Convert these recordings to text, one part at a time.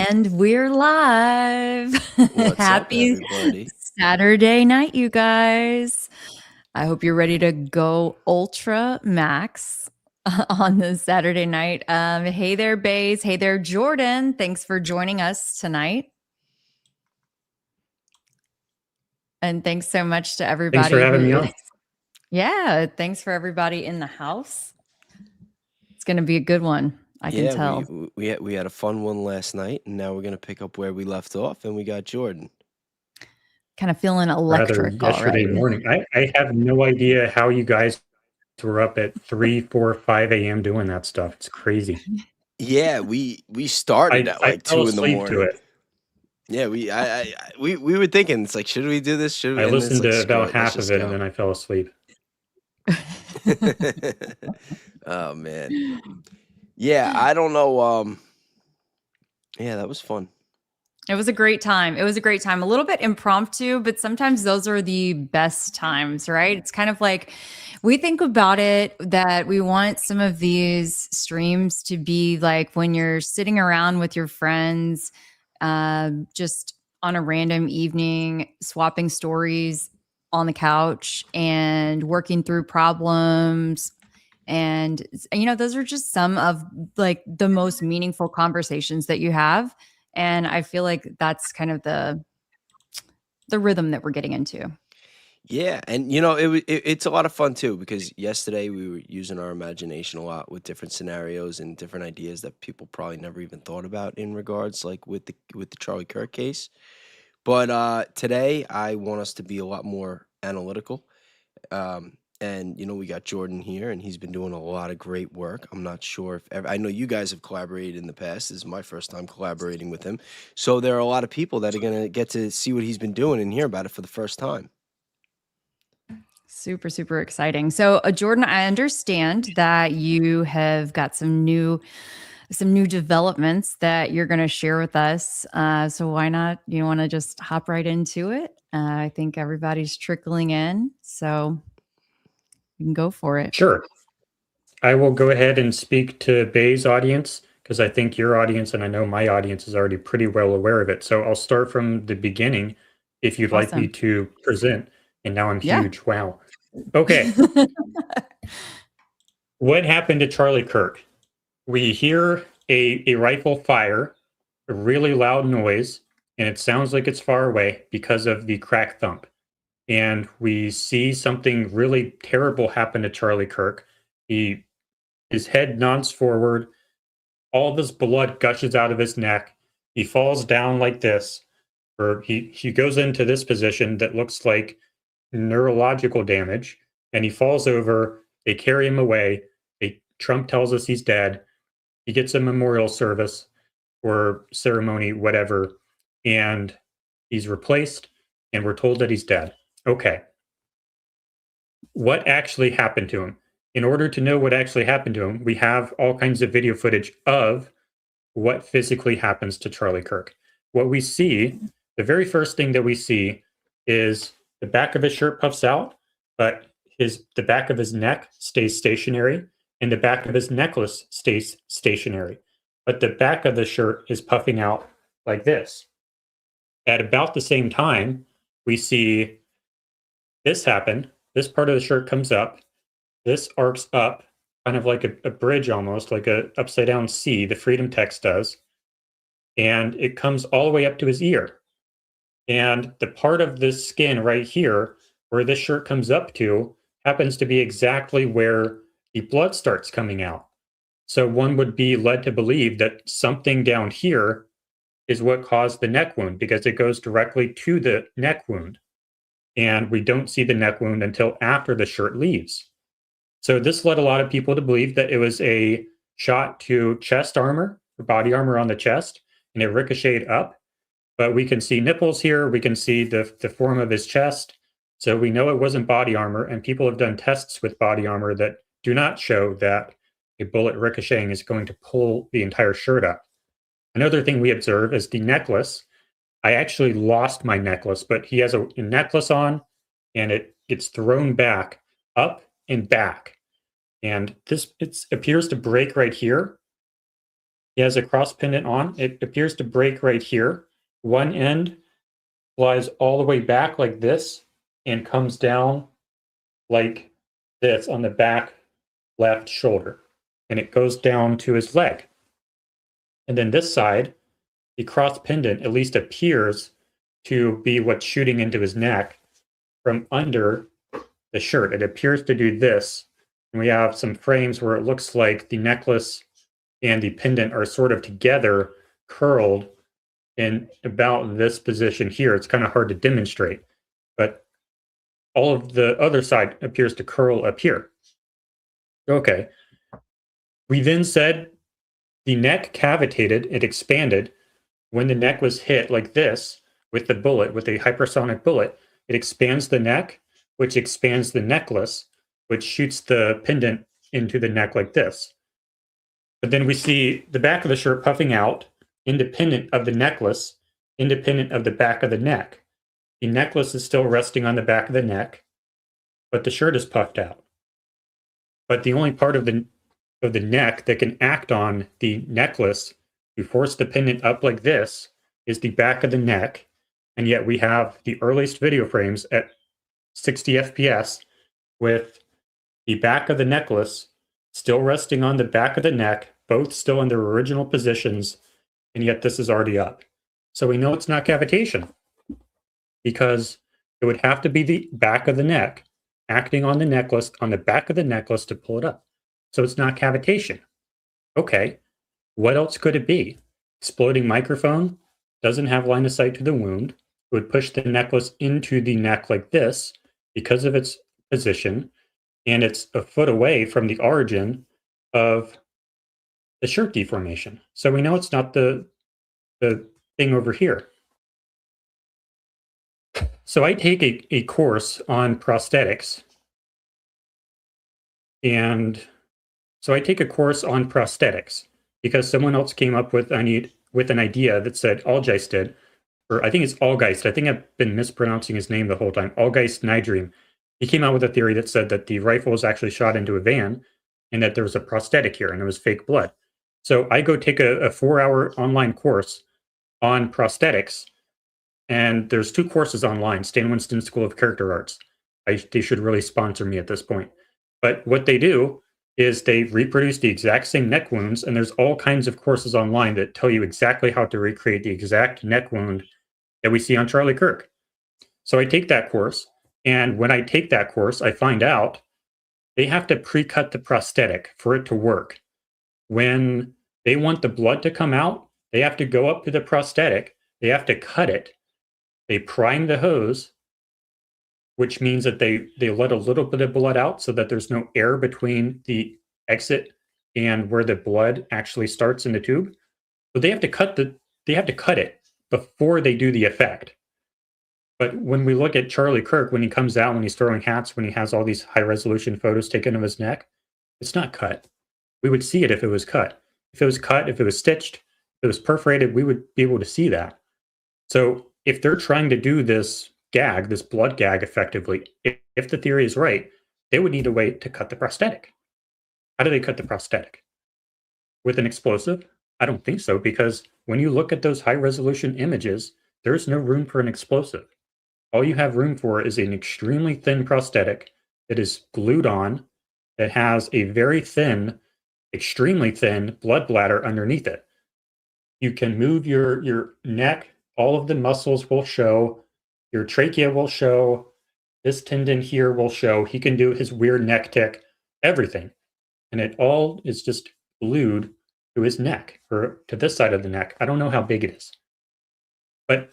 And we're live. What's up, Happy everybody? Saturday night, you guys. I hope you're ready to go ultra max on this Saturday night. Hey there, Baze. Hey there, Jordan. Thanks for joining us tonight. And thanks so much to everybody. Thanks for having me on. Yeah, thanks for everybody in the house. It's going to be a good one. I can tell. We had a fun one last night, and now we're gonna pick up where we left off, and we got Jordan. Kind of feeling electric yesterday morning. I have no idea how you guys were up at 3, 4, 5 a.m. doing that stuff. It's crazy. Yeah, we started at like 2 in the morning. To it. Yeah, we were thinking, it's like, should we do this? Should we? I listened to about half of it, and then I fell asleep. Oh man. Yeah, I don't know. Yeah, that was fun. It was a great time. It was a great time. A little bit impromptu, but sometimes those are the best times, right? It's kind of like we think about it that we want some of these streams to be like when you're sitting around with your friends, just on a random evening, swapping stories on the couch and working through problems. And, you know, those are just some of like the most meaningful conversations that you have. And I feel like that's kind of the rhythm that we're getting into. Yeah, and you know, it's a lot of fun too, because yesterday we were using our imagination a lot with different scenarios and different ideas that people probably never even thought about in regards, like with the Charlie Kirk case. But today I want us to be a lot more analytical. And you know, we got Jordan here, and he's been doing a lot of great work. I'm not sure if I know you guys have collaborated in the past. This is my first time collaborating with him, so there are a lot of people that are gonna get to see what he's been doing and hear about it for the first time. Super, super exciting. So, Jordan, I understand that you have got some new developments that you're going to share with us. So why not? You want to just hop right into it? I think everybody's trickling in, so you can go for it. Sure. I will go ahead and speak to Baze audience because I think your audience and I know my audience is already pretty well aware of it. So I'll start from the beginning if you'd like me to present. And now I'm huge. Wow. Okay. What happened to Charlie Kirk? We hear a rifle fire, a really loud noise, and it sounds like it's far away because of the crack thump. And we see something really terrible happen to Charlie Kirk. His head nods forward. All of his blood gushes out of his neck. He falls down like this, or he goes into this position that looks like neurological damage, and he falls over. They carry him away. Trump tells us he's dead. He gets a memorial service or ceremony, whatever, and he's replaced, and we're told that he's dead. Okay. What actually happened to him? In order to know what actually happened to him, we have all kinds of video footage of what physically happens to Charlie Kirk. What we see, the very first thing that we see is the back of his shirt puffs out, but the back of his neck stays stationary, and the back of his necklace stays stationary. But the back of the shirt is puffing out like this. At about the same time, we see this happen. This part of the shirt comes up. This arcs up, kind of like a bridge almost, like a upside down C, the freedom text does. And it comes all the way up to his ear. And the part of this skin right here, where this shirt comes up to, happens to be exactly where the blood starts coming out. So one would be led to believe that something down here is what caused the neck wound, because it goes directly to the neck wound. And we don't see the neck wound until after the shirt leaves. So this led a lot of people to believe that it was a shot to chest armor, or body armor on the chest, and it ricocheted up. But we can see nipples here. We can see the form of his chest. So we know it wasn't body armor, and people have done tests with body armor that do not show that a bullet ricocheting is going to pull the entire shirt up. Another thing we observe is the necklace. I actually lost my necklace, but he has a necklace on, and it gets thrown back, up and back. And it appears to break right here. He has a cross pendant on. It appears to break right here. One end flies all the way back like this and comes down like this on the back left shoulder. And it goes down to his leg. And then this side, the cross pendant at least appears to be what's shooting into his neck from under the shirt. It appears to do this. And we have some frames where it looks like the necklace and the pendant are sort of together, curled in about this position here. It's kind of hard to demonstrate, but all of the other side appears to curl up here. Okay. We then said the neck cavitated, it expanded. When the neck was hit like this with the bullet, with a hypersonic bullet, it expands the neck, which expands the necklace, which shoots the pendant into the neck like this. But then we see the back of the shirt puffing out, independent of the necklace, independent of the back of the neck. The necklace is still resting on the back of the neck, but the shirt is puffed out. But the only part of the neck that can act on the necklace to force the pendant up like this is the back of the neck. And yet we have the earliest video frames at 60 FPS with the back of the necklace still resting on the back of the neck, both still in their original positions, and yet this is already up. So we know it's not cavitation because it would have to be the back of the neck acting on the necklace, on the back of the necklace to pull it up. So it's not cavitation. Okay, what else could it be? Exploding microphone doesn't have line of sight to the wound. It would push the necklace into the neck like this because of its position, and it's a foot away from the origin of the shirt deformation. So we know it's not the thing over here. So I take a course on prosthetics. And so I take a course on prosthetics because someone else came up with an idea that said Allgeist did, or I think it's Allgeist. I think I've been mispronouncing his name the whole time. Allgeist Nydream. He came out with a theory that said that the rifle was actually shot into a van and that there was a prosthetic here and it was fake blood. So I go take a 4-hour online course on prosthetics, and there's 2 courses online, Stan Winston School of Character Arts. They should really sponsor me at this point. But what they do is they reproduce the exact same neck wounds, and there's all kinds of courses online that tell you exactly how to recreate the exact neck wound that we see on Charlie Kirk. So I take that course, and when I take that course, I find out they have to pre-cut the prosthetic for it to work. When they want the blood to come out, they have to go up to the prosthetic, they have to cut it, they prime the hose, which means that they let a little bit of blood out so that there's no air between the exit and where the blood actually starts in the tube. So they have to cut it before they do the effect. But when we look at Charlie Kirk, when he comes out, when he's throwing hats, when he has all these high resolution photos taken of his neck, it's not cut. We would see it if it was cut. If it was cut, if it was stitched, if it was perforated, we would be able to see that. So if they're trying to do this gag, this blood gag effectively, if the theory is right, they would need a way to cut the prosthetic. How do they cut the prosthetic? With an explosive? I don't think so, because when you look at those high resolution images, there's no room for an explosive. All you have room for is an extremely thin prosthetic that is glued on, that has a very thin, extremely thin blood bladder underneath it. You can move your neck, all of the muscles will show, your trachea will show, this tendon here will show, he can do his weird neck tick, everything. And it all is just glued to his neck, or to this side of the neck. I don't know how big it is. But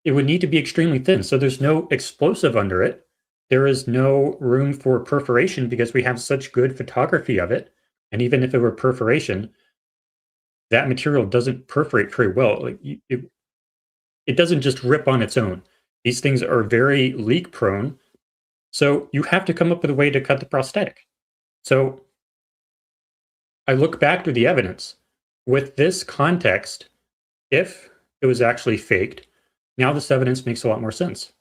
it would need to be extremely thin, so there's no explosive under it. There is no room for perforation because we have such good photography of it. And even if it were perforation, that material doesn't perforate very well. It doesn't just rip on its own. These things are very leak prone. So you have to come up with a way to cut the prosthetic. So I look back to the evidence. With this context, if it was actually faked, now this evidence makes a lot more sense.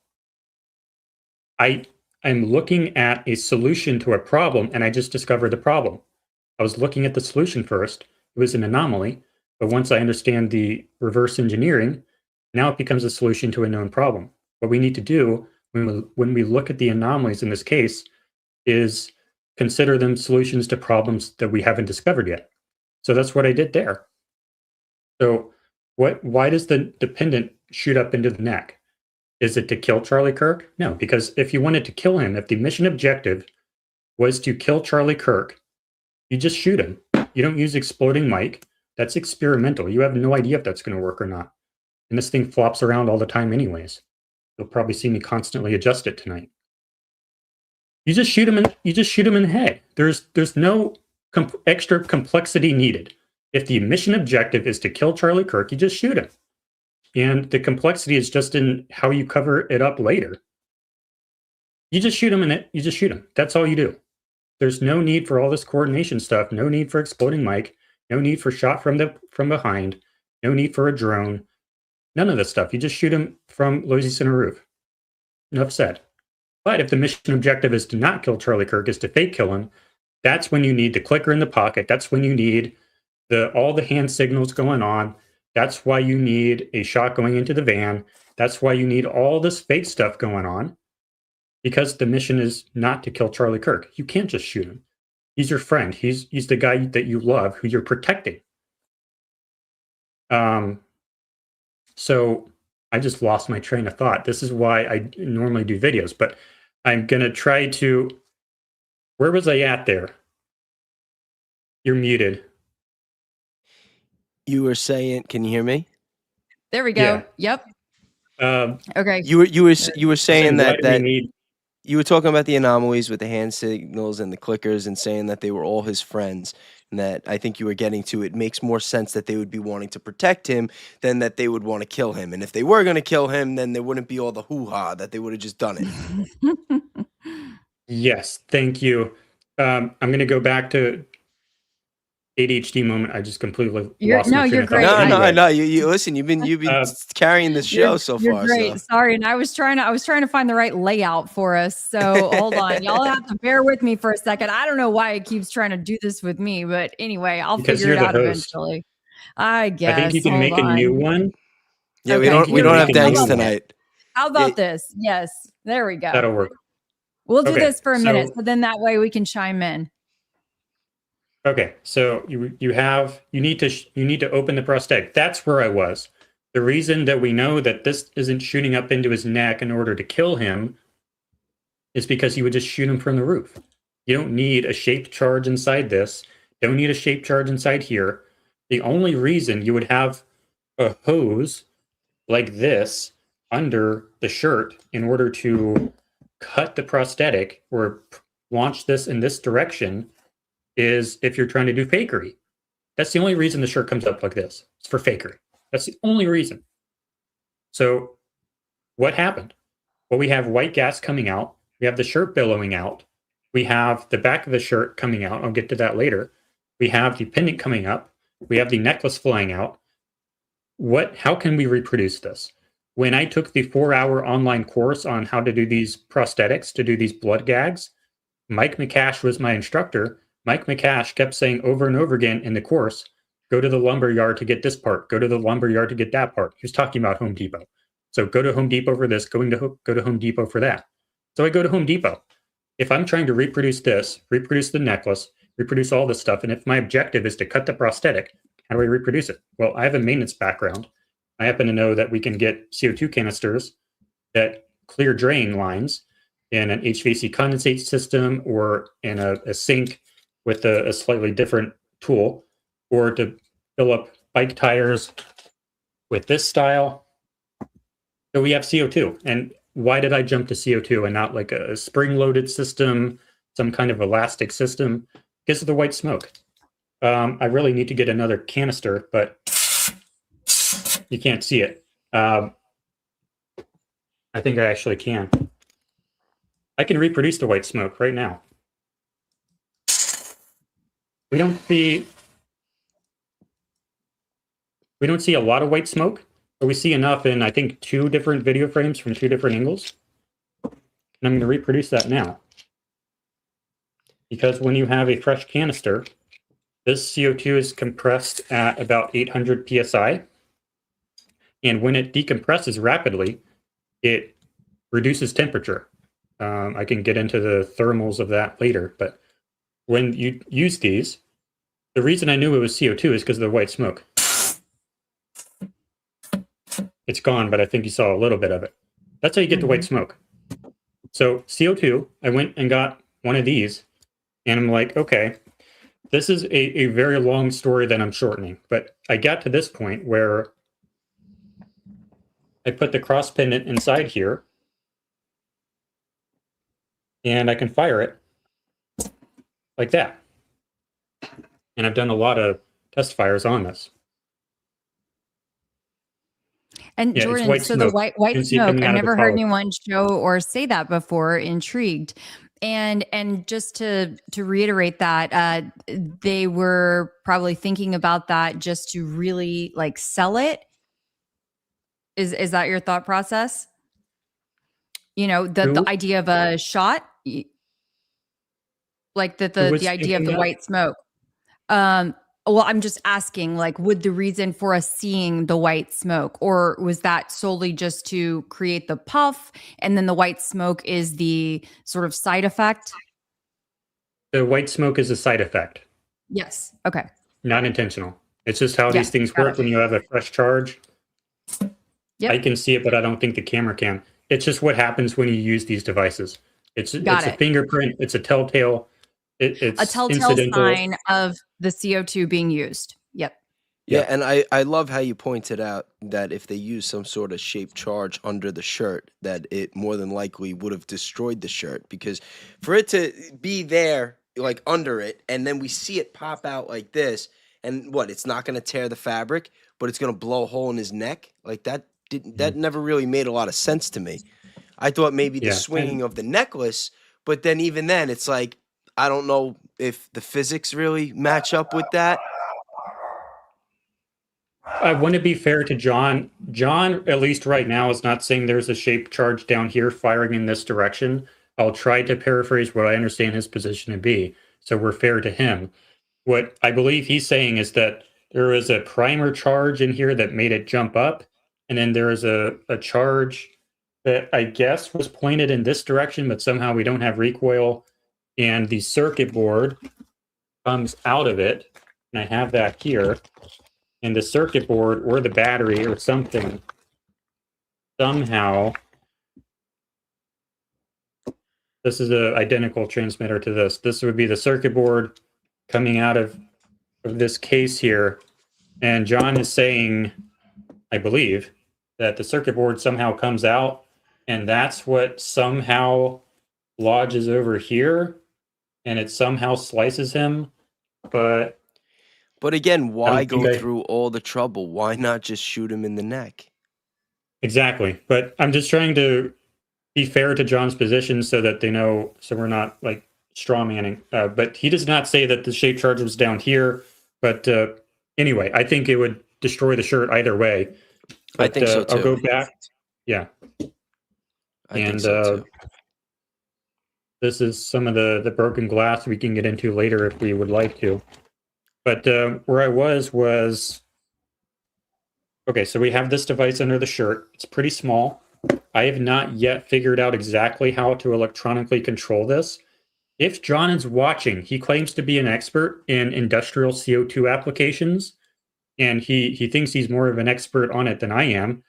I'm looking at a solution to a problem, and I just discovered the problem. I was looking at the solution first. It was an anomaly. But once I understand the reverse engineering, now it becomes a solution to a known problem. What we need to do when we look at the anomalies in this case is consider them solutions to problems that we haven't discovered yet. So that's what I did there. So why does the dependent shoot up into the neck? Is it to kill Charlie Kirk? No, because if you wanted to kill him, if the mission objective was to kill Charlie Kirk, you just shoot him. You don't use exploding Mike. That's experimental. You have no idea if that's going to work or not. And this thing flops around all the time anyways. You'll probably see me constantly adjust it tonight. You just shoot him in the head. There's no extra complexity needed. If the mission objective is to kill Charlie Kirk, you just shoot him. And the complexity is just in how you cover it up later. You just shoot him in it. You just shoot him. That's all you do. There's no need for all this coordination stuff. No need for exploding Mike. No need for shot from behind. No need for a drone. None of this stuff. You just shoot him from Loisy Center roof. Enough said. But if the mission objective is to not kill Charlie Kirk, is to fake kill him, that's when you need the clicker in the pocket. That's when you need all the hand signals going on. That's why you need a shot going into the van. That's why you need all this fake stuff going on, because the mission is not to kill Charlie Kirk. You can't just shoot him. He's your friend. He's the guy that you love, who you're protecting. So I just lost my train of thought. This is why I normally do videos, but I'm going to try to... Where was I at there? You're muted. You were saying, can you hear me? There we go. Yeah. Yep. Okay. You were saying that need... you were talking about the anomalies with the hand signals and the clickers and saying that they were all his friends, and that I think you were getting to it makes more sense that they would be wanting to protect him than that they would want to kill him. And if they were going to kill him, then there wouldn't be all the hoo-ha, that they would have just done it. Yes, thank you. I'm going to go back to ADHD moment. I just completely lost my train of thought. No. You listen. You've been carrying this show so far. You're great. So. Sorry, and I was trying to find the right layout for us. So hold on, y'all have to bear with me for a second. I don't know why it keeps trying to do this with me, but anyway, I'll figure it out eventually. I guess. I think you can make a new one. Yeah, okay. we don't have Danks tonight. How about this? Yes, there we go. That'll work. We'll do this for a minute, so then that way we can chime in. Okay, so you need to open the prosthetic. That's where I was. The reason that we know that this isn't shooting up into his neck in order to kill him is because you would just shoot him from the roof. You don't need a shaped charge inside this. Don't need a shaped charge inside here. The only reason you would have a hose like this under the shirt in order to cut the prosthetic or launch this in this direction is if you're trying to do fakery. That's the only reason the shirt comes up like this. It's for fakery. That's the only reason. So what happened? Well, we have white gas coming out. We have the shirt billowing out. We have the back of the shirt coming out. I'll get to that later. We have the pendant coming up. We have the necklace flying out. How can we reproduce this? When I took the 4-hour online course on how to do these prosthetics, to do these blood gags, Mike McCash was my instructor. Mike McCash kept saying over and over again in the course, go to the lumber yard to get this part, go to the lumber yard to get that part. He was talking about Home Depot. So go to Home Depot for this, go to Home Depot for that. So I go to Home Depot. If I'm trying to reproduce this, reproduce the necklace, reproduce all this stuff, and if my objective is to cut the prosthetic, how do I reproduce it? Well, I have a maintenance background. I happen to know that we can get CO2 canisters that clear drain lines in an HVAC condensate system or in a sink with a slightly different tool, or to fill up bike tires with this style. So we have CO2. And why did I jump to CO2 and not like a spring-loaded system, some kind of elastic system? Because of the white smoke. I really need to get another canister, but you can't see it. I think I actually can. I can reproduce the white smoke right now. We don't see a lot of white smoke, but we see enough in, I think, 2 different video frames from 2 different angles. And I'm going to reproduce that now. Because when you have a fresh canister, This CO2 is compressed at about 800 psi. And when it decompresses rapidly, it reduces temperature. I can get into the thermals of that later, but when you use these, the reason I knew it was CO2 is because of the white smoke. It's gone, but I think you saw a little bit of it. That's how you get the white smoke. So CO2, I went and got one of these, and I'm like, okay, this is a very long story that I'm shortening, but I got to this point where I put the cross pendant inside here, and I can fire it like that. And I've done a lot of test fires on this. And Yeah, Jordan, white so smoke. the white You can see it smoke, coming I've out of the never heard collar. anyone show or say that before. Intrigued. And just to reiterate that, they were probably thinking about that just to really like sell it. Is that your thought process? You know, the idea of a shot, like the idea of the white smoke. Well, I'm just asking, like, would the reason for us seeing the white smoke, or was that solely just to create the puff, and then the white smoke is the sort of side effect? The white smoke is a side effect. Yes. Okay. Not intentional. It's just how these things got work when you have a fresh charge. Yep. I can see it, but I don't think the camera can. It's just what happens when you use these devices. It's a fingerprint. It's a telltale. It's a telltale sign of the CO2 being used. Yep. Yeah, and I love how you pointed out that if they use some sort of shaped charge under the shirt, that it more than likely would have destroyed the shirt, because for it to be there, like under it, and then we see it pop out like this, and what, it's not going to tear the fabric, but it's going to blow a hole in his neck? Like that never really made a lot of sense to me. I thought maybe the swinging of the necklace, but then even then, it's like, I don't know if the physics really match up with that. I want to be fair to John. John, at least right now, is not saying there's a shaped charge down here firing in this direction. I'll try to paraphrase what I understand his position to be, so we're fair to him. What I believe he's saying is that there is a primer charge in here that made it jump up, and then there is a charge that I guess was pointed in this direction, but somehow we don't have recoil, and the circuit board comes out of it, and I have that here. And the circuit board or the battery or something somehow, this is an identical transmitter to this. This would be the circuit board coming out of this case here. And John is saying, I believe, that the circuit board somehow comes out, and that's what somehow lodges over here, and it somehow slices him. But again, why go through all the trouble? Why not just shoot him in the neck? Exactly. But I'm just trying to be fair to John's position so that they know, so we're not like straw manning. But he does not say that the shape charge was down here. But anyway, I think it would destroy the shirt either way. But, I think so too. I'll go back. Yeah. I think so too. This is some of the broken glass we can get into later if we would like to. But where I was okay, so we have this device under the shirt. It's pretty small. I have not yet figured out exactly how to electronically control this. If John is watching, he claims to be an expert in industrial CO2 applications, and he thinks he's more of an expert on it than I am.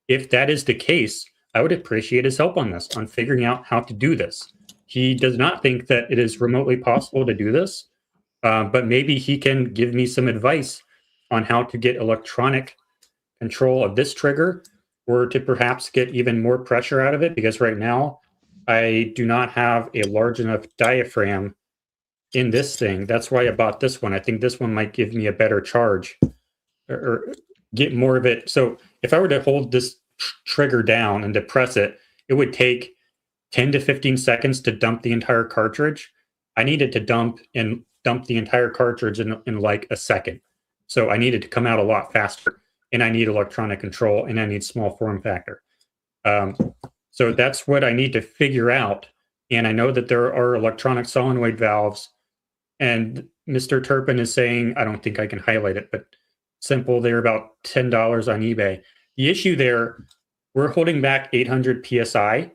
If that is the case, I would appreciate his help on this, on figuring out how to do this. He does not think that it is remotely possible to do this. But maybe he can give me some advice on how to get electronic control of this trigger, or to perhaps get even more pressure out of it, because right now I do not have a large enough diaphragm in this thing. That's why I bought this one. I think this one might give me a better charge or get more of it. So if I were to hold this trigger down and depress it, it would take 10 to 15 seconds to dump the entire cartridge. I needed to dump the entire cartridge in like a second. So I needed to come out a lot faster, and I need electronic control, and I need small form factor. So that's what I need to figure out. And I know that there are electronic solenoid valves, and Mr. Turpin is saying, I don't think I can highlight it, but simple, they're about $10 on eBay. The issue there, we're holding back 800 PSI,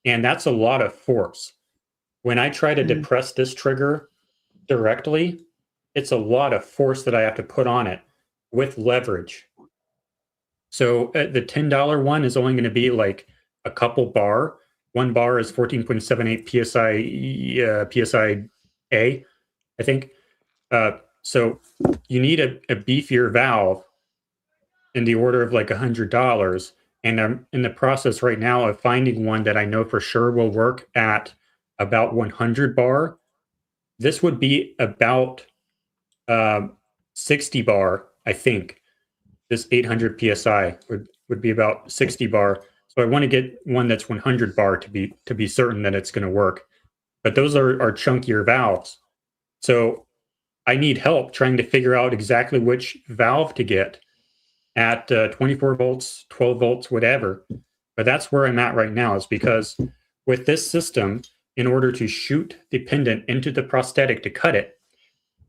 and that's a lot of force. When I try to depress this trigger directly, it's a lot of force that I have to put on it with leverage. So the $10 one is only going to be like a couple bar. One bar is 14.78 PSI A, I think. So you need a beefier valve in the order of like $100. And I'm in the process right now of finding one that I know for sure will work at about 100 bar. This would be about 60 bar, I think. This 800 PSI would be about 60 bar. So I want to get one that's 100 bar to be certain that it's going to work. But those are chunkier valves. So I need help trying to figure out exactly which valve to get at 24 volts, 12 volts, whatever. But that's where I'm at right now, is because with this system, in order to shoot the pendant into the prosthetic to cut it,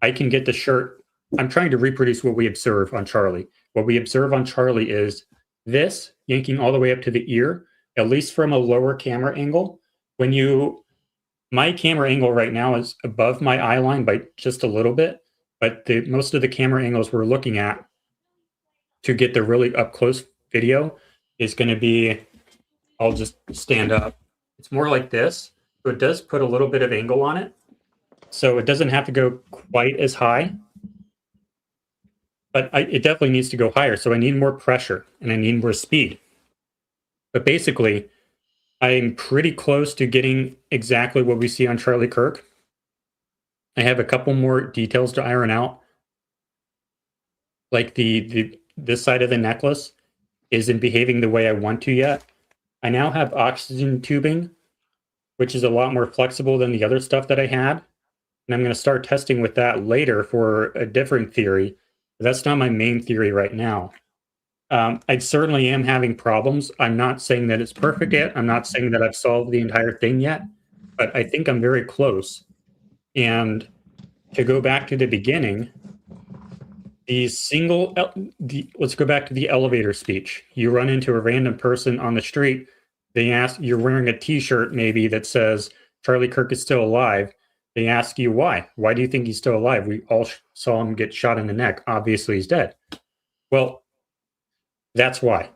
I can get the shirt. I'm trying to reproduce what we observe on Charlie. What we observe on Charlie is this yanking all the way up to the ear, at least from a lower camera angle. My camera angle right now is above my eye line by just a little bit, but most of the camera angles we're looking at to get the really up close video is going to be, I'll just stand up. It's more like this. So it does put a little bit of angle on it. So it doesn't have to go quite as high, but it definitely needs to go higher. So I need more pressure and I need more speed. But basically, I'm pretty close to getting exactly what we see on Charlie Kirk. I have a couple more details to iron out. Like this side of the necklace isn't behaving the way I want to yet. I now have oxygen tubing, which is a lot more flexible than the other stuff that I had. And I'm going to start testing with that later for a different theory. That's not my main theory right now. I certainly am having problems. I'm not saying that it's perfect yet. I'm not saying that I've solved the entire thing yet, but I think I'm very close. And to go back to the beginning, let's go back to the elevator speech. You run into a random person on the street. They ask, you're wearing a t-shirt maybe that says Charlie Kirk is still alive. They ask you why. Why do you think he's still alive? We all saw him get shot in the neck. Obviously, he's dead. Well, that's why.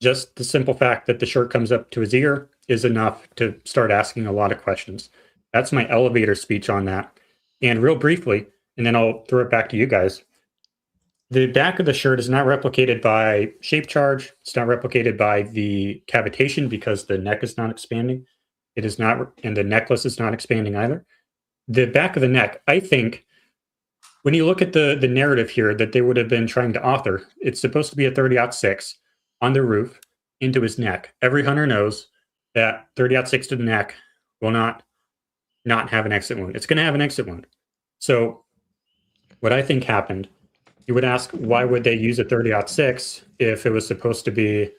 Just the simple fact that the shirt comes up to his ear is enough to start asking a lot of questions. That's my elevator speech on that. And real briefly, and then I'll throw it back to you guys. The back of the shirt is not replicated by shape charge. It's not replicated by the cavitation because the neck is not expanding. It is not, and the necklace is not expanding either. The back of the neck, I think, when you look at the narrative here that they would have been trying to author, it's supposed to be a 30-06 on the roof into his neck. Every hunter knows that 30-06 to the neck will not have an exit wound. It's going to have an exit wound. So what I think happened, you would ask, why would they use a 30-06 if it was supposed to be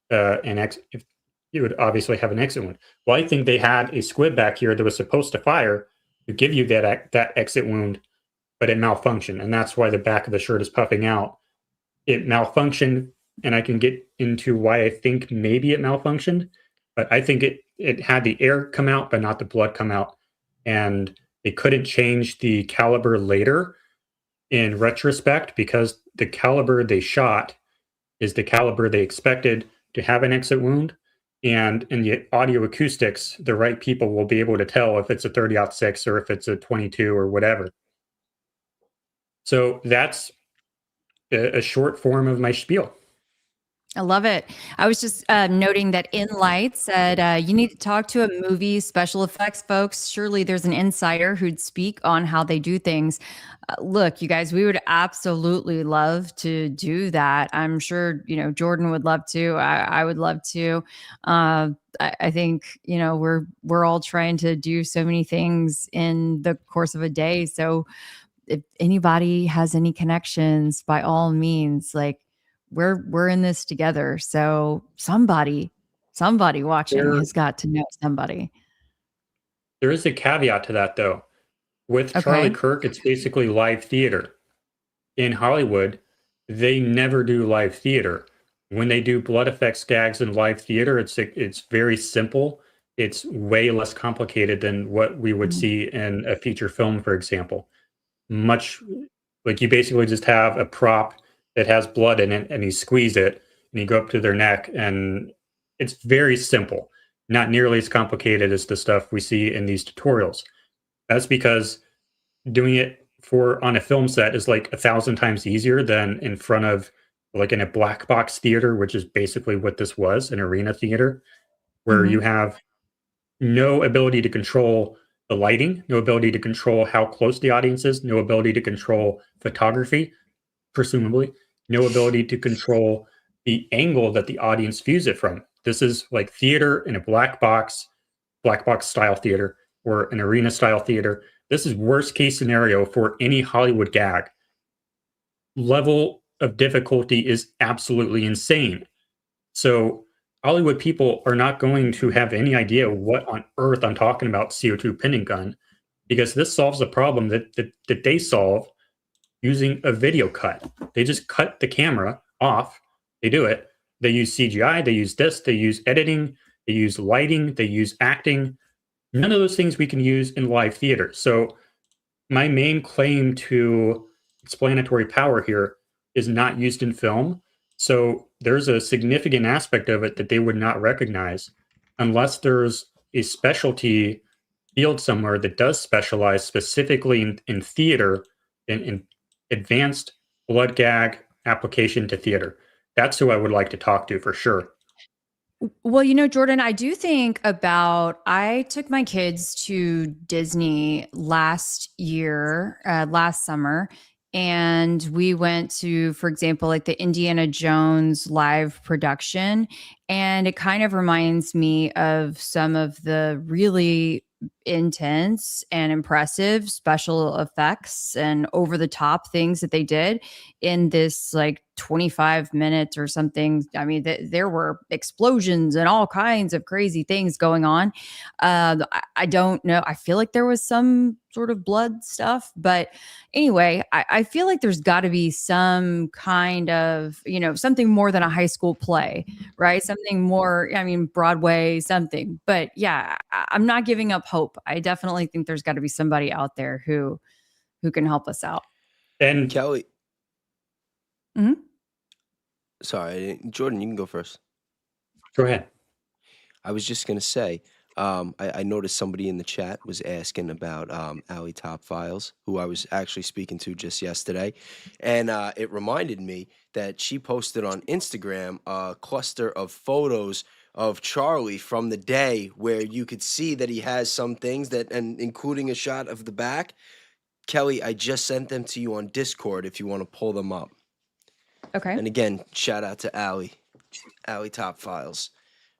if you would obviously have an exit wound? Well, I think they had a squib back here that was supposed to fire to give you that exit wound, but it malfunctioned, and that's why the back of the shirt is puffing out. It malfunctioned, and I can get into why I think maybe it malfunctioned, but I think it had the air come out, but not the blood come out, and they couldn't change the caliber later in retrospect because the caliber they shot is the caliber they expected to have an exit wound. And in the audio acoustics, the right people will be able to tell if it's a 30-06 or if it's a 22 or whatever. So that's a short form of my spiel. I love it. I was just noting that Light said, you need to talk to a movie special effects folks. Surely there's an insider who'd speak on how they do things. Look, you guys, we would absolutely love to do that. I'm sure, Jordan would love to. I would love to. I think, we're all trying to do so many things in the course of a day. So if anybody has any connections, by all means, like, we're in this together. So somebody watching has got to know somebody. There is a caveat to that, though. With Charlie Okay. Kirk, it's basically live theater. In Hollywood, they never do live theater. When they do blood effects gags in live theater, it's very simple. It's way less complicated than what we would Mhm. see in a feature film, for example. Much like you basically just have a prop that has blood in it and you squeeze it and you go up to their neck, and it's very simple, not nearly as complicated as the stuff we see in these tutorials. That's because doing it for on a film set is like 1,000 times easier than in front of like in a black box theater, which is basically what this was, an arena theater, where Mhm. you have no ability to control the lighting, no ability to control how close the audience is, no ability to control photography, presumably, no ability to control the angle that the audience views it from. This is like theater in a black box style theater, or an arena style theater. This is worst case scenario for any Hollywood gag. Level of difficulty is absolutely insane. So Hollywood people are not going to have any idea what on earth I'm talking about CO2 pinning gun, because this solves a problem that they solve using a video cut. They just cut the camera off. They do it. They use CGI, they use this, they use editing, they use lighting, they use acting. None of those things we can use in live theater. So my main claim to explanatory power here is not used in film. So there's a significant aspect of it that they would not recognize unless there's a specialty field somewhere that does specialize specifically in theater, in advanced blood gag application to theater. That's who I would like to talk to for sure. Well, Jordan, I do think about I took my kids to Disney last year, last summer, and we went to, for example, like the Indiana Jones live production. And it kind of reminds me of some of the really intense and impressive special effects and over the top things that they did in this like 25 minutes or something. I mean, there were explosions and all kinds of crazy things going on. I don't know. I feel like there was some sort of blood stuff, but anyway, I feel like there's got to be some kind of, something more than a high school play, right? Something more, I mean, Broadway, something. But yeah, I'm not giving up hope. I definitely think there's got to be somebody out there who can help us out. And Kelly, Mhm. sorry, Jordan, you can go first. go ahead. I was just gonna say, I noticed somebody in the chat was asking about Allie Top Files, who I was actually speaking to just yesterday, and it reminded me that she posted on Instagram a cluster of photos of Charlie from the day where you could see that he has some things that, and including a shot of the back. Kelly, I just sent them to you on Discord if you want to pull them up. Okay. And again, shout out to Allie Top Files,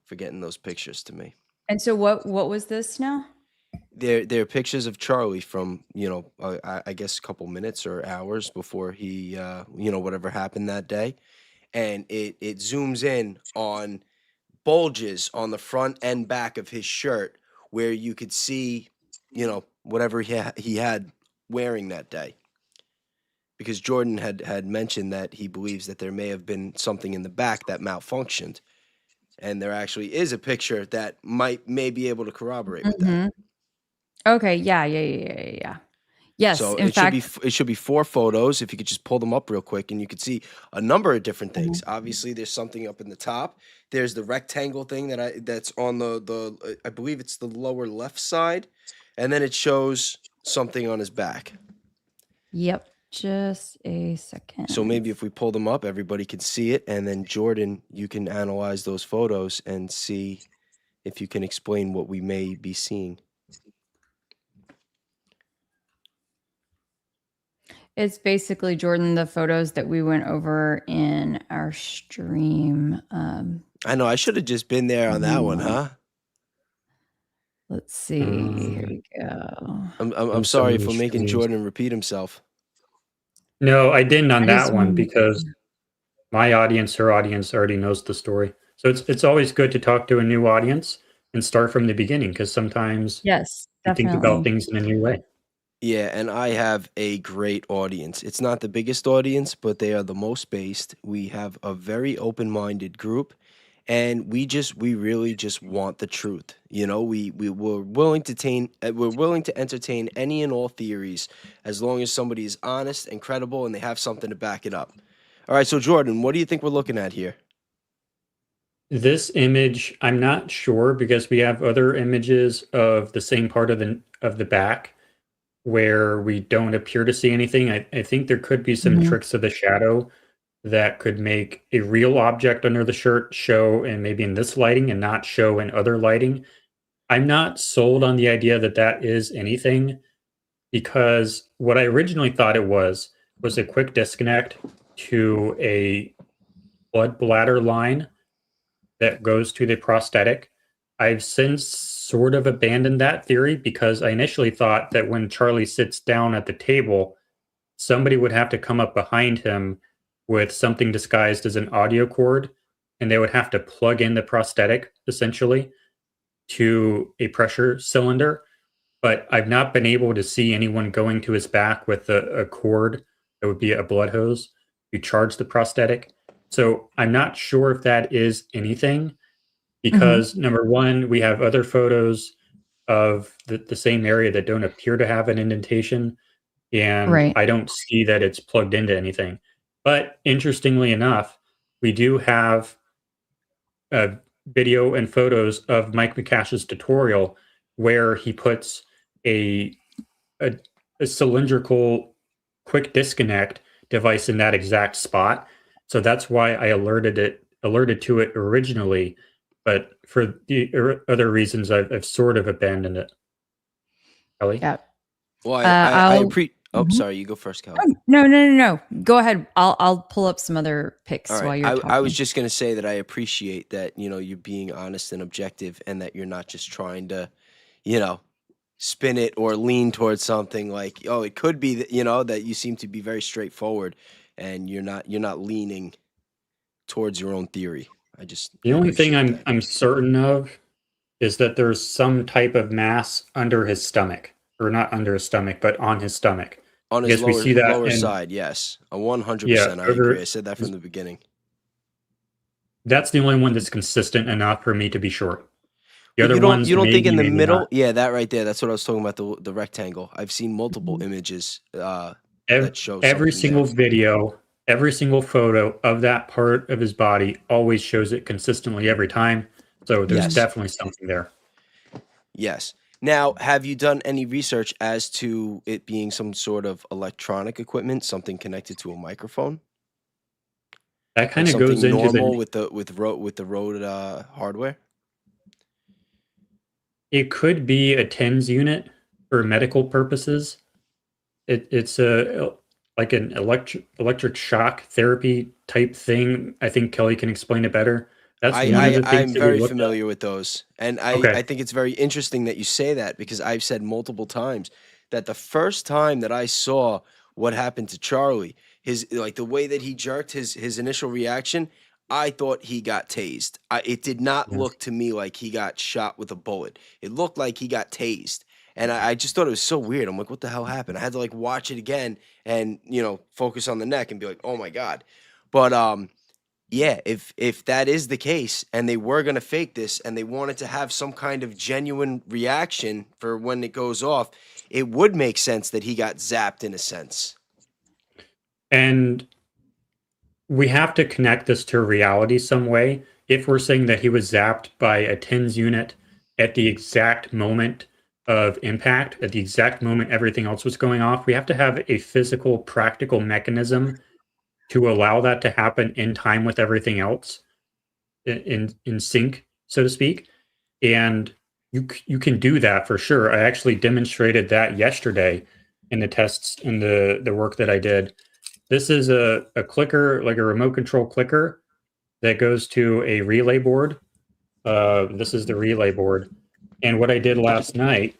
for getting those pictures to me. And so what was this now? They're pictures of Charlie from, I guess a couple minutes or hours before he, whatever happened that day. And it zooms in on bulges on the front and back of his shirt where you could see, whatever he had wearing that day. Because Jordan had mentioned that he believes that there may have been something in the back that malfunctioned. And there actually is a picture that may be able to corroborate with that. Okay. Yeah. Yes. So In fact, it should be 4 photos. If you could just pull them up real quick, and you could see a number of different things. Obviously, there's something up in the top. There's the rectangle thing that's on the I believe it's the lower left side, and then it shows something on his back. yep. Just a second. So maybe if we pull them up, everybody can see it, and then Jordan, you can analyze those photos and see if you can explain what we may be seeing. It's basically, Jordan, the photos that we went over in our stream. I know I should have just been there on that one, huh? Let's see. Here we go. I'm sorry for making Jordan repeat himself. No, I didn't on That is that one because my audience, her audience already knows the story. So it's always good to talk to a new audience and start from the beginning, because sometimes Yes, you think about definitely. things in a new way. Yeah, and I have a great audience. It's not the biggest audience, but they are the most based. We have a very open-minded group, and we really just want the truth. We're willing to we're willing to entertain any and all theories as long as somebody is honest and credible and they have something to back it up. All right, so Jordan, what do you think we're looking at here? This image, I'm not sure because we have other images of the same part of the back where we don't appear to see anything. I think there could be some Mhm. tricks of the shadow that could make a real object under the shirt show and maybe in this lighting and not show in other lighting. I'm not sold on the idea that that is anything because what I originally thought it was a quick disconnect to a blood bladder line that goes to the prosthetic. I've since sort of abandoned that theory because I initially thought that when Charlie sits down at the table, somebody would have to come up behind him with something disguised as an audio cord, and they would have to plug in the prosthetic essentially to a pressure cylinder. But I've not been able to see anyone going to his back with a cord that would be a blood hose to charge the prosthetic. So I'm not sure if that is anything Mhm. because number one, we have other photos of the same area that don't appear to have an indentation, and Right. I don't see that it's plugged into anything. But interestingly enough, we do have uh, video and photos of Mike McCash's tutorial where he puts a, a a cylindrical quick disconnect device in that exact spot. So that's why I alerted to it originally, but for the other reasons, I've sort of abandoned it. Ellie? Yeah. Well, I I'll appreciate. Oh, Mhm. sorry, you go first, Kelly. Oh, no, no, no, no. Go ahead. I'll pull up some other All pics right. while you're I was talking. just gonna say that I appreciate that, you being honest and objective and that you're not just trying to, you know, spin it or lean towards something like, oh, it could be that, that you seem to be very straightforward and you're not leaning towards your own theory. The I only thing appreciate I'm that. I'm certain of is that there's some type of mass under his stomach, or not under his stomach, but on his stomach. On his Because we see that lower in side, yes. A yeah, 100% I agree. I over said that from the beginning. that's the only one that's consistent enough for me to be sure. The But other you ones don't think maybe, in the maybe not. middle? Yeah, that right there. That's what I was talking about, the rectangle. I've seen multiple images Ev- that show Every something there. single video, every single photo of that part of his body always shows it consistently every time. So there's Mhm. Yes. definitely something there. Yes. Now, have you done any research as to it being some sort of electronic equipment, something connected to a microphone, That like kind of goes something into normal the. with the Rode hardware? It could be a TENS unit for medical purposes. It's a like an electric shock therapy type thing. I think Kelly can explain it better. That's one of the things I'm that we very looked at. familiar with those, and I Okay. think it's very interesting that you say that because I've said multiple times that the first time that I saw what happened to Charlie, his like the way that he jerked his initial reaction, I thought he got tased. It did not Yeah. look to me like he got shot with a bullet. It looked like he got tased. And I just thought it was so weird. I'm like, what the hell happened? I had to like watch it again and focus on the neck and be like, oh my God. But yeah, if that is the case and they were going to fake this and they wanted to have some kind of genuine reaction for when it goes off, it would make sense that he got zapped in a sense. And we have to connect this to reality some way. If we're saying that he was zapped by a TENS unit at the exact moment of impact, at the exact moment everything else was going off, we have to have a physical, practical mechanism to allow that to happen in time with everything else in sync, so to speak. And you can do that for sure. I actually demonstrated that yesterday in the tests in the work that I did. This is a clicker, like a remote control clicker that goes to a relay board. This is the relay board. And what I did last night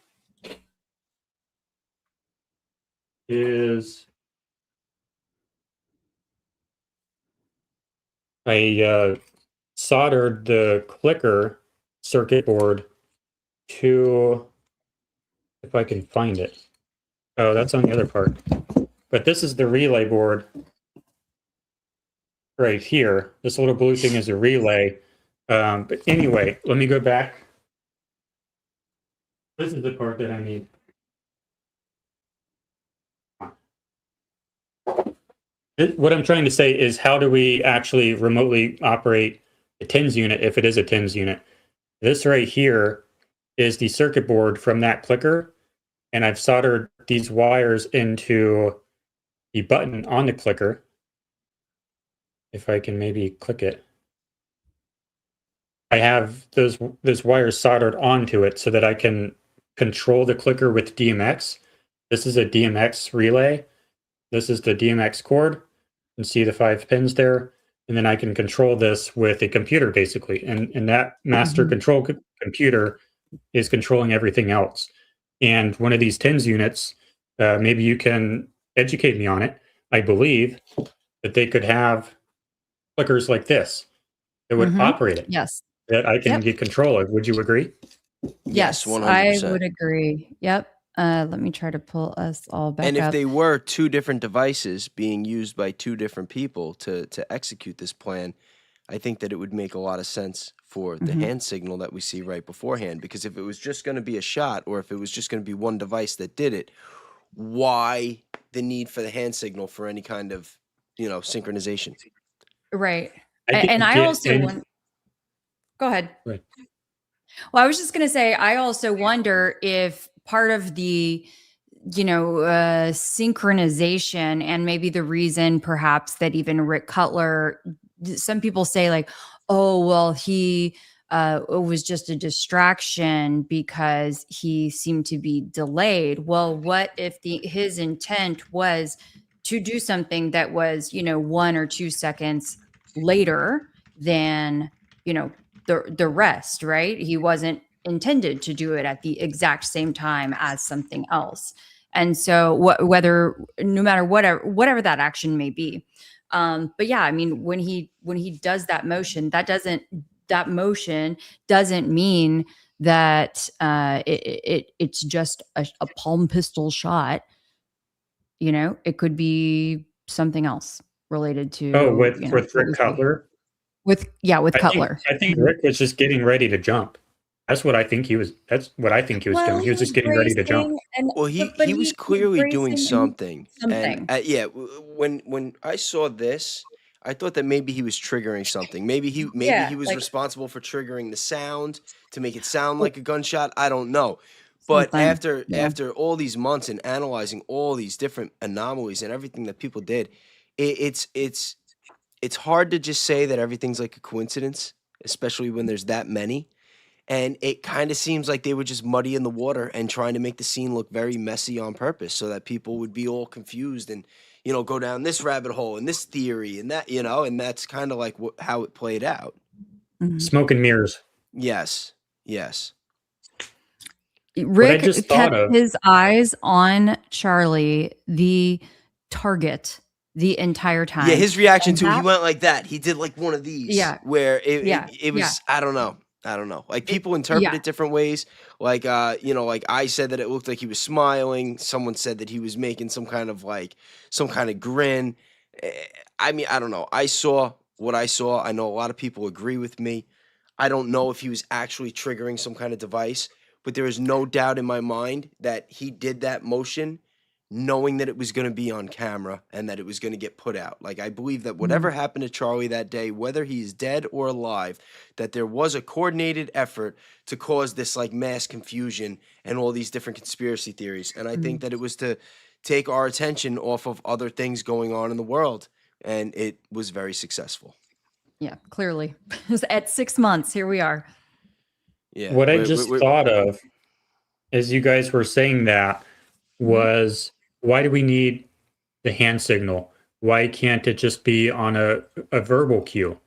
is I soldered the clicker circuit board to, if I can find it, Oh, that's on the other part. But this is the relay board right here. This little blue thing is a relay. But anyway, let me go back. This is the part that I need. What I'm trying to say is, how do we actually remotely operate a TINS unit if it is a TINS unit? This right here is the circuit board from that clicker, and I've soldered these wires into the button on the clicker. If I can maybe click it. I have those wires soldered onto it so that I can control the clicker with DMX. This is a DMX relay. This is the DMX cord. You can see the 5 pins there. And then I can control this with a computer, basically. And that master control computer is controlling everything else. And one of these TINS units, maybe you can educate me on it. I believe that they could have clickers like this that would operate it. Yes. That I can get control of. Would you agree? Yes, 100%. I would agree. Yep. Let me try to pull us all back up. And if they were 2 different devices being used by 2 different people to execute this plan, I think that it would make a lot of sense for the hand signal that we see right beforehand. Because if it was just going to be a shot, or if it was just going to be one device that did it, why the need for the hand signal for any kind of, synchronization? Right. And I also want... Go ahead. Right. Well, I was just going to say, I also wonder if part of the, synchronization, and maybe the reason perhaps that even Rick Cutler, some people say like, oh, well, it was just a distraction because he seemed to be delayed. Well, what if his intent was to do something that was, 1 or 2 seconds later than, the rest, right? He wasn't intended to do it at the exact same time as something else. And so no matter whatever that action may be. But yeah, I mean, when he does that motion, that motion doesn't mean that it's just a palm pistol shot. It could be something else related to with Rick Cutler. With Cutler. I think Rick was just getting ready to jump. That's what I think he was doing. He was just getting ready to jump. He was clearly doing something. And when I saw this, I thought that maybe he was triggering something. Maybe he was responsible for triggering the sound to make it sound like a gunshot. I don't know. But after all these months and analyzing all these different anomalies and everything that people did, it's hard to just say that everything's like a coincidence, especially when there's that many. And it kind of seems like they were just muddying the water and trying to make the scene look very messy on purpose so that people would be all confused and, go down this rabbit hole and this theory and that, and that's kind of like how it played out. Smoke and mirrors. Yes. Rick kept his eyes on Charlie, the target, the entire time. Yeah, his reaction he went like that. He did like one of these. Yeah. Where it was, I don't know. Like people interpret it different ways. Like, like I said that it looked like he was smiling. Someone said that he was making some kind of grin. I mean, I don't know. I saw what I saw. I know a lot of people agree with me. I don't know if he was actually triggering some kind of device, but there is no doubt in my mind that he did that motion knowing that it was going to be on camera and that it was going to get put out. Like, I believe that whatever happened to Charlie that day, whether he's dead or alive, that there was a coordinated effort to cause this like mass confusion and all these different conspiracy theories. And I think that it was to take our attention off of other things going on in the world. And it was very successful. Yeah, clearly. At 6 months, here we are. Yeah. What I just thought of as you guys were saying that was, why do we need the hand signal? Why can't it just be on a verbal cue?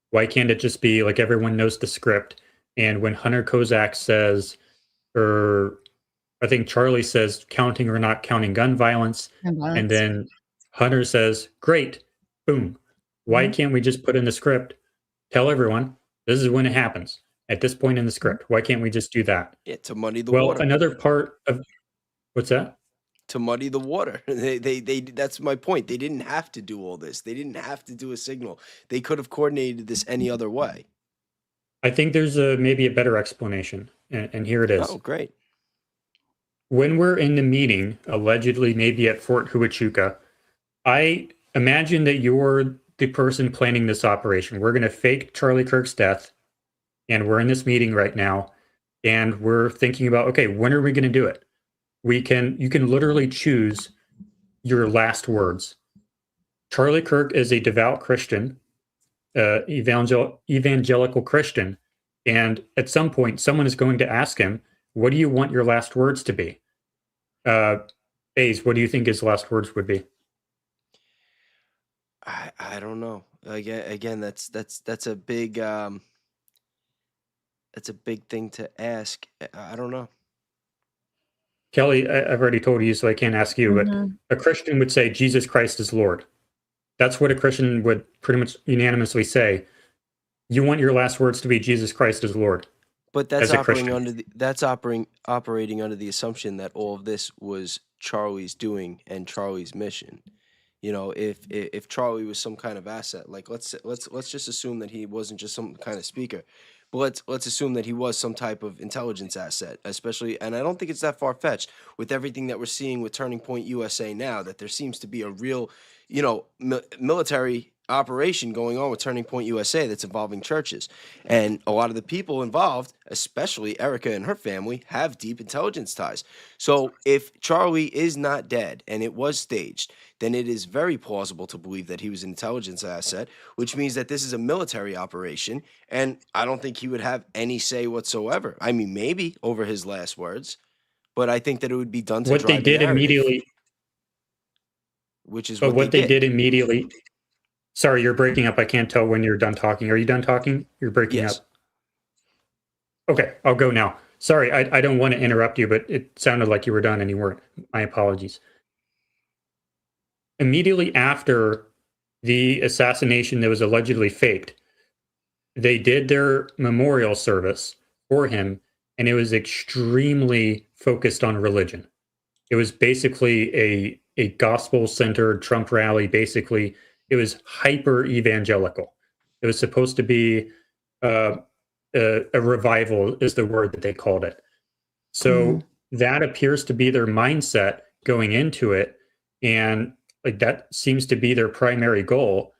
Why can't it just be like everyone knows the script? And when Hunter Kozak says, or I think Charlie says, counting or not counting gun violence, and then Hunter says, great, boom. Why can't we just put in the script, tell everyone, this is when it happens, at this point in the script? Why can't we just do that? Yeah, to muddy the water. Well, another part of, what's that? to muddy the water. That's my point. They didn't have to do all this. They didn't have to do a signal. They could have coordinated this any other way. I think there's maybe a better explanation, and here it is. Oh, great. When we're in the meeting, allegedly maybe at Fort Huachuca, I imagine that you're the person planning this operation. We're going to fake Charlie Kirk's death, and we're in this meeting right now, and we're thinking about, okay, when are we going to do it? You can literally choose your last words. Charlie Kirk is a devout Christian, evangelical Christian, and at some point, someone is going to ask him, "What do you want your last words to be?" Baze, what do you think his last words would be? I don't know. Again, that's a big thing to ask. I don't know. Kelly, I've already told you, so I can't ask you, but a Christian would say, Jesus Christ is Lord. That's what a Christian would pretty much unanimously say. You want your last words to be Jesus Christ is Lord. But that's operating under the assumption that all of this was Charlie's doing and Charlie's mission. You know, if Charlie was some kind of asset, like let's just assume that he wasn't just some kind of speaker. But let's assume that he was some type of intelligence asset, especially, and I don't think it's that far-fetched with everything that we're seeing with Turning Point USA now, that there seems to be a real, military operation going on with Turning Point USA that's involving churches. And a lot of the people involved, especially Erica and her family, have deep intelligence ties. So if Charlie is not dead and it was staged, then it is very plausible to believe that he was an intelligence asset, which means that this is a military operation, and I don't think he would have any say whatsoever. I mean, maybe over his last words, but I think that it would be done to what they did immediately, which is what they did immediately. Sorry, you're breaking up. I can't tell when you're done talking. Are you done talking? You're breaking up. Okay, I'll go now. Sorry, I don't want to interrupt you, but it sounded like you were done and you weren't. My apologies. Immediately after the assassination that was allegedly faked, they did their memorial service for him, and it was extremely focused on religion. It was basically a gospel-centered Trump rally. Basically, it was hyper evangelical. It was supposed to be a revival, is the word that they called it. So that appears to be their mindset going into it, and like that seems to be their primary goal.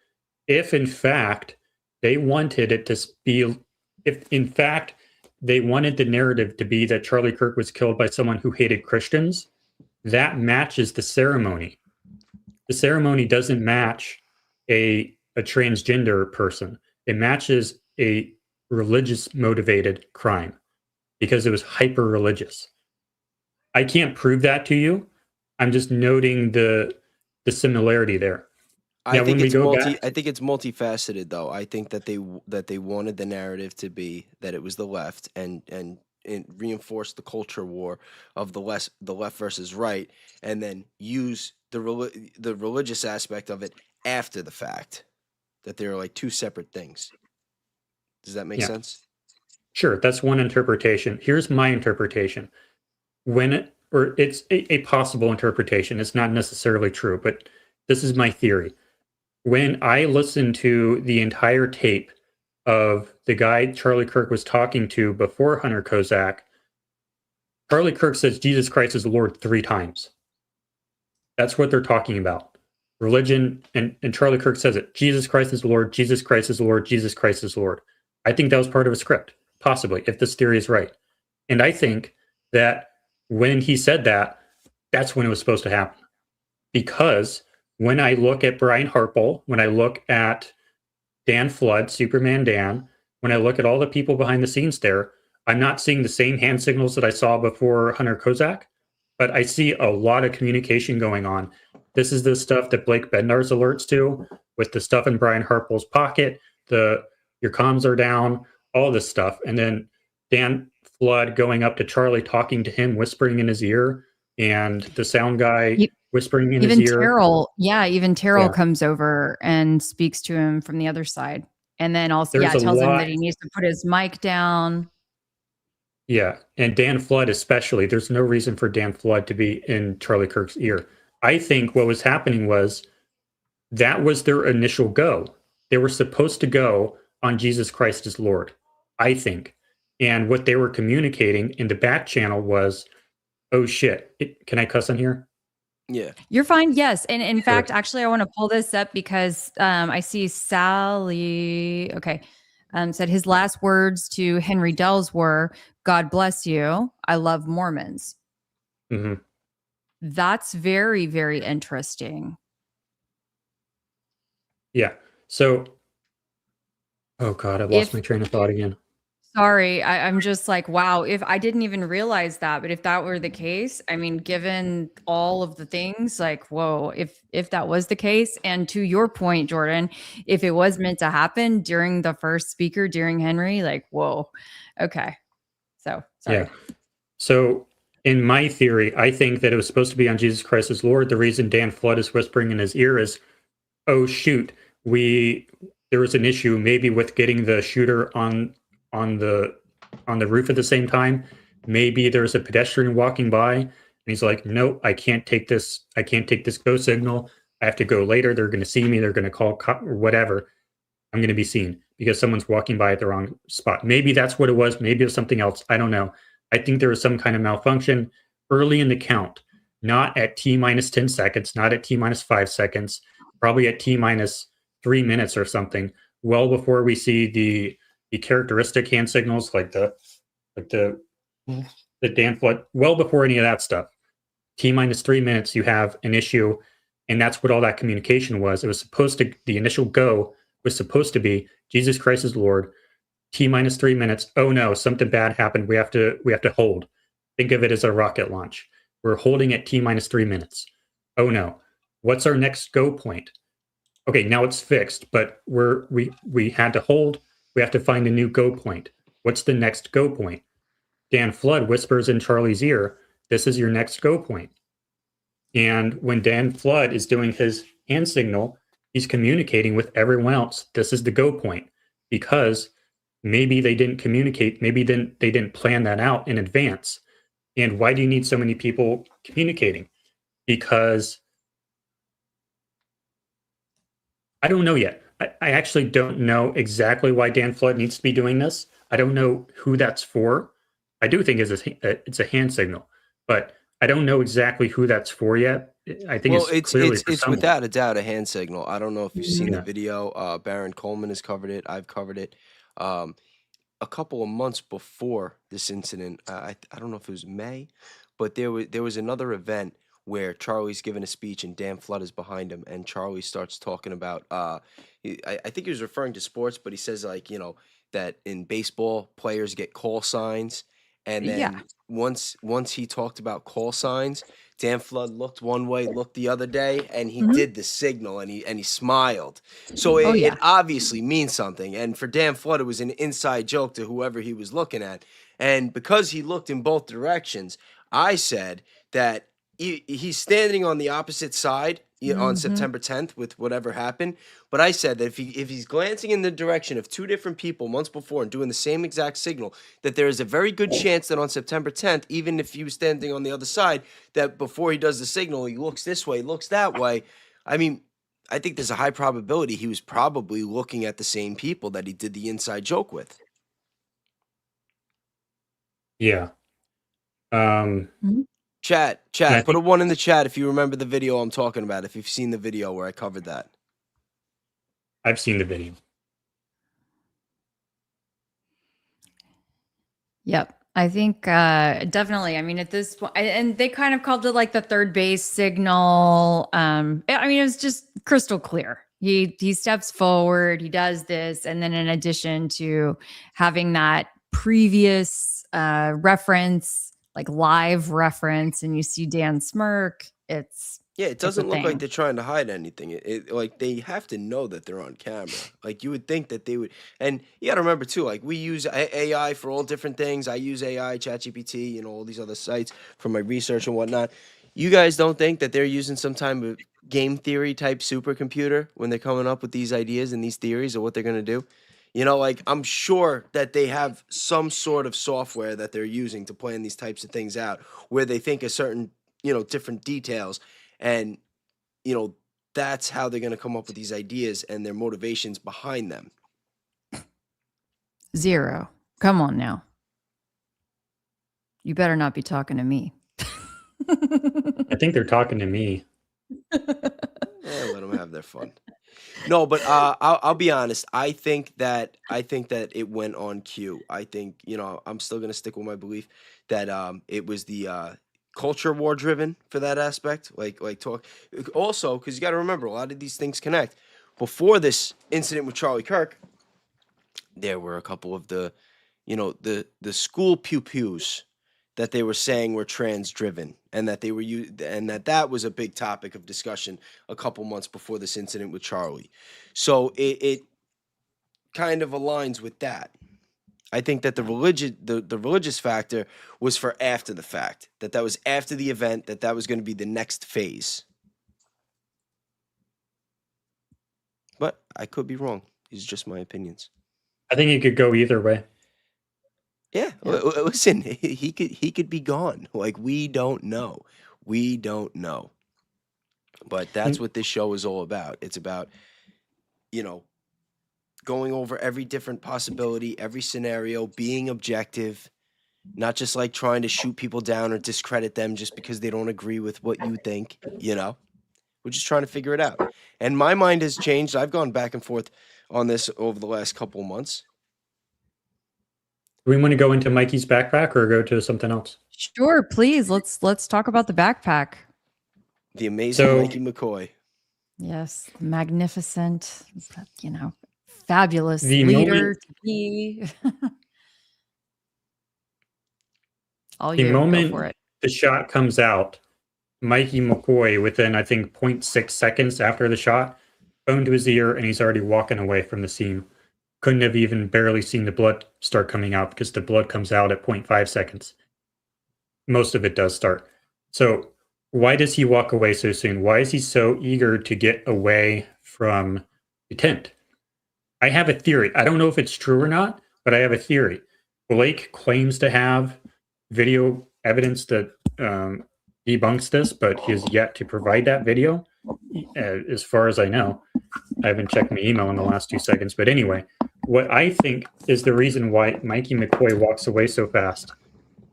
If in fact they wanted it to be, if in fact they wanted the narrative to be that Charlie Kirk was killed by someone who hated Christians, that matches the ceremony. The ceremony doesn't match a transgender person. It matches a religious motivated crime because it was hyper religious. I can't prove that to you. I'm just noting the similarity there. I think it's multifaceted, though. I think that they wanted the narrative to be that it was the left and reinforce the culture war of the left versus right, and then use the religious aspect of it after the fact. That they're like two separate things. Does that make sense? Sure, that's one interpretation. Here's my interpretation. It's a possible interpretation. It's not necessarily true, but this is my theory. When I listened to the entire tape of the guy Charlie Kirk was talking to before Hunter Kozak, Charlie Kirk says Jesus Christ is Lord 3 times. That's what they're talking about. Religion, and Charlie Kirk says it. Jesus Christ is Lord, Jesus Christ is Lord, Jesus Christ is Lord. I think that was part of a script, possibly, if this theory is right. And I think that when he said that, that's when it was supposed to happen. Because when I look at Brian Harple, when I look at Dan Flood, Superman Dan, when I look at all the people behind the scenes there, I'm not seeing the same hand signals that I saw before Hunter Kozak, but I see a lot of communication going on. This is the stuff that Blake Bednar's alerts to, with the stuff in Brian Harple's pocket, your comms are down, all this stuff. And then Dan Flood going up to Charlie, talking to him, whispering in his ear, and the sound guy whispering in his ear. Even Terrell comes over and speaks to him from the other side. And then also tells him that he needs to put his mic down. Yeah, and Dan Flood especially. There's no reason for Dan Flood to be in Charlie Kirk's ear. I think what was happening was that was their initial go. They were supposed to go on Jesus Christ as Lord, I think. And what they were communicating in the back channel was, oh shit, can I cuss on here? Yeah. You're fine. Yes. And in Sure. fact, actually, I want to pull this up because I see Sally. Okay. Said his last words to Henry Dells were, "God bless you. I love Mormons." hmm That's very, very interesting. Yeah. So, oh God, I've lost If my train of thought again. Sorry, I'm just like, wow, if I didn't even realize that, but if that were the case, I mean, given all of the things, like, whoa, if that was the case, and to your point, Jordan, if it was meant to happen during the first speaker, during Henry, like, whoa, okay. So sorry. Yeah. So, in my theory, I think that it was supposed to be on Jesus Christ as Lord. The reason Dan Flood is whispering in his ear is, oh shoot, there was an issue maybe with getting the shooter on the roof at the same time. Maybe there's a pedestrian walking by, and he's like, "No, I can't take this. I can't take this go signal. I have to go later. They're going to see me. They're going to call or whatever. I'm going to be seen because someone's walking by at the wrong spot." Maybe that's what it was. Maybe it was something else. I don't know. I think there was some kind of malfunction early in the count, not at T minus 10 seconds, not at T minus 5 seconds, probably at T minus 3 minutes or something, well before we see the characteristic hand signals like the Dan Flood, well before any of that stuff. T minus 3 minutes, you have an issue, and that's what all that communication was. It was supposed to, the initial go was supposed to be Jesus Christ is Lord. T minus 3 minutes. Oh no, something bad happened. We have to hold. Think of it as a rocket launch. We're holding at T minus 3 minutes. Oh no, what's our next go point? Okay, now it's fixed, but we had to hold. We have to find a new go point. What's the next go point? Dan Flood whispers in Charlie's ear, "This is your next go point." And when Dan Flood is doing his hand signal, he's communicating with everyone else. This is the go point, because maybe they didn't communicate. Maybe they didn't plan that out in advance. And why do you need so many people communicating? Because I don't know yet. I actually don't know exactly why Dan Flood needs to be doing this. I don't know who that's for. I do think it's a hand signal, but I don't know exactly who that's for yet. I think Well, it's clearly for it's someone. without a doubt a hand signal. I don't know if you've seen the Yeah. video. Baron Coleman has covered it. I've covered it. A couple of months before this incident, I don't know if it was May, but there was another event where Charlie's giving a speech and Dan Flood is behind him, and Charlie starts talking about I think he was referring to sports, but he says, like, that in baseball players get call signs, and Yeah. then once he talked about call signs, Dan Flood looked one way, looked the other day, and he Mhm. did the signal, and he smiled. So Oh, yeah. it obviously means something. And for Dan Flood, it was an inside joke to whoever he was looking at. And because he looked in both directions, I said that he's standing on the opposite side on Mhm. September 10th with whatever happened. But I said that if he's glancing in the direction of two different people months before and doing the same exact signal, that there is a very good chance that on September 10th, even if he was standing on the other side, that before he does the signal, he looks this way, looks that way. I mean, I think there's a high probability he was probably looking at the same people that he did the inside joke with. Yeah. Mhm. Chat, And I put a think 1 in the chat if you remember the video I'm talking about, if you've seen the video where I covered that. I've seen the video. Yep. I think definitely. I mean, at this point, and they kind of called it like the third base signal. I mean, it was just crystal clear. He steps forward, he does this, and then in addition to having that previous reference, like live reference, and you see Dan smirk, Yeah, it it's a doesn't look like thing. they're trying to hide anything. Like, they have to know that they're on camera. Like, you would think that they would. And you got to remember too. Like, we use AI for all different things. I use AI, ChatGPT, all these other sites for my research and whatnot. You guys don't think that they're using some type of game theory type supercomputer when they're coming up with these ideas and these theories of what they're going to do? You know, like I'm sure that they have some sort of software that they're using to plan these types of things out where they think of certain, different details. And, you know, that's how they're going to come up with these ideas and their motivations behind them. 0. Come on now. You better not be talking to me. I think they're talking to me. Let them have their fun. No, but I'll be honest. I think that it went on cue. I think I'm still gonna stick with my belief that it was the culture war driven for that aspect. Like talk also because you got to remember a lot of these things connect. Before this incident with Charlie Kirk, there were a couple of the school pew-pews that they were saying were trans driven and that they were and that was a big topic of discussion a couple months before this incident with Charlie. So it kind of aligns with that. I think that the religious factor was for after the fact, that was after the event, that was going to be the next phase. But I could be wrong. These are just my opinions. I think it could go either way. Yeah, listen, he could be gone. Like we don't know. But that's what this show is all about. It's about, going over every different possibility, every scenario, being objective, not just like trying to shoot people down or discredit them just because they don't agree with what you think, We're just trying to figure it out. And my mind has changed. I've gone back and forth on this over the last couple of months. Do we want to go into Mikey's backpack or go to something else? Sure, please. Let's talk about the backpack. The amazing Mikey McCoy. Yes, magnificent, fabulous The leader to be. The moment the shot comes out, Mikey McCoy, within, I think, 0.6 seconds after the shot, phone to his ear, and he's already walking away from the scene. Couldn't have even barely seen the blood start coming out because the blood comes out at 0.5 seconds. Most of it does start. So why does he walk away so soon? Why is he so eager to get away from the tent? I have a theory. I don't know if it's true or not, but I have a theory. Blake claims to have video evidence that debunks this, but he has yet to provide that video, as far as I know. I haven't checked my email in the last 2 seconds. But anyway, what I think is the reason why Mikey McCoy walks away so fast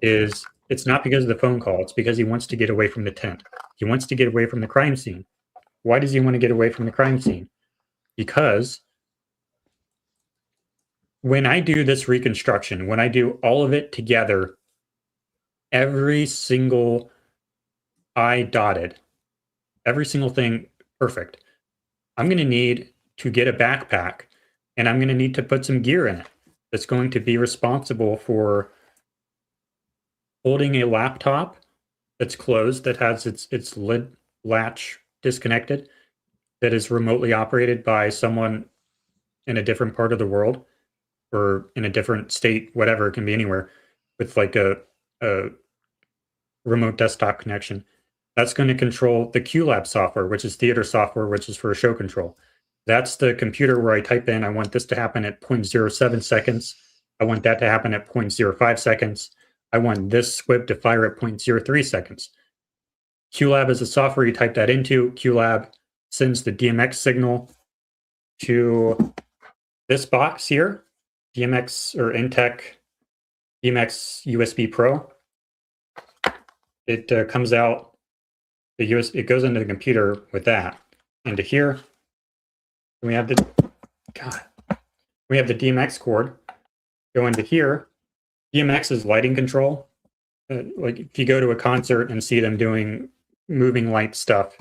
is it's not because of the phone call. It's because he wants to get away from the tent. He wants to get away from the crime scene. Why does he want to get away from the crime scene? Because when I do this reconstruction, when I do all of it together, every single I dotted, every single thing perfect, I'm going to need to get a backpack, and I'm going to need to put some gear in it that's going to be responsible for holding a laptop that's closed, that has its lid latch disconnected, that is remotely operated by someone in a different part of the world or in a different state, whatever, it can be anywhere, with like a remote desktop connection. That's going to control the QLab software, which is theater software, which is for show control. That's the computer where I type in, I want this to happen at 0.07 seconds. I want that to happen at 0.05 seconds. I want this squib to fire at 0.03 seconds. QLab is a software you type that into. QLab sends the DMX signal to this box here, DMX or Intech DMX USB Pro. It comes out, it goes into the computer with that. Into here, we have the DMX cord. Go into here. DMX is lighting control. Like if you go to a concert and see them doing moving light stuff,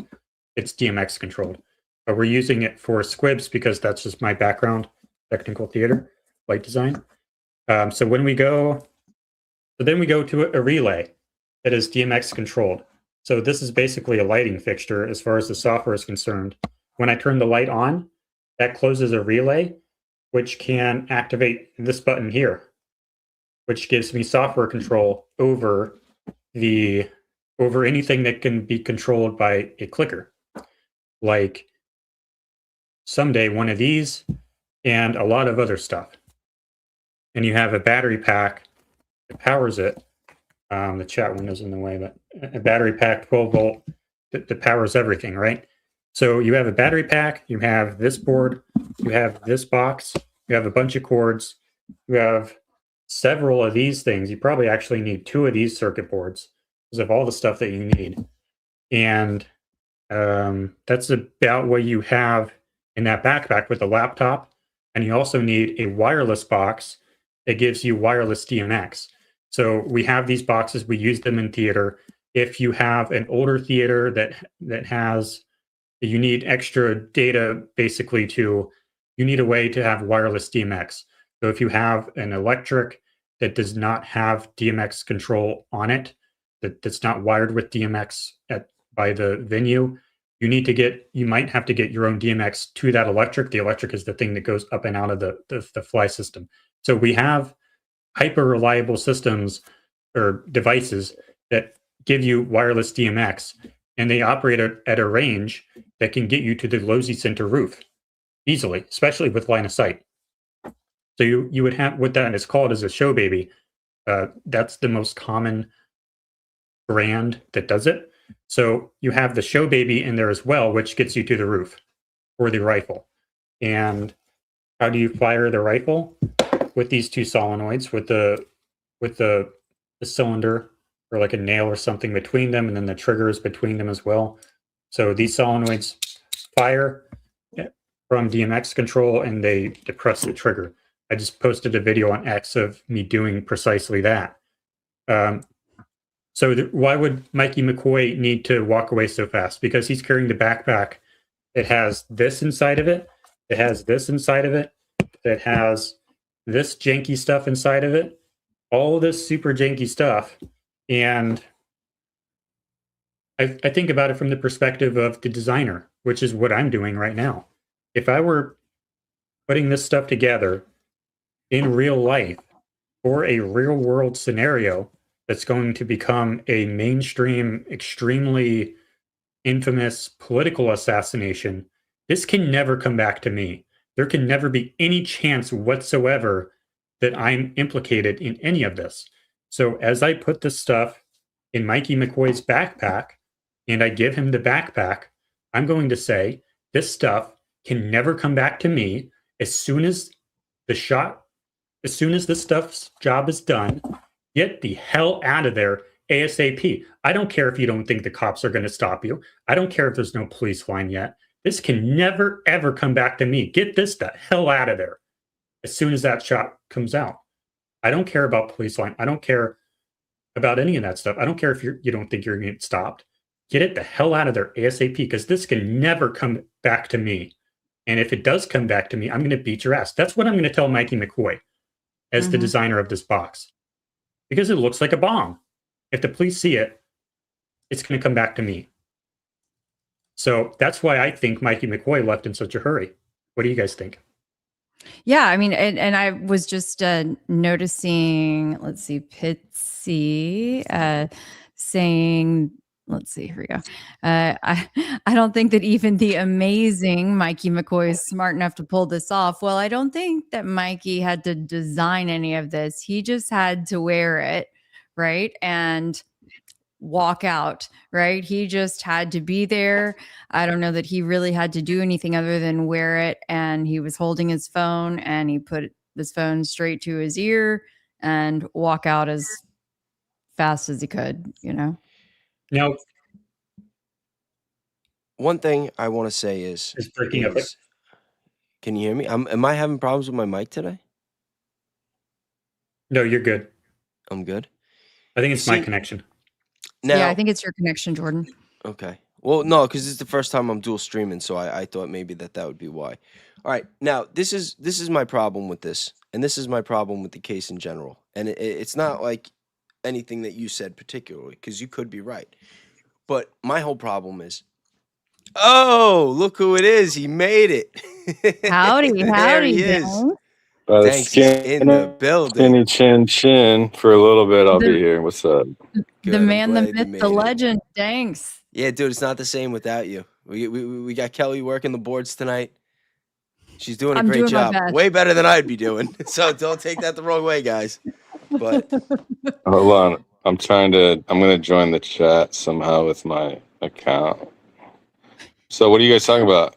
it's DMX controlled. But we're using it for squibs because that's just my background, technical theater, light design. So then we go to a relay that is DMX controlled. So this is basically a lighting fixture as far as the software is concerned. When I turn the light on, that closes a relay, which can activate this button here, which gives me software control over anything that can be controlled by a clicker. Like someday one of these and a lot of other stuff. And you have a battery pack that powers it. The chat window's in the way, but a battery pack 12 volt that powers everything, right? So you have a battery pack, you have this board, you have this box, you have a bunch of cords, you have several of these things. You probably actually need 2 of these circuit boards because of all the stuff that you need. And that's about what you have in that backpack with the laptop. And you also need a wireless box that gives you wireless DMX. So we have these boxes, we use them in theater. If you have an older theater that has, you need extra data basically you need a way to have wireless DMX. So if you have an electric that does not have DMX control on it, that's not wired with DMX by the venue, you might have to get your own DMX to that electric. The electric is the thing that goes up and out of the fly system. So we have hyper reliable systems or devices that give you wireless DMX, and they operate at a range that can get you to the Lozy Center roof easily, especially with line of sight. So you would have what that is called as a show baby. That's the most common brand that does it. So you have the show baby in there as well, which gets you to the roof for the rifle. And how do you fire the rifle? With these 2 solenoids, with the cylinder or like a nail or something between them, and then the triggers between them as well. So these solenoids fire from DMX control, and they depress the trigger. I just posted a video on X of me doing precisely that. So why would Mikey McCoy need to walk away so fast? Because he's carrying the backpack that has this inside of it, that has this inside of it, that has this janky stuff inside of it, all this super janky stuff. And I think about it from the perspective of the designer, which is what I'm doing right now. If I were putting this stuff together in real life for a real world scenario that's going to become a mainstream, extremely infamous political assassination, this can never come back to me. There can never be any chance whatsoever that I'm implicated in any of this. So as I put this stuff in Mikey McCoy's backpack and I give him the backpack, I'm going to say, this stuff can never come back to me. As soon as this stuff's job is done, get the hell out of there ASAP. I don't care if you don't think the cops are going to stop you. I don't care if there's no police line yet. This can never, ever come back to me. Get this the hell out of there as soon as that shot comes out. I don't care about police line. I don't care about any of that stuff. I don't care if you don't think you're going to get stopped. Get it the hell out of there ASAP, because this can never come back to me. And if it does come back to me, I'm going to beat your ass. That's what I'm going to tell Mikey McCoy as the designer of this box, because it looks like a bomb. If the police see it, it's going to come back to me. So that's why I think Mikey McCoy left in such a hurry. What do you guys think? Yeah, I mean, and I was just noticing, let's see, Pitsy saying, let's see, here we go. I don't think that even the amazing Mikey McCoy is smart enough to pull this off. Well, I don't think that Mikey had to design any of this. He just had to wear it, right? And walk out, right? He just had to be there. I don't know that he really had to do anything other than wear it. And he was holding his phone, and he put his phone straight to his ear and walk out as fast as he could, you know? Now, one thing I want to say is breaking up. Can you hear me? Am I having problems with my mic today? No, you're good. I'm good. I think it's my connection. Now, Yeah, I think it's your connection, Jordan. Okay. Well, no, because it's the first time I'm dual streaming, so I thought maybe that would be why. All right. Now, this is my problem with this, and this is my problem with the case in general. And it's not like anything that you said particularly, because you could be right. But my whole problem is, oh, look who it is. He made it. Howdy, There he is. Danks in the building. Chin for a little bit. I'll be here. What's up? The Good, man, the I'm glad you myth, made the it. legend, Danks. Yeah, dude, it's not the same without you. We got Kelly working the boards tonight. She's doing a I'm great doing my job. best. Way better than I'd be doing. So don't take that the wrong way, guys. But Hold on. I'm going to join the chat somehow with my account. So what are you guys talking about?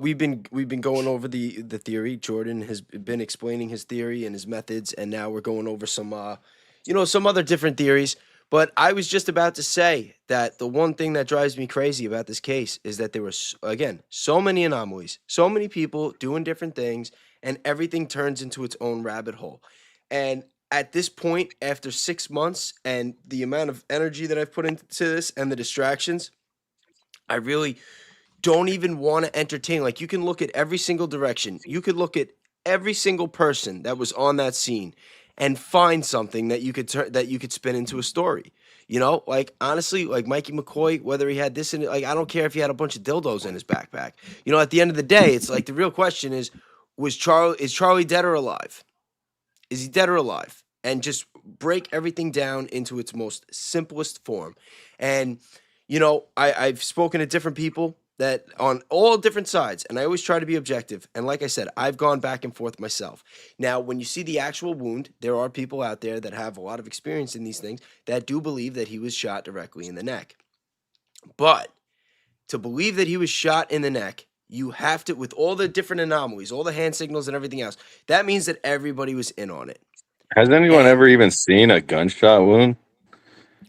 we've been going over the theory. Jordan has been explaining his theory and his methods, and now we're going over some some other different theories. But I was just about to say that the one thing that drives me crazy about this case is that there was, again, so many anomalies, so many people doing different things, and everything turns into its own rabbit hole. And at this point, after 6 months and the amount of energy that I've put into this and the distractions, I really don't even want to entertain. Like, you can look at every single direction. You could look at every single person that was on that scene and find something that you could spin into a story. Like, honestly, like Mikey McCoy, whether he had this in it, like, I don't care if he had a bunch of dildos in his backpack. At the end of the day, it's like the real question is Charlie dead or alive? Is he dead or alive? And just break everything down into its most simplest form. And I've spoken to different people that on all different sides, and I always try to be objective. And like I said, I've gone back and forth myself. Now, when you see the actual wound, there are people out there that have a lot of experience in these things that do believe that he was shot directly in the neck. But to believe that he was shot in the neck, you have to, with all the different anomalies, all the hand signals and everything else, that means that everybody was in on it. Has anyone ever even seen a gunshot wound?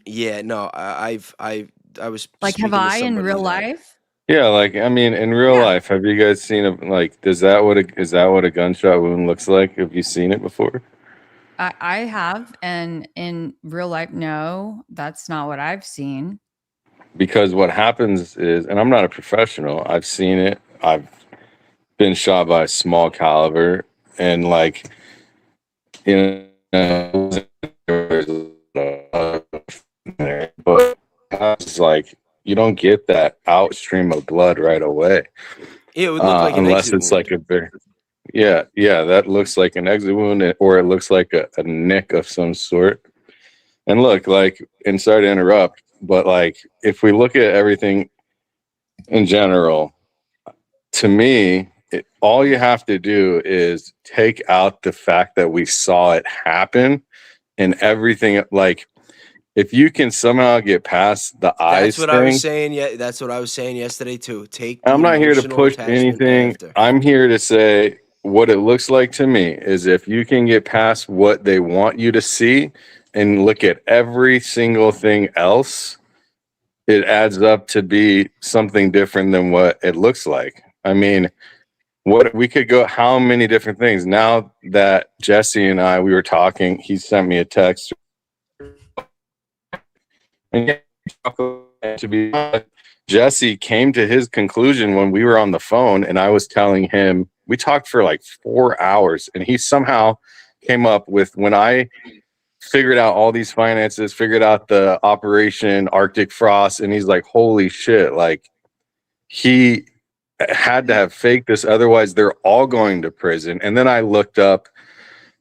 Yeah, no, I was Like, speaking have to I in somebody real that- life? Yeah, like I mean, in real life, have you guys seen is that what a gunshot wound looks like? Have you seen it before? I have, and in real life, no, that's not what I've seen. Because what happens is, and I'm not a professional, I've seen it. I've been shot by a small caliber, and like, but it's like you don't get that outstream of blood right away. Yeah, it would look like an unless exit it's wound. like a very that looks like an exit wound, or it looks like a nick of some sort. And look, like, and sorry to interrupt, but like, if we look at everything in general, to me, all you have to do is take out the fact that we saw it happen, and everything. Like, if you can somehow get past the eyes That's what thing, I was saying. Yeah, that's what I was saying yesterday too. Take. The I'm not here to emotional push attachment anything. after. I'm here to say what it looks like to me is if you can get past what they want you to see and look at every single thing else, it adds up to be something different than what it looks like. I mean, what we could go, how many different things. Now that Jesse and we were talking, he sent me a text. And to be honest, Jesse came to his conclusion when we were on the phone, and I was telling him, we talked for like 4 hours, and he somehow came up with, when I figured out all these finances, figured out the Operation Arctic Frost, and he's like, holy shit, like, he had to have faked this, otherwise they're all going to prison. And then I looked up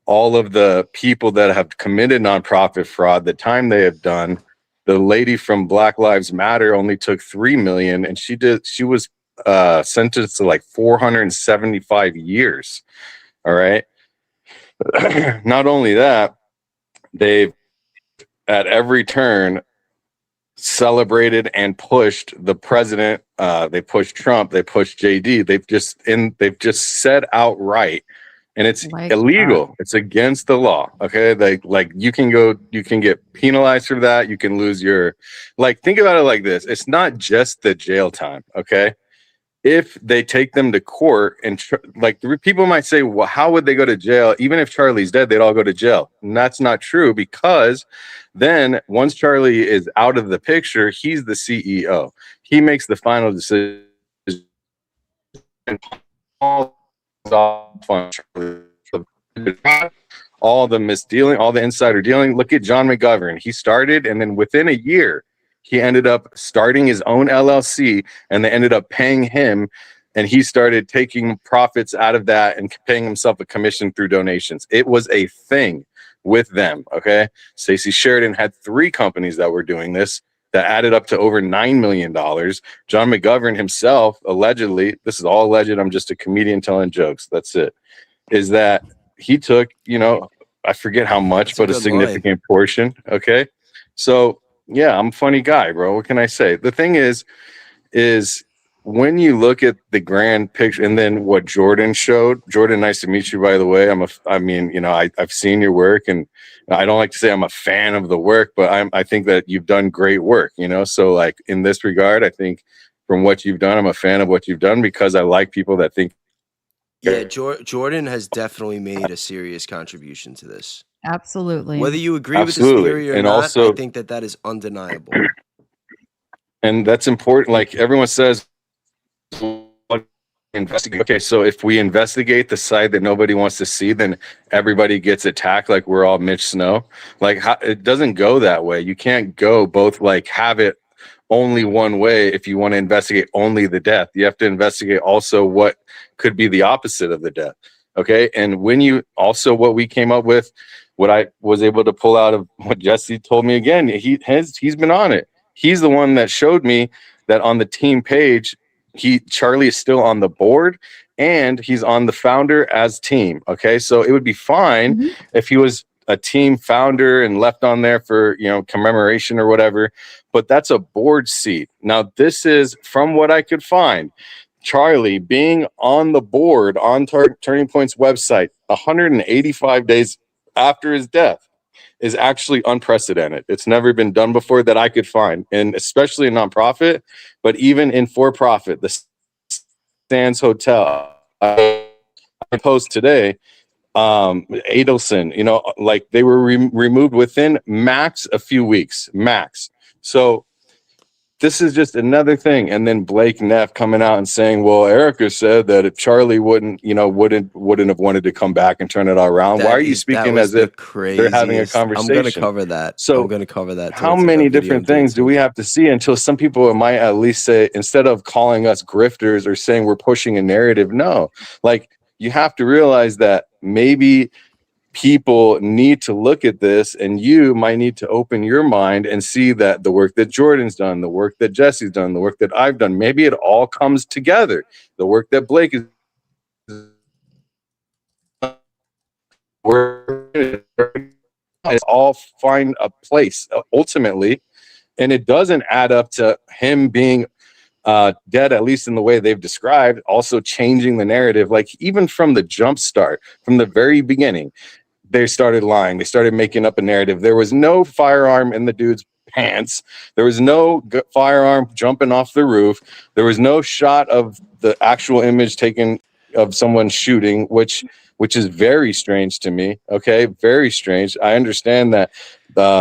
all of the people that have committed nonprofit fraud, the time they have done. The lady from Black Lives Matter only took 3 million, and she was sentenced to like 475 years. All right. Not only that, they've at every turn celebrated and pushed the president. They pushed Trump. They pushed JD. They've just said outright, and it's illegal. It's against the law. Okay, like you can get penalized for that. You can lose your, like, think about it like this. It's not just the jail time. Okay, if they take them to court and like, people might say, well, how would they go to jail? Even if Charlie's dead, they'd all go to jail. And that's not true, because then once Charlie is out of the picture, he's the CEO. He makes the final decision. All the misdealing, all the insider dealing. Look at John McGovern. He started, and then within a year, he ended up starting his own LLC, and they ended up paying him, and he started taking profits out of that and paying himself a commission through donations. It was a thing with them. Okay. Stacey Sheridan had 3 companies that were doing this. that added up to over $9 million. John McGovern himself, allegedly, this is all alleged, I'm just a comedian telling jokes, that's it, is that he took, I forget how much, but a significant portion. Okay. So yeah, I'm a funny guy, bro. What can I say? The thing is when you look at the grand picture and then what Jordan showed, Jordan, nice to meet you, by the way. I've seen your work, and I don't like to say I'm a fan of the work, but I think that you've done great work, So like in this regard, I think from what you've done, I'm a fan of what you've done because I like people that think. Yeah, Jordan has definitely made a serious contribution to this. Absolutely. Whether you agree with this theory or not, also, I think that is undeniable. And that's important. Like everyone says, investigate. Okay, so if we investigate the side that nobody wants to see, then everybody gets attacked like we're all Mitch Snow. Like it doesn't go that way. You can't go both like have it only one way if you want to investigate only the death. You have to investigate also what could be the opposite of the death. Okay. And when you also what we came up with, what I was able to pull out of what Jesse told me again, he's been on it. He's the one that showed me that on the team page, Charlie is still on the board and he's on the founder as team. Okay. So it would be fine if he was a team founder and left on there for, commemoration or whatever, but that's a board seat. Now, this is from what I could find, Charlie being on the board on Turning Point's website 185 days after his death is actually unprecedented. It's never been done before that I could find, and especially in nonprofit, but even in for-profit, the Sands Hotel, I post today, Adelson, like they were removed within max a few weeks, max. So this is just another thing. And then Blake Neff coming out and saying, well, Erica said that if Charlie wouldn't have wanted to come back and turn it all around. Why are you speaking as if they're having a conversation? I'm going to cover that. So I'm going to cover that. How many different things do we have to see until some people might at least say, instead of calling us grifters or saying we're pushing a narrative? No, like you have to realize that maybe people need to look at this, and you might need to open your mind and see that the work that Jordan's done, the work that Jesse's done, the work that I've done, maybe it all comes together. The work that Blake is all find a place ultimately, and it doesn't add up to him being dead, at least in the way they've described, also changing the narrative. Like even from the jump start, from the very beginning, they started lying. They started making up a narrative. There was no firearm in the dude's pants. There was no firearm jumping off the roof. There was no shot of the actual image taken of someone shooting, which is very strange to me. Okay, very strange. I understand that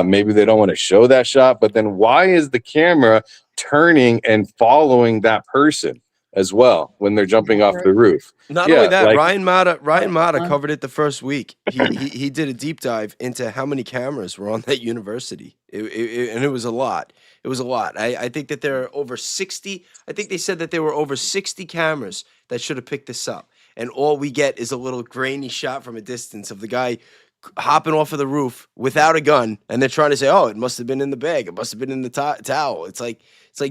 maybe they don't want to show that shot, but then why is the camera turning and following that person as well when they're jumping off the roof? Not only that, like, Ryan Mata covered it the first week. He did a deep dive into how many cameras were on that university, and it was a lot. It was a lot. I think that there are over 60. I think they said that there were over 60 cameras that should have picked this up, and all we get is a little grainy shot from a distance of the guy hopping off of the roof without a gun, and they're trying to say, "Oh, it must have been in the bag. It must have been in the towel." It's like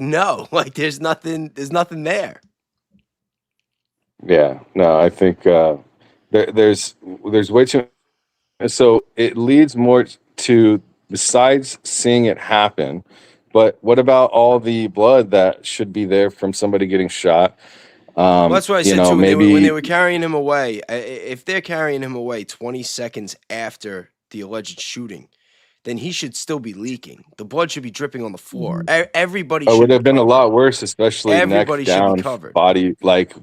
no, like there's nothing there. Yeah, no, I think there's way too. So it leads more to, besides seeing it happen, but what about all the blood that should be there from somebody getting shot? Well, that's what I said too. Maybe when they were carrying him away, if they're carrying him away 20 seconds after the alleged shooting, then he should still be leaking. The blood should be dripping on the floor. Everybody should. It would have been a lot worse, especially Everybody neck down, should be covered. Body like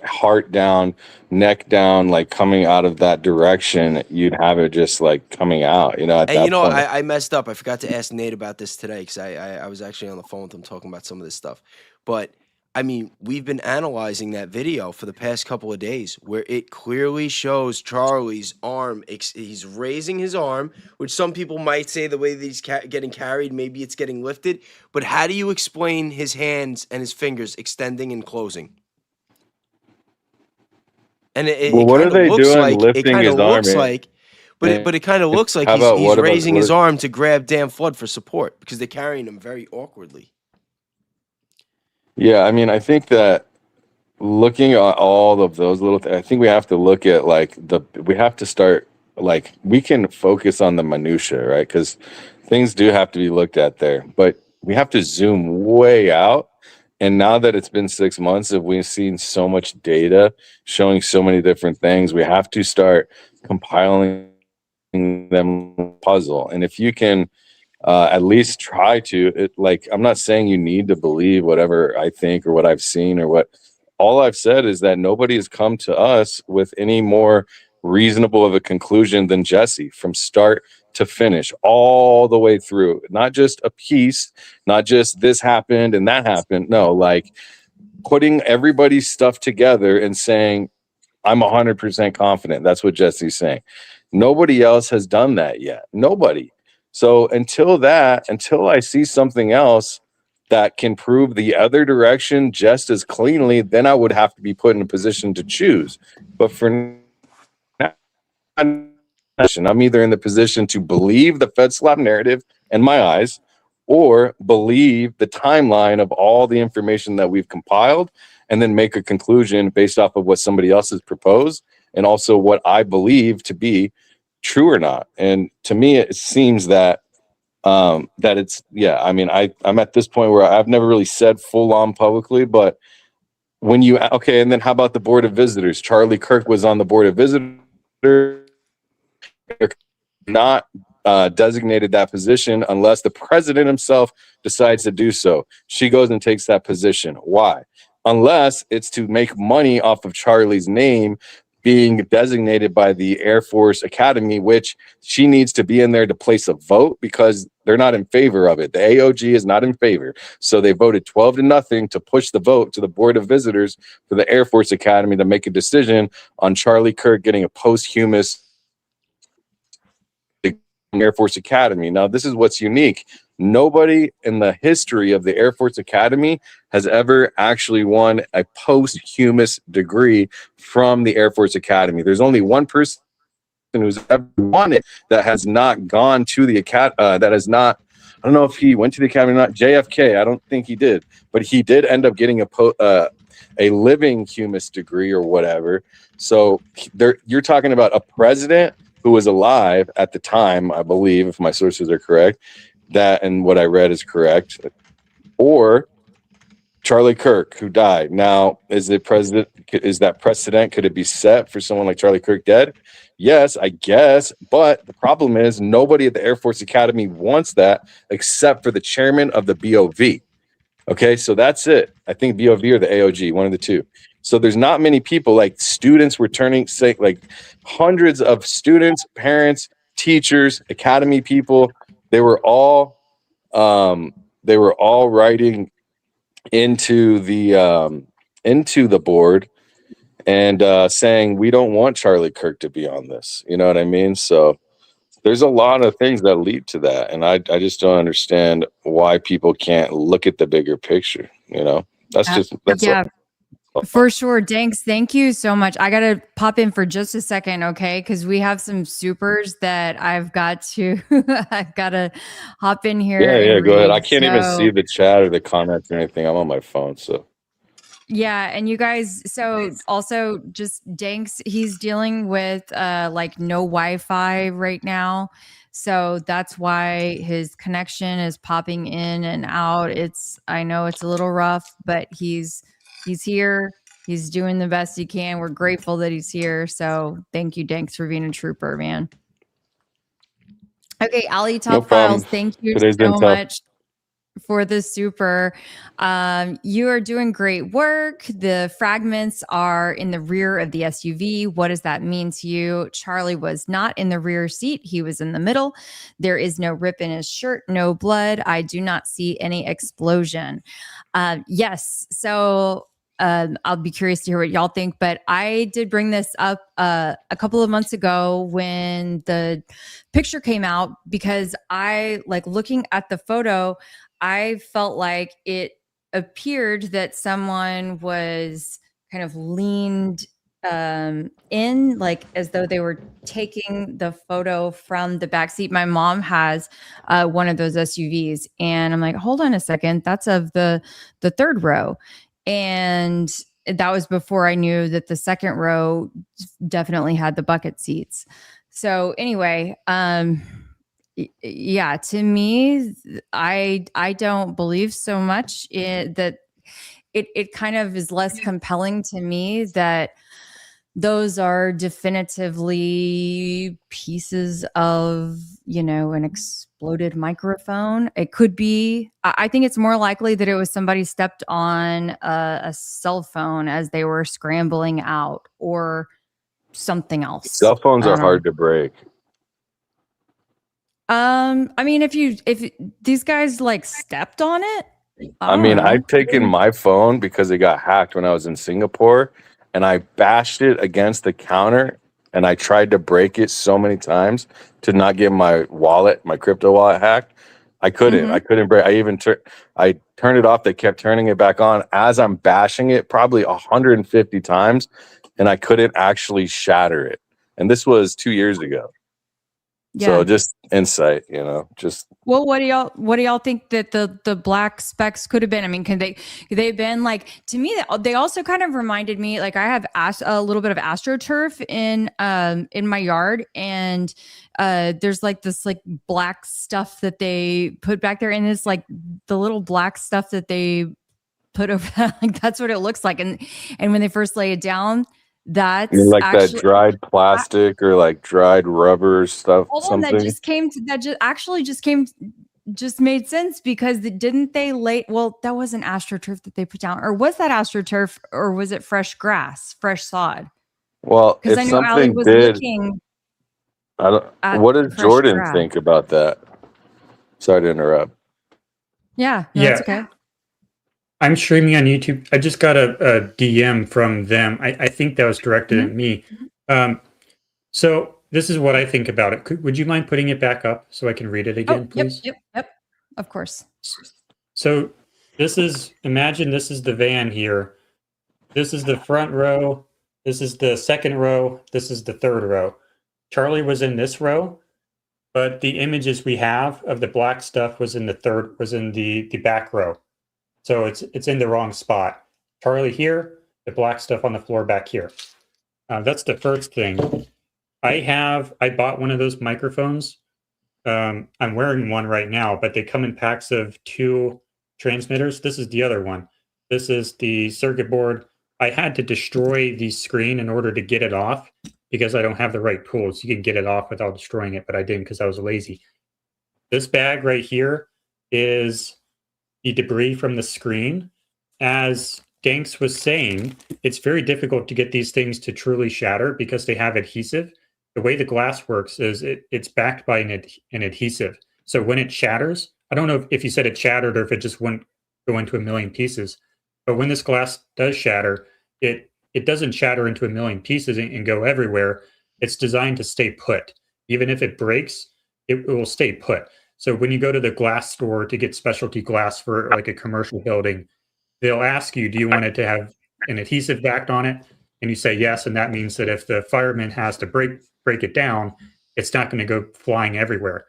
heart down, neck down, like coming out of that direction. You'd have it just like coming out. At that point. I messed up. I forgot to ask Nate about this today because I was actually on the phone with him talking about some of this stuff. But I mean, we've been analyzing that video for the past couple of days where it clearly shows Charlie's arm. He's raising his arm, which some people might say the way that he's getting carried, maybe it's getting lifted. But how do you explain his hands and his fingers extending and closing? And what are they doing lifting his arm? But it kind of looks like How about he's what about raising what his if- arm to grab Dan Flood for support because they're carrying him very awkwardly. Yeah, I mean, I think that looking at all of those little things, I think we have to look at we have to start we can focus on the minutia, right? Because things do have to be looked at there, but we have to zoom way out. And now that it's been 6 months, and we've seen so much data showing so many different things, we have to start compiling them puzzle. And if you can at least try to, I'm not saying you need to believe whatever I think or what I've seen or what. All I've said is that nobody has come to us with any more reasonable of a conclusion than Jesse from start to finish, all the way through. Not just a piece, not just this happened and that happened. No, putting everybody's stuff together and saying, I'm 100% confident. That's what Jesse's saying. Nobody else has done that yet. Nobody. So until I see something else that can prove the other direction just as cleanly, then I would have to be put in a position to choose. But for now, I'm either in the position to believe the Fed slap narrative in my eyes or believe the timeline of all the information that we've compiled and then make a conclusion based off of what somebody else has proposed and also what I believe to be true or not. And to me, it seems that that it's, I mean, I'm at this point where I've never really said full on publicly, but when you, okay, and then how about the Board of Visitors? Charlie Kirk was on the Board of Visitors, not designated that position unless the president himself decides to do so. She goes and takes that position. Why? Unless it's to make money off of Charlie's name being designated by the Air Force Academy, which she needs to be in there to place a vote because they're not in favor of it. The AOG is not in favor. So they voted 12-0 to push the vote to the Board of Visitors for the Air Force Academy to make a decision on Charlie Kirk getting a posthumous Air Force Academy. Now, this is what's unique. Nobody in the history of the Air Force Academy has ever actually won a posthumous degree from the Air Force Academy. There's only one person who's ever won it that has not gone to the academy, that has not, I don't know if he went to the academy or not. JFK, I don't think he did, but he did end up getting a living humus degree or whatever. So you're talking about a president who was alive at the time, I believe, if my sources are correct, that and what I read is correct, or Charlie Kirk, who died. Now, is that precedent? Could it be set for someone like Charlie Kirk dead? Yes, I guess. But the problem is nobody at the Air Force Academy wants that except for the chairman of the BOV. Okay, so that's it. I think BOV or the AOG, one of the two. So there's not many people, like students returning, say, like hundreds of students, parents, teachers, academy people. They were all writing into the board and saying we don't want Charlie Kirk to be on this. You know what I mean? So there's a lot of things that lead to that, and I just don't understand why people can't look at the bigger picture. You know, that's yeah. For sure. Danks, thank you so much. I got to pop in for just a second, okay? Because we have some supers that I've got to hop in here. Yeah, go ahead. I can't even see the chat or the comments or anything. I'm on my phone, so. Yeah, and you guys, so also just Danks, he's dealing with no Wi-Fi right now. So that's why his connection is popping in and out. I know it's a little rough, but he's here. He's doing the best he can. We're grateful that he's here. So thank you, Danks, for being a trooper, man. Okay, Ali Top Files, thank you so much for the super. You are doing great work. The fragments are in the rear of the SUV. What does that mean to you? Charlie was not in the rear seat. He was in the middle. There is no rip in his shirt, no blood. I do not see any explosion. Yes. So I'll be curious to hear what y'all think, but I did bring this up a couple of months ago when the picture came out because I looking at the photo, I felt like it appeared that someone was kind of leaned in like as though they were taking the photo from the back seat. My mom has one of those SUVs, and I'm like, hold on a second, that's of the third row, and that was before I knew that the second row definitely had the bucket seats. So anyway, yeah, to me, I don't believe so much in that. It kind of is less compelling to me that those are definitively pieces of, an exploded microphone. It could be, I think it's more likely that it was somebody stepped on a cell phone as they were scrambling out, or something else. Cell phones are hard to break. I mean, if these guys like stepped on it, I mean, I've taken my phone because it got hacked when I was in Singapore, and I bashed it against the counter, and I tried to break it so many times to not get my wallet, my crypto wallet hacked. I couldn't. Mhm. I couldn't break. I turned it off. They kept turning it back on as I'm bashing it, probably 150 times, and I couldn't actually shatter it. And this was 2 years ago. Yeah. So just insight, just Well, what do y'all think that the black specks could have been? I mean, they've been like, to me, they also kind of reminded me, like, I have a little bit of AstroTurf in my yard, and there's like this like black stuff that they put back there, and it's like the little black stuff that they put over like that's what it looks like, and when they first lay it down, that's like actually that dried plastic or like dried rubber stuff. hold on, Something. just made sense, because didn't they lay? Well, that wasn't AstroTurf that they put down, or was that AstroTurf, or was it fresh grass, fresh sod? Well, Because if I know Allie something was did, looking. what does fresh Jordan grass. think about that? Sorry to interrupt. Yeah, no, Yeah. it's okay. I'm streaming on YouTube. I just got a DM from them. I think that was directed at me. So this is what I think about it. Would you mind putting it back up so I can read it again, please? Yep. Of course. So imagine this is the van here. This is the front row. This is the second row. This is the third row. Charlie was in this row, but the images we have of the black stuff was in the back row. So it's in the wrong spot. Charlie here, the black stuff on the floor back here. That's the first thing. I bought one of those microphones. I'm wearing one right now, but they come in packs of 2 transmitters. This is the other one. This is the circuit board. I had to destroy the screen in order to get it off because I don't have the right tools. You can get it off without destroying it, but I didn't because I was lazy. This bag right here is the debris from the screen. As Danks was saying, it's very difficult to get these things to truly shatter because they have adhesive. The way the glass works is it's backed by an adhesive. So when it shatters, I don't know if you said it shattered or if it just wouldn't go into a million pieces, but when this glass does shatter, it doesn't shatter into a million pieces and go everywhere. It's designed to stay put. Even if it breaks, it will stay put. So when you go to the glass store to get specialty glass for like a commercial building, they'll ask you, do you want it to have an adhesive backed on it? And you say yes, and that means that if the fireman has to break it down, it's not going to go flying everywhere.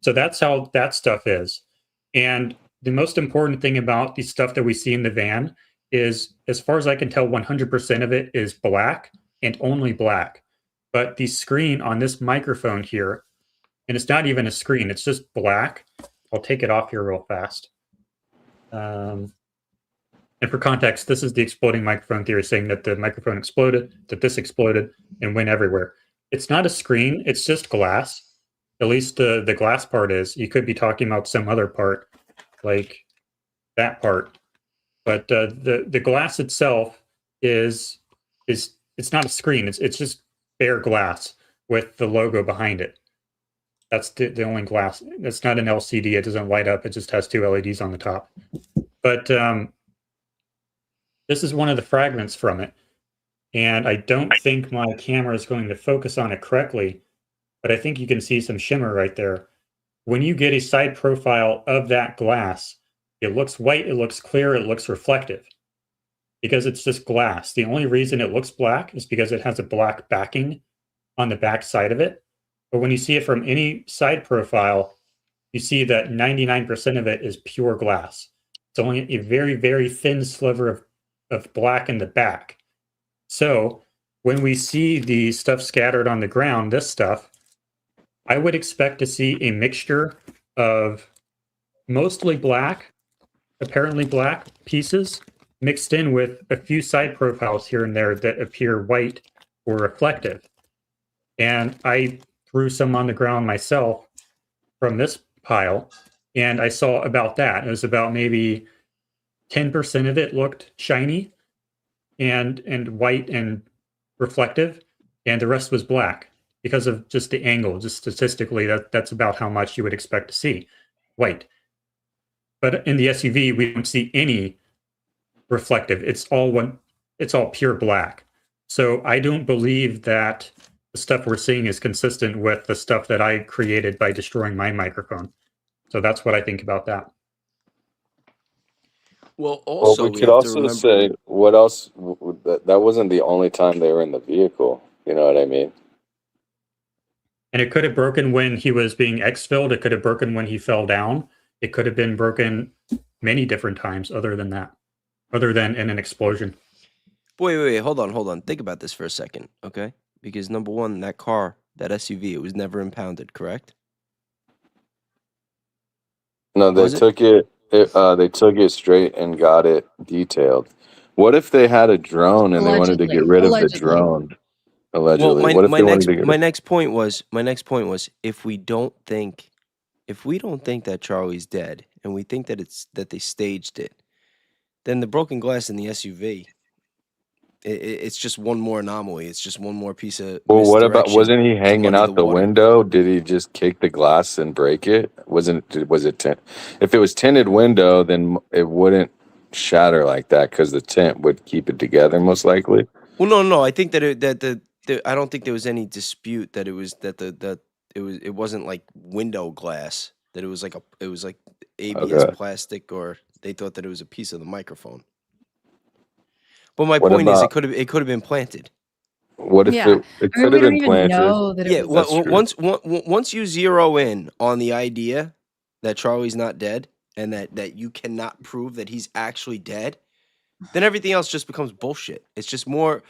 So that's how that stuff is. And the most important thing about the stuff that we see in the van is, as far as I can tell, 100% of it is black and only black. But the screen on this microphone here, and it's not even a screen, it's just black. I'll take it off here real fast. And for context, this is the exploding microphone theory, saying that the microphone exploded, that this exploded and went everywhere. It's not a screen, it's just glass. At least the glass part is. You could be talking about some other part, like that part. But the glass itself is it's not a screen. It's just bare glass with the logo behind it. That's the only glass. It's not an LCD. It doesn't light up. It just has 2 LEDs on the top. But this is one of the fragments from it. And I don't think my camera is going to focus on it correctly, but I think you can see some shimmer right there. When you get a side profile of that glass, it looks white, it looks clear, it looks reflective. because it's just glass. The only reason it looks black is because it has a black backing on the back side of it. But when you see it from any side profile, you see that 99% of it is pure glass. It's only a very, very thin sliver of black in the back. So when we see the stuff scattered on the ground, this stuff, I would expect to see a mixture of mostly black, apparently black pieces mixed in with a few side profiles here and there that appear white or reflective. And I threw some on the ground myself from this pile, and I saw about that. It was about maybe 10% of it looked shiny and white and reflective, and the rest was black because of just the angle. Just statistically, that's about how much you would expect to see white. But in the SUV, we don't see any reflective. It's all pure black. So I don't believe that the stuff we're seeing is consistent with the stuff that I created by destroying my microphone. So that's what I think about that. Well, also, we could also say, what else? That wasn't the only time they were in the vehicle. You know what I mean? And it could have broken when he was being exfilled. It could have broken when he fell down. It could have been broken many different times other than that, other than in an explosion. Wait, hold on. Think about this for a second, okay? Because number one, that car, that SUV, it was never impounded, correct? No, they took it. They took it straight and got it detailed. What if they had a drone and they wanted to get rid of the drone? Allegedly. Well, What if they wanted to get my next point was if we don't think that Charlie's dead and we think that they staged it, then the broken glass in the SUV, it's just one more anomaly. It's just one more piece of. Well, what about? Wasn't he hanging out the window? Did he just kick the glass and break it? Was it tint? If it was tinted window, then it wouldn't shatter like that because the tint would keep it together, most likely. Well, no. I think that I don't think there was any dispute that it was it wasn't like window glass. That it was like ABS plastic, or they thought that it was a piece of the microphone. But my point is, it could have been planted. What if it could have been planted? Once you zero in on the idea that Charlie's not dead and that you cannot prove that he's actually dead, then everything else just becomes bullshit. It's just more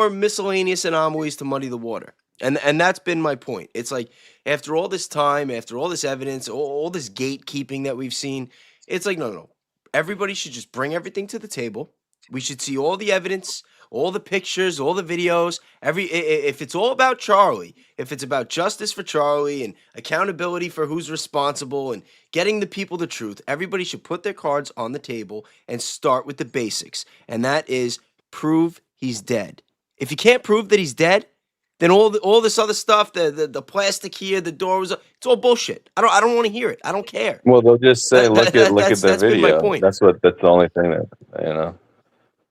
miscellaneous anomalies to muddy the water. And that's been my point. It's like after all this time, after all this evidence, all this gatekeeping that we've seen, it's like no. Everybody should just bring everything to the table. We should see all the evidence, all the pictures, all the videos. If it's all about Charlie, if it's about justice for Charlie and accountability for who's responsible and getting the people the truth, everybody should put their cards on the table and start with the basics. And that is prove he's dead. If you can't prove that he's dead, then all this other stuff, the plastic here, the door was, it's all bullshit. I don't want to hear it. I don't care. Well, they'll just say, look at the that's video. Been my point. That's the only thing that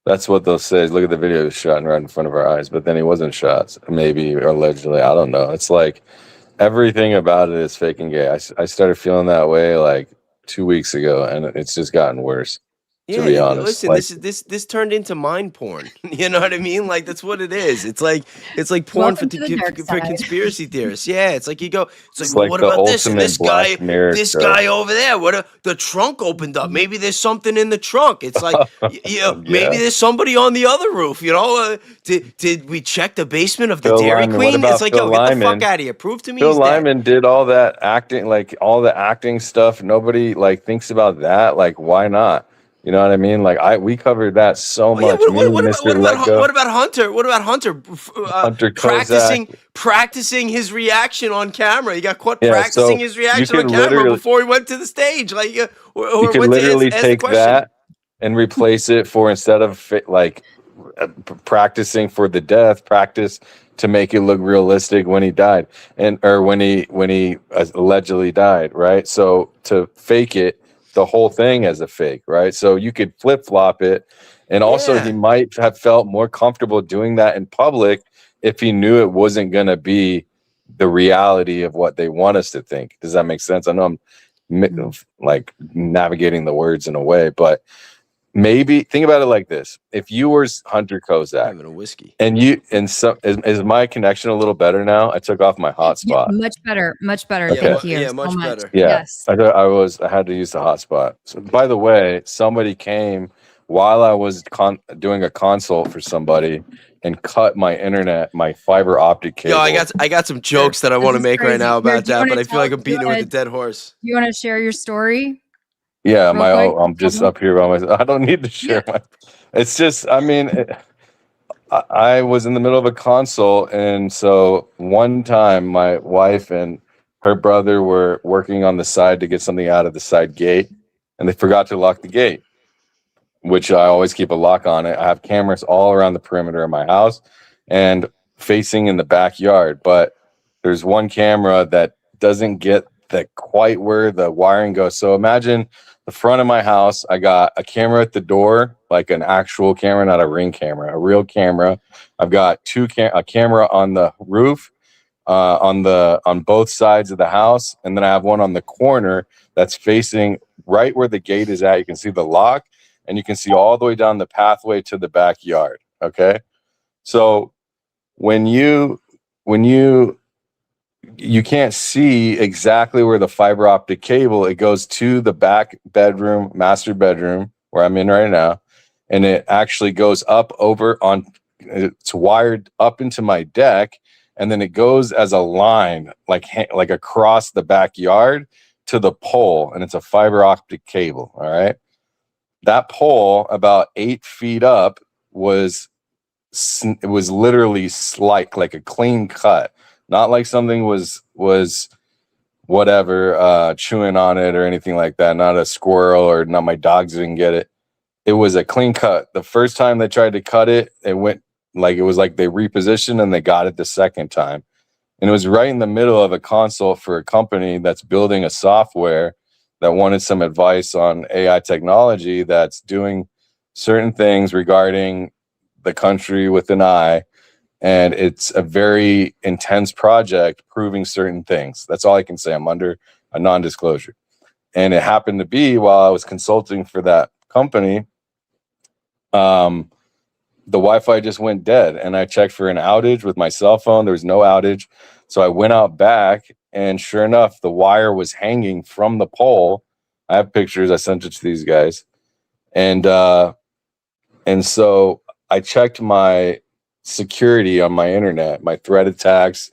That's what they'll say. Look at the video. He was shot right in front of our eyes, but then he wasn't shot. Maybe, or allegedly. I don't know. It's like everything about it is fake and gay. I started feeling that way like 2 weeks ago, and it's just gotten worse. To be honest, listen, this turned into mind porn. You know what I mean? Like that's what it is. It's like porn for conspiracy theorists. Yeah, it's like you go. It's like what about this and this guy? Guy over there. The trunk opened up? Maybe there's something in the trunk. It's like maybe there's somebody on the other roof. You know? Did we check the basement of the Dairy Queen? It's like get the fuck out of here. Prove to me. Phil Lyman did all that acting, like all the acting stuff. Nobody like thinks about that. Like why not? You know what I mean? Like we covered that so much. What about Hunter? What about Hunter? Hunter practicing his reaction on camera. He got caught practicing his reaction on camera before he went to the stage. Like, you could literally take that and replace it for, instead of like practicing for the death, practice to make it look realistic when he died, or when he allegedly died, right? So to fake it, the whole thing as a fake, right? So you could flip-flop it, and also he might have felt more comfortable doing that in public if he knew it wasn't going to be the reality of what they want us to think. Does that make sense? I know I'm like navigating the words in a way, but maybe think about it like this: if you were Hunter Kozak, Having a whiskey. and is my connection a little better now? I took off my Yeah, hotspot. much better. Okay. Thank you Yeah, so much much. better. Yeah, Yes. I had to use the hotspot. So, by the way, somebody came while I was doing a consult for somebody and cut my internet, my fiber optic cable. Yo, I got some jokes that I This want to is make right crazy. now Here, about do you that, wanna but I feel like tell- I'm do you beating it with wanna- a dead horse. You want to share your story? Yeah, real quick? I'm just up here by myself. I don't need to share my. It's just, I mean, I was in the middle of a consult, and so one time my wife and her brother were working on the side to get something out of the side gate, and they forgot to lock the gate, which I always keep a lock on it. I have cameras all around the perimeter of my house and facing in the backyard, but there's one camera that doesn't get quite where the wiring goes. So imagine the front of my house. I got a camera at the door, like an actual camera, not a ring camera, a real camera. I've got a camera on the roof, on both sides of the house, and then I have one on the corner that's facing right where the gate is at. You can see the lock, and you can see all the way down the pathway to the backyard. Okay, so when you can't see exactly where the fiber optic cable, it goes to the back bedroom, master bedroom, where I'm in right now, and it actually goes up it's wired up into my deck, and then it goes as a line, like across the backyard to the pole, and it's a fiber optic cable. All right, that pole about 8 feet up was literally like a clean cut. Not like something was whatever chewing on it or anything like that. Not a squirrel, or not my dogs didn't get it. It was a clean cut. The first time they tried to cut it, it was like they repositioned and they got it the second time. And it was right in the middle of a consult for a company that's building a software that wanted some advice on AI technology that's doing certain things regarding the country with an eye. And it's a very intense project proving certain things. That's all I can say. I'm under a non-disclosure. And it happened to be while I was consulting for that company, the Wi-Fi just went dead, and I checked for an outage with my cell phone. There was no outage. So I went out back, and sure enough, the wire was hanging from the pole. I have pictures. I sent it to these guys. And so I checked my security on my internet, my threat attacks,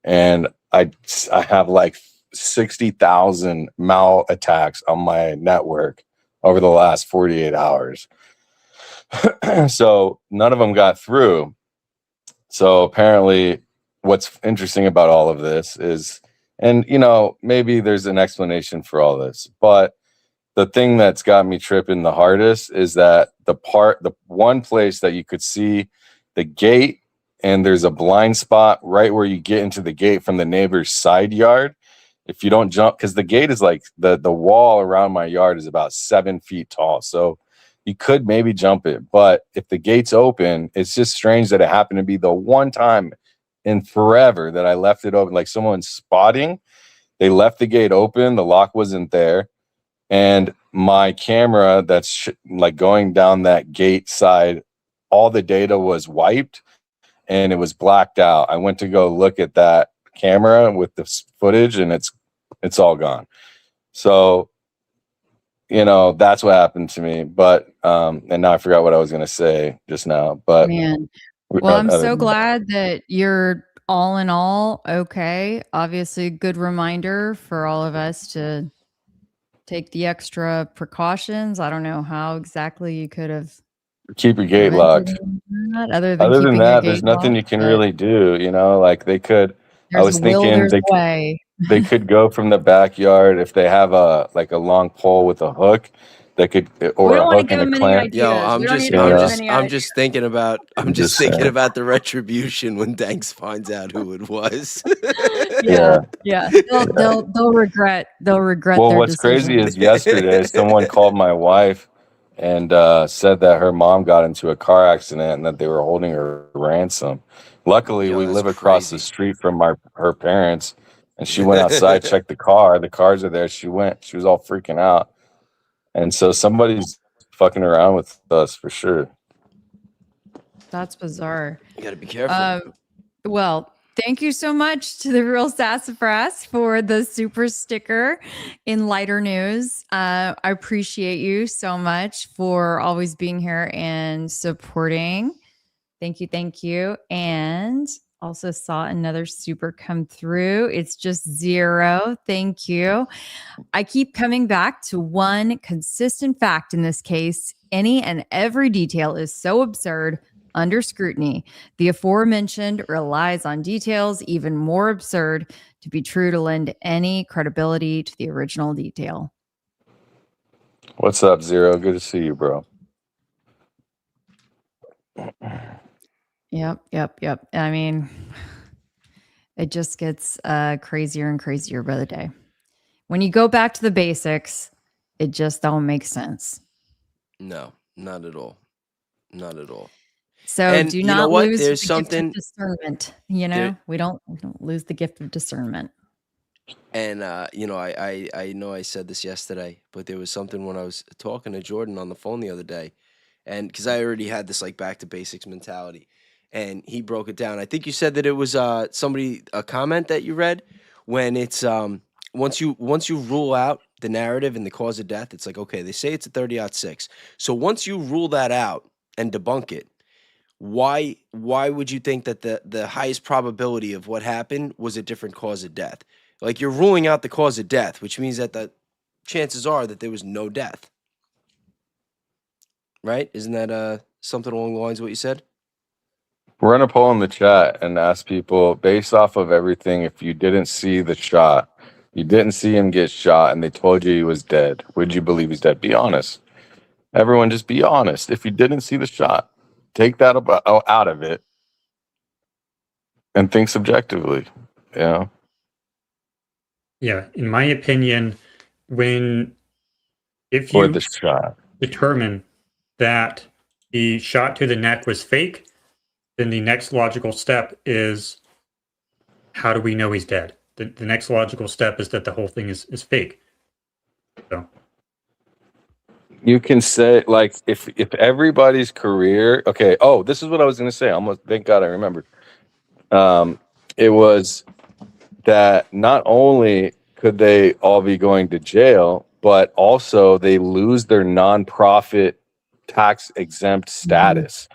and I have like 60,000 mal attacks on my network over the last 48 hours. So none of them got through. So apparently what's interesting about all of this is, and maybe there's an explanation for all this, but the thing that's got me tripping the hardest is that the one place that you could see the gate, and there's a blind spot right where you get into the gate from the neighbor's side yard. If you don't jump, because the gate is like the wall around my yard is about 7 feet tall. So you could maybe jump it. But if the gate's open, it's just strange that it happened to be the one time in forever that I left it open. Like someone spotting, they left the gate open, the lock wasn't there. And my camera that's like going down that gate side, all the data was wiped and it was blacked out. I went to go look at that camera with the footage, and it's all gone. So, that's what happened to me. But and now I forgot what I was going to say just now. But Man, well, I'm so glad that you're all in all okay. Obviously, a good reminder for all of us to take the extra precautions. I don't know how exactly you could have keep your gate locked. Other than that, there's nothing you can really do. Like they could. I was thinking they could go from the backyard if they have a long pole with a hook. They could, or a hook and a clamp. Yo, I'm just thinking about the retribution when Danks finds out who it was. Yeah. They'll regret. Well, what's crazy is yesterday someone called my wife and said that her mom got into a car accident and that they were holding her ransom. Luckily, we live across the street from her parents, and she went outside, checked the car. The cars are there. She was all freaking out. And so somebody's fucking around with us for sure. That's bizarre. You got to be careful. Well, thank you so much to the Real Sassafras for the super sticker in lighter news. I appreciate you so much for always being here and supporting. Thank you. Thank you. And also saw another super come through. It's just 0. Thank you. I keep coming back to one consistent fact in this case. Any and every detail is so absurd under scrutiny. The aforementioned relies on details even more absurd to be true to lend any credibility to the original detail. What's up, 0? Good to see you, bro. Yep. I mean, it just gets crazier and crazier by the day. When you go back to the basics, it just don't make sense. No, not at all. Not at all. So And do you not know what? lose There's the something- gift of discernment. You know, There- we don't lose the gift of discernment. And I know I said this yesterday, but there was something when I was talking to Jordan on the phone the other day, and because I already had this like back to basics mentality, and he broke it down. I think you said that it was a comment that you read when it's once you rule out the narrative and the cause of death, it's like, okay, they say it's a 30-06. So once you rule that out and debunk it, why would you think that the highest probability of what happened was a different cause of death? Like, you're ruling out the cause of death, which means that the chances are that there was no death. Right? Isn't that something along the lines of what you said? Run a poll in the chat and ask people, based off of everything, if you didn't see the shot, you didn't see him get shot, and they told you he was dead, would you believe he's dead? Be honest. Everyone, just be honest. If you didn't see the shot, take that out of it and think subjectively. You know? Yeah, in my opinion, if Or you the shot. determine that the shot to the neck was fake, then the next logical step is, how do we know he's dead? The next logical step is that the whole thing is fake. So You can say, like, if everybody's career, okay. Oh, this is what I was going to say. Almost, thank God I remembered. It was that not only could they all be going to jail, but also they lose their nonprofit tax exempt status.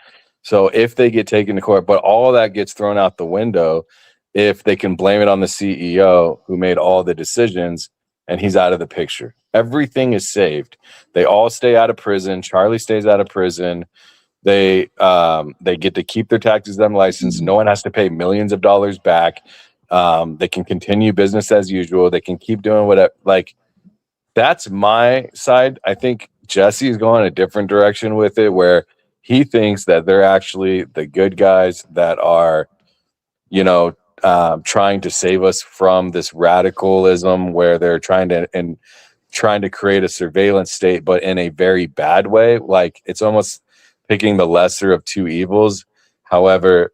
So if they get taken to court, but all that gets thrown out the window if they can blame it on the CEO who made all the decisions and he's out of the picture. Everything is saved. They all stay out of prison. Charlie stays out of prison. They get to keep their tax exempt license. No one has to pay millions of dollars back. They can continue business as usual. They can keep doing whatever. Like, that's my side. I think Jesse is going a different direction with it, where he thinks that they're actually the good guys that are, trying to save us from this radicalism where they're trying to create a surveillance state, but in a very bad way. Like, it's almost picking the lesser of two evils. However,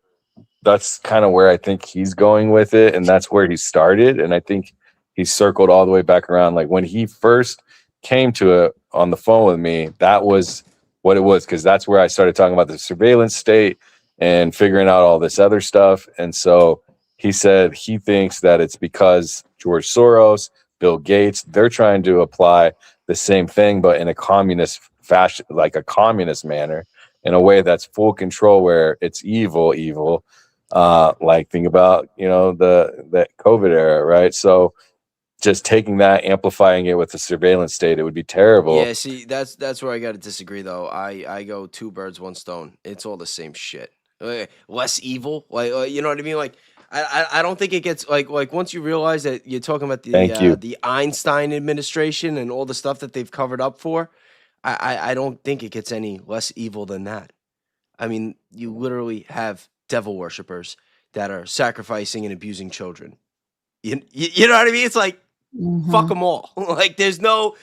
that's kind of where I think he's going with it, and that's where he started. And I think he circled all the way back around. Like, when he first came to it on the phone with me, that was what it was, because that's where I started talking about the surveillance state and figuring out all this other stuff. And so he said he thinks that it's because George Soros, Bill Gates, they're trying to apply the same thing, but in a communist fashion, like a communist manner, in a way that's full control, where it's evil. Like, think about, the COVID era, right? So just taking that, amplifying it with the surveillance state, it would be terrible. Yeah, see, that's where I got to disagree, though. I go 2 birds, 1 stone. It's all the same shit. Less evil, like, you know what I mean? Like, I don't think it gets like once you realize that you're talking about the Einstein administration and all the stuff that they've covered up for. I don't think it gets any less evil than that. I mean, you literally have devil worshippers that are sacrificing and abusing children. You know what I mean? It's like, fuck them all. Like, there's no,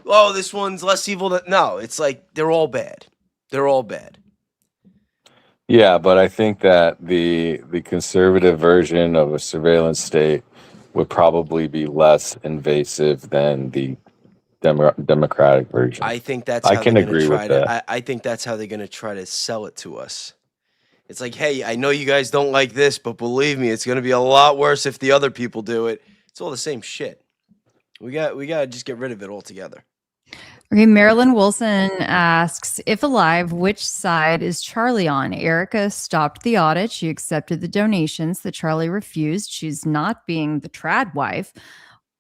oh, this one's less evil than, no, it's like, they're all bad. They're all bad. Yeah, but I think that the conservative version of a surveillance state would probably be less invasive than the Democratic version. I think that's I how can they're gonna agree try with to. that. I think that's how they're gonna try to sell it to us. It's like, hey, I know you guys don't like this, but believe me, it's gonna be a lot worse if the other people do it. It's all the same shit. We gotta just get rid of it altogether. Okay, Marilyn Wilson asks, if alive, which side is Charlie on? Erica stopped the audit. She accepted the donations that Charlie refused. She's not being the trad wife.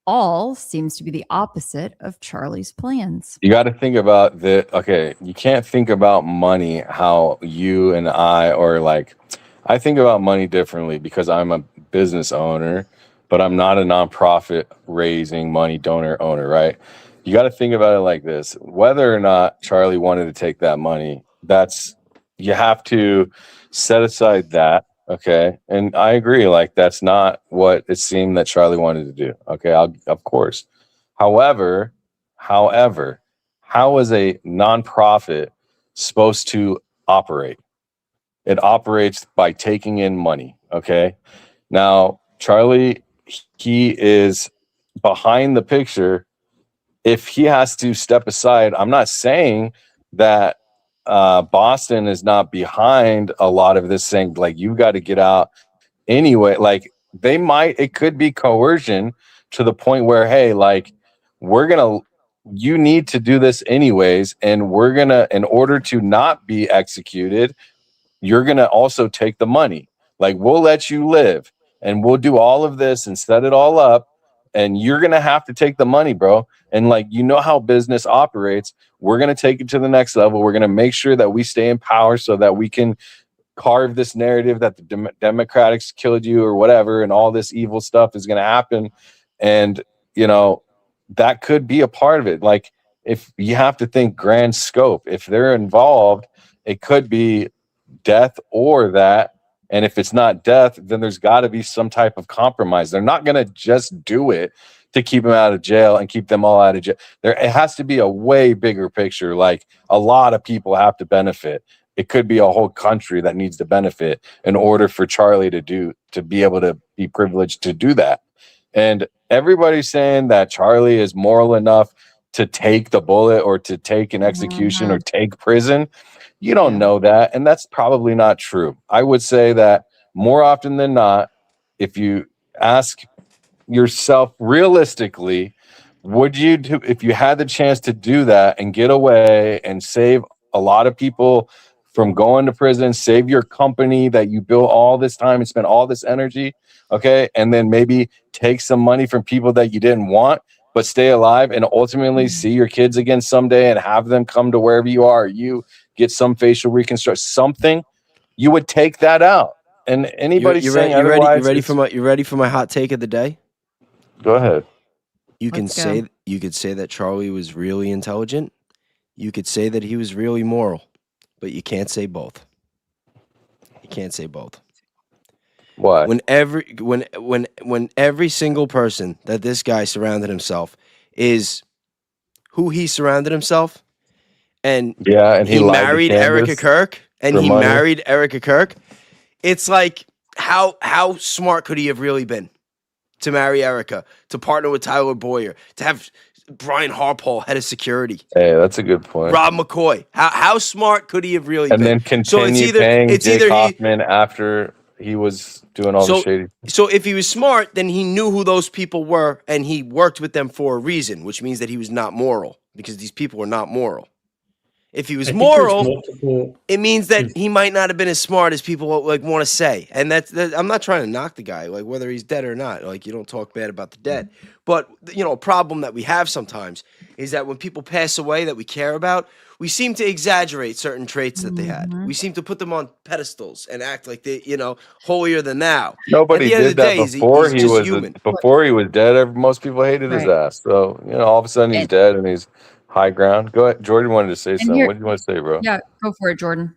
All seems to be the opposite of Charlie's plans. You got to think about the okay. You can't think about money how you and or like I think about money differently because I'm a business owner, but I'm not a nonprofit raising money donor owner, right? You got to think about it like this: whether or not Charlie wanted to take that money, you have to set aside that. Okay. And I agree, like that's not what it seemed that Charlie wanted to do. Okay, of course. However, how is a nonprofit supposed to operate? It operates by taking in money. Okay. Now, Charlie, he is behind the picture. If he has to step aside, I'm not saying that Boston is not behind a lot of this, saying like you got to get out anyway. Like it could be coercion to the point where, hey, like you need to do this anyways, and in order to not be executed, you're gonna also take the money. Like we'll let you live, and we'll do all of this and set it all up, and you're gonna have to take the money, bro. And like how business operates, we're gonna take it to the next level. We're gonna make sure that we stay in power so that we can carve this narrative that the Democrats killed you or whatever, and all this evil stuff is gonna happen. And that could be a part of it. Like if you have to think grand scope, if they're involved, it could be death or that. And if it's not death, then there's got to be some type of compromise. They're not going to just do it to keep them out of jail and keep them all out of jail. It has to be a way bigger picture. Like a lot of people have to benefit. It could be a whole country that needs to benefit in order for Charlie to be able to be privileged to do that. And everybody's saying that Charlie is moral enough to take the bullet or to take an execution or take prison. You don't know that, and that's probably not true. I would say that more often than not, if you ask yourself realistically, would you do, if you had the chance to do that and get away and save a lot of people from going to prison, save your company that you built all this time and spent all this energy, okay, and then maybe take some money from people that you didn't want, but stay alive and ultimately see your kids again someday and have them come to wherever you are, you get some facial reconstruction, something, you would take that out. And anybody saying otherwise, you ready for my hot take of the day? Go ahead. You could say that Charlie was really intelligent. You could say that he was really moral, but you can't say both. You can't say both. Why? When every single person that this guy surrounded himself is who he surrounded himself, and he married Erica Kirk, it's like how smart could he have really been to marry Erica, to partner with Tyler Boyer, to have Brian Harpole head of security? Hey, that's a good point. Rob McCoy. How smart could he have really been? And then continue paying Jake Hoffman after he was doing all the shady. So if he was smart, then he knew who those people were, and he worked with them for a reason, which means that he was not moral, because these people were not moral. If he was moral, it means that he might not have been as smart as people want to say. And that's I'm not trying to knock the guy, like whether he's dead or not. Like you don't talk bad about the dead. But a problem that we have sometimes is that when people pass away that we care about, we seem to exaggerate certain traits that they had. We seem to put them on pedestals and act like they, holier than thou. Nobody did that before he was human. Before he was dead. Most people hated his ass. So all of a sudden he's dead and he's high ground. Go ahead. Jordan wanted to say something. What do you want to say, bro? Yeah, go for it, Jordan.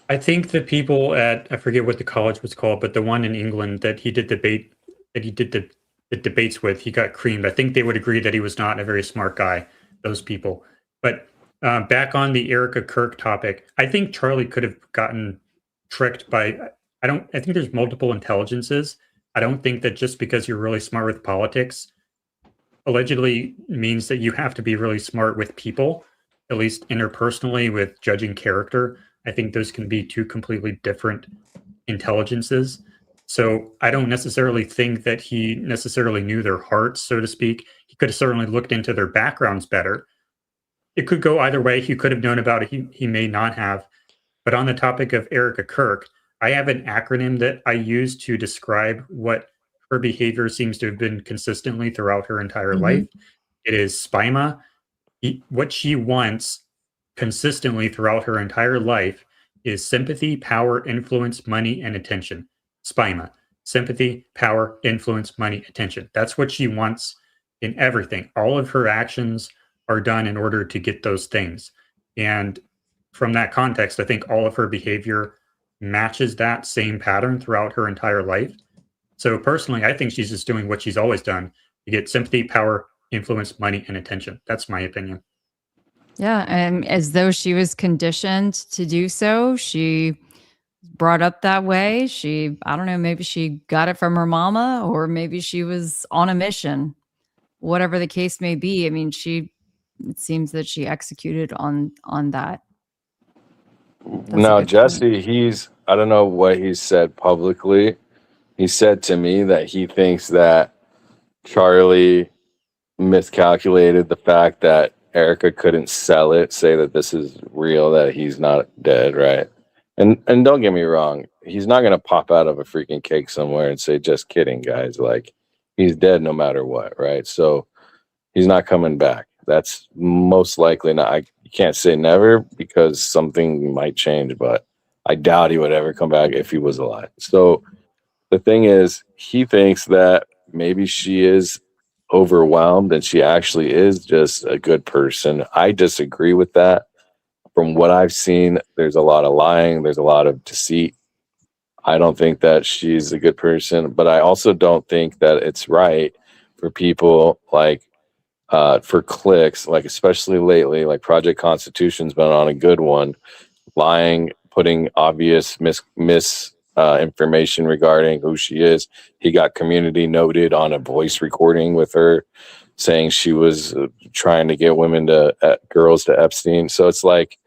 I think the people at, I forget what the college was called, but the one in England that he did the debates with, he got creamed. I think they would agree that he was not a very smart guy, those people. But back on the Erica Kirk topic, I think Charlie could have gotten tricked by, I think there's multiple intelligences. I don't think that just because you're really smart with politics, allegedly means that you have to be really smart with people, at least interpersonally with judging character. I think those can be two completely different intelligences. So I don't necessarily think that he necessarily knew their hearts, so to speak. He could have certainly looked into their backgrounds better. It could go either way. He could have known about it. He may not have. But on the topic of Erica Kirk, I have an acronym that I use to describe what her behavior seems to have been consistently throughout her entire life. It is SPIMA. What she wants consistently throughout her entire life is sympathy, power, influence, money, and attention. SPIMA. Sympathy, power, influence, money, attention. That's what she wants in everything. All of her actions are done in order to get those things. And from that context, I think all of her behavior matches that same pattern throughout her entire life. So personally, I think she's just doing what she's always done to get sympathy, power, influence, money, and attention. That's my opinion. Yeah, and as though she was conditioned to do so. She brought up that way. I don't know, maybe she got it from her mama, or maybe she was on a mission. Whatever the case may be, I mean, it seems that she executed on that. No, Jesse, I don't know what he said publicly. He said to me that he thinks that Charlie miscalculated the fact that Erica couldn't sell it, say that this is real, that he's not dead, right? And don't get me wrong, he's not going to pop out of a freaking cake somewhere and say, just kidding, guys. Like, he's dead no matter what, right? So he's not coming back. That's most likely not. I can't say never, because something might change, but I doubt he would ever come back if he was alive. So the thing is, he thinks that maybe she is overwhelmed and she actually is just a good person. I disagree with that. From what I've seen, there's a lot of lying, there's a lot of deceit. I don't think that she's a good person, but I also don't think that it's right for people like for clicks, like especially lately, like Project Constitution's been on a good one, lying, putting obvious information regarding who she is. He got community noted on a voice recording with her saying she was trying to get girls to Epstein. So it's like,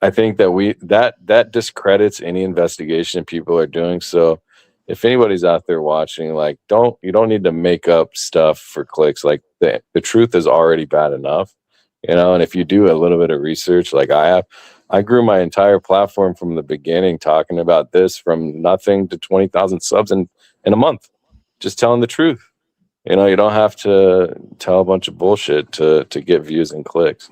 I think that that discredits any investigation people are doing. So if anybody's out there watching, like, you don't need to make up stuff for clicks. Like, the truth is already bad enough, and if you do a little bit of research, like I grew my entire platform from the beginning talking about this, from nothing to 20,000 subs in a month, just telling the truth. You don't have to tell a bunch of bullshit to get views and clicks.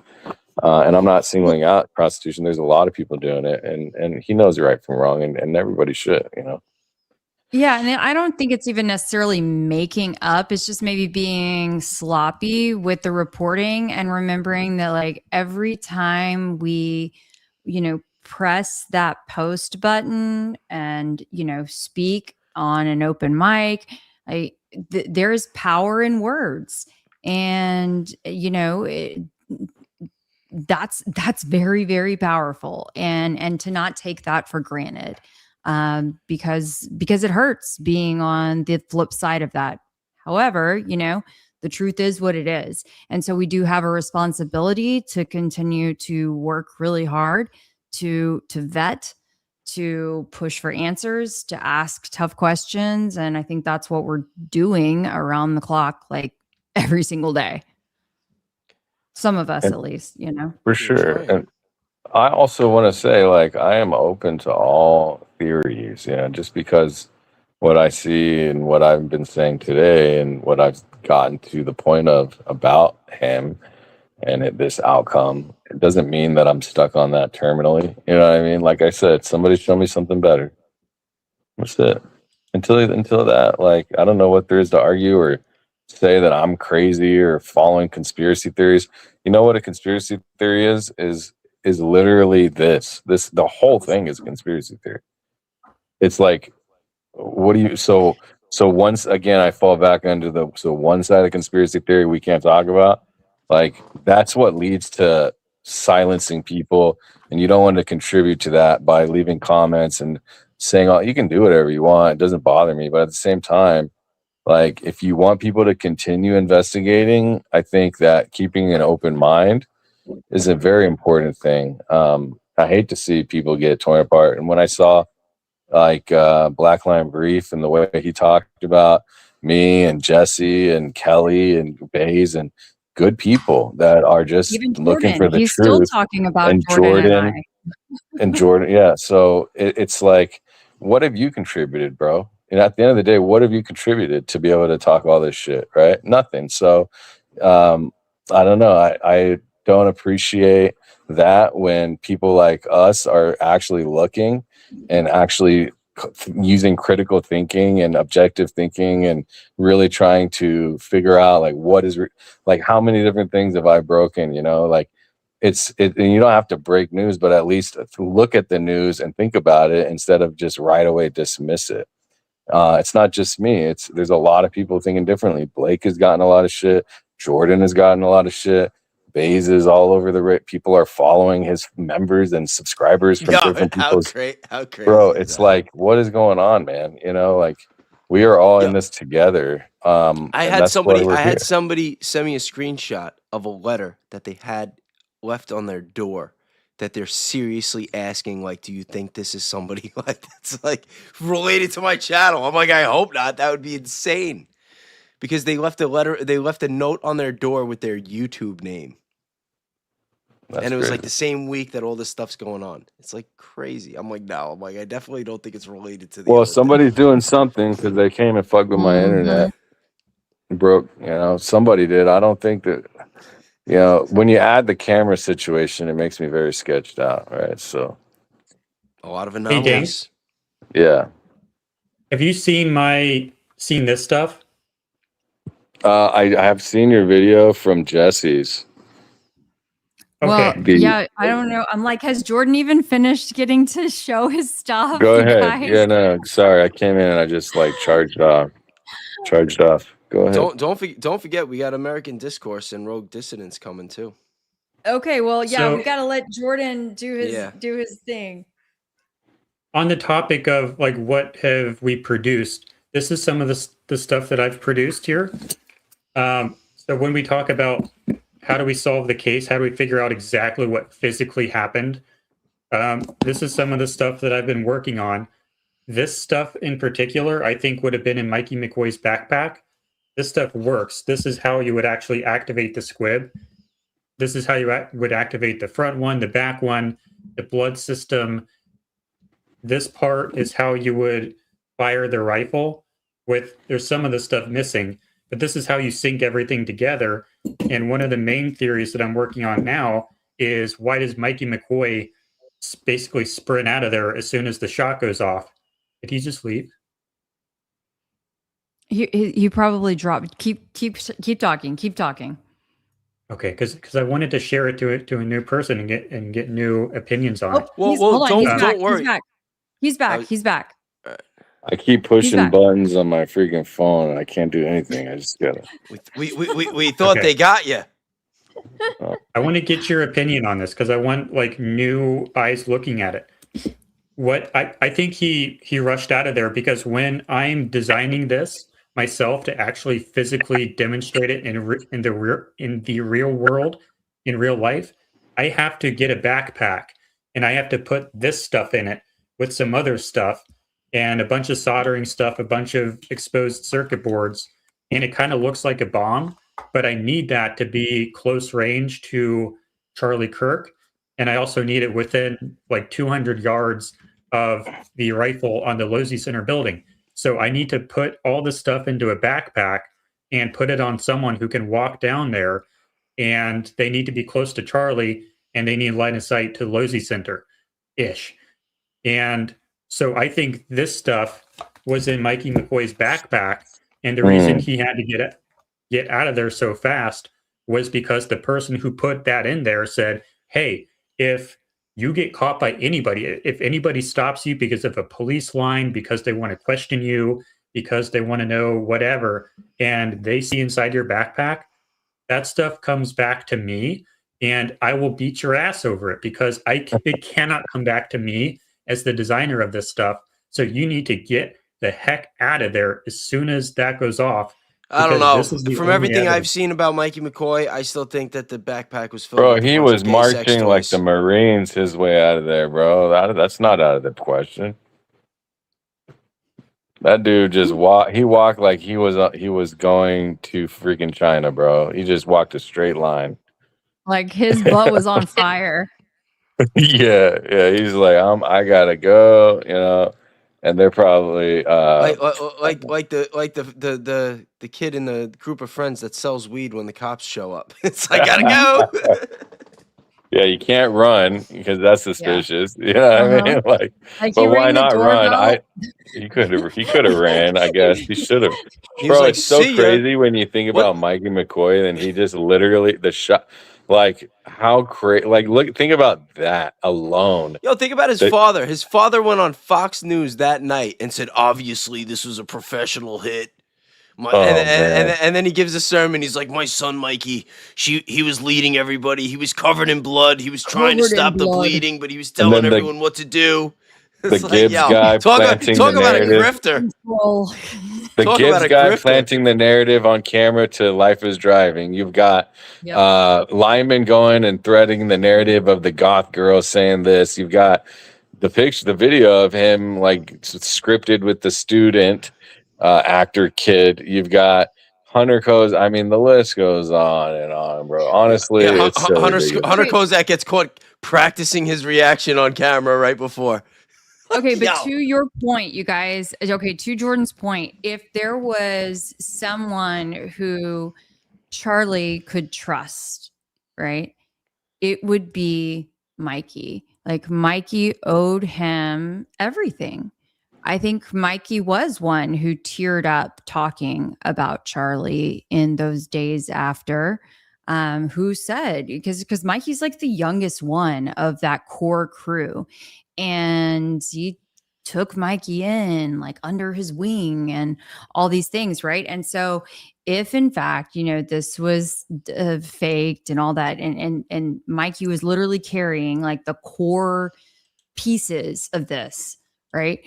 And I'm not singling out prostitution. There's a lot of people doing it, and he knows right from wrong, and everybody should, Yeah, and I don't think it's even necessarily making up. It's just maybe being sloppy with the reporting and remembering that, like, every time we, press that post button and, speak on an open mic, there's power in words. And, that's very, very powerful. And to not take that for granted. Because it hurts being on the flip side of that. However, the truth is what it is. And so we do have a responsibility to continue to work really hard to vet, to push for answers, to ask tough questions. And I think that's what we're doing around the clock, like every single day. Some of us, at least, For sure. And I also want to say, like, I am open to all theories, just because what I see and what I've been saying today and what I've gotten to the point of about him and this outcome, it doesn't mean that I'm stuck on that terminally. You know what I mean? Like I said, somebody show me something better. That's it. Until that, like, I don't know what there is to argue or say that I'm crazy or following conspiracy theories. You know what a conspiracy theory is literally this the whole thing is a conspiracy theory. It's like, what do you so once again I fall back under one side of conspiracy theory we can't talk about. Like, that's what leads to silencing people, and you don't want to contribute to that by leaving comments and saying, oh, you can do whatever you want, it doesn't bother me. But at the same time, Like, if you want people to continue investigating, I think that keeping an open mind is a very important thing. I hate to see people get torn apart. And when I saw like Black Line Brief and the way he talked about me and Jesse and Kelly and Baze and good people that are just Even looking for Jordan, the he's still truth, talking about and Jordan and I. and Jordan, yeah. So it's like, what have you contributed, bro? And at the end of the day, what have you contributed to be able to talk all this shit, right? Nothing. So I don't know. I don't appreciate that when people like us are actually looking and actually using critical thinking and objective thinking and really trying to figure out like what is like how many different things have I broken, you know, like and you don't have to break news, but at least look at the news and think about it instead of just right away dismiss it. It's not just me. There's a lot of people thinking differently. Blake has gotten a lot of shit. Jordan has gotten a lot of shit. Baze is all over the people are following his members and subscribers from different people's. How crazy, bro, is it's that? like, what is going on, man? You know, like we are all in Yo, this together. I And had that's why we're here. somebody send me a screenshot of a letter that they had left on their door that they're seriously asking, like, do you think this is somebody like that's like related to my channel? I'm like, I hope not. That would be insane. Because they left a note on their door with their YouTube name. That's and it was crazy. like the same week that all this stuff's going on. It's like crazy. I'm like, no. I'm like, I definitely don't think it's related to the Well, other thing. somebody's doing something because they came and fucked with my internet. Broke, you know, somebody did. I don't think that, you know, when you add the camera situation, it makes me very sketched out, right? So, A lot of Hey, anomalies. Danks, yeah. have you seen this stuff? I have seen your video from Jesse's. Well, Okay. yeah, I don't know. I'm like, has Jordan even finished getting to show his stuff? Go you ahead. guys? Yeah, no, sorry. I came in and I just like charged off. Go ahead. Don't forget, we got American Discourse and Rogue Dissidents coming too. Okay, well, yeah, So- we gotta let Jordan do his Yeah. thing. On the topic of like what have we produced, this is some of the stuff that I've produced here. So when we talk about how do we solve the case, how do we figure out exactly what physically happened, this is some of the stuff that I've been working on. This stuff in particular, I think would have been in Mikey McCoy's backpack. This stuff works. This is how you would actually activate the squib. This is how you would activate the front one, the back one, the blood system. This part is how you would fire the rifle. There's some of the stuff missing, but this is how you sync everything together. And one of the main theories that I'm working on now is, why does Mikey McCoy basically sprint out of there as soon as the shot goes off? Did he just leave? He probably dropped. Keep talking. Okay, because I wanted to share it to a new person and get new opinions on it. Well, Hold on, don't worry. He's back. I keep pushing back. buttons on my freaking phone and I can't do anything. I just gotta. We thought Okay. they got you. I want to get your opinion on this because I want like new eyes looking at it. What I think he rushed out of there because when I'm designing this myself to actually physically demonstrate it in the real world, in real life, I have to get a backpack and I have to put this stuff in it with some other stuff and a bunch of soldering stuff, a bunch of exposed circuit boards, and it kind of looks like a bomb, but I need that to be close range to Charlie Kirk, and I also need it within like 200 yards of the rifle on the Losey Center building. So I need to put all this stuff into a backpack and put it on someone who can walk down there, and they need to be close to Charlie, and they need line of sight to Losey Center-ish. And so I think this stuff was in Mikey McCoy's backpack, and the reason he had to get out of there so fast was because the person who put that in there said, hey, if you get caught by anybody, if anybody stops you because of a police line, because they want to question you, because they want to know whatever, and they see inside your backpack, that stuff comes back to me, and I will beat your ass over it because it cannot come back to me as the designer of this stuff. So you need to get the heck out of there as soon as that goes off. I don't because know. this is the From only everything I've evidence. seen about Mikey McCoy, I still think that the backpack was filled Bro, with a he bunch was of gay sex marching like toys. the Marines his way out of there, bro. That's not out of the question. That dude just he walked like he was going to freaking China, bro. He just walked a straight line. Like his butt was on fire. yeah, he's like, I gotta go, and they're probably like the kid in the group of friends that sells weed when the cops show up. It's like, gotta go. yeah, you can't run because that's suspicious. Yeah, I mean, like Like but he why rang the not run? doorbell. He could have ran, I guess. He should have. He Bro, was like, it's so "See ya." crazy when you think What? about Mikey McCoy and he just literally the shot like how crazy like think about that alone. Yo, think about his father. His father went on Fox News that night and said, "Obviously, this was a professional hit." And then he gives a sermon. He's like, "My son Mikey, he was leading everybody. He was covered in blood. He was trying to stop the bleeding, but he was telling everyone what to do." It's the Gibbs guy planting talk the about a narrative. grifter. The Talk Gibbs about a guy grifter. planting the narrative on camera to Life is Driving. You've got Lyman going and threading the narrative of the goth girl saying this. You've got the video of him like scripted with the student actor kid. You've got Hunter Coase. I mean, the list goes on and on, bro. Honestly, it's so Hunter Kozak gets caught practicing his reaction on camera right before. Okay, but to your point, you guys, okay, to Jordan's point, if there was someone who Charlie could trust, right, it would be Mikey. Like Mikey owed him everything. I think Mikey was one who teared up talking about Charlie in those days after. Who said, because Mikey's like the youngest one of that core crew. And he took Mikey in like under his wing and all these things, right? And so if in fact, this was faked and all that, and Mikey was literally carrying like the core pieces of this, right?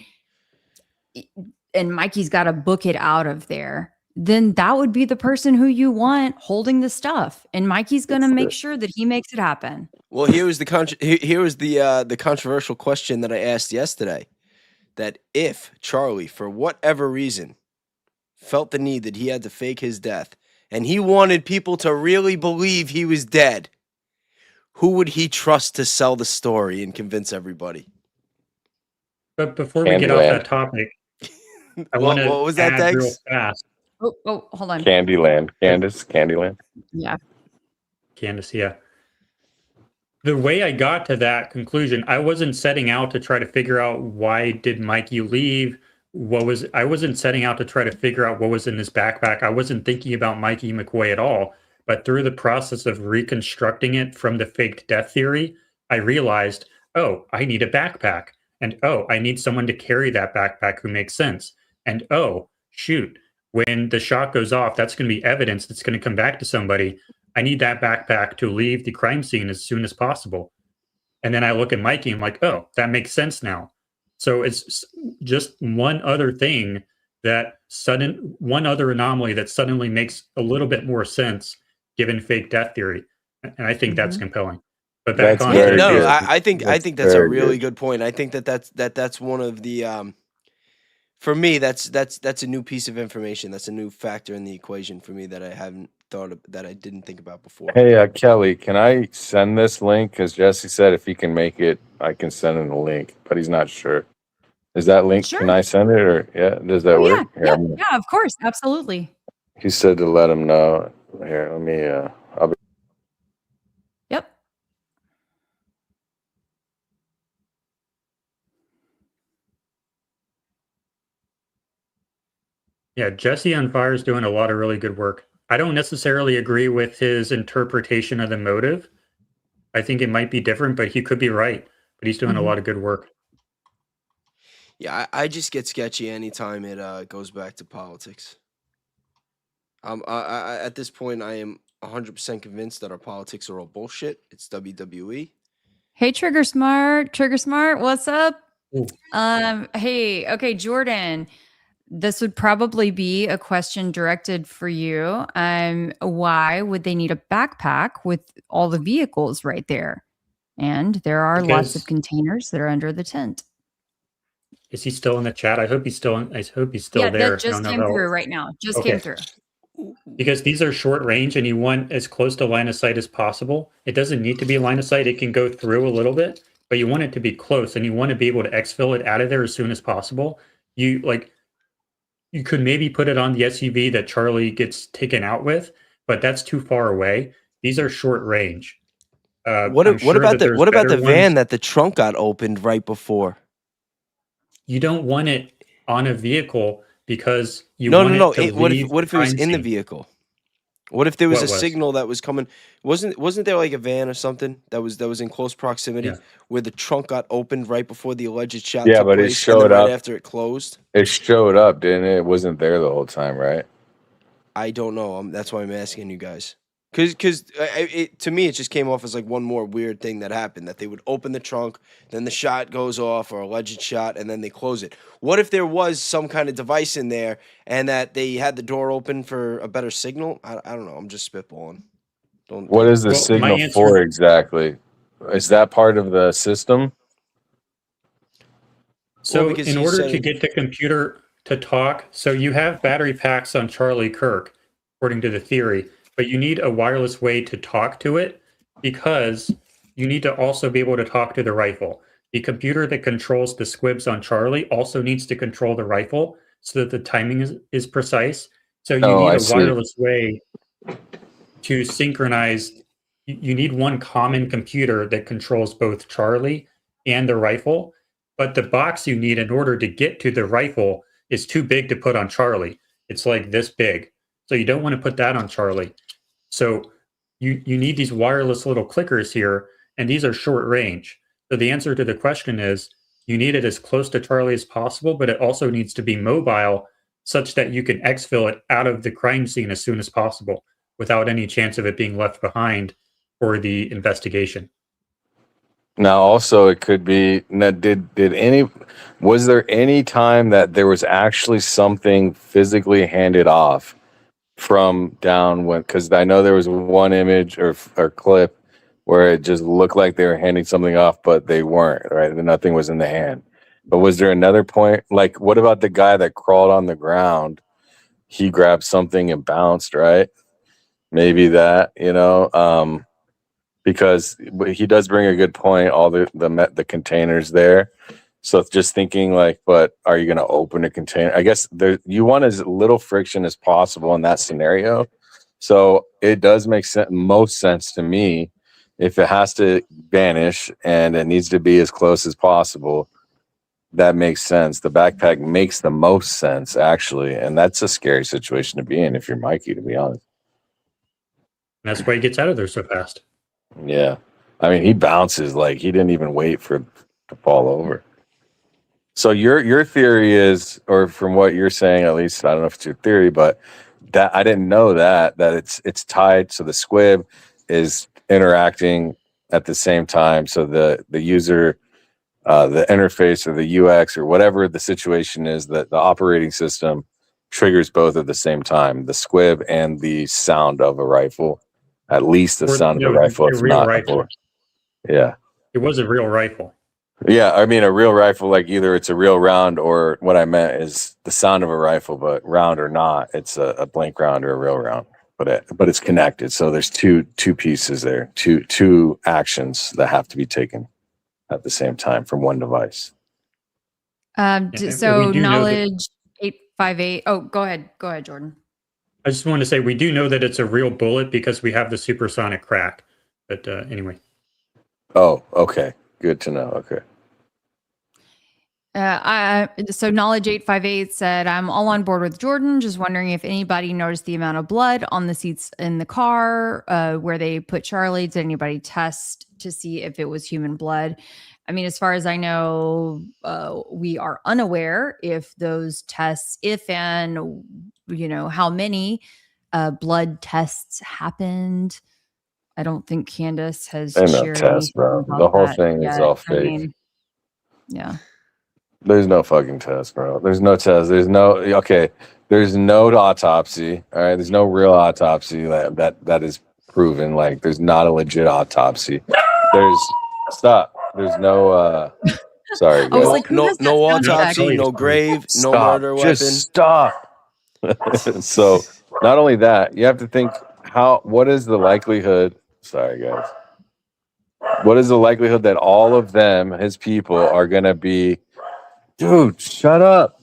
And Mikey's got to book it out of there, then that would be the person who you want holding the stuff. And Mikey's going to make sure that he makes it happen. Well, here was the controversial question that I asked yesterday. That if Charlie, for whatever reason, felt the need that he had to fake his death, and he wanted people to really believe he was dead, who would he trust to sell the story and convince everybody? But before we get off that topic, I want to what was that, add real Danks? fast. Oh, hold on. Candyland. Candyland. Yeah. Candace, yeah. The way I got to that conclusion, I wasn't setting out to try to figure out why did Mikey leave. I wasn't setting out to try to figure out what was in his backpack. I wasn't thinking about Mikey McCoy at all. But through the process of reconstructing it from the faked death theory, I realized, oh, I need a backpack. And oh, I need someone to carry that backpack who makes sense. And oh, shoot, when the shot goes off, that's going to be evidence that's going to come back to somebody. I need that backpack to leave the crime scene as soon as possible. And then I look at Mikey and I'm like, oh, that makes sense now. So it's just one other thing one other anomaly that suddenly makes a little bit more sense given fake death theory. And I think that's compelling. But back on I think that's a really good point. I think that's one of the for me that's a new piece of information. That's a new factor in the equation for me that I haven't thought of, that I didn't think about before. Hey, Kelly, can I send this link? Because Jesse said if he can make it, I can send him the link, but he's not sure. Is that link? Sure. Can I send it, or does that work? Yeah, of course, absolutely. He said to let him know. Here, let me. Yep. Yeah, Jesse on Fire is doing a lot of really good work. I don't necessarily agree with his interpretation of the motive. I think it might be different, but he could be right. But he's doing a lot of good work. Yeah, I just get sketchy anytime it goes back to politics. At this point, I am 100% convinced that our politics are all bullshit. It's WWE. Hey, Trigger Smart, what's up? Ooh. Hey, okay, Jordan. this would probably be a question directed for you. Why would they need a backpack with all the vehicles right there? And there are lots of Because containers that are under the tent. is he still in the chat? I hope he's still in, I hope he's still Yeah, there. that just came through right now. Just came through. Because these are short range and you want as close to line of sight as possible. It doesn't need to be line of sight. It can go through a little bit, but you want it to be close and you want to be able to exfil it out of there as soon as possible. You could maybe put it on the SUV that Charlie gets taken out with, but that's too far away. These are short range. What about the van that the trunk got opened right before? You don't want it on a vehicle because you No. What if it was in the vehicle? What if there was a signal that was coming? Wasn't there like a van or something that was in close proximity where the trunk got opened right before the alleged shot took but place, it showed up right after it closed? It showed up, didn't it? It wasn't there the whole time, right? I don't know. That's why I'm asking you guys. Because to me, it just came off as like one more weird thing that happened, that they would open the trunk, then the shot goes off, or alleged shot, and then they close it. What if there was some kind of device in there and that they had the door open for a better signal? I don't know. I'm just spitballing. What is the signal for exactly? Is that part of the system? So in order to get the computer to talk, so you have battery packs on Charlie Kirk, according to the theory, but you need a wireless way to talk to it because you need to also be able to talk to the rifle. The computer that controls the squibs on Charlie also needs to control the rifle so that the timing is precise. So you need a wireless way to synchronize. You need one common computer that controls both Charlie and the rifle, but the box you need in order to get to the rifle is too big to put on Charlie. It's like this big. So you don't want to put that on Charlie. So you need these wireless little clickers here, and these are short range. So the answer to the question is you need it as close to Charlie as possible, but it also needs to be mobile such that you can exfil it out of the crime scene as soon as possible without any chance of it being left behind for the investigation. Now, also, it could be. Now, was there any time that there was actually something physically handed off from down when? Because I know there was one image or clip where it just looked like they were handing something off, but they weren't. Right, nothing was in the hand. But was there another point? Like, what about the guy that crawled on the ground? He grabbed something and bounced. Right, maybe that. Because he does bring a good point, all the containers there. So just thinking like, but are you going to open a container? I guess you want as little friction as possible in that scenario. So it does make most sense to me if it has to vanish and it needs to be as close as possible. That makes sense. The backpack makes the most sense, actually. And that's a scary situation to be in if you're Mikey, to be honest. And that's why he gets out of there so fast. Yeah. I mean, he bounces like he didn't even wait to fall over. So your theory is, or from what you're saying, at least, I don't know if it's your theory, but that I didn't know that it's tied. So the squib is interacting at the same time. So the user, the interface or the UX or whatever the situation is, that the operating system triggers both at the same time, the squib and the sound of a rifle. At least the sound of a rifle. It's not rifle. Yeah. It was a real rifle. Yeah, I mean a real rifle, like either it's a real round or what I meant is the sound of a rifle, but round or not, it's a blank round or a real round. But it's connected. So there's two pieces there, two actions that have to be taken at the same time from one device. So knowledge 858. Oh, go ahead, Jordan. I just want to say we do know that it's a real bullet because we have the supersonic crack. But anyway. Oh, okay. Good to know. Okay. So knowledge 858 said, I'm all on board with Jordan. Just wondering if anybody noticed the amount of blood on the seats in the car where they put Charlie. Did anybody test to see if it was human blood? I mean, as far as I know, we are unaware if those tests, how many blood tests happened. I don't think Candace has shared tests, bro. The whole thing is all fake. Yeah. There's no fucking test, bro. There's no test. There's no autopsy. All right. There's no real autopsy that is proven. Like, there's not a legit autopsy. There's no sorry, I was guys. like, who No, has that no sound effect? autopsy, no grave, no murder weapon. Just stop. So not only that, you have to think what is the likelihood? Sorry, guys. What is the likelihood that all of them, his people, are gonna be? Dude, shut up.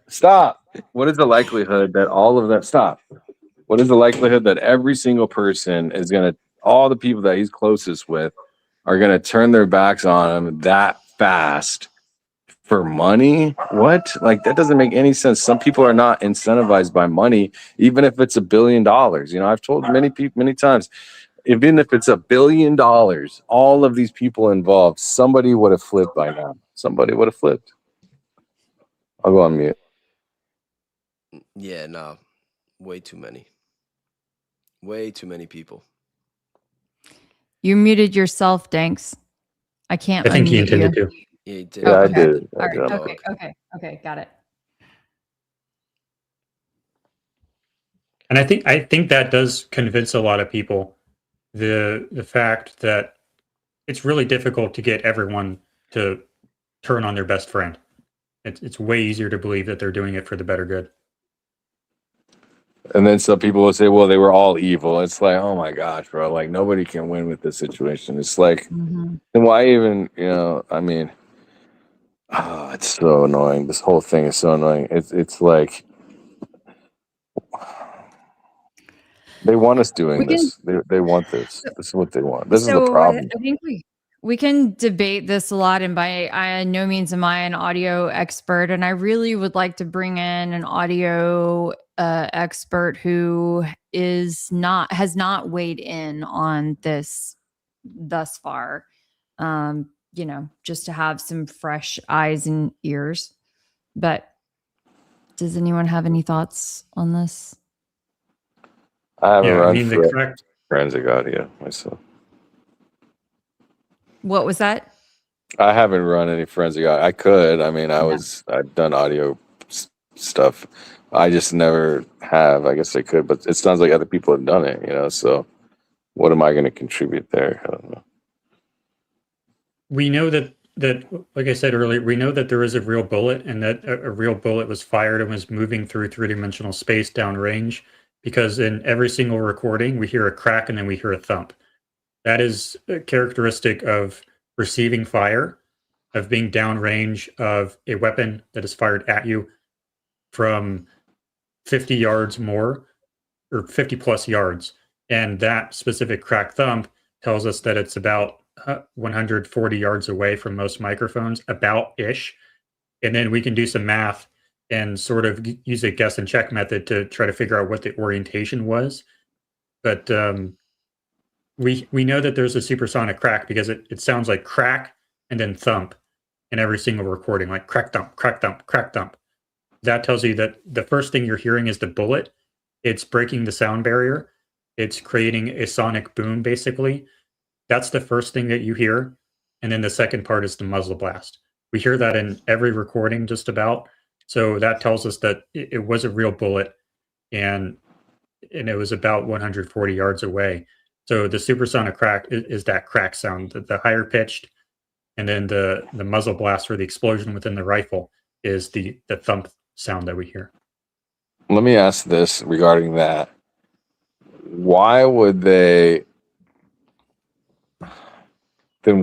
Stop. What is the likelihood that all of them stop? What is the likelihood that every single person is all the people that he's closest with are gonna turn their backs on him that fast for money? What? Like, that doesn't make any sense. Some people are not incentivized by money, even if it's $1 billion. You know, I've told many people many times, even if it's $1 billion, all of these people involved, somebody would have flipped by now. Somebody would have flipped. I'll go on mute. Yeah, no, way too many. Way too many people. You muted yourself, Danks. I can't. I think he unmute intended you. to. Yeah, he did. Yeah, I Okay. did. All right. did. Okay. Got it. And I think that does convince a lot of people the fact that it's really difficult to get everyone to turn on their best friend. It's way easier to believe that they're doing it for the better good. And then some people will say, well, they were all evil. It's like, oh my gosh, bro. Like, nobody can win with this situation. It's like, then why even, I mean, it's so annoying. This whole thing is so annoying. It's like, they want us doing this. They want this. This is what they want. This is the problem. I think we can debate this a lot, and by no means am I an audio expert, and I really would like to bring in an audio expert who has not weighed in on this thus far. Just to have some fresh eyes and ears. But does anyone have any thoughts on this? I haven't run the for correct forensic audio myself. What was that? I haven't run any forensic audio. I could. I mean, I've done audio stuff. I just never have. I guess I could, but it sounds like other people have done it, so what am I going to contribute there? I don't know. We know that like I said earlier, we know that there is a real bullet, and that a real bullet was fired and was moving through three-dimensional space downrange, because in every single recording we hear a crack and then we hear a thump. That is a characteristic of receiving fire, of being downrange of a weapon that is fired at you from 50 yards more, or 50 plus yards. And that specific crack thump tells us that it's about 140 yards away from most microphones, about-ish. And then we can do some math and sort of use a guess and check method to try to figure out what the orientation was. But we know that there's a supersonic crack because it sounds like crack and then thump in every single recording, like crack thump, crack thump, crack thump. That tells you that the first thing you're hearing is the bullet. It's breaking the sound barrier. It's creating a sonic boom, basically. That's the first thing that you hear. And then the second part is the muzzle blast. We hear that in every recording just about. So that tells us that it was a real bullet, and it was about 140 yards away. So the supersonic crack is that crack sound, the higher pitched, and then the muzzle blast, or the explosion within the rifle, is the thump sound that we hear. Let me ask this regarding that. Why would they then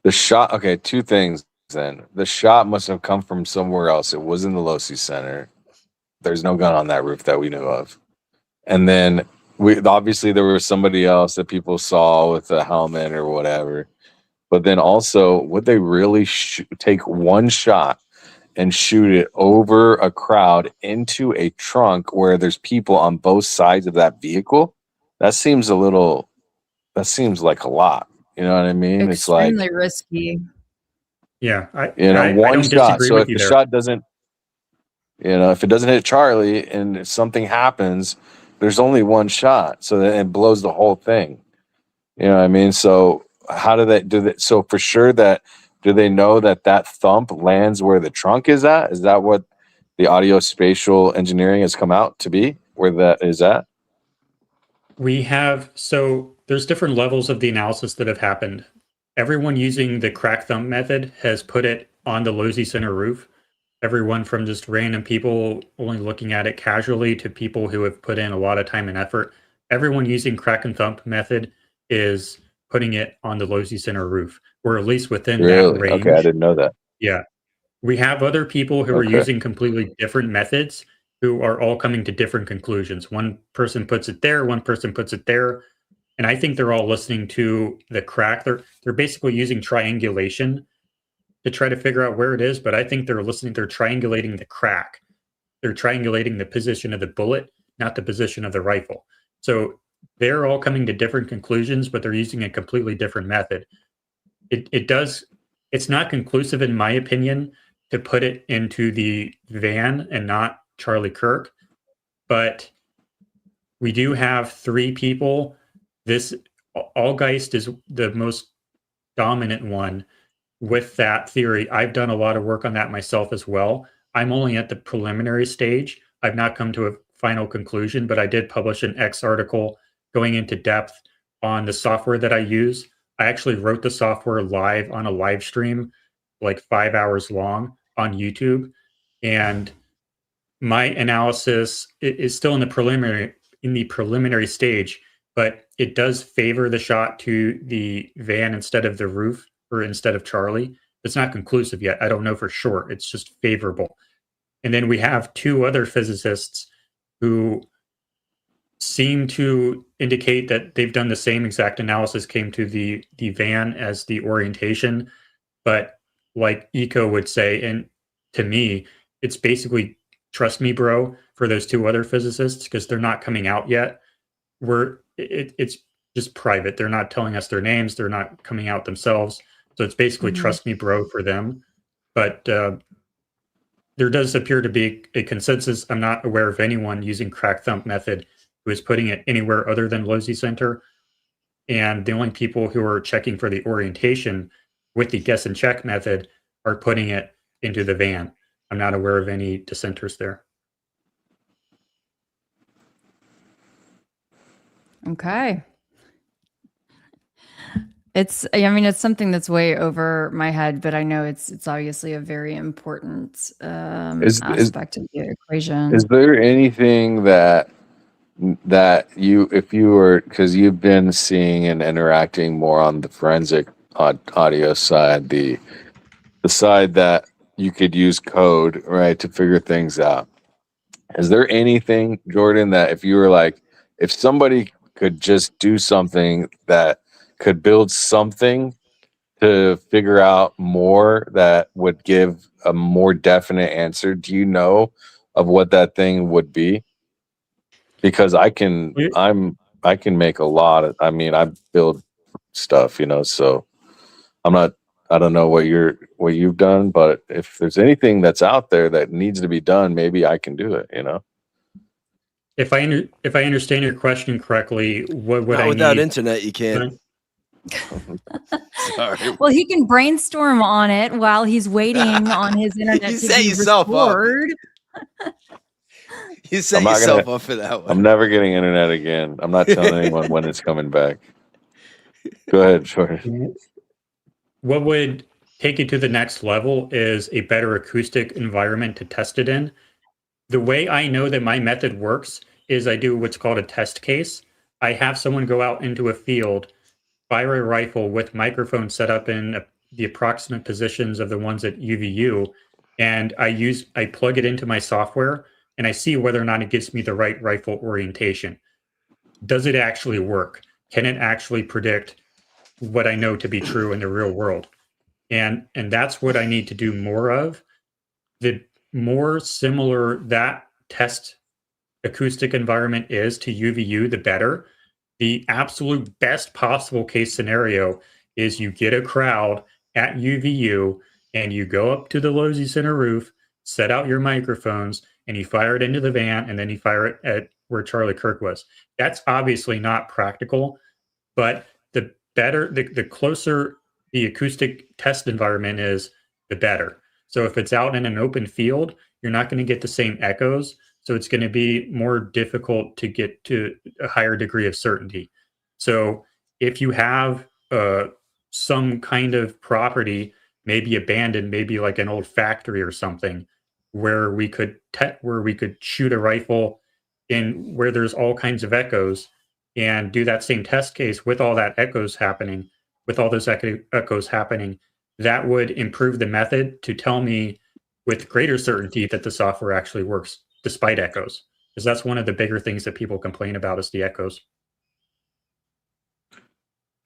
the shot, okay, two things then. The shot must have come from somewhere else. It was in the Losi Center. There's no gun on that roof that we knew of. And then obviously there was somebody else that people saw with a helmet or whatever. But then also, would they really take one shot and shoot it over a crowd into a trunk where there's people on both sides of that vehicle? That seems like a lot. You know what I mean? Extremely risky. Yeah, I one don't shot. disagree So with if you the there. shot doesn't, if it doesn't hit Charlie and if something happens, there's only one shot. So then it blows the whole thing. You know what I mean? So how do they do that? So for sure that do they know that that thump lands where the trunk is at? Is that what the audio spatial engineering has come out to be, where that is at? So there's different levels of the analysis that have happened. Everyone using the crack thump method has put it on the Lozy Center roof. Everyone from just random people only looking at it casually to people who have put in a lot of time and effort. Everyone using crack and thump method is putting it on the Lozy Center roof, or at least within that range. Okay, I didn't know that. Yeah. We have other people who are using completely different methods who are all coming to different conclusions. One person puts it there, one person puts it there. And I think they're all listening to the crack. They're basically using triangulation to try to figure out where it is, but I think they're triangulating the crack. They're triangulating the position of the bullet, not the position of the rifle. So they're all coming to different conclusions, but they're using a completely different method. It's not conclusive, in my opinion, to put it into the van and not Charlie Kirk, but we do have 3 people. Allgeist is the most dominant one with that theory. I've done a lot of work on that myself as well. I'm only at the preliminary stage. I've not come to a final conclusion, but I did publish an X article going into depth on the software that I use. I actually wrote the software live on a live stream, like 5 hours long on YouTube. And my analysis is still in the preliminary stage, but it does favor the shot to the van instead of the roof, or instead of Charlie. It's not conclusive yet. I don't know for sure. It's just favorable. And then we have 2 other physicists who seem to indicate that they've done the same exact analysis, came to the van as the orientation. But like Eco would say, and to me, it's basically trust me, bro, for those 2 other physicists, because they're not coming out yet. It's just private. They're not telling us their names. They're not coming out themselves. So it's basically trust me, bro, for them. But there does appear to be a consensus. I'm not aware of anyone using crack thump method who is putting it anywhere other than Lozy Center. And the only people who are checking for the orientation with the guess and check method are putting it into the van. I'm not aware of any dissenters there. Okay. It's something that's way over my head, but I know it's obviously a very important aspect of the equation. Is there anything that you, if you were, because you've been seeing and interacting more on the forensic audio side, the side that you could use code, right, to figure things out. Is there anything, Jordan, that if you were like, if somebody could just do something that could build something to figure out more that would give a more definite answer, do you know of what that thing would be? Because I can make a lot of, I build stuff, so I don't know what you've done, but if there's anything that's out there that needs to be done, maybe I can do it, If I understand your question correctly, what would Not I without need? internet, you can't. Sorry. Well, he can brainstorm on it while he's waiting on his internet You to set be yourself up. restored. You set yourself up for that one. I'm never getting internet again. I'm not telling anyone when it's coming back. Go ahead, Jordan. What would take it to the next level is a better acoustic environment to test it in. The way I know that my method works is I do what's called a test case. I have someone go out into a field, fire a rifle with microphones set up in the approximate positions of the ones at UVU, and I plug it into my software, and I see whether or not it gives me the right rifle orientation. Does it actually work? Can it actually predict what I know to be true in the real world? And that's what I need to do more of. The more similar that test acoustic environment is to UVU, the better. The absolute best possible case scenario is you get a crowd at UVU and you go up to the Lozy Center roof, set out your microphones, and you fire it into the van, and then you fire it at where Charlie Kirk was. That's obviously not practical, but the closer the acoustic test environment is, the better. So if it's out in an open field, you're not going to get the same echoes. So it's going to be more difficult to get to a higher degree of certainty. So if you have some kind of property, maybe abandoned, maybe like an old factory or something, where we could shoot a rifle in where there's all kinds of echoes and do that same test case with all that echoes happening, with all those echoes happening, that would improve the method to tell me with greater certainty that the software actually works despite echoes. Because that's one of the bigger things that people complain about is the echoes.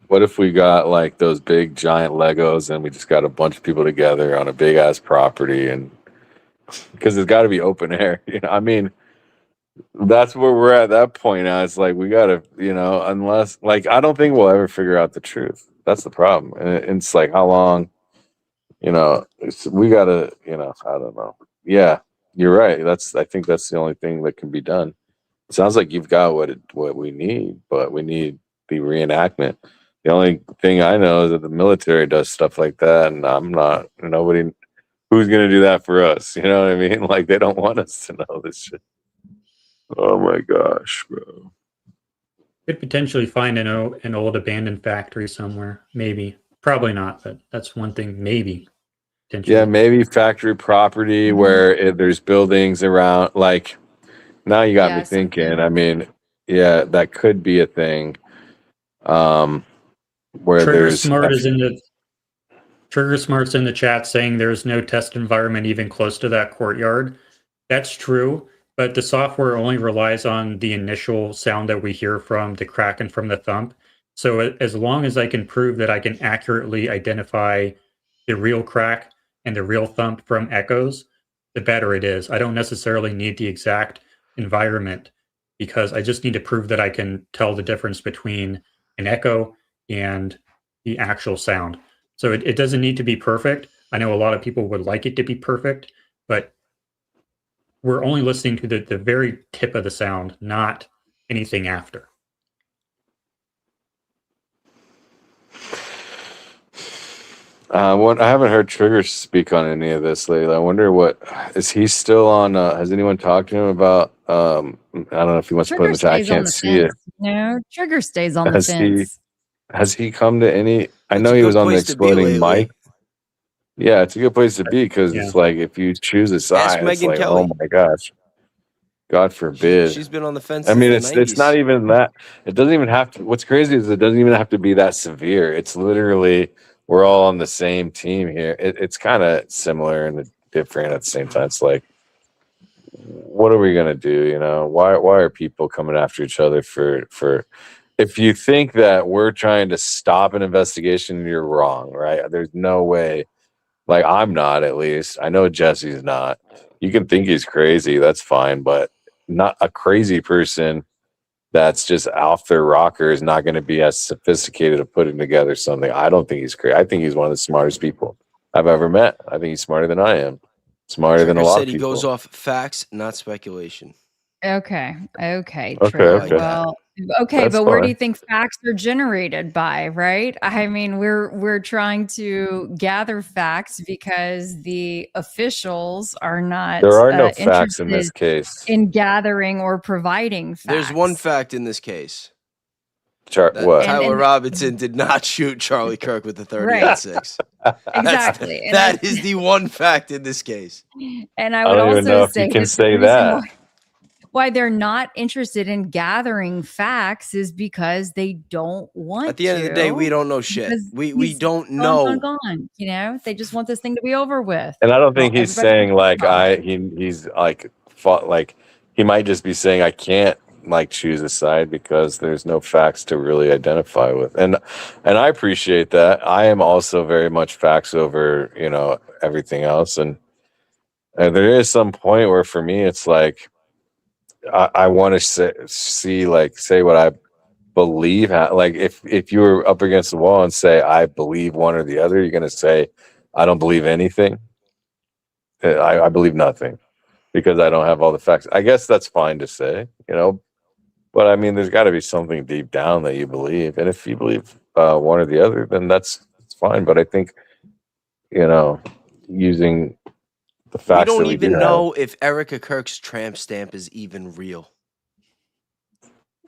What if we got like those big giant Legos and we just got a bunch of people together on a big ass property, and because it's got to be open air, I mean, that's where we're at that point now. It's like we gotta, unless like I don't think we'll ever figure out the truth. That's the problem, and it's like how long, we gotta, I don't know. Yeah, you're right. I think that's the only thing that can be done. It sounds like you've got what we need, but we need the reenactment. The only thing I know is that the military does stuff like that, and I'm not nobody who's gonna do that for us. You know what I mean? Like they don't want us to know this shit. Oh my gosh, bro. Could potentially find an old abandoned factory somewhere. Maybe. Probably not, but that's one thing. Maybe. Yeah, maybe factory property where there's buildings around. Like, now you got me thinking. I mean, yeah, that could be a thing. Where Trigger Smart's in the chat saying there's no test environment even close to that courtyard. That's true, but the software only relies on the initial sound that we hear from the crack and from the thump. So as long as I can prove that I can accurately identify the real crack and the real thump from echoes, the better it is. I don't necessarily need the exact environment because I just need to prove that I can tell the difference between an echo and the actual sound. So it doesn't need to be perfect. I know a lot of people would like it to be perfect, but we're only listening to the very tip of the sound, not anything after. I haven't heard Trigger speak on any of this lately. I wonder is he still on? Has anyone talked to him about? I don't know if he wants to put in the chat. I can't see it. No, Trigger stays on the fence. Has he come to any? I know he was on the Exploding Mike. Yeah, it's a good place to be because it's like if you choose a side, it's like, oh my gosh, God forbid. She's been on the fence. I mean, it's not even that. It doesn't even have to. What's crazy is it doesn't even have to be that severe. It's literally we're all on the same team here. It's kind of similar and different at the same time. It's like, what are we gonna do? Why are people coming after each other for? If you think that we're trying to stop an investigation, you're wrong, right? There's no way. Like, I'm not, at least. I know Jesse's not. You can think he's crazy. That's fine. But not a crazy person that's just off their rocker is not going to be as sophisticated at putting together something. I don't think he's crazy. I think he's one of the smartest people I've ever met. I think he's smarter than I am. Smarter than a lot of people. He goes off facts, not speculation. Okay. Okay. Well, okay, That's but where fine. do you think facts are generated by, right? I mean, we're trying to gather facts because the officials are not There are no facts in this case. in gathering or providing facts. There's one fact in this case. What? Tyler Robinson did not shoot Charlie Kirk with the 30-6. Exactly. That is the one fact in this case. And I would don't even know also if you say can that say the reason that. why they're not interested in gathering facts is because they don't want to. At the end of the day, we don't know shit. We don't know. Gone. They just want this thing to be over with. And I don't think he's saying like he's like fought like he might just be saying I can't like choose a side because there's no facts to really identify with. And I appreciate that. I am also very much facts over, everything else. And there is some point where for me it's like I want to say what I believe. Like if you were up against the wall and say I believe one or the other, you're gonna say I don't believe anything. I believe nothing because I don't have all the facts. I guess that's fine to say, but I mean, there's got to be something deep down that you believe, and if you believe one or the other, then that's fine. But I think, using the We facts don't that we do even have, know if Erica Kirk's tramp stamp is even real.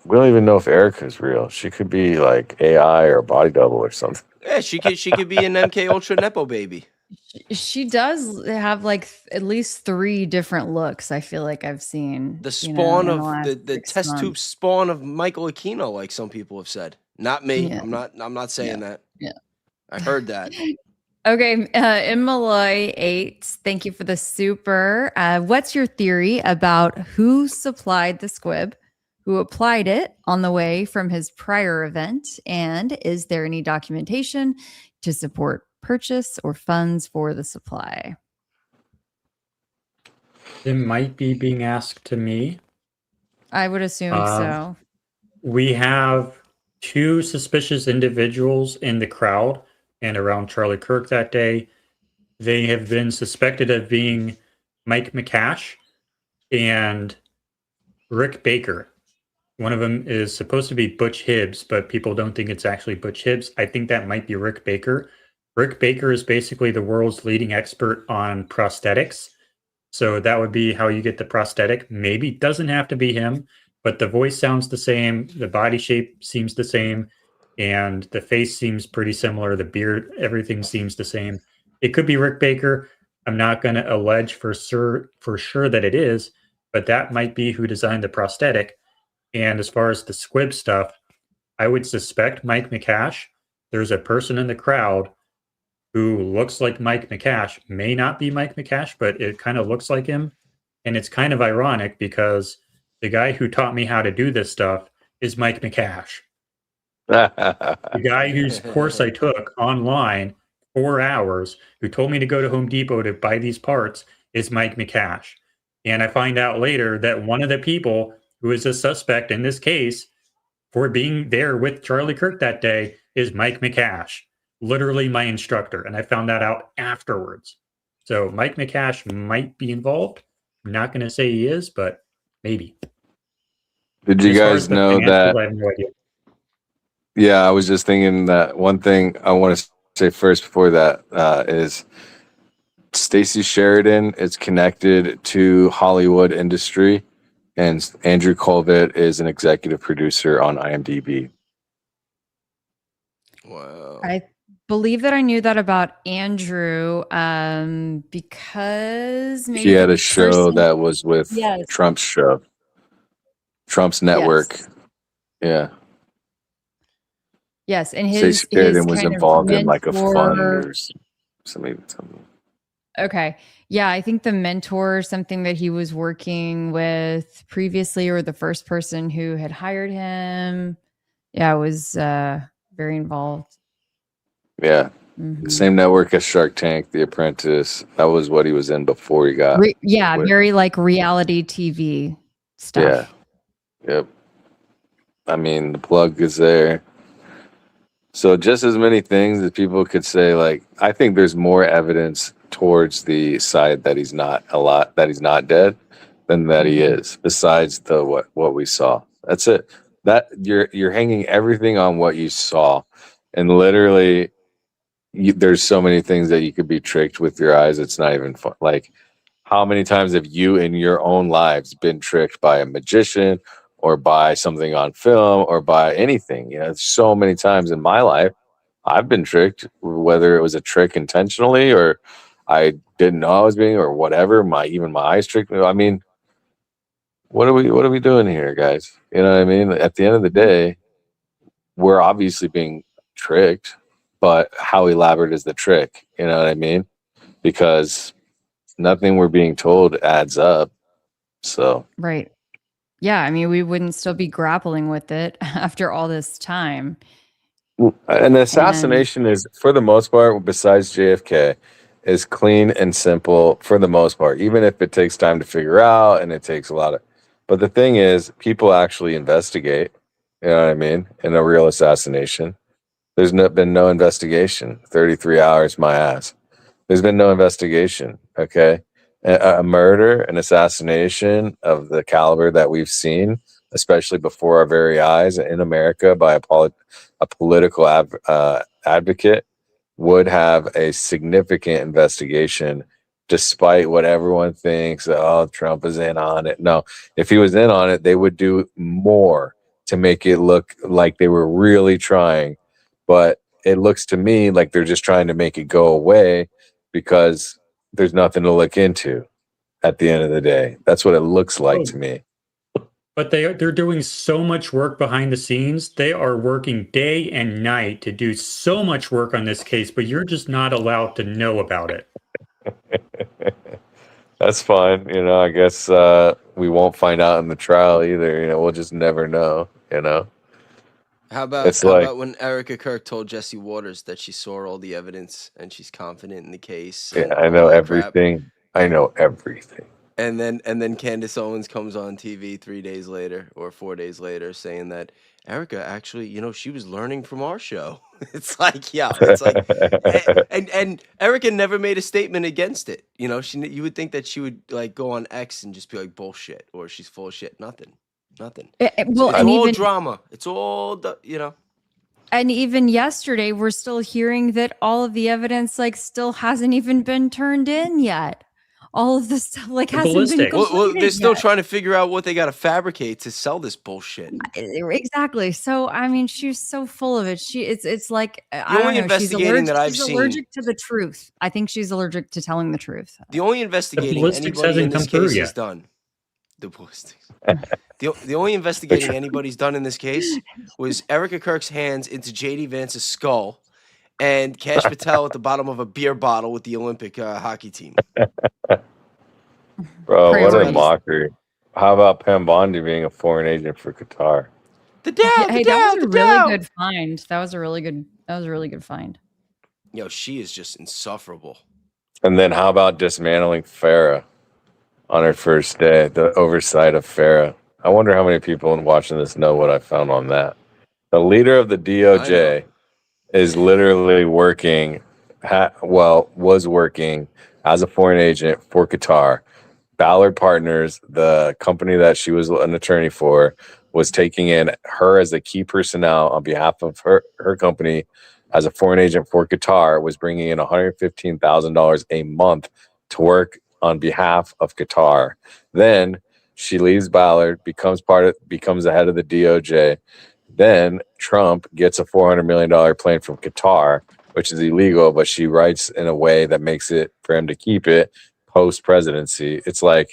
we don't even know if Erica's real. She could be like AI or a body double or something. Yeah, she could be an MK Ultra Nepo baby. She does have like at least 3 different looks. I feel like I've seen The spawn in of last the 6 test tube months. spawn of Michael Aquino, like some people have said. Not me. Yeah. I'm not saying that. Yeah. I heard that. Okay, in Malloy 8, thank you for the super. What's your theory about who supplied the squib, who applied it on the way from his prior event, and is there any documentation to support purchase or funds for the supply? It might be being asked to me. I would assume so. We have 2 suspicious individuals in the crowd and around Charlie Kirk that day. They have been suspected of being Mike McCash and Rick Baker. One of them is supposed to be Butch Hibbs, but people don't think it's actually Butch Hibbs. I think that might be Rick Baker. Rick Baker is basically the world's leading expert on prosthetics. So that would be how you get the prosthetic. Maybe doesn't have to be him, but the voice sounds the same. The body shape seems the same. And the face seems pretty similar. The beard, everything seems the same. It could be Rick Baker. I'm not going to allege for sure that it is, but that might be who designed the prosthetic. And as far as the squib stuff, I would suspect Mike McCash. There's a person in the crowd who looks like Mike McCash. May not be Mike McCash, but it kind of looks like him. And it's kind of ironic because the guy who taught me how to do this stuff is Mike McCash. The guy whose course I took online 4 hours, who told me to go to Home Depot to buy these parts, is Mike McCash. And I find out later that one of the people who is a suspect in this case for being there with Charlie Kirk that day is Mike McCash, literally my instructor. And I found that out afterwards. So Mike McCash might be involved. I'm not going to say he is, but maybe. Did you guys know that? I have no idea. Yeah, I was just thinking that one thing I want to say first before that is Stacey Sheridan is connected to Hollywood industry, and Andrew Colvett is an executive producer on IMDb. Wow. I believe that I knew that about Andrew because maybe He had a show that was with Yes. Trump's show, Trump's network. Yes. Yeah. Yes, and Stacey Sheridan was involved in like a fund or something. Okay. Yeah, I think the mentor, something that he was working with previously, or the first person who had hired him. Yeah, was very involved. Yeah. Mhm. Same network as Shark Tank, The Apprentice. That was what he was in before he got. Very like reality TV stuff. Yeah. Yep. I mean, the plug is there. So just as many things that people could say, like, I think there's more evidence towards the side that he's not dead than that he is, besides the what we saw. That's it. That you're hanging everything on what you saw, and literally there's so many things that you could be tricked with your eyes. It's not even fun. Like, how many times have you in your own lives been tricked by a magician or by something on film or by anything? So many times in my life I've been tricked, whether it was a trick intentionally or I didn't know I was being, or whatever. My eyes tricked me. I mean, what are we doing here, guys? You know what I mean? At the end of the day, we're obviously being tricked, but how elaborate is the trick? You know what I mean? Because nothing we're being told adds up. So Right. Yeah, I mean, we wouldn't still be grappling with it after all this time. And the assassination is, for the most part, besides JFK, is clean and simple for the most part, even if it takes time to figure out and it takes a lot of. But the thing is, people actually investigate. You know what I mean? In a real assassination, there's been no investigation. 33 hours, my ass. There's been no investigation. Okay, a murder, an assassination of the caliber that we've seen, especially before our very eyes in America by a political advocate, would have a significant investigation, despite what everyone thinks. Oh, Trump is in on it. No, if he was in on it, they would do more to make it look like they were really trying. But it looks to me like they're just trying to make it go away because there's nothing to look into at the end of the day. That's what it looks like to me. But they're doing so much work behind the scenes. They are working day and night to do so much work on this case, but you're just not allowed to know about it. That's fine. You know, I guess we won't find out in the trial either. You know, we'll just never know, you know. How about when Erica Kirk told Jesse Waters that she saw all the evidence and she's confident in the case? Yeah, I know everything. I know everything. And then Candace Owens comes on TV 3 days later or 4 days later saying that Erica actually, you know, she was learning from our show. It's like, yeah, it's like, and Erica never made a statement against it. You know, you would think that she would like go on X and just be like bullshit or she's full of shit. Nothing. Well, it's all drama. It's all you know. And even yesterday, we're still hearing that all of the evidence like still hasn't even been turned in yet. All of this stuff like hasn't been completed well, they're still yet. trying to figure out what they got to fabricate to sell this bullshit. Exactly. So I mean, she's so full of it. It's like the only investigating that I've seen. She's allergic to the truth. I think she's allergic to telling the truth. The only investigating anybody in this case has done. The ballistics. The only investigating anybody's done in this case was Erica Kirk's hands into JD Vance's skull and Kash Patel at the bottom of a beer bottle with the Olympic hockey team. Bro, what a mockery. How about Pam Bondi being a foreign agent for Qatar? That was a really good find. That was a really good find. Yo, she is just insufferable. And then how about dismantling Farah on her first day, the oversight of Farah? I wonder how many people watching this know what I found on that. The leader of the DOJ is literally working, was working as a foreign agent for Qatar. Ballard Partners, the company that she was an attorney for, was taking in her as a key personnel on behalf of her company as a foreign agent for Qatar, was bringing in $115,000 a month to work on behalf of Qatar. Then she leaves Ballard, becomes the head of the DOJ. Then Trump gets a $400 million plane from Qatar, which is illegal, but she writes in a way that makes it for him to keep it post-presidency. It's like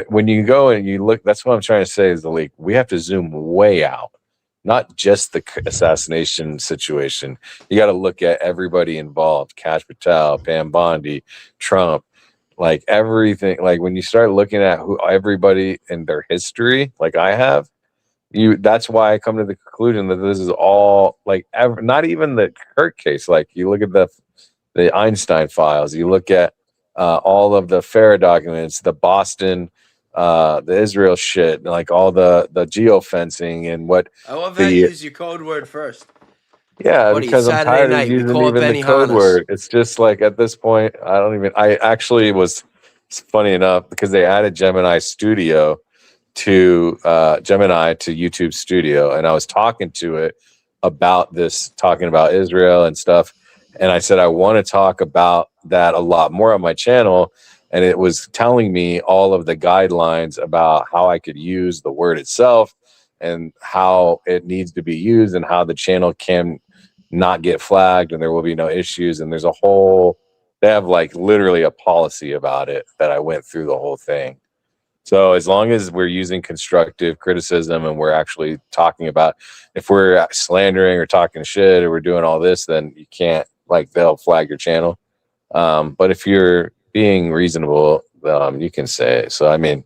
when you go and you look, that's what I'm trying to say is the leak. We have to zoom way out, not just the assassination situation. You got to look at everybody involved: Kash Patel, Pam Bondi, Trump, like everything. Like when you start looking at who everybody in their history, like I have, that's why I come to the conclusion that this is all like not even the Kirk case. Like you look at the Einstein files, you look at all of the Farah documents, the Boston, the Israel shit, like all the geofencing and what. I love how you use your code word first. Yeah, because I'm tired of using even the code word. It's just like at this point, I actually was, it's funny enough, because they added Gemini Studio to YouTube Studio, and I was talking to it about this, talking about Israel and stuff. And I said, I want to talk about that a lot more on my channel. And it was telling me all of the guidelines about how I could use the word itself and how it needs to be used and how the channel can not get flagged and there will be no issues. And they have like literally a policy about it that I went through the whole thing. So as long as we're using constructive criticism and we're actually talking about, if we're slandering or talking shit or we're doing all this, then you can't, like, they'll flag your channel. But if you're being reasonable, you can say it. So, I mean,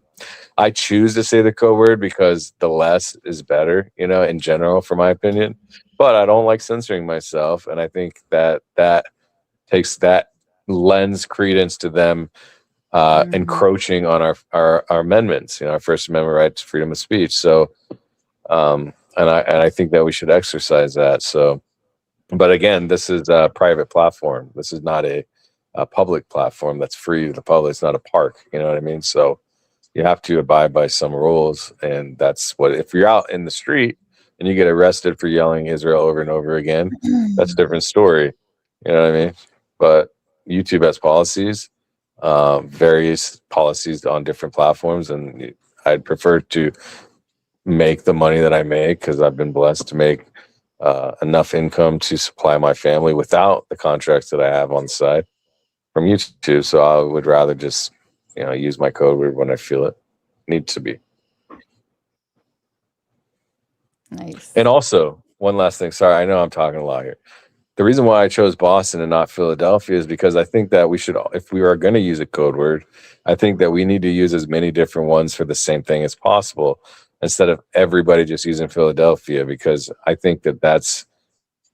I choose to say the code word because the less is better, you know, in general, for my opinion. But I don't like censoring myself. And I think that lends credence to them encroaching on our amendments, you know, our First Amendment right to freedom of speech. So, and I think that we should exercise that. So, but again, this is a private platform. This is not a public platform that's free to the public. It's not a park. You know what I mean? So you have to abide by some rules. And that's what, if you're out in the street and you get arrested for yelling Israel over and over again, that's a different story. You know what I mean? But YouTube has policies, various policies on different platforms, and I'd prefer to make the money that I make because I've been blessed to make enough income to supply my family without the contracts that I have on the side from YouTube. So I would rather just, use my code word when I feel it needs to be. Nice. And also, one last thing. Sorry, I know I'm talking a lot here. The reason why I chose Boston and not Philadelphia is because I think that we should, if we are going to use a code word, I think that we need to use as many different ones for the same thing as possible instead of everybody just using Philadelphia, because I think that that's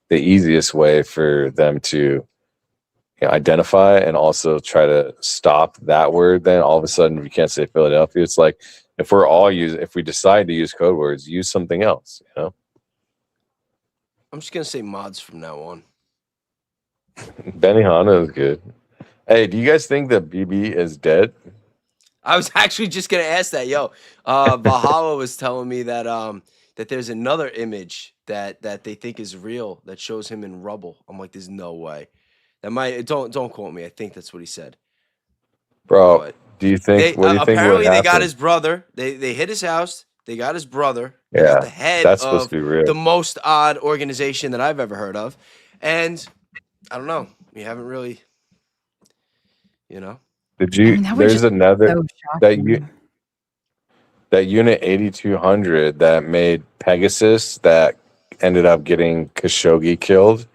the easiest way for them to identify and also try to stop that word. Then all of a sudden we can't say Philadelphia. It's like if we decide to use code words, use something else, I'm just gonna say mods from now on. Benihana is good. Hey, do you guys think that BB is dead? I was actually just gonna ask that. Valhalla was telling me that that there's another image that they think is real that shows him in rubble. I'm like, there's no way. That might don't quote me. I think that's what he said. Bro, But do you think? What do you think? Apparently, would they got happen? his brother. They hit his house. They got his brother. They Yeah, got the head that's supposed of to be real. the most odd organization that I've ever heard of, and I don't know. We haven't really, Did you? that was There's just another so that shocking. that unit 8200 that made Pegasus that ended up getting Khashoggi killed.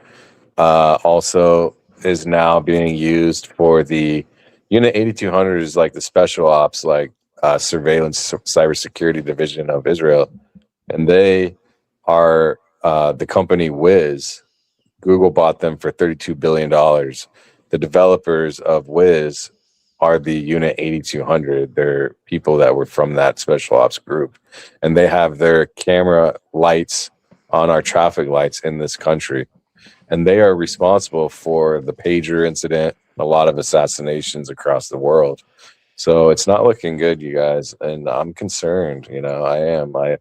Also is now being used for the unit 8200 is like the special ops, like surveillance cybersecurity division of Israel, and they are the company Wiz. Google bought them for $32 billion. The developers of Wiz are the unit 8200. They're people that were from that special ops group, and they have their camera lights on our traffic lights in this country. And they are responsible for the pager incident, a lot of assassinations across the world. So it's not looking good, you guys. And I'm concerned, I am. I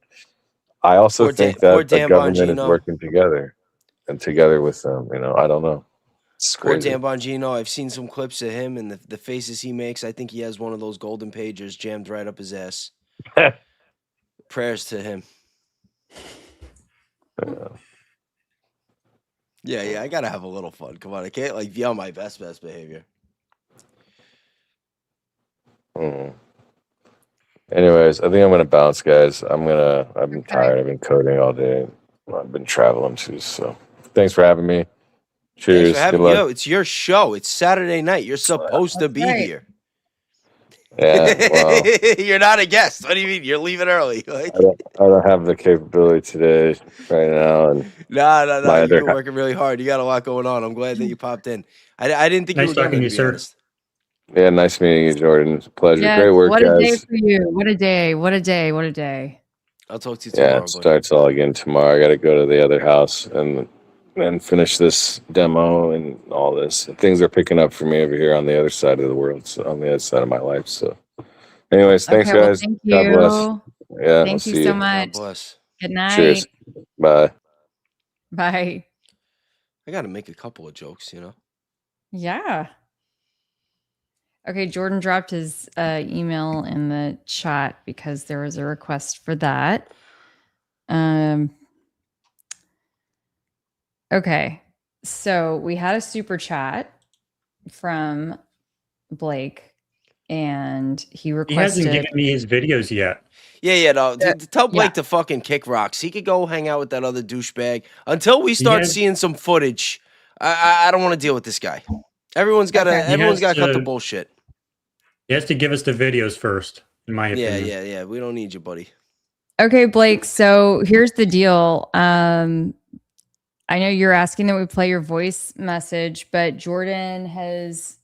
also think that the Dan government is Bongino. working together and together with them. I don't know. It's Poor crazy. Dan Bongino. I've seen some clips of him and the faces he makes. I think he has one of those golden pagers jammed right up his ass. Prayers to him. Yeah, I gotta have a little fun. Come on, I can't be on my best behavior. Anyways, I think I'm gonna bounce, guys. I've been tired. I've been coding all day. I've been traveling too. So thanks for having me. Cheers. Thanks for having Good luck. me. It's your show. It's Saturday night. You're supposed to be here. Yeah, well, You're not a guest. What do you mean? You're leaving early. I don't have the capability today, right now. And No. You've been working really hard. You got a lot going on. I'm glad that you popped in. I didn't think Nice you were talking going to to you, be sir. honest. Yeah, nice meeting you, Jordan. It's a pleasure. Yes, Great work, what a day guys. for you. What a day. What a day. What a day. I'll talk to you tomorrow. Yeah, it starts all again tomorrow. I got to go to the other house and finish this demo and all this. Things are picking up for me over here on the other side of the world, so on the other side of my life. So, anyways, thanks, Okay, well, guys. thank God bless. you. Yeah, Thank we'll you see so you. much. God bless. Good night. Cheers. Bye. Bye. I got to make a couple of jokes, Yeah. Okay, Jordan dropped his email in the chat because there was a request for that. Okay, so we had a super chat from Blake, and he requested. He hasn't given me his videos yet. Yeah, no. Tell Blake to fucking kick rocks. He could go hang out with that other douchebag until we start seeing some footage. I don't want to deal with this guy. Everyone's got to cut the bullshit. He has to give us the videos first, in my opinion. Yeah. We don't need you, buddy. Okay, Blake. So here's the deal. I know you're asking that we play your voice message, but Jordan has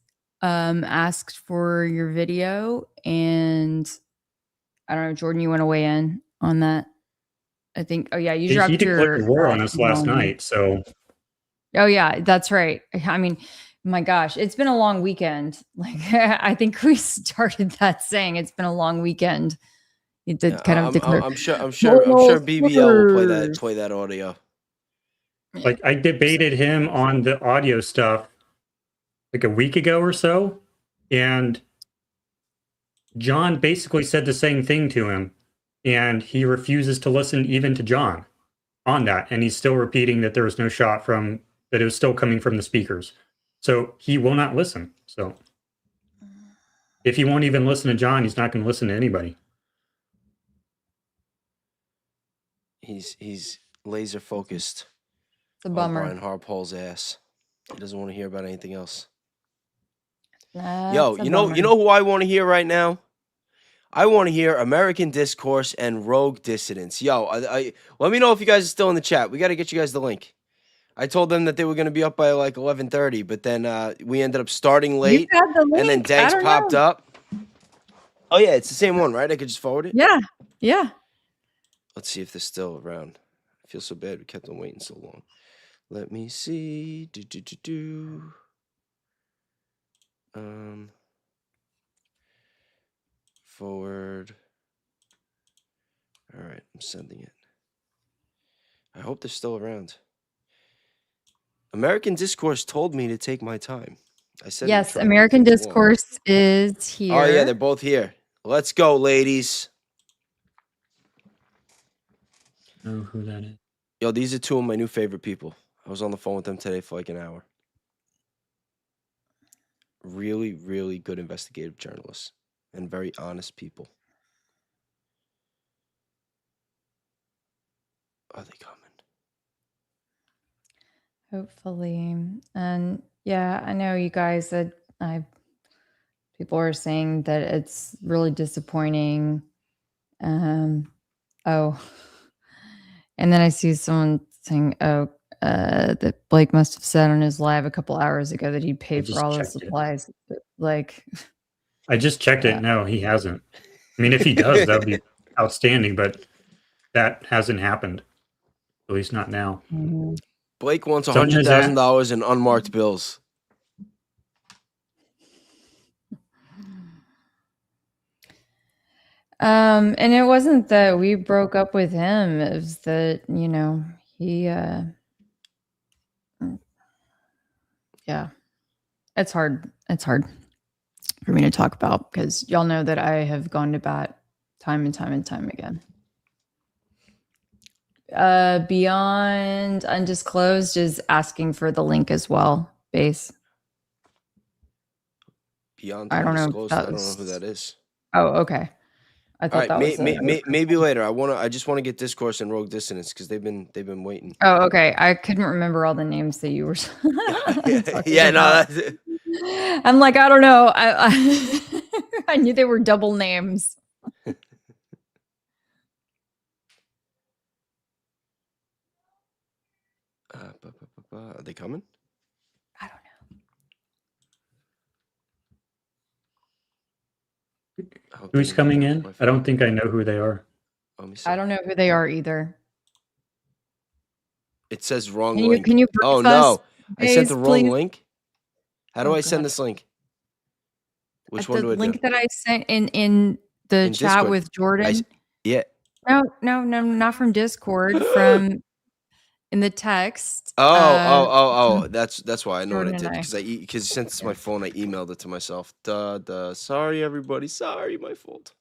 asked for your video, and I don't know, Jordan, you want to weigh in on that? I think. Oh yeah, you dropped He declared your war on us last night. So. Oh yeah, that's right. I mean, my gosh, it's been a long weekend. Like I think we started that saying it's been a long weekend. You did kind of declare. I'm sure BBL will play that audio. Like I debated him on the audio stuff like a week ago or so, and John basically said the same thing to him, and he refuses to listen even to John on that, and he's still repeating that there was no shot from that it was still coming from the speakers. So he will not listen. So if he won't even listen to John, he's not going to listen to anybody. He's laser focused It's a on bummer. Brian Harpole's ass. He doesn't want to hear about anything else. That's Yo, a you know bummer. who I want to hear right now? I want to hear American Discourse and Rogue Dissidents. Yo, I let me know if you guys are still in the chat. We got to get you guys the link. I told them that they were going to be up by like 11:30, but then we ended up starting You late, had the link. and then I Danks don't popped know. up. Oh yeah, it's the same one, right? I could just forward it. Yeah. Yeah. Let's see if they're still around. I feel so bad we kept them waiting so long. Let me see. Forward. All right, I'm sending it. I hope they're still around. American Discourse told me to take my time. I said we Yes, tried to American take it long. Discourse is here. Oh yeah, they're both here. Let's go, ladies. I don't know who that is. Yo, these are two of my new favorite people. I was on the phone with them today for like an hour. Really, really good investigative journalists and very honest people. Are they coming? Hopefully. And yeah, I know you guys that people are saying that it's really disappointing. Oh, and then I see someone saying, that Blake must have said on his live a couple hours ago that he'd paid for just all the checked it. supplies. Like, I just checked it. No, he hasn't. I mean, if he does, that would be outstanding, but that hasn't happened. At least not now. Blake wants Someone has $100,000 in unmarked bills. and it wasn't that we broke up with him. It was that, you know, he, yeah, it's hard. It's hard for me to talk about because y'all know that I have gone to bat time and time and time again. Beyond Undisclosed is asking for the link as well, Baze. Beyond I don't know if Undisclosed, I that don't know was- who that is. Oh, okay. I All thought right, that was maybe later. I just want to get Discourse and Rogue Dissidents because they've been waiting. Oh, okay. I couldn't remember all the names that you were Yeah, no, about. that's it. I'm like, I don't know. I I knew they were double names. Are they coming? I don't know. Who's coming in? I don't think I know who they are. Let me see. I don't know who they are either. It says wrong Can link. you Oh brief us, no, I sent the Baze, wrong please? link. How do Oh, I send God. this link? Which The one do I link do? that I sent in the In chat Discord. with Jordan. Yeah. No, not from Discord. From in the text. Oh. That's why I know Jordan what I and did I. because you sent it to my phone. I emailed it to myself. Duh. Sorry, everybody. Sorry, my fault.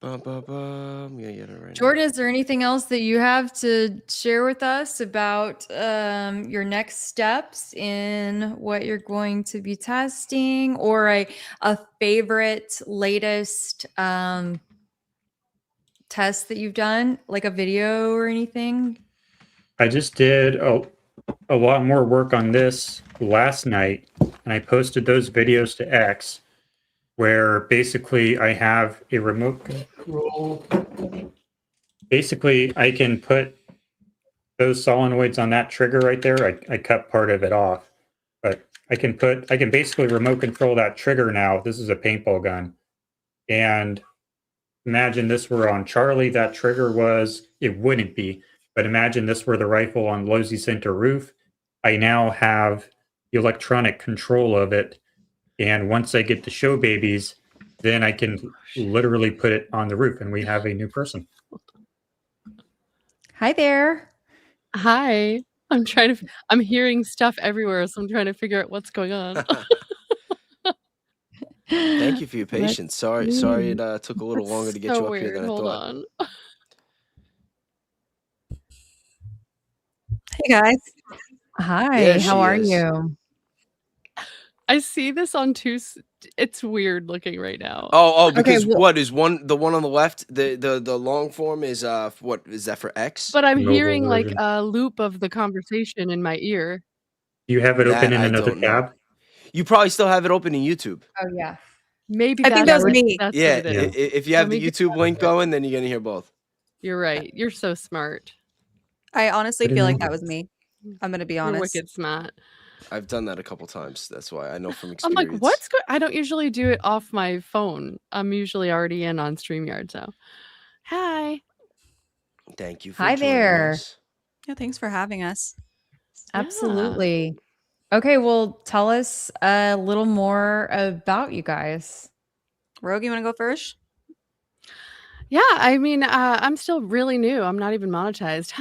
I'm gonna get it right Jordan, is there anything else that you have to share with us about your next steps in what you're going to be testing, or a favorite latest test that you've done, like a video or anything? I just did a lot more work on this last night, and I posted those videos to X, where basically I have a remote control. Basically, I can put those solenoids on that trigger right there. I cut part of it off, but I can basically remote control that trigger now. This is a paintball gun, and imagine this were on Charlie. That trigger it wouldn't be, but imagine this were the rifle on Lozy Center roof. I now have electronic control of it, and once I get the show babies, then I can literally put it on the roof, and we have a new person. Hi there. Hi. I'm hearing stuff everywhere, so I'm trying to figure out what's going on. Thank you for your Let's patience. Sorry see. it took a little That's longer to get so you up here weird. than I Hold thought. on. Hey guys. Hi, There how she are is. you? I see this on it's weird looking right now. Oh, because well- what is the one on the left? The long form is what is that for X? But I'm Mobile hearing like version. a loop of the conversation in my ear. Do you have it open That in I another don't know. tab? You probably still have it open in YouTube. Oh yeah. Maybe I think that was what- me. That's Yeah, what it is. if you Let have the me get YouTube link going, then you're gonna hear both. You're right. You're so smart. I honestly I didn't feel like know that that. was me. I'm gonna be You're honest. wicked smart. I've done that a couple times. That's why I know from I'm experience. like, what's going? I don't usually do it off my phone. I'm usually already in on StreamYard. So, hi. Thank you for Hi joining there. us. Yeah, thanks for having us. Yeah. Absolutely. Okay, well, tell us a little more about you guys. Rogue, you wanna go first? Yeah, I mean, I'm still really new. I'm not even monetized.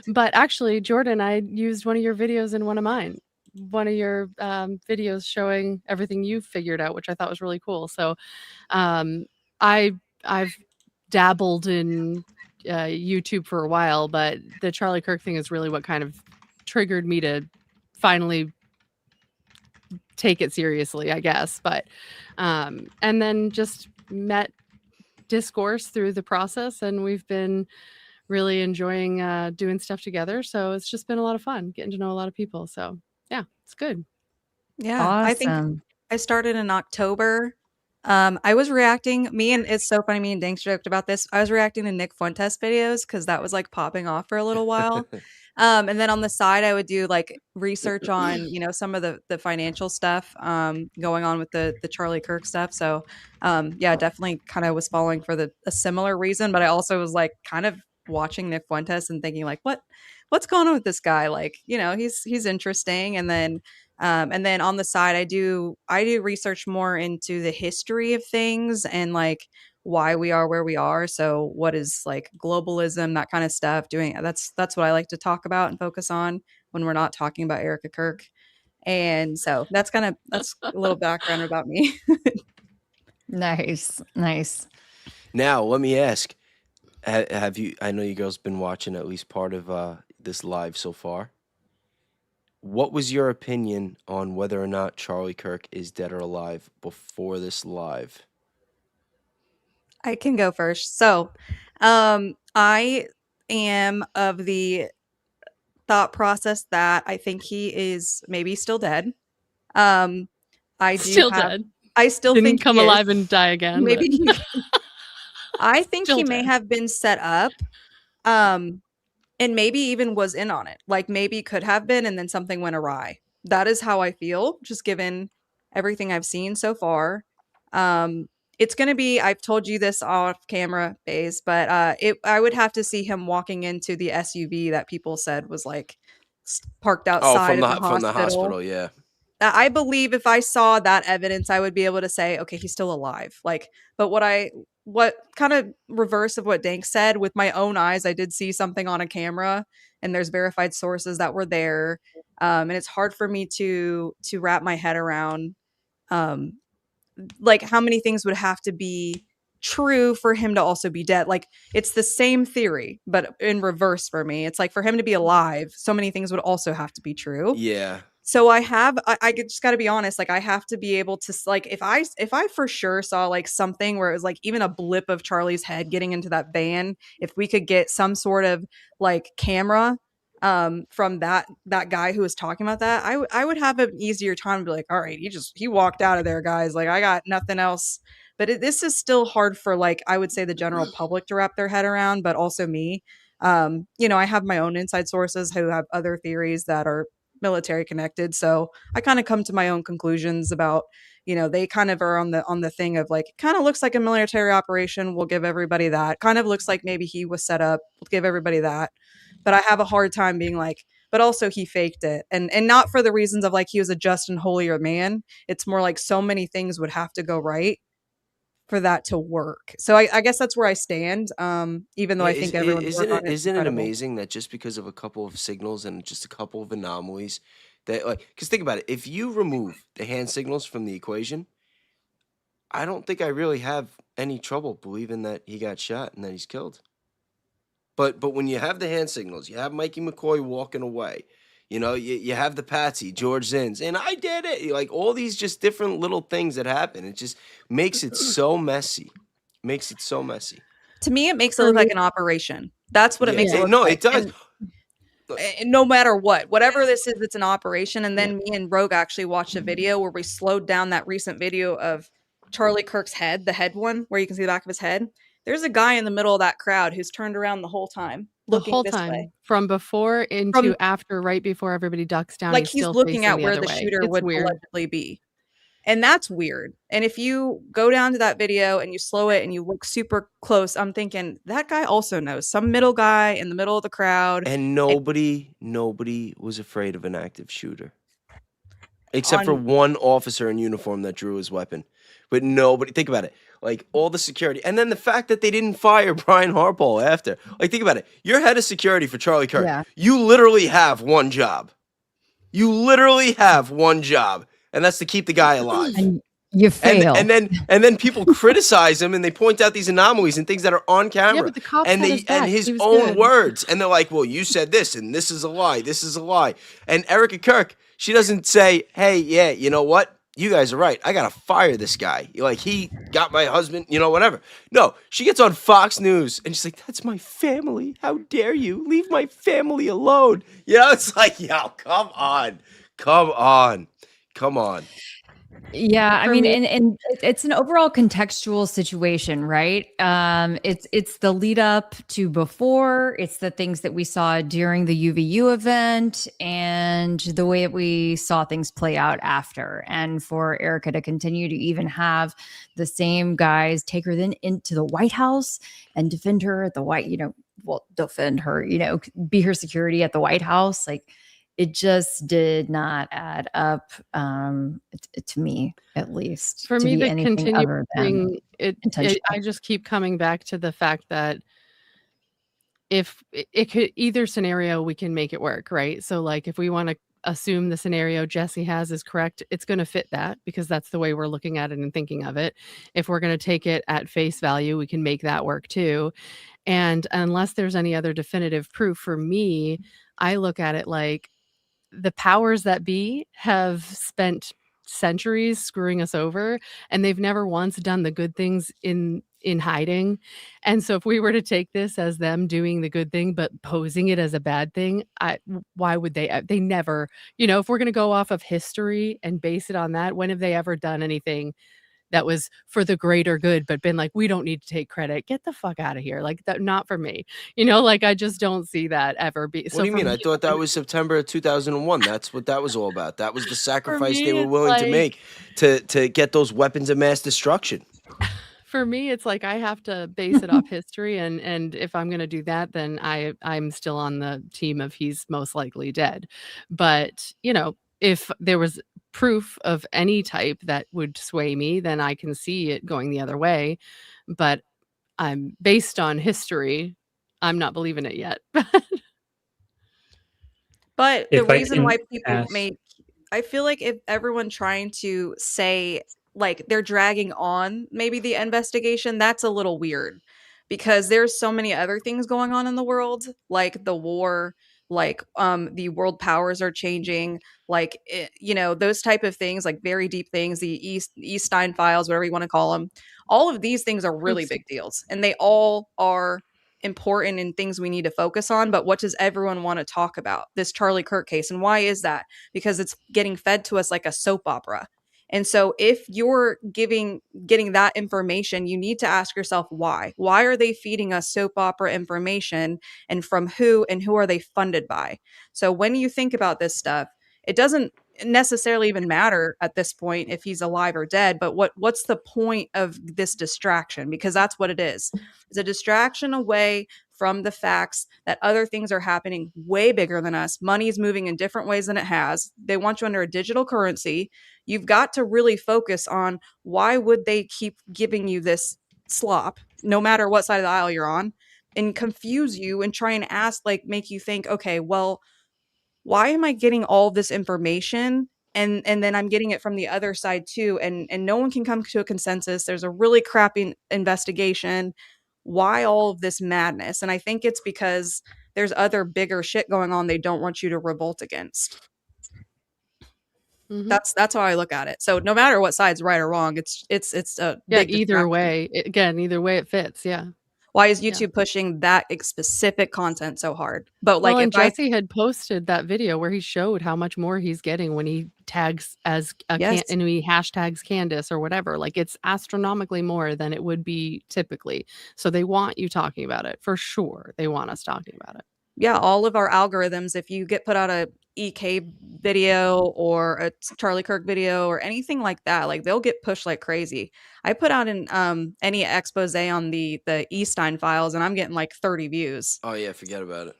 But actually, Jordan, I used one of your videos in one of mine. One of your videos showing everything you figured out, which I thought was really cool. So, I've dabbled in YouTube for a while, but the Charlie Kirk thing is really what kind of triggered me to finally take it seriously, I guess. But and then just met Discourse through the process, and we've been really enjoying doing stuff together. So it's just been a lot of fun getting to know a lot of people. So yeah, it's good. Yeah. I think Awesome. I started in October. I was reacting. It's so funny. Me and Danks joked about this. I was reacting to Nick Fuentes videos because that was like popping off for a little while. And then on the side, I would do like research on some of the financial stuff going on with the Charlie Kirk stuff. So yeah, definitely kind of was following for a similar reason, but I also was like kind of watching Nick Fuentes and thinking like what's going on with this guy? Like he's interesting, and then on the side, I do research more into the history of things and like why we are where we are. So what is like globalism, that kind of stuff. That's what I like to talk about and focus on when we're not talking about Erica Kirk. And so that's a little background about me. Nice. Now, let me ask: have you? I know you girls been watching at least part of this live so far. What was your opinion on whether or not Charlie Kirk is dead or alive before this live? I can go first. So, I am of the thought process that I think he is maybe still dead. I Still dead. I still Didn't think come he is. alive and die again. Maybe but- I think Still he may dead. have been set up. And maybe even was in on it. Like maybe could have been, and then something went awry. That is how I feel, just given everything I've seen so far. It's going to be, I've told you this off camera, Baze, but I would have to see him walking into the SUV that people said was like parked outside of the hospital. From the hospital, yeah. I believe if I saw that evidence, I would be able to say, okay, he's still alive. Like, but what kind of reverse of what Dank said, with my own eyes, I did see something on a camera, and there's verified sources that were there. And it's hard for me to wrap my head around, like how many things would have to be true for him to also be dead. Like it's the same theory, but in reverse for me. It's like for him to be alive, so many things would also have to be true. Yeah. So I just got to be honest. Like I have to be able to like if I for sure saw like something where it was like even a blip of Charlie's head getting into that van, if we could get some sort of like camera from that guy who was talking about that, I would have an easier time to be like, all right, he walked out of there, guys. Like I got nothing else. But this is still hard for like I would say the general public to wrap their head around, but also me. I have my own inside sources who have other theories that are military connected, so I kind of come to my own conclusions about they kind of are on the thing of like kind of looks like a military operation, we'll give everybody that. Kind of looks like maybe he was set up, we'll give everybody that. But I have a hard time being like, but also he faked it, and not for the reasons of like he was a just and holier man. It's more like so many things would have to go right for that to work. So I guess that's where I stand. Even though I think everyone's work on it is isn't it incredible. amazing that just because of a couple of signals and just a couple of anomalies, that like, because think about it, if you remove the hand signals from the equation, I don't think I really have any trouble believing that he got shot and that he's killed. But when you have the hand signals, you have Mikey McCoy walking away, you have the patsy, George Zins, and I did it. Like all these just different little things that happen. It just makes it so messy. To me, it makes it look like an operation. That's what it makes it look No, like. it does. And no matter whatever this is, it's an operation. And then me and Rogue actually watched a video where we slowed down that recent video of Charlie Kirk's head, the head one, where you can see the back of his head. There's a guy in the middle of that crowd who's turned around the whole time, looking this way. From before into after, right before everybody ducks down. Like he's still looking at facing where other the way. shooter It's would weird. allegedly be. And that's weird. And if you go down to that video and you slow it and you look super close, I'm thinking that guy also knows. Some middle guy in the middle of the crowd. And nobody was afraid of an active shooter. Except for one officer in uniform that drew his weapon. But nobody, think about it. Like all the security. And then the fact that they didn't fire Brian Harbaugh after. Like think about it. You're head of security for Charlie Kirk. Yeah. You literally have one job. And that's to keep the guy alive. And you fail. And then people criticize him and they point out these anomalies and things that are on camera. Yeah, but the cops and had they his back. and his He was own good. words. And they're like, well, you said this and this is a lie. This is a lie. And Erica Kirk, she doesn't say, hey, yeah, you know what? You guys are right. I got to fire this guy. Like, he got my husband, whatever. No, she gets on Fox News and she's like, that's my family. How dare you? Leave my family alone. It's like, yo, come on. Yeah, I mean, and it's an overall contextual situation, right? It's the lead up to before, it's the things that we saw during the UVU event, and the way that we saw things play out after. And for Erica to continue to even have the same guys take her then into the White House and defend her at the defend her, be her security at the White House, like. It just did not add up to me, at least. For me to continue doing it, I just keep coming back to the fact that if it could, either scenario, we can make it work, right? So like if we want to assume the scenario Jesse has is correct, it's going to fit that because that's the way we're looking at it and thinking of it. If we're going to take it at face value, we can make that work too. And unless there's any other definitive proof, for me, I look at it like the powers that be have spent centuries screwing us over, and they've never once done the good things in hiding. And so if we were to take this as them doing the good thing but posing it as a bad thing, why would they never, if we're going to go off of history and base it on that, when have they ever done anything that was for the greater good, but been like, we don't need to take credit. Get the fuck out of here. Like that, not for me. Like I just don't see that ever be. What do you mean? I thought that was September of 2001. That's what that was all about. That was the sacrifice they were willing to make to get those weapons of mass destruction. For me, it's like I have to base it off history, and if I'm going to do that, then I'm still on the team of he's most likely dead. But if there was proof of any type that would sway me, then I can see it going the other way. But I'm based on history. I'm not believing it yet. But the reason why people I feel like if everyone trying to say like they're dragging on maybe the investigation, that's a little weird because there's so many other things going on in the world, like the war, like the world powers are changing, like those type of things, like very deep things, the Eaststein files, whatever you want to call them. All of these things are really big deals, and they all are important and things we need to focus on. But what does everyone want to talk about? This Charlie Kirk case. And why is that? Because it's getting fed to us like a soap opera. And so if you're getting that information, you need to ask yourself why. Why are they feeding us soap opera information, and from who, and who are they funded by? So when you think about this stuff, it doesn't necessarily even matter at this point if he's alive or dead, but what's the point of this distraction? Because that's what it is. It's a distraction away from the facts that other things are happening way bigger than us. Money is moving in different ways than it has. They want you under a digital currency. You've got to really focus on why would they keep giving you this slop, no matter what side of the aisle you're on, and confuse you and try and ask, like, make you think, okay, well, why am I getting all this information? And then I'm getting it from the other side too. And no one can come to a consensus. There's a really crappy investigation. Why all of this madness? And I think it's because there's other bigger shit going on they don't want you to revolt against. Mhm. That's how I look at it. So no matter what side's right or wrong, it's a Yeah, big either distraction. way, either way it fits. Yeah. Why is Yeah. YouTube pushing that specific content so hard? But like, Well, and if I Jesse had posted that video where he showed how much more he's getting when he tags as a Yes. and he hashtags Candace or whatever. Like, it's astronomically more than it would be typically. So they want you talking about it for sure. They want us talking about it. yeah, all of our algorithms, if you put out a EK video or a Charlie Kirk video or anything like that, like they'll get pushed like crazy. I put out any expose on the Einstein files and I'm getting like 30 views. Oh yeah, forget about it.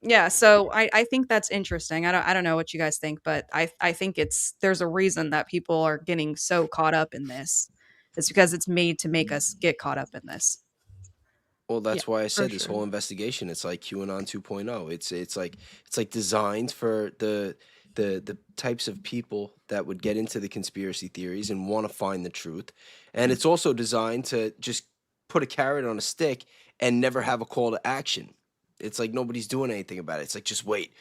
Yeah, so I think that's interesting. I don't know what you guys think, but I think there's a reason that people are getting so caught up in this. It's because it's made to make us get caught up in this. Well, that's why I said this sure. whole investigation. It's like QAnon 2.0. It's like designed for the types of people that would get into the conspiracy theories and want to find the truth, and it's also designed to just put a carrot on a stick and never have a call to action. It's like nobody's doing anything about it. It's like just wait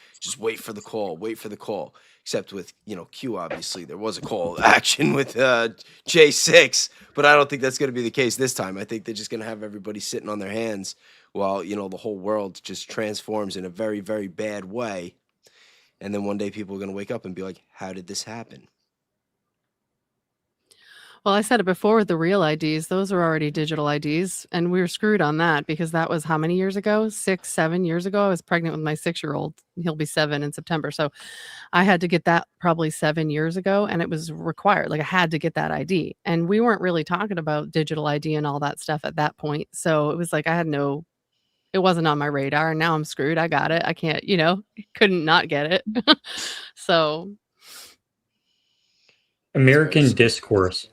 for the call, wait for the call. Except with Q, obviously there was a call to action with J6, but I don't think that's going to be the case this time. I think they're just going to have everybody sitting on their hands while the whole world just transforms in a very, very bad way, and then one day people are going to wake up and be like, "How did this happen?" Well, I said it before with the real IDs. Those are already digital IDs, and we were screwed on that because that was how many years ago? 6, 7 years ago. I was pregnant with my 6-year-old. He'll be 7 in September. So I had to get that probably 7 years ago, and it was required. Like, I had to get that ID. And we weren't really talking about digital ID and all that stuff at that point. So it was like it wasn't on my radar. And now I'm screwed. I got it. I can't, couldn't not get it. So American Discourse.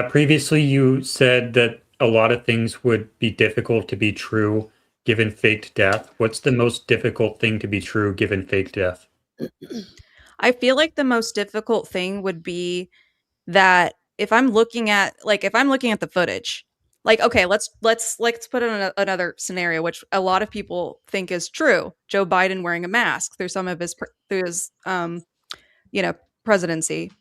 Previously, you said that a lot of things would be difficult to be true given faked death. What's the most difficult thing to be true given fake death? I feel like the most difficult thing would be that if I'm looking at the footage, like, okay, let's put in another scenario, which a lot of people think is true. Joe Biden wearing a mask through some of his presidency.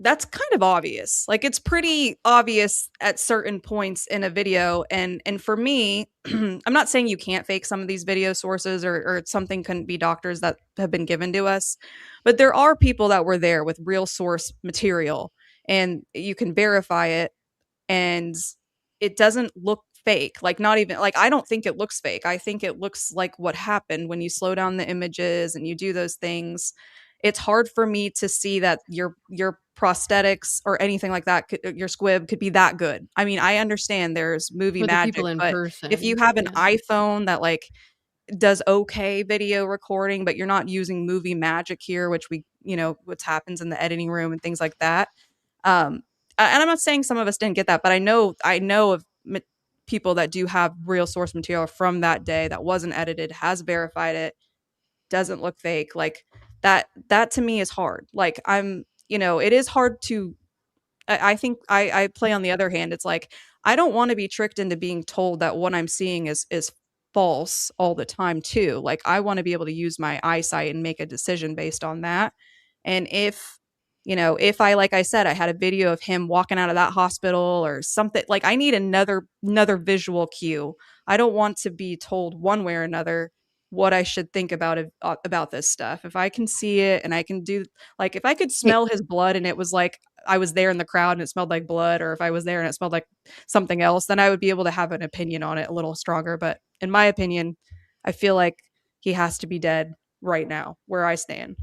That's kind of obvious. Like, it's pretty obvious at certain points in a video. And for me, I'm not saying you can't fake some of these video sources or something couldn't be doctors that have been given to us, but there are people that were there with real source material and you can verify it and it doesn't look fake. Like, not even like, I don't think it looks fake. I think it looks like what happened when you slow down the images and you do those things. It's hard for me to see that your prosthetics or anything like that, your squib could be that good. I mean, I understand there's movie for the magic, people in but person. if you have an yeah. iPhone that like does okay video recording, but you're not using movie magic here, which what happens in the editing room and things like that. And I'm not saying some of us didn't get that, but I know of people that do have real source material from that day that wasn't edited, has verified it, doesn't look fake. Like that to me is hard. Like it is hard to, I think I play on the other hand. It's like, I don't want to be tricked into being told that what I'm seeing is false all the time too. Like, I want to be able to use my eyesight and make a decision based on that. And if like I said, I had a video of him walking out of that hospital or something, like, I need another visual cue. I don't want to be told one way or another what I should think about this stuff. If I can see it and I can do, like, if I could smell his blood and it was like I was there in the crowd and it smelled like blood, or if I was there and it smelled like something else, then I would be able to have an opinion on it a little stronger. But in my opinion, I feel like he has to be dead. right now, where I stand.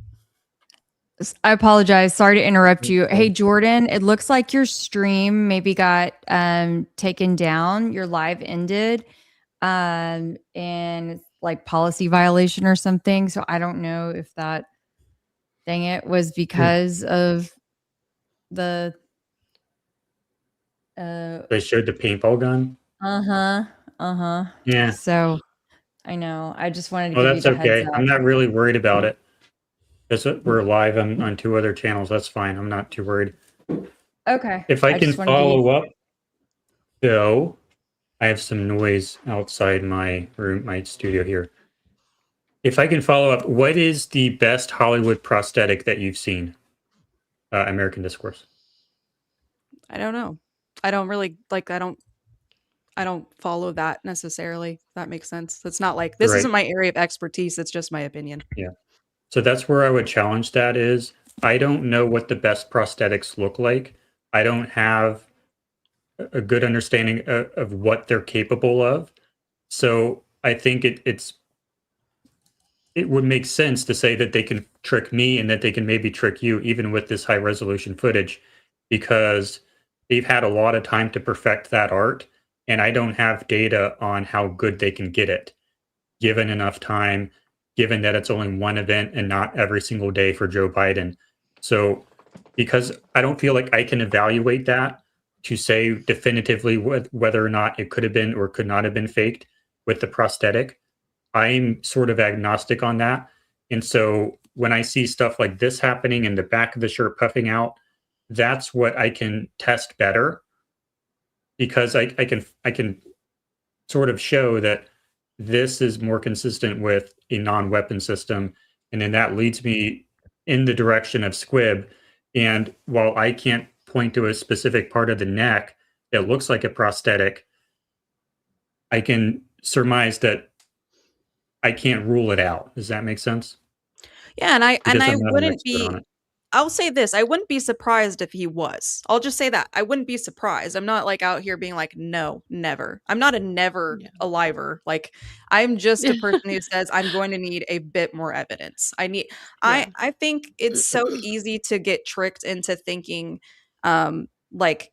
I apologize. Sorry to interrupt you. Hey, Jordan, it looks like your stream maybe got taken down. Your live ended, and it's like policy violation or something. So I don't know if that, dang it, was because of the. They showed the paintball gun. Yeah. So I know. I just wanted to Well, give that's you the heads okay. up. I'm not really worried about it. We're live on 2 other channels. That's fine. I'm not too worried. Okay. If I can just wanted to give follow up, though, I have some noise outside my room, my studio here. If I can follow up, what is the best Hollywood prosthetic that you've seen? American Discourse. I don't know. I don't really like. I don't follow that necessarily. If that makes sense. It's not like this Right. isn't my area of expertise. It's just my opinion. Yeah. So that's where I would challenge that is I don't know what the best prosthetics look like. I don't have a good understanding of what they're capable of. So I think it would make sense to say that they can trick me and that they can maybe trick you even with this high resolution footage because they've had a lot of time to perfect that art. And I don't have data on how good they can get it given enough time, given that it's only one event and not every single day for Joe Biden. So because I don't feel like I can evaluate that to say definitively whether or not it could have been or could not have been faked with the prosthetic, I'm sort of agnostic on that. And so when I see stuff like this happening and the back of the shirt puffing out, that's what I can test better because I can sort of show that this is more consistent with a non-weapon system. And then that leads me in the direction of squib. And while I can't point to a specific part of the neck that looks like a prosthetic, I can surmise that I can't rule it out. Does that make sense? Yeah, and I Because I'm not an wouldn't expert be. on it. I'll say this: I wouldn't be surprised if he was. I'll just say that I wouldn't be surprised. I'm not like out here being like, no, never. I'm not a never aliver. Like I'm just a person who says I'm going to need a bit more evidence. I think it's so easy to get tricked into thinking, like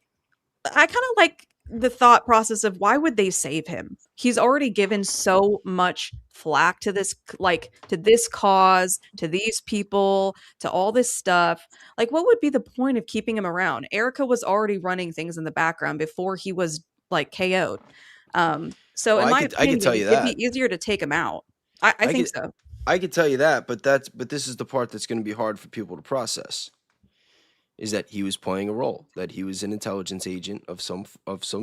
I kind of like the thought process of why would they save him? He's already given so much flack to this, like to this cause, to these people, to all this stuff. Like, what would be the point of keeping him around? Erica was already running things in the background before he was like KO'd. So Well, in my I could opinion, tell you it'd that. be easier to take him out. I think so. I could tell you that, but this is the part that's going to be hard for people to process. Is that he was playing a role, that he was an intelligence agent of some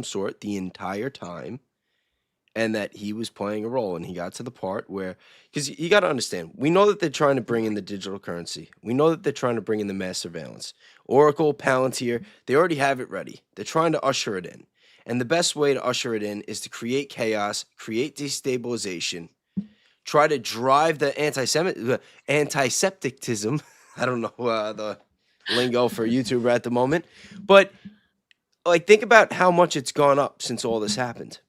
sort the entire time, and that he was playing a role. And he got to the part where, because you got to understand, we know that they're trying to bring in the digital currency. We know that they're trying to bring in the mass surveillance. Oracle, Palantir, they already have it ready. They're trying to usher it in. And the best way to usher it in is to create chaos, create destabilization, try to drive the antisepticism. I don't know the lingo for YouTuber at the moment, but like think about how much it's gone up since all this happened.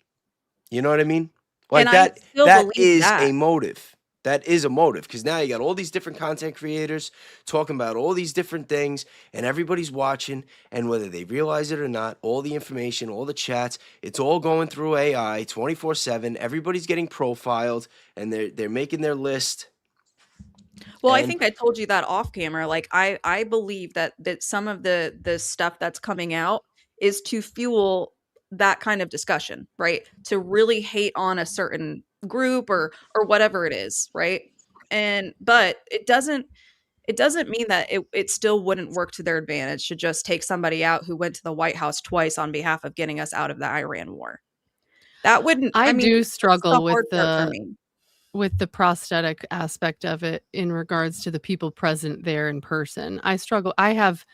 You know what I mean? Like And I still that believe is that. a motive. That is a motive because now you got all these different content creators talking about all these different things, and everybody's watching. And whether they realize it or not, all the information, all the chats, it's all going through AI 24/7. Everybody's getting profiled, and they're making their list. Well, I And- think I told you that off camera. Like I believe that some of the stuff that's coming out is to fuel that kind of discussion, right? To really hate on a certain group or whatever it is, right? But it doesn't mean that it still wouldn't work to their advantage to just take somebody out who went to the White House twice on behalf of getting us out of the Iran war. That wouldn't. I mean, do that's the struggle hard with part for me. the prosthetic aspect of it in regards to the people present there in person. I struggle. I have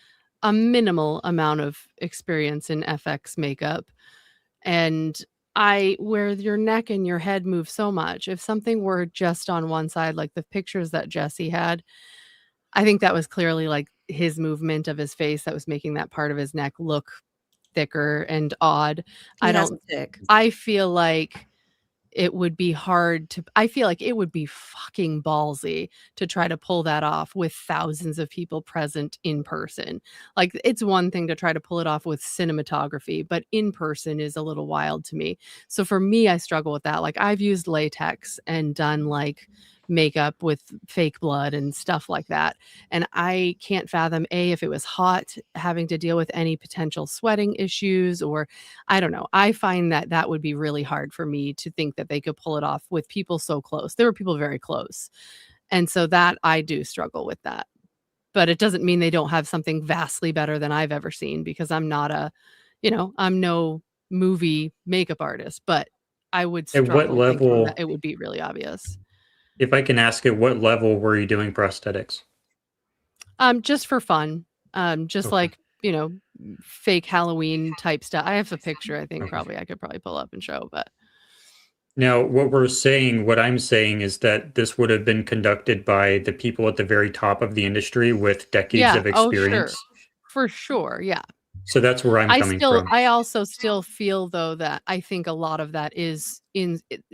a minimal amount of experience in FX makeup, and where your neck and your head move so much. If something were just on one side, like the pictures that Jesse had, I think that was clearly like his movement of his face that was making that part of his neck look thicker and odd. He has a tick. I feel like it would be hard to, I feel like it would be fucking ballsy to try to pull that off with thousands of people present in person. Like, it's one thing to try to pull it off with cinematography, but in person is a little wild to me. So for me, I struggle with that. Like, I've used latex and done like makeup with fake blood and stuff like that. And I can't fathom, A, if it was hot, having to deal with any potential sweating issues, or I don't know. I find that that would be really hard for me to think that they could pull it off with people so close. There were people very close. And so that I do struggle with that. But it doesn't mean they don't have something vastly better than I've ever seen, because I'm not a, I'm no movie makeup artist, but I would At what struggle thinking level, that it would be really obvious. if I can ask, at what level were you doing prosthetics? Just for fun. Just Okay. like, fake Halloween type stuff. I have a picture, I think Okay. I could probably pull up and show, but Now, what I'm saying is that this would have been conducted by the people at the very top of the industry with decades yeah. of Oh, sure. experience. For sure. Yeah. So that's where I'm coming from. I also still feel, though, that I think a lot of that is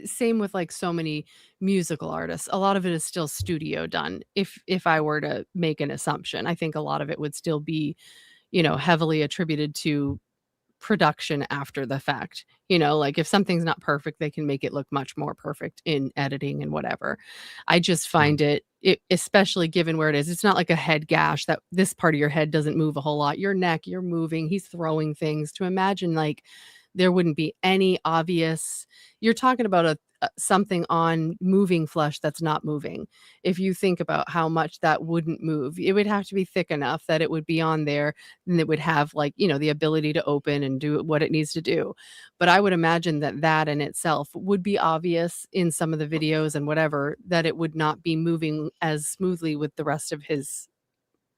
same with like so many musical artists. A lot of it is still studio done. If I were to make an assumption, I think a lot of it would still be, heavily attributed to production after the fact. Like if something's not perfect, they can make it look much more perfect in editing and whatever. I just find it, especially given where it is, it's not like a head gash that this part of your head doesn't move a whole lot. Your neck, you're moving, he's throwing things. To imagine like there wouldn't be any obvious, you're talking about a something on moving flesh that's not moving. If you think about how much that wouldn't move, it would have to be thick enough that it would be on there and it would have like, the ability to open and do what it needs to do. But I would imagine that that in itself would be obvious in some of the videos and whatever, that it would not be moving as smoothly with the rest of his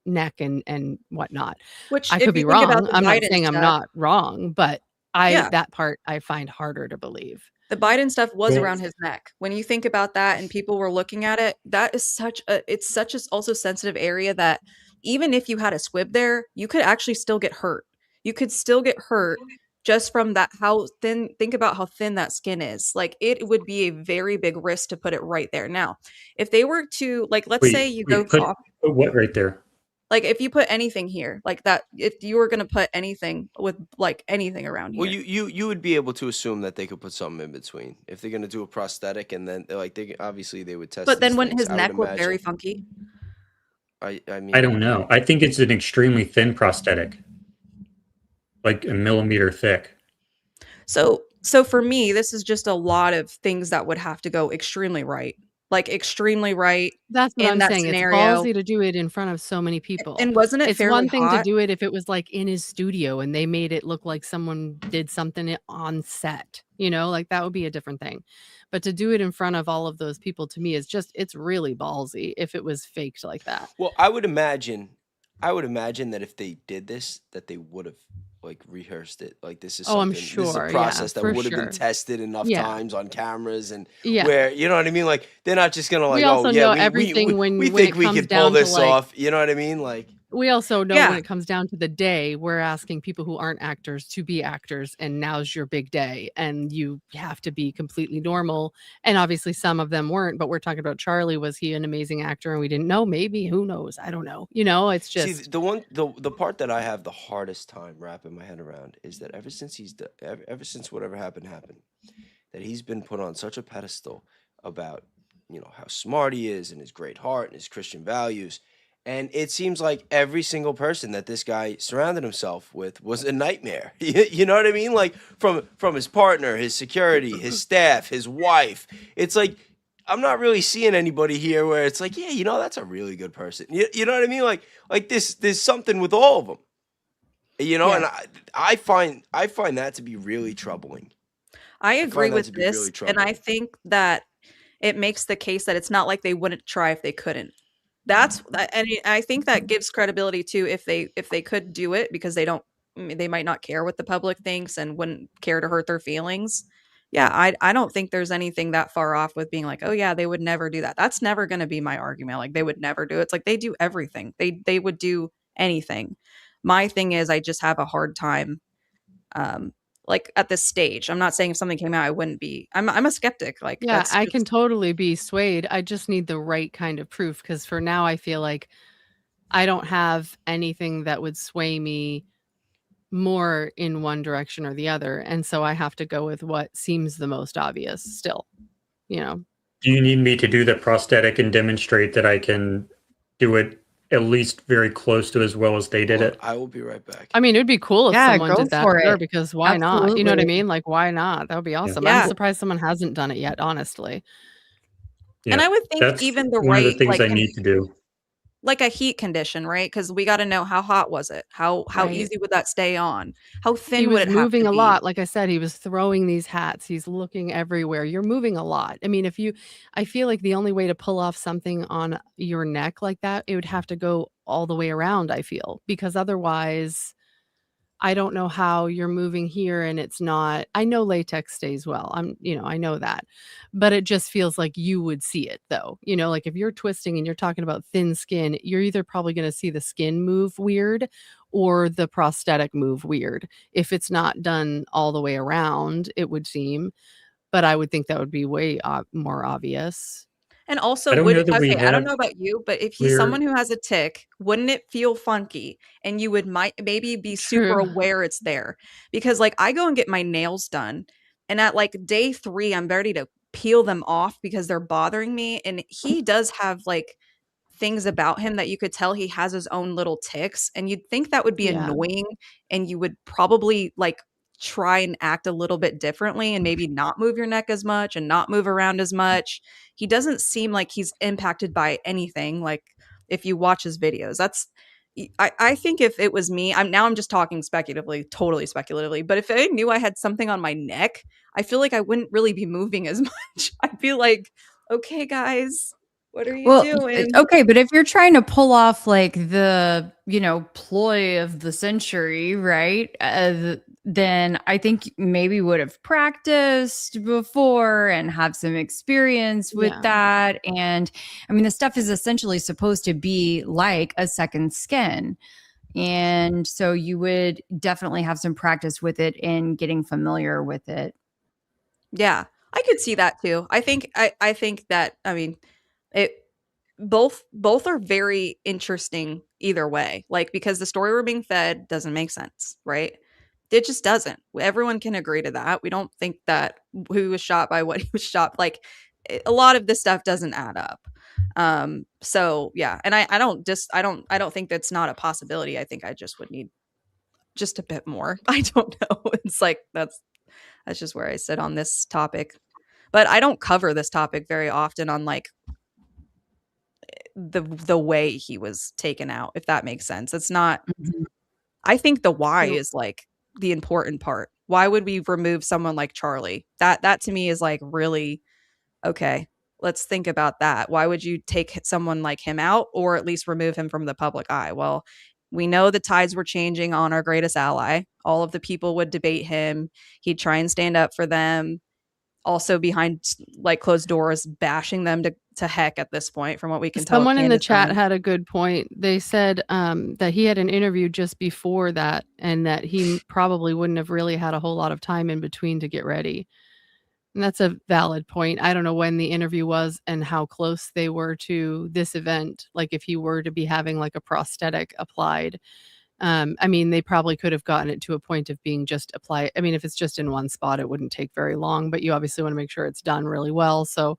neck and whatnot. Which, I if could you be think about wrong. the I'm not Biden saying I'm stuff, not wrong, but yeah, that part I find harder to believe. the Biden stuff was Well, around his neck. When you think about that and people were looking at it, that is such a also sensitive area that even if you had a squib there, you could actually still get hurt. You could still get hurt just from that, how thin, think about how thin that skin is. Like, it would be a very big risk to put it right there. Now, if they were to, like, let's say you go put off, what right there? like if you put anything here, like that, if you were going to put anything with like anything around Well, here. you would be able to assume that they could put something in between if they're gonna do a prosthetic, and then obviously they would test. But then these wouldn't things. his I would neck look very imagine. funky? I I mean, don't know. I think it's an extremely thin prosthetic, like a millimeter thick. So for me, this is just a lot of things that would have to go extremely right. Like extremely right That's what in I'm that saying. It's scenario. ballsy to do it in front of so many people. And wasn't it It's fairly one thing to hot? do it if it was like in his studio and they made it look like someone did something on set, like that would be a different thing. But to do it in front of all of those people, to me, is just, it's really ballsy if it was faked like that. well, I would imagine that if they did this, that they would have like rehearsed it. Like this is Oh, I'm something. This is a sure. Yeah, process that for would have been sure. tested enough Yeah. times on cameras, and Yeah. where you know what I mean. Like they're not just gonna like, We also oh yeah, know we everything when think it we comes could pull down to this like, off. You know what I mean? Like we also know Yeah. when it comes down to the day, we're asking people who aren't actors to be actors, and now's your big day, and you have to be completely normal. And obviously some of them weren't, but we're talking about Charlie. Was he an amazing actor and we didn't know? Maybe, who knows? I don't know. It's see just, the part that I have the hardest time wrapping my head around is that ever since whatever happened, that he's been put on such a pedestal about how smart he is and his great heart and his Christian values. And it seems like every single person that this guy surrounded himself with was a nightmare. You know what I mean? Like from his partner, his security, his staff, his wife. It's like I'm not really seeing anybody here where it's like, yeah, that's a really good person. You know what I mean? Like there's something with all of them. Yeah. And I find that to be really troubling. I agree find that with to be this, really and I troubling. think that it makes the case that it's not like they wouldn't try if they couldn't. And I think that gives credibility to if they could do it, because they might not care what the public thinks and wouldn't care to hurt their feelings. Yeah, I don't think there's anything that far off with being like, oh yeah, they would never do that. That's never going to be my argument. Like they would never do it. It's like they do everything. They would do anything. My thing is, I just have a hard time like at this stage. I'm not saying if something came out, I wouldn't be. I'm a skeptic. Like Yeah, that's I just, can totally be swayed. I just need the right kind of proof because for now I feel like I don't have anything that would sway me more in one direction or the other. And so I have to go with what seems the most obvious still, you know. Do you need me to do the prosthetic and demonstrate that I can do it at least very close to as well as they did Hold on, it? I will be right back. I mean, it'd be cool if Yeah, someone go did that, for sure, it. because why not? You know what I Absolutely. mean? Like, why not? That would be awesome. Yeah. I'm surprised someone hasn't done it yet, honestly. and I would think That's even the one of the right, things like I need to do. like a heat condition, right? Because we got to know how hot was it? How Right. easy would that stay on? How He thin would was it have moving to a be? lot. Like I said, he was throwing these hats. He's looking everywhere. You're moving a lot. I mean, I feel like the only way to pull off something on your neck like that, it would have to go all the way around, I feel, because otherwise I don't know how you're moving here and it's not. I know latex stays well. I know that. But it just feels like you would see it though. Like if you're twisting and you're talking about thin skin, you're either probably going to see the skin move weird or the prosthetic move weird. If it's not done all the way around, it would seem, but I would think that would be way more obvious. And also, I don't know that we I don't have know about you, but if he's clear. someone who has a tick, wouldn't it feel funky? And you would maybe be super True. aware it's there. Because like I go and get my nails done, and at like day 3, I'm ready to peel them off because they're bothering me. And he does have like things about him that you could tell he has his own little ticks, and you'd think that would be Yeah. annoying, and you would probably like try and act a little bit differently and maybe not move your neck as much and not move around as much. He doesn't seem like he's impacted by anything. Like if you watch his videos, I think if it was me, I'm just talking speculatively, totally speculatively, but if I knew I had something on my neck, I feel like I wouldn't really be moving as much. I'd be like, okay, guys, what are you doing? Okay, but if you're trying to pull off like the, ploy of the century, right? Then I think maybe would have practiced before and have some experience with Yeah. that. And I mean, the stuff is essentially supposed to be like a second skin. And so you would definitely have some practice with it and getting familiar with it. Yeah, I could see that too. I think that, I mean, it both are very interesting either way. Like because the story we're being fed doesn't make sense, right? It just doesn't. Everyone can agree to that. We don't think that who was shot by what he was shot. Like a lot of this stuff doesn't add up. So yeah, and I don't think that's not a possibility. I think I just would need just a bit more. I don't know. It's like that's just where I sit on this topic. But I don't cover this topic very often on like the way he was taken out, if that makes sense. It's not I think the why is like the important part. Why would we remove someone like Charlie? That to me is like really okay. Let's think about that. Why would you take someone like him out or at least remove him from the public eye? Well, we know the tides were changing on our greatest ally. All of the people would debate him. He'd try and stand up for them. Also behind like closed doors, bashing them to heck at this point, from what we can tell. Someone in the chat had a good point. They said that he had an interview just before that and that he probably wouldn't have really had a whole lot of time in between to get ready. And that's a valid point. I don't know when the interview was and how close they were to this event. Like if he were to be having like a prosthetic applied, I mean, they probably could have gotten it to a point of being just applied. I mean, if it's just in one spot, it wouldn't take very long, but you obviously want to make sure it's done really well. So,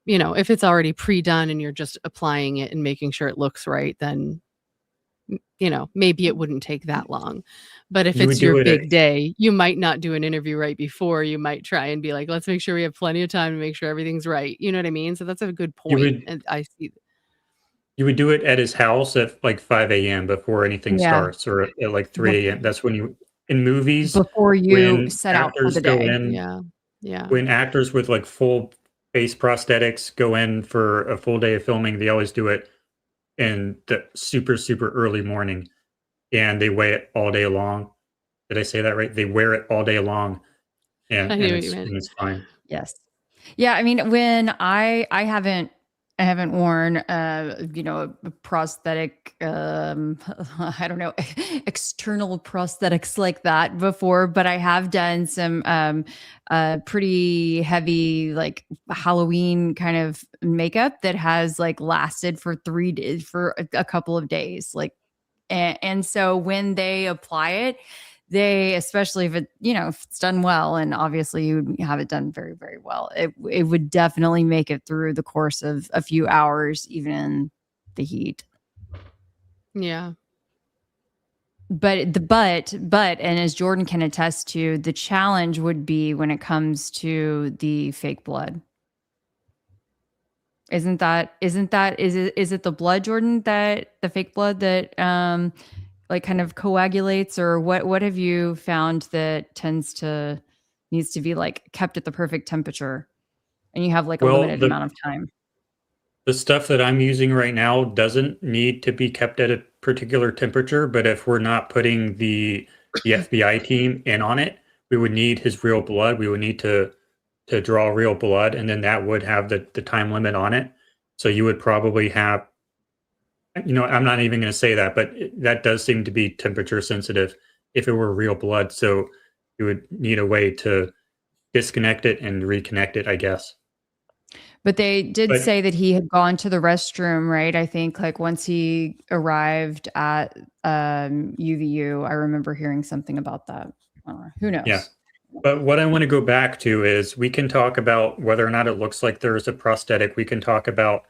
if it's already pre-done and you're just applying it and making sure it looks right, then, maybe it wouldn't take that long. But if it's your big day, you might not do an interview right before. You might try and be like, let's make sure we have plenty of time to make sure everything's right. You know what I mean? So that's a good point. And I see. You would do it at his house at like 5 a.m. before anything starts, or at like 3 a.m. That's when you, in movies, before you set out for the day. Yeah. When actors with like full face prosthetics go in for a full day of filming, they always do it in the super, super early morning, and they wear it all day long. Did I say that right? They wear it all day long, and it's fine. Yes. Yeah. I mean, when I haven't I haven't worn, a prosthetic, I don't know, external prosthetics like that before, but I have done some pretty heavy, like Halloween kind of makeup that has like lasted for 3 days, for a couple of days. Like, and so when they apply it, they, especially if if it's done well, and obviously you have it done very, very well, it would definitely make it through the course of a few hours, even in the heat. Yeah. But and as Jordan can attest to, the challenge would be when it comes to the fake blood. Is it the blood, Jordan, that the fake blood that like kind of coagulates, or what have you found that needs to be like kept at the perfect temperature, and you have like a limited amount of time? The stuff that I'm using right now doesn't need to be kept at a particular temperature, but if we're not putting the FBI team in on it, we would need his real blood. We would need to draw real blood, and then that would have the time limit on it. So you would probably have, I'm not even going to say that, but that does seem to be temperature sensitive if it were real blood. So you would need a way to disconnect it and reconnect it, I guess. But they did say that he had gone to the restroom, right? I think like once he arrived at UVU, I remember hearing something about that. Who knows? Yeah. But what I want to go back to is we can talk about whether or not it looks like there is a prosthetic. We can talk about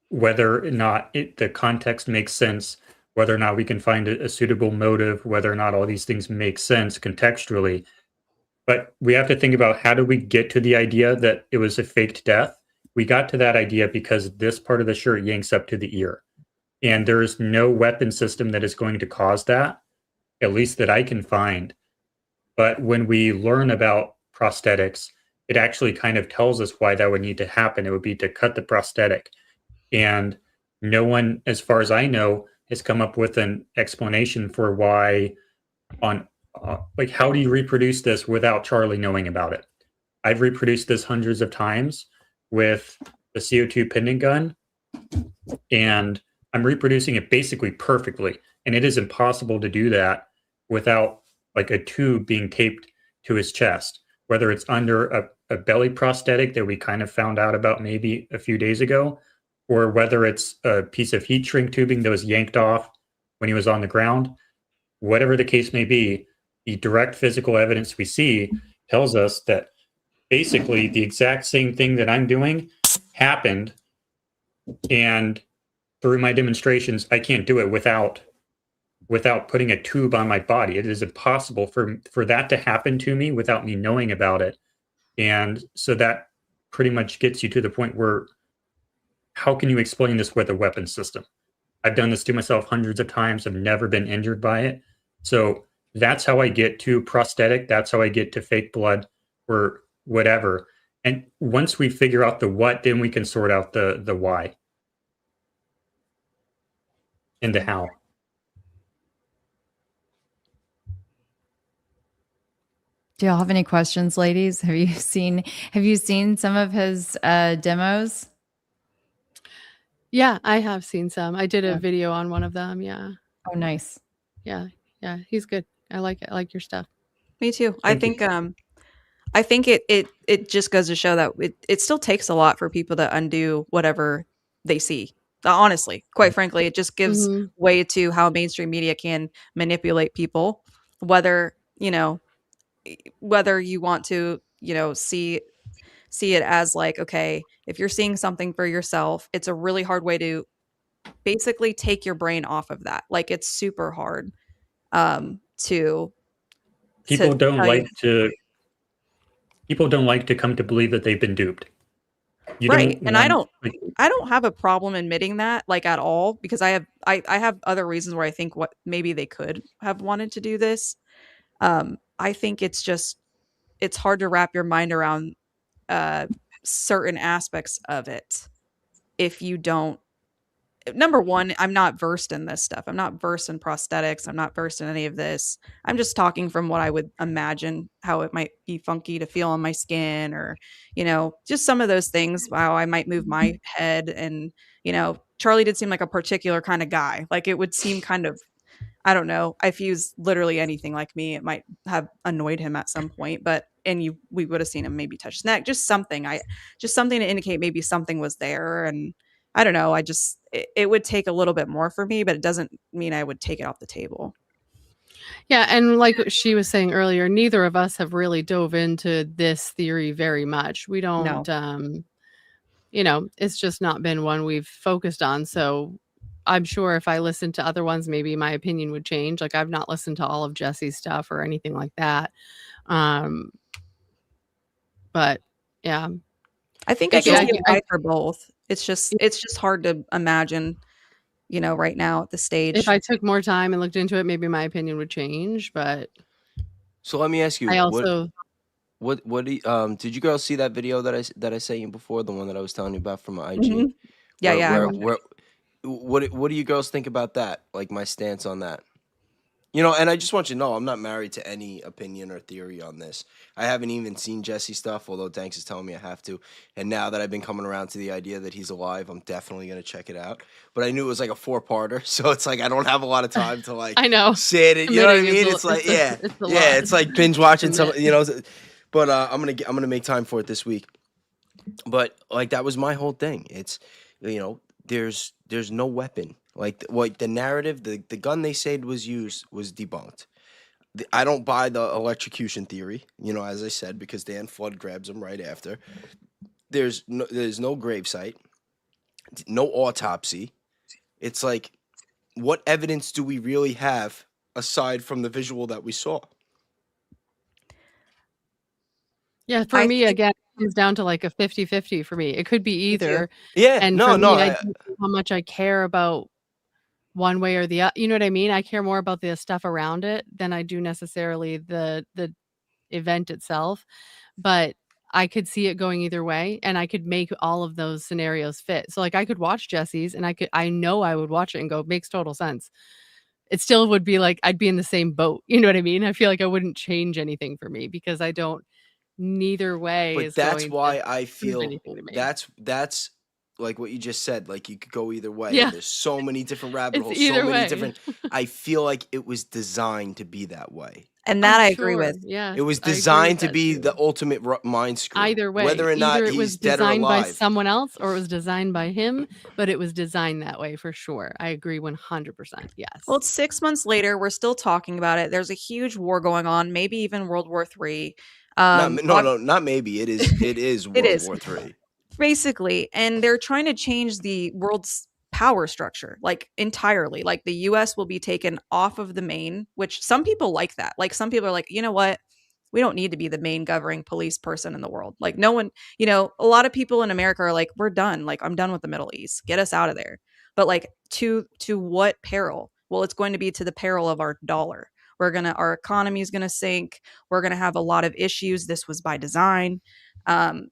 whether or not the context makes sense, whether or not we can find a suitable motive, whether or not all these things make sense contextually. But we have to think about, how do we get to the idea that it was a faked death? We got to that idea because this part of the shirt yanks up to the ear. And there is no weapon system that is going to cause that, at least that I can find. But when we learn about prosthetics, it actually kind of tells us why that would need to happen. It would be to cut the prosthetic. And no one, as far as I know, has come up with an explanation for why like, how do you reproduce this without Charlie knowing about it? I've reproduced this hundreds of times with the CO2 pendant gun, and I'm reproducing it basically perfectly. And it is impossible to do that without like a tube being taped to his chest, whether it's under a belly prosthetic that we kind of found out about maybe a few days ago, or whether it's a piece of heat shrink tubing that was yanked off when he was on the ground. Whatever the case may be, the direct physical evidence we see tells us that basically the exact same thing that I'm doing happened. And through my demonstrations, I can't do it without putting a tube on my body. It is impossible for that to happen to me without me knowing about it. And so that pretty much gets you to the point where, how can you explain this with a weapon system? I've done this to myself hundreds of times. I've never been injured by it. So that's how I get to prosthetic. That's how I get to fake blood or whatever. And once we figure out the what, then we can sort out the why and the how. Do y'all have any questions, ladies? Have you seen some of his demos? Yeah, I have seen some. I did a video on one of them. Yeah. Oh, nice. Yeah. He's good. I like it. I like your stuff. Me too. I think it just goes to show that it still takes a lot for people to undo whatever they see. Honestly, quite frankly, it just gives way to how mainstream media can manipulate people, whether you want to, see it as like, okay, if you're seeing something for yourself, it's a really hard way to basically take your brain off of that. Like, it's super hard to people don't like to come to believe that they've been duped. Right. And I don't have a problem admitting that, like, at all, because I have other reasons where I think what maybe they could have wanted to do this. I think it's hard to wrap your mind around certain aspects of it if you don't number one, I'm not versed in this stuff. I'm not versed in prosthetics. I'm not versed in any of this. I'm just talking from what I would imagine how it might be funky to feel on my skin, or, just some of those things, how I might move my head. And, Charlie did seem like a particular kind of guy. Like, it would seem kind of, I don't know, if he was literally anything like me, it might have annoyed him at some point, we would have seen him maybe touch his neck, just something to indicate maybe something was there. And I don't know, it would take a little bit more for me, but it doesn't mean I would take it off the table. Yeah, and like she was saying earlier, neither of us have really dove into this theory very much. We don't, it's just not been one we've focused on. So I'm sure if I listened to other ones, maybe my opinion would change. Like, I've not listened to all of Jesse's stuff or anything like that. But yeah, I think I can see a for both. It's just hard to imagine, right now at the stage. If I took more time and looked into it, maybe my opinion would change. But so let me ask you, I also, what did you girls see that video that I sent you before, the one that I was telling you about from my IG? Mm-hmm. Yeah. What do you girls think about that? Like, my stance on that? And I just want you to know, I'm not married to any opinion or theory on this. I haven't even seen Jesse stuff, although Danks is telling me I have to. And now that I've been coming around to the idea that he's alive, I'm definitely going to check it out. But I knew it was like a 4-parter, so it's like I don't have a lot of time to like I know. sit it. You know what I mean? It's like it's like binge watching some. But I'm gonna make time for it this week. But like, that was my whole thing. It's there's no weapon. Like the narrative, the gun they said was used was debunked. I don't buy the electrocution theory, as I said, because Dan Flood grabs him right after. There's no gravesite, no autopsy. It's like, what evidence do we really have aside from the visual that we saw? Yeah, for me, again, it comes down to like a 50-50 for me. It could be either. Yeah, and for me, I don't know how much I care about one way or the other. You know what I mean? I care more about the stuff around it than I do necessarily the event itself. But I could see it going either way, and I could make all of those scenarios fit. So like, I could watch Jesse's, and I know I would watch it and go, makes total sense. It still would be like, I'd be in the same boat. You know what I mean? I feel like I wouldn't change anything for me, because I don't. Neither way. But that's why I feel that's like what you just said. Like, you could go either way. Yeah. There's so many different rabbit holes. Either so many way. different. I feel like it was designed to be that way. And that I agree with. Yeah, it was designed to be the ultimate mind screw. Either way, whether or not it he's was dead or designed by alive. someone else, or it was designed by him, but it was designed that way for sure. I agree 100%. Yes. Well, it's 6 months later. We're still talking about it. There's a huge war going on, maybe even World War III. No, not maybe. It is World War III. Basically, and they're trying to change the world's power structure, like, entirely. Like, the US will be taken off of the main, which some people like that. Like, some people are like, you know what? We don't need to be the main governing police person in the world. Like, no one, a lot of people in America are like, we're done. Like, I'm done with the Middle East. Get us out of there. But like, to what peril? Well, it's going to be to the peril of our dollar. Our economy is going to sink. We're going to have a lot of issues. This was by design.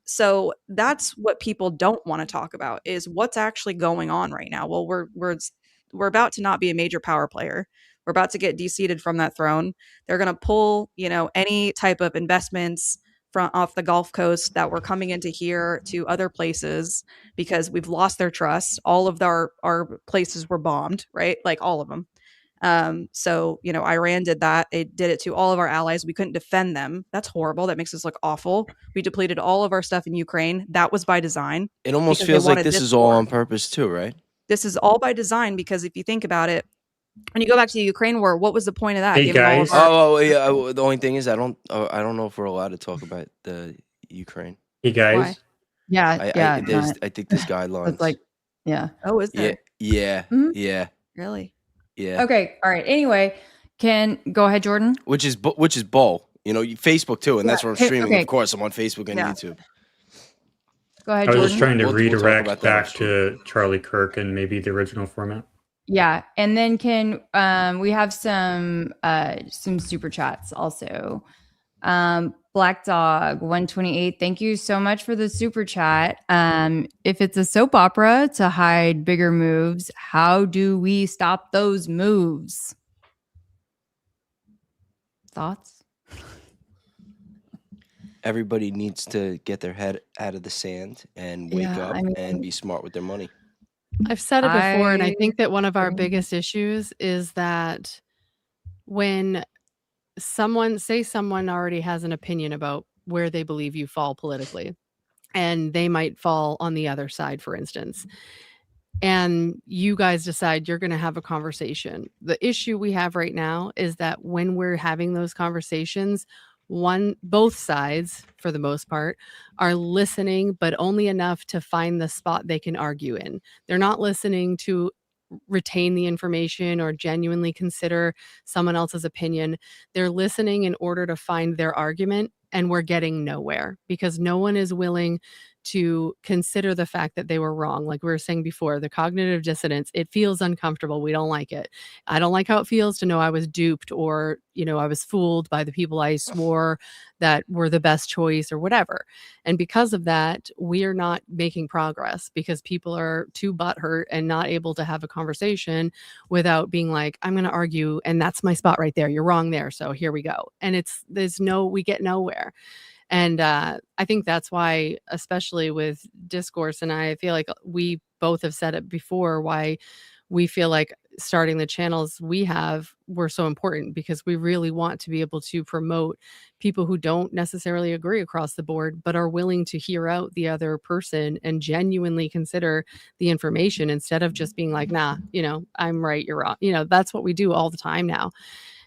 So that's what people don't want to talk about, is what's actually going on right now. Well, we're about to not be a major power player. We're about to get de-seated from that throne. They're going to pull, any type of investments from off the Gulf Coast that were coming into here to other places, because we've lost their trust. All of our places were bombed, right? Like, all of them. So, Iran did that. It did it to all of our allies. We couldn't defend them. That's horrible. That makes us look awful. We depleted all of our stuff in Ukraine. That was by design. It almost feels like this is all on purpose too, right? This is all by design, because if you think about it, when you go back to the Ukraine war, what was the point of that? Hey, guys. Yeah. The only thing is, I don't know if we're allowed to talk about the Ukraine. Hey, guys. Why? Yeah. I think there's guidelines. It's like, yeah. Oh, is there? Yeah. Mhm. Yeah. Really? Yeah. Okay. All right. Anyway, go ahead, Jordan. Which is bull. Facebook too, and that's where I'm streaming. Okay. Of course, I'm on Facebook and YouTube. Go ahead, I was Jordan. just trying to We'll talk redirect about that back next to Charlie Kirk and maybe the original format. Yeah, and then we have some super chats also. Black Dog 128. Thank you so much for the super chat. If it's a soap opera to hide bigger moves, how do we stop those moves? Thoughts? Everybody needs to get their head out of the sand and wake Yeah, up I mean, and be smart with their money. I've said it before, and I I think that one of our agree. biggest issues is that when someone already has an opinion about where they believe you fall politically, and they might fall on the other side, for instance, and you guys decide you're going to have a conversation. The issue we have right now is that when we're having those conversations, both sides, for the most part, are listening, but only enough to find the spot they can argue in. They're not listening to retain the information or genuinely consider someone else's opinion. They're listening in order to find their argument, and we're getting nowhere because no one is willing to consider the fact that they were wrong. Like we were saying before, the cognitive dissonance, it feels uncomfortable. We don't like it. I don't like how it feels to know I was duped or, I was fooled by the people I swore that were the best choice or whatever. And because of that, we are not making progress because people are too butthurt and not able to have a conversation without being like, I'm going to argue and that's my spot right there. You're wrong there. So here we go. And we get nowhere. And I think that's why, especially with Discourse, and I feel like we both have said it before, why we feel like starting the channels were so important, because we really want to be able to promote people who don't necessarily agree across the board, but are willing to hear out the other person and genuinely consider the information instead of just being like, nah, I'm right, you're wrong. That's what we do all the time now.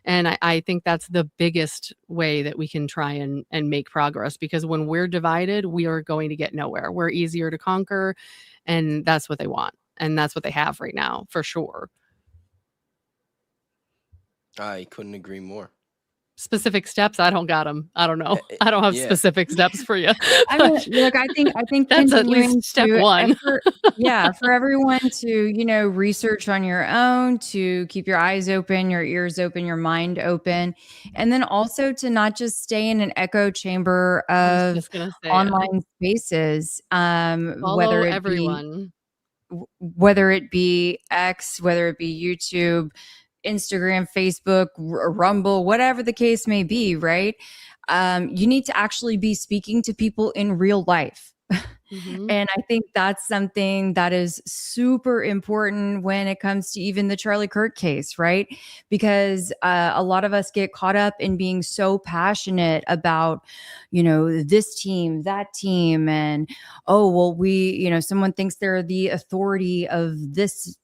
And I think that's the biggest way that we can try and make progress, because when we're divided, we are going to get nowhere. We're easier to conquer, and that's what they want. And that's what they have right now, for sure. I couldn't agree more. Specific steps, I don't got them. I don't know. I don't have specific steps for you. I mean, look, I think that's at least step one. For everyone to, research on your own, to keep your eyes open, your ears open, your mind open, and then also to not just stay in an echo chamber of online spaces, Follow everyone. Whether it be X, whether it be YouTube, Instagram, Facebook, Rumble, whatever the case may be, right? You need to actually be speaking to people in real life. Mm-hmm. And I think that's something that is super important when it comes to even the Charlie Kirk case, right? Because a lot of us get caught up in being so passionate about, this team, that team, and someone thinks they're the authority of this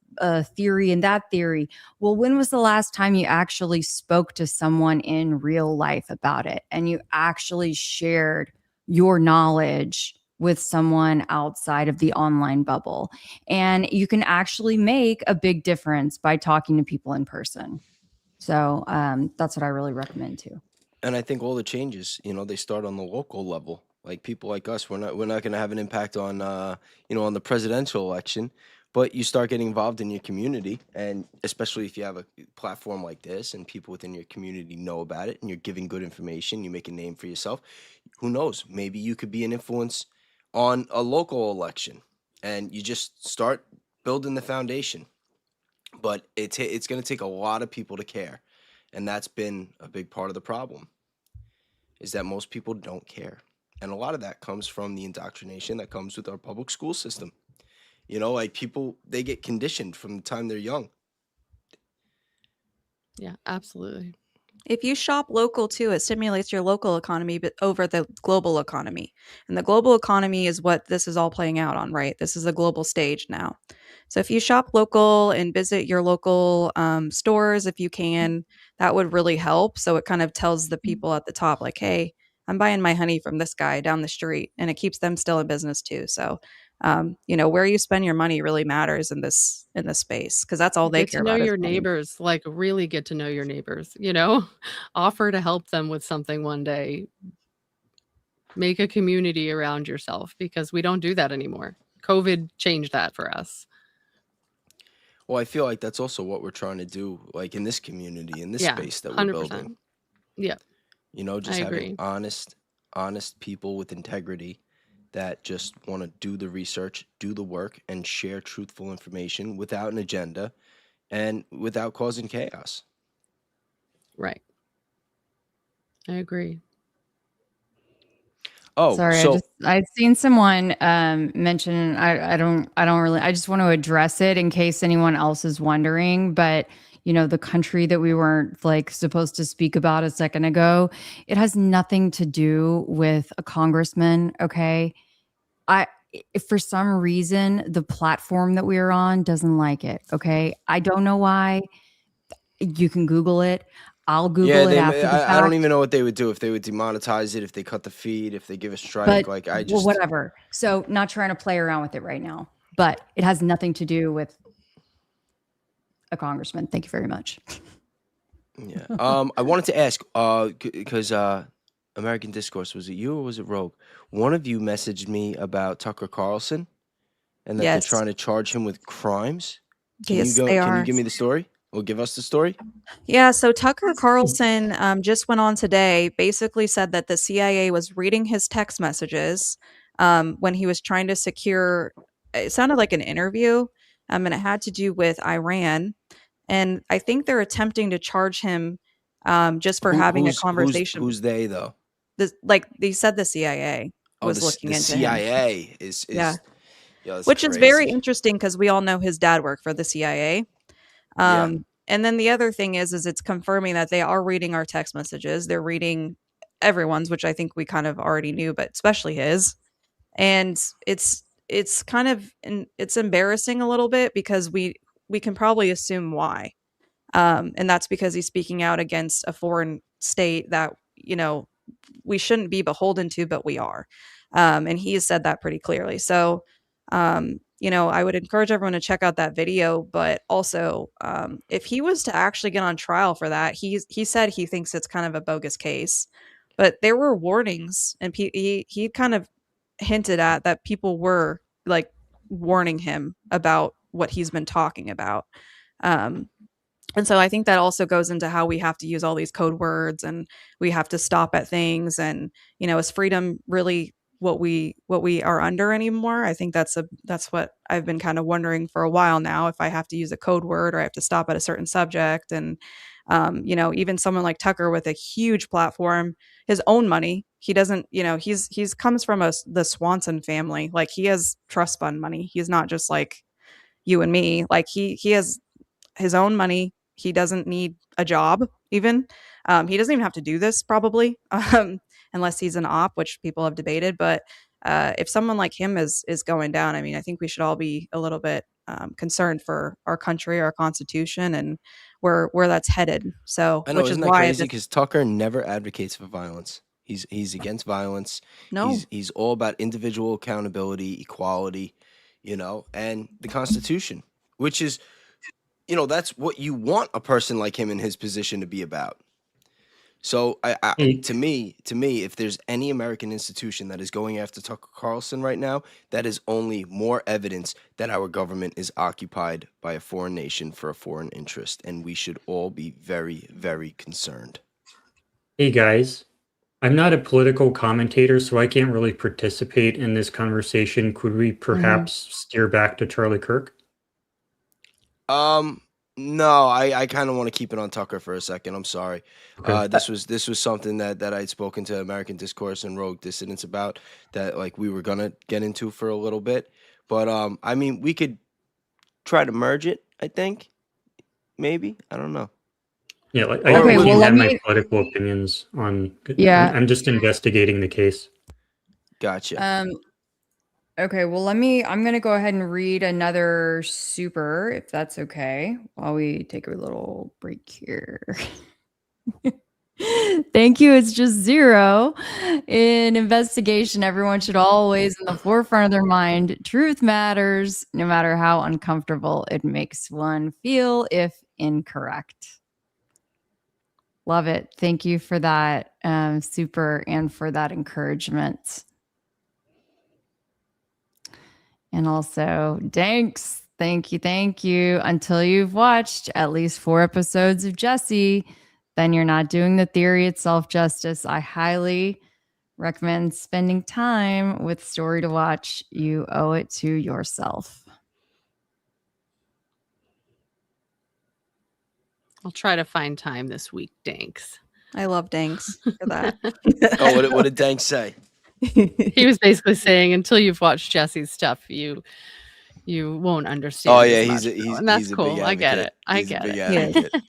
theory and that theory. Well, when was the last time you actually spoke to someone in real life about it and you actually shared your knowledge with someone outside of the online bubble? And you can actually make a big difference by talking to people in person. So that's what I really recommend too. And I think all the changes, they start on the local level. Like people like us, we're not going to have an impact on, on the presidential election. But you start getting involved in your community, and especially if you have a platform like this and people within your community know about it and you're giving good information, you make a name for yourself. Who knows? Maybe you could be an influence on a local election, and you just start building the foundation. But it's going to take a lot of people to care, and that's been a big part of the problem, is that most people don't care. And a lot of that comes from the indoctrination that comes with our public school system. People, they get conditioned from the time they're young. Yeah, absolutely. If you shop local too, it stimulates your local economy but over the global economy. And the global economy is what this is all playing out on, right? This is a global stage now. So if you shop local and visit your local stores, if you can, that would really help. So it kind of tells the people at the top, like, hey, I'm buying my honey from this guy down the street, and it keeps them still in business too. So where you spend your money really matters in this space, because that's all they care about. Get to know your neighbors, like really get to know your neighbors, offer to help them with something one day. Make a community around yourself, because we don't do that anymore. COVID changed that for us. Well, I feel like that's also what we're trying to do, like in this community, in this space that we're 100%. Building. Yeah. Just having honest, honest people with integrity that just want to do the research, do the work, and share truthful information without an agenda and without causing chaos. Right. I agree. Oh, Sorry, so I'd seen someone mention I don't really I just want to address it in case anyone else is wondering, but the country that we weren't like supposed to speak about a second ago, it has nothing to do with a congressman, okay? If for some reason the platform that we are on doesn't like it, okay? I don't know why. You can Google it. I'll Google it after the I don't fact. even know what they would do if they would demonetize it, if they cut the feed, if they give a strike. But Like I well, just whatever. So not trying to play around with it right now, but it has nothing to do with a congressman. Thank you very much. Yeah. I wanted to ask, because American Discourse, was it you or was it Rogue? One of you messaged me about Tucker Carlson and that they're Yes. trying to charge him with crimes. Can Yes, you they Can you are. give me the story? Or give us the story? Yeah, so Tucker Carlson just went on today, basically said that the CIA was reading his text messages when he was trying to secure, it sounded like an interview, and it had to do with Iran. And I think they're attempting to charge him just for having a conversation. Who's they though? Like they said the CIA Oh, was the looking the into him. CIA is Yeah. yo, that's Which is very crazy. interesting because we all know his dad worked for the CIA. Yeah. And then the other thing is it's confirming that they are reading our text messages. They're reading everyone's, which I think we kind of already knew, but especially his. And it's kind of it's embarrassing a little bit because we can probably assume why. And that's because he's speaking out against a foreign state that we shouldn't be beholden to, but we are. And he has said that pretty clearly. So I would encourage everyone to check out that video, but also if he was to actually get on trial for that, he said he thinks it's kind of a bogus case, but there were warnings and he kind of hinted at that people were like warning him about what he's been talking about. And so I think that also goes into how we have to use all these code words and we have to stop at things. And, is freedom really what we are under anymore? I think that's what I've been kind of wondering for a while now, if I have to use a code word or I have to stop at a certain subject. And, even someone like Tucker with a huge platform, his own money, he doesn't, he's comes from the Swanson family. Like he has trust fund money. He's not just like you and me. Like he has his own money. He doesn't need a job even. He doesn't even have to do this probably unless he's an op, which people have debated. But if someone like him is going down, I mean, I think we should all be a little bit concerned for our country, our constitution, and where that's headed. So, I know, which isn't is that why crazy? Because Tucker never advocates for violence. He's against violence. no, He's all about individual accountability, equality, and the Constitution, which is, that's what you want a person like him in his position to be about. So to me, if there's any American institution that is going after Tucker Carlson right now, that is only more evidence that our government is occupied by a foreign nation for a foreign interest, and we should all be very, very concerned. Hey guys, I'm not a political commentator, so I can't really participate in this conversation. Could we perhaps steer back to Charlie Kirk? No, I kind of want to keep it on Tucker for a second. I'm sorry. Okay. This was something that I'd spoken to American Discourse and Rogue Dissidents about, that like we were gonna get into for a little bit. But I mean, we could try to merge it, I think. Maybe. I don't know. Yeah, like Okay, I don't well, really let have my me- political opinions on. Yeah. I'm just investigating the case. Gotcha. Okay, well, I'm going to go ahead and read another super, if that's okay, while we take a little break here. Thank you. It's just 0. In investigation, everyone should always, in the forefront of their mind, truth matters, no matter how uncomfortable it makes one feel if incorrect. Love it. Thank you for that super and for that encouragement. And also, Danks, thank you. Until you've watched at least 4 episodes of Jesse, then you're not doing the theory itself justice. I highly recommend spending time with Story to Watch. You owe it to yourself. I'll try to find time this week, Danks. I love Danks for that. Oh, what did Danks say? He was basically saying until you've watched Jesse's stuff, you won't understand. Oh yeah, as he's much, a, he's and that's he's a cool. big I get advocate. it. I He's a get big it. advocate.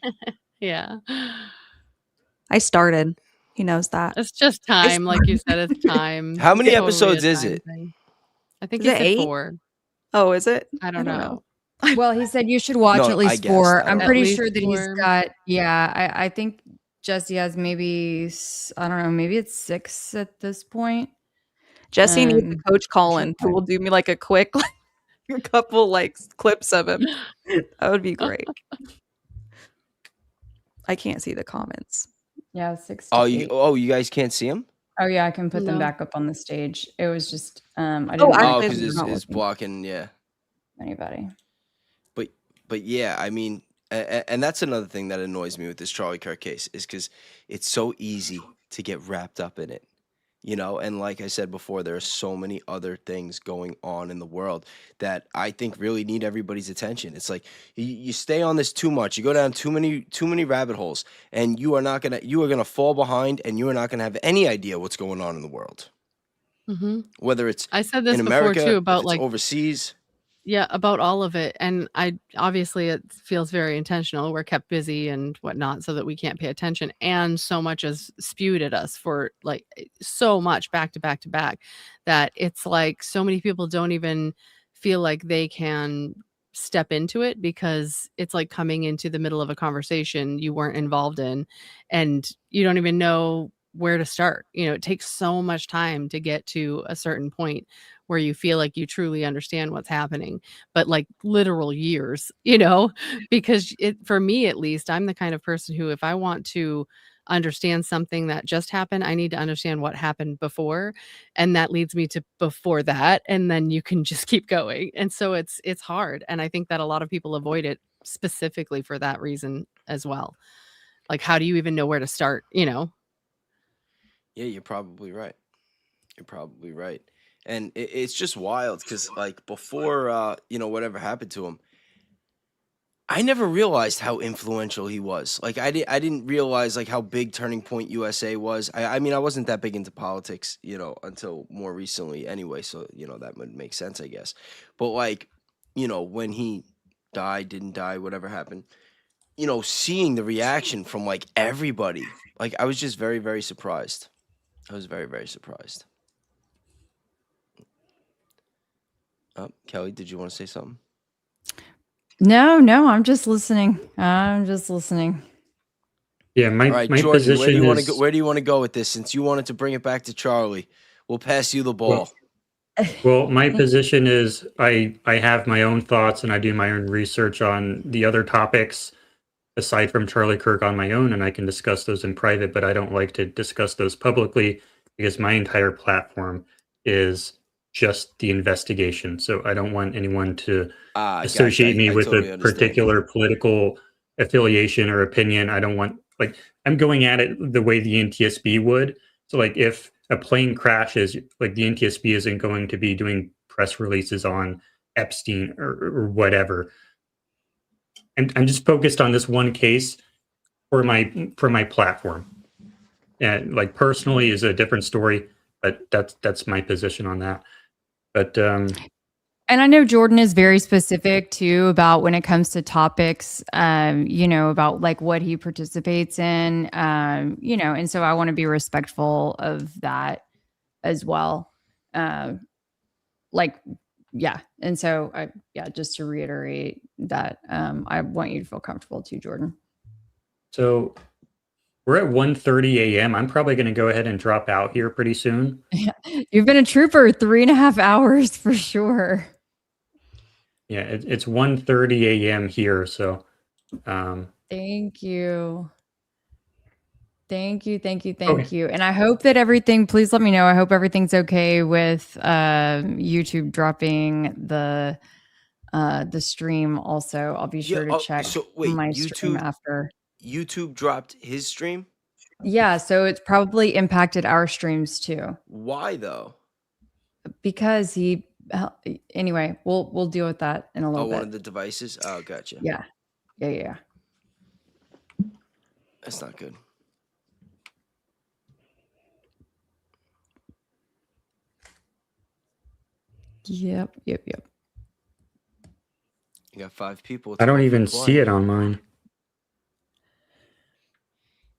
Yeah. I started. He knows that. It's just time, like you said. It's time. How many It's totally a episodes is time it? thing. I think Is he it said 8? 4. Oh, is it? I don't know. Well, he said you should watch No, at least I 4. guessed. I I'm don't pretty know. sure that At least he's 4. got, I think Jesse has maybe, I don't know, maybe it's 6 at this point. Jesse needs to coach Colin, who fine. will do me like a quick, a couple like clips of him. That would be great. I can't see the comments. Yeah, 6 to Oh, 8. you guys can't see him? Oh yeah, I can put them No. back up on the stage. It was just I didn't Oh, want actually, Oh, to because they're not it's looking. blocking. Yeah, anybody. but yeah, I mean, and that's another thing that annoys me with this Charlie Kirk case is because it's so easy to get wrapped up in it, you know. And like I said before, there are so many other things going on in the world that I think really need everybody's attention. It's like you stay on this too much, you go down too many rabbit holes, and you are gonna fall behind, and you are not gonna have any idea what's going on in the world, Mm-hmm. whether it's I said this in before America, too if about it's like overseas. Yeah, about all of it. And I obviously it feels very intentional. We're kept busy and whatnot so that we can't pay attention. And so much is spewed at us for like so much back to back to back that it's like so many people don't even feel like they can step into it because it's like coming into the middle of a conversation you weren't involved in and you don't even know where to start. You know, it takes so much time to get to a certain point where you feel like you truly understand what's happening, but like literal years, you know, because for me, at least, I'm the kind of person who, if I want to understand something that just happened, I need to understand what happened before. And that leads me to before that. And then you can just keep going. And so it's hard. And I think that a lot of people avoid it specifically for that reason as well. Like, how do you even know where to start, you know? Yeah, you're probably right. You're probably right. And it's just wild because, like, before, whatever happened to him, I never realized how influential he was. Like, I didn't realize, like, how big Turning Point USA was. I mean, I wasn't that big into politics, until more recently anyway. So, that would make sense, I guess. But, like, when he died, didn't die, whatever happened, seeing the reaction from, like, everybody, like, I was just very, very surprised. I was very, very surprised. Kelly, did you want to say something? No, I'm just listening. Yeah, All right, my Jordan, position where do you want to is go? Where do you want to go with this? Since you wanted to bring it back to Charlie, we'll pass you the ball. well, my position is I have my own thoughts and I do my own research on the other topics aside from Charlie Kirk on my own, and I can discuss those in private, but I don't like to discuss those publicly because my entire platform is just the investigation. So I don't want anyone to associate me with totally a understand. particular political affiliation or opinion. I don't want, like, I'm going at it the way the NTSB would. So, like, if a plane crashes, like, the NTSB isn't going to be doing press releases on Epstein or whatever. I'm just focused on this one case for my platform. And, like, personally is a different story, but that's my position on that. But and I know Jordan is very specific too about when it comes to topics, about like what he participates in, and so I want to be respectful of that as well. And so just to reiterate that, I want you to feel comfortable too, Jordan. So we're at 1:30 a.m. I'm probably going to go ahead and drop out here pretty soon. You've been a trooper 3.5 hours for sure. Yeah, it's 1:30 a.m. here. So thank you. Okay. And I hope that please let me know. I hope everything's okay with YouTube dropping the stream also. I'll be sure to check So wait, my stream after. YouTube dropped his stream? Yeah, so it's probably impacted our streams too Why though? because anyway, we'll deal with that in a Oh, little one bit. of the devices? Oh, gotcha. Yeah. Yeah. That's not good. Yep. You got 5 people. I don't even see it on mine.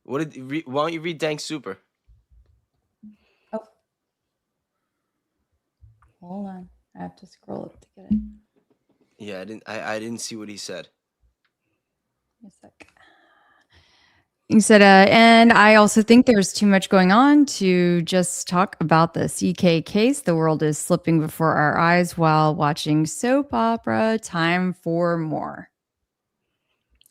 Why don't you read Danks Super? Oh. Hold on. I have to scroll up to get it. Yeah, I didn't see what he said. A sec. You said, and I also think there's too much going on to just talk about the CK case. The world is slipping before our eyes while watching soap opera. Time for more.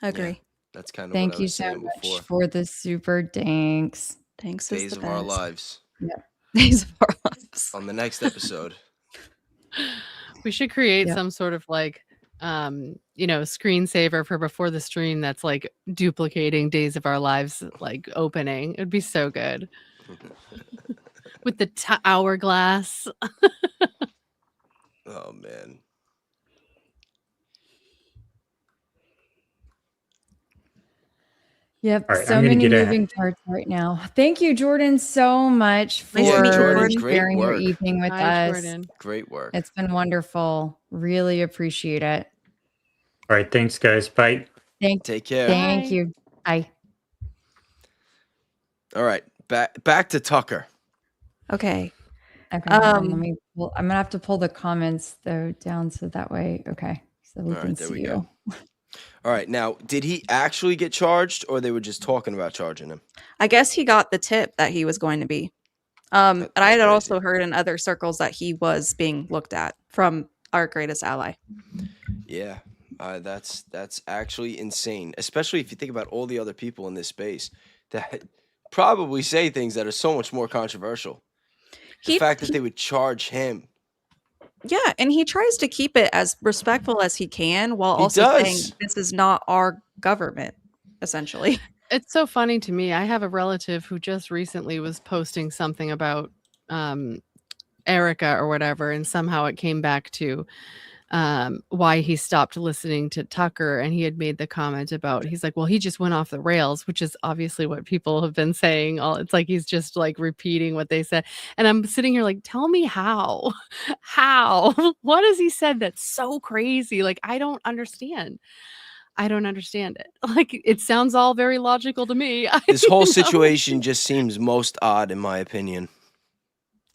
Agree. Yeah, that's kind of Thank what I you was so saying much before. for the super Danks. Thanks. Days of our lives. Yep. Days of our lives. On the next episode. We should create Yep. some sort of like screensaver for before the stream that's like duplicating Days of Our Lives like opening. It'd be so good. With the hourglass. Oh man. Yep. All right, So I'm gonna many get moving parts right now. Thank you, Jordan, so much for Nice to meet you, Jordan. Great sharing your work. evening with Hi, us. Jordan. Great work. It's been wonderful. Really appreciate it. All right, thanks, guys. Bye. Take care. Thank Bye. you. Bye. All right. Back to Tucker. Okay. Okay. hold on, let me I'm gonna have to pull the comments though down so that way. Okay. So we All can right, there see we you. go. All right. Now, did he actually get charged or they were just talking about charging him? I guess he got the tip that he was going to be. And I had crazy. also heard in other circles that he was being looked at from our greatest ally. Yeah. That's actually insane, especially if you think about all the other people in this space that probably say things that are so much more controversial. The fact that they would charge him. Yeah, and he tries to keep it as respectful as he can while He also does. saying this is not our government, essentially. It's so funny to me. I have a relative who just recently was posting something about Erica or whatever, and somehow it came back to why he stopped listening to Tucker, and he had made the comment about he's like, well, he just went off the rails, which is obviously what people have been saying. It's like he's just like repeating what they said, and I'm sitting here like, tell me how what has he said that's so crazy? Like, I don't understand it. Like, it sounds all very logical to me. This whole situation just seems most odd, in my opinion.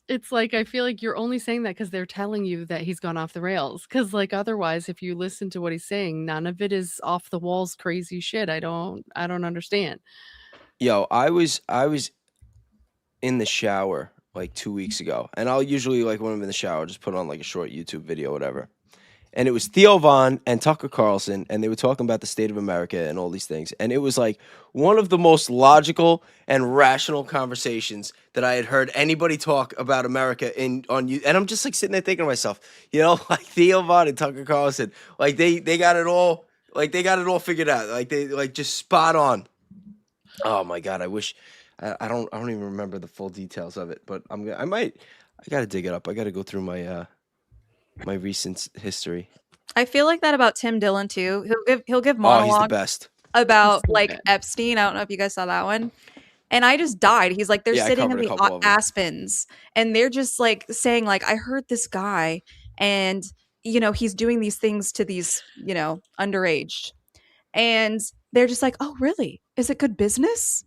It's like, I feel like you're only saying that because they're telling you that he's gone off the rails. Because like otherwise, if you listen to what he's saying, none of it is off the walls crazy shit. I don't understand. Yo, I was in the shower like 2 weeks ago, and I'll usually like when I'm in the shower, just put on like a short YouTube video, whatever. And it was Theo Von and Tucker Carlson, and they were talking about the state of America and all these things. And it was like one of the most logical and rational conversations that I had heard anybody talk about America on you. And I'm just like sitting there thinking to myself, you know, like Theo Von and Tucker Carlson, like they got it all, like they got it all figured out, like they like just spot on. Oh my God, I wish I don't even remember the full details of it, but I got to dig it up. I got to go through my my recent history. I feel like that about Tim Dillon too. He'll give Oh, he's the monologues best. about He's so like good. Epstein. I don't know if you guys saw that one. And I just died. He's like, they're Yeah, I sitting in covered a the couple of 'em. Aspens and they're just like saying like, I heard this guy and, you know, he's doing these things to these, you know, underage. And they're just like, oh, really? Is it good business?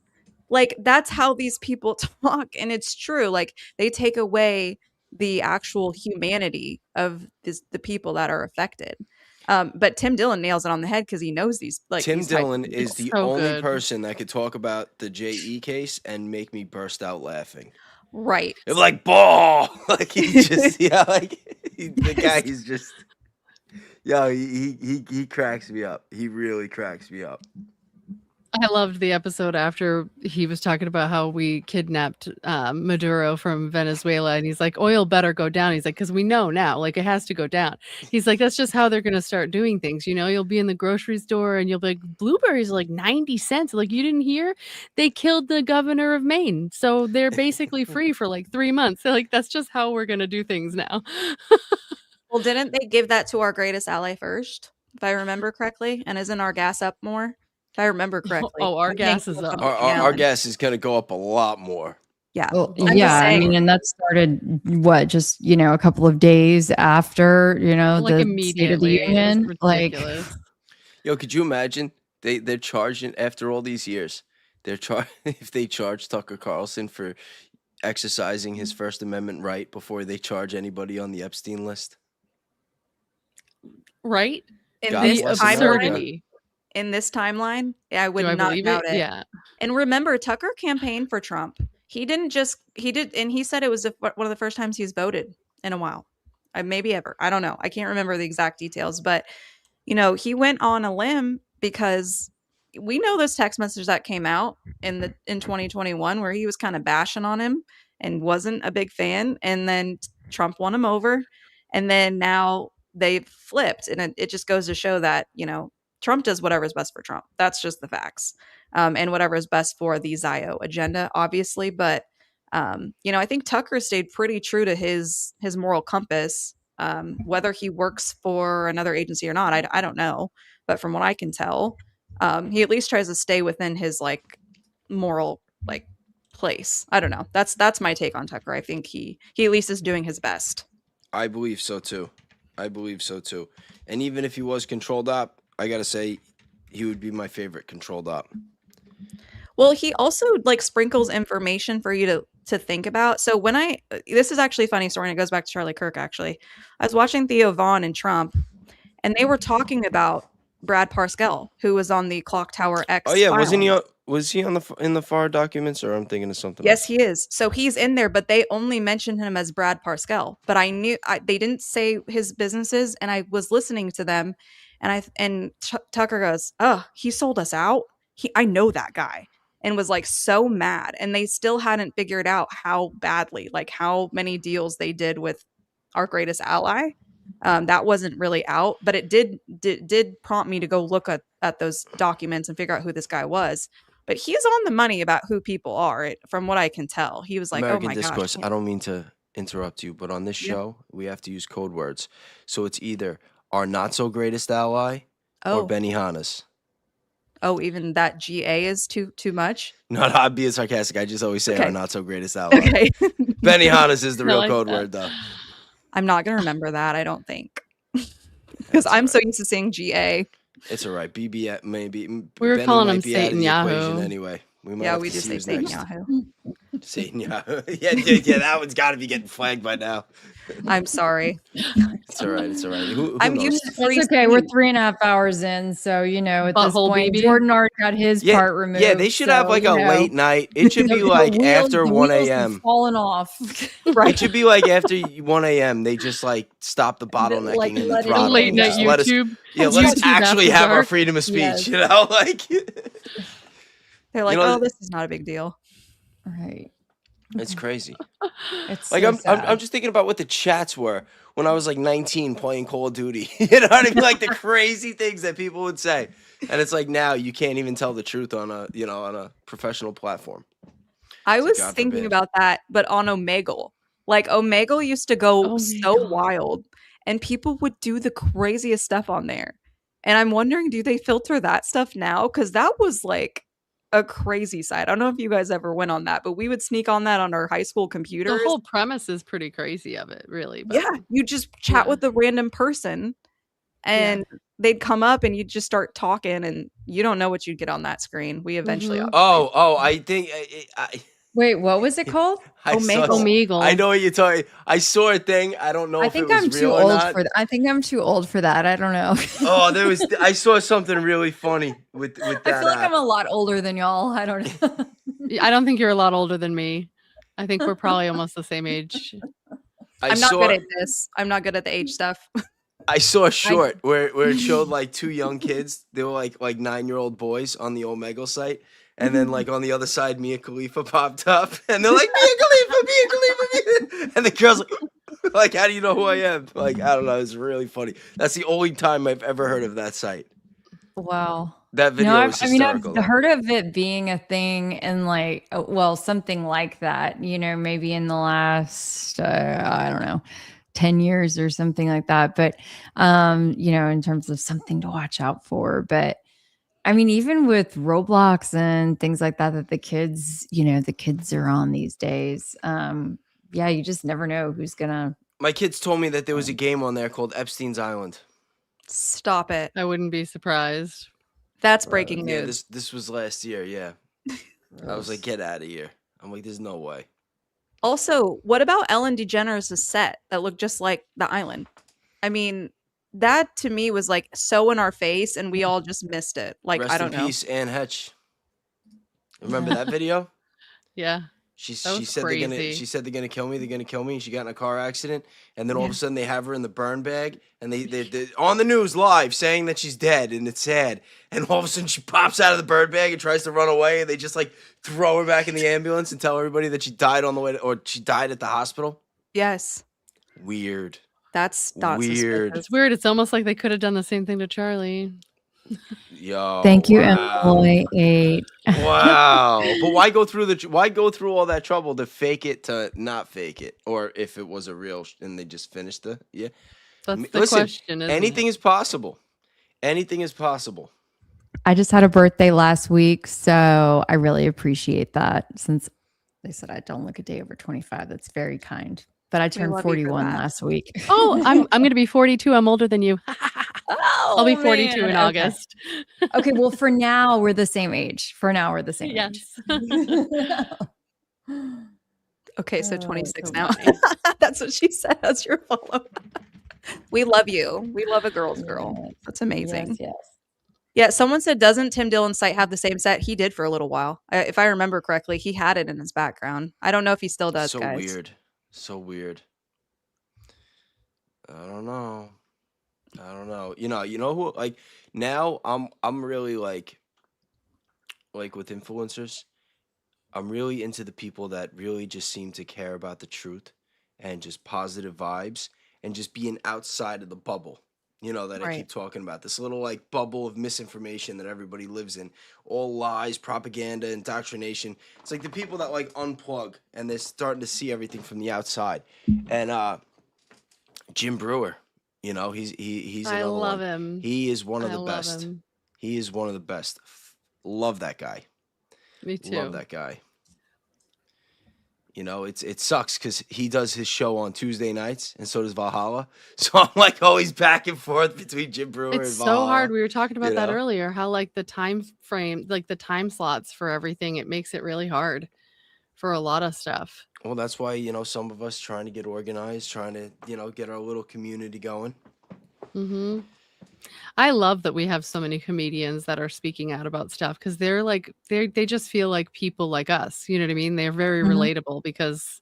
Like, that's how these people talk. And it's true. Like, they take away the actual humanity of the people that are affected. But Tim Dillon nails it on the head because he knows these. Like, Tim these type of Dillon people. is the So only good. person that could talk about the JE case and make me burst out laughing. Right. It's like, ball! Like, he just, yeah, like, the guy is just, yo, he cracks me up. He really cracks me up. I loved the episode after he was talking about how we kidnapped Maduro from Venezuela, and he's like, oil better go down. He's like, because we know now, like it has to go down. He's like, that's just how they're going to start doing things. You know, you'll be in the grocery store and you'll be like, blueberries are like 90 cents. Like, you didn't hear? They killed the governor of Maine. So they're basically free for like 3 months. They're like, that's just how we're going to do things now. Well, didn't they give that to our greatest ally first, if I remember correctly? And isn't our gas up more? If I remember correctly. Oh, our I think gas is it's up. up a Our gallon. gas is going to go up a lot more. Yeah. Well, I'm just yeah, I saying. mean, and that started what, just a couple of days after Like the State of the immediately. It was Union. Like, ridiculous. Yo, could you imagine they're charging after all these years? If they charge Tucker Carlson for exercising his First Amendment right before they charge anybody on the Epstein list. Right? In God this bless timeline, America. Absurdity. in this timeline, I would Do I not believe doubt it? it. Yeah. And remember, Tucker campaigned for Trump. He did, and he said it was one of the first times he's voted in a while, maybe ever. I don't know. I can't remember the exact details, but he went on a limb because we know those text messages that came out in 2021 where he was kind of bashing on him and wasn't a big fan, and then Trump won him over, and then now they've flipped, and it just goes to show that Trump does whatever's best for Trump. That's just the facts. And whatever is best for the Zio agenda, obviously. But, I think Tucker stayed pretty true to his moral compass. Whether he works for another agency or not, I don't know. But from what I can tell, he at least tries to stay within his moral place. I don't know. That's my take on Tucker. I think he at least is doing his best. I believe so too. And even if he was controlled op, I gotta say, he would be my favorite controlled op. Well, he also sprinkles information for you to think about. So this is actually a funny story, and it goes back to Charlie Kirk. Actually, I was watching Theo Vaughn and Trump, and they were talking about Brad Parscale, who was on the Clock Tower X. Oh yeah, wasn't filing. was he in the FAR documents, or I'm thinking of something Yes, else? he is. So he's in there, but they only mentioned him as Brad Parscale. But I knew they didn't say his businesses, and I was listening to them, and Tucker goes, "Oh, he sold us out. I know that guy," and was so mad. And they still hadn't figured out how badly, how many deals they did with our greatest ally. That wasn't really out, but it did prompt me to go look at those documents and figure out who this guy was. But he's on the money about who people are, from what I can tell. He was like, American "Oh my Discourse, gosh." I don't mean to interrupt you, but on this Yeah. show, we have to use code words. So it's either our not so greatest ally or Oh, Benihana's. even that GA is too much. Not I'm being sarcastic. I just always say Okay. our not so greatest ally. Okay. Benihana's is the I real like code that. word, though. I'm not gonna remember that, I don't think. Because I'm so used to saying GA. It's all right. BB maybe. We were Benny calling might him be out of Satan the Yahoo. equation anyway. We might Yeah, have we to just see say who's Satan next. Yahoo. Satan Yahoo. Yeah, that one's got to be getting flagged by now. I'm sorry. It's all right. Who I'm knows? used to free it's okay. We're speech. 3.5 hours in, so at this Butthole point, baby. Jordan already got his part removed. Yeah, they should have so, a late night. It should be the after wheels 1 have a.m. fallen off. It should be after 1 a.m. They just stop the bottlenecking in the let it throttle. go. Late and night just let us, YouTube. let's YouTube actually after have our dark. freedom of speech. Yes. They're like, know, "Oh, this is not a big deal." Right. It's crazy. It's Like so I'm sad. just thinking about what the chats were when I was 19 playing Call of Duty. You know what I mean? Like the crazy things that people would say. And it's now you can't even tell the truth on a professional platform. I was God thinking forbid. about that, but on Omegle. Omegle used to go so Omegle. wild, and people would do the craziest stuff on there. And I'm wondering, do they filter that stuff now? Because that was a crazy site. I don't know if you guys ever went on that, but we would sneak on that on our high school computers. The whole premise is pretty crazy of it, really. But Yeah, you just chat Yeah. with a random person, and they'd come up, and you'd just start talking, and you don't know what you'd get on that screen. We eventually, Mhm. Oh, I think Wait, what was it called? I saw. Omegle. I know what you're talking. I saw a thing. I don't know I if think it was I'm real too or old not. for that. I think I'm too old for that. I don't know. Oh, I saw something really funny with that. I feel like app. I'm a lot older than y'all. I don't know. I don't think you're a lot older than me. I think we're probably almost the same age. I'm not good at this. I'm not good at the age stuff. I saw a short where it showed like two young kids. They were like 9-year-old boys on the Omegle site. And then like on the other side, Mia Khalifa popped up and they're like, Mia Khalifa. And the girl's like, how do you know who I am? Like, I don't know. It's really funny. That's the only time I've ever heard of that site. Wow. That video was hysterical. I've heard of it being a thing in like, well, something like that, you know, maybe in the last, I don't know, 10 years or something like that. But, you know, in terms of something to watch out for. But I mean, even with Roblox and things like that the kids, you know, the kids are on these days. Yeah, you just never know who's gonna. My kids told me that there was a game on there called Epstein's Island. Stop it. I wouldn't be surprised. That's breaking Yeah, news. this was last year. Yeah, I was like, get out of here. I'm like, there's no way. Also, what about Ellen DeGeneres' set that looked just like the island? I mean, that to me was like so in our face, and we all just missed it. Like, Rest I don't in know. peace, Anne Hetch. Remember that video? Yeah. She was said crazy. she said they're gonna kill me. They're gonna kill me. She got in a car accident, and then all of a sudden they have her in the burn bag, and they on the news live saying that she's dead, and it's sad. And all of a sudden she pops out of the burn bag and tries to run away, and they just like throw her back in the ambulance and tell everybody that she died on the way or she died at the hospital. Yes, Weird. that's not Weird. suspicious. It's weird. It's almost like they could have done the same thing to Charlie. Yo. Thank you, wow. Emily 8. Wow. But why go through all that trouble to fake it to not fake it? Or if it was a real and they just finished the That's the Listen, question. Isn't anything it? is possible. Anything is possible. I just had a birthday last week, so I really appreciate that. Since they said I don't look a day over 25, that's very kind. But I turned love you for 41 that. last week. Oh, I'm going to be 42. I'm older than you. I'll be 42 in man. August. Okay, well, for now we're the same age. For now we're the same age. Yes. Okay, so Oh, 26 so now. funny. That's what she said as your follow. We love you. We love a girl's girl. Yes. That's amazing. Yes, yes. Yeah, someone said, doesn't Tim Dillon's site have the same set? He did for a little while. If I remember correctly, he had it in his background. I don't know if he still does, So guys. weird. So weird. I don't know. You know who like now I'm really like with influencers. I'm really into the people that really just seem to care about the truth and just positive vibes and just being outside of the bubble. You know, that I keep talking about. This little like bubble of misinformation that everybody lives in. All lies, propaganda, indoctrination. It's like the people that like unplug and they're starting to see everything from the outside. And Jim Brewer, you know, he's I another love one. him. He is one of I the love best. him. He is one of the best. Love that guy. Me too. Love that guy. You know, it sucks because he does his show on Tuesday nights, and so does Valhalla. So I'm like always back and forth between Jim Brewer It's and so Valhalla. hard. We were talking about you that know? earlier, how like the time frame, like the time slots for everything, it makes it really hard for a lot of stuff. Well, that's why, you know, some of us trying to get organized, trying to, you know, get our little community going. Mm-hmm. I love that we have so many comedians that are speaking out about stuff because they're like they just feel like people like us. You know what I mean? They're very relatable because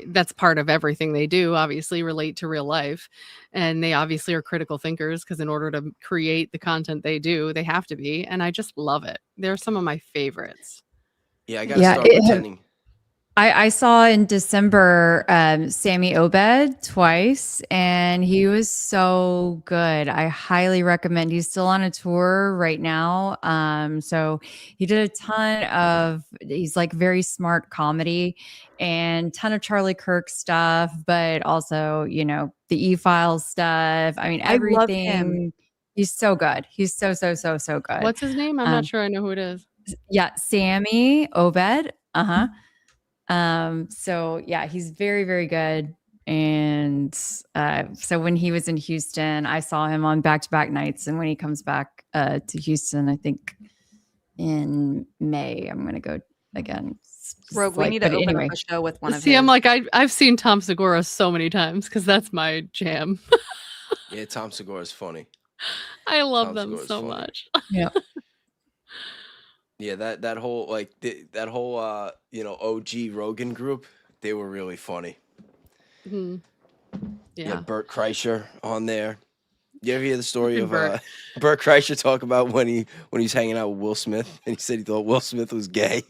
that's part of everything they do. Obviously, relate to real life, and they obviously are critical thinkers because in order to create the content they do, they have to be. And I just love it. They're some of my favorites. Yeah, I got to start pretending. I saw in December Sammy Obed twice, and he was so good. I highly recommend. He's still on a tour right now. So he did a ton of, he's like very smart comedy and ton of Charlie Kirk stuff, but also, you know, the E-Files stuff. I mean, everything. love him. He's so good. He's so good. What's his name? I'm not sure I know who it is. Yeah, Sammy Obed. So yeah, he's very good. And so when he was in Houston, I saw him on back-to-back nights. And when he comes back to Houston, I think in May, I'm gonna go again. Rogue, we need to open up a show with one of See, his. I'm like, I've seen Tom Segura so many times because that's my jam. Yeah, Tom Segura is funny. I love Tom them Segura's so funny. much. Yeah. Yeah, that whole like that whole you know, OG Rogan group, they were really funny. Mhm. You Yeah. had Bert Kreischer on there. You ever hear the story of Bert. Bert Kreischer talk about when he's hanging out with Will Smith and he said he thought Will Smith was gay?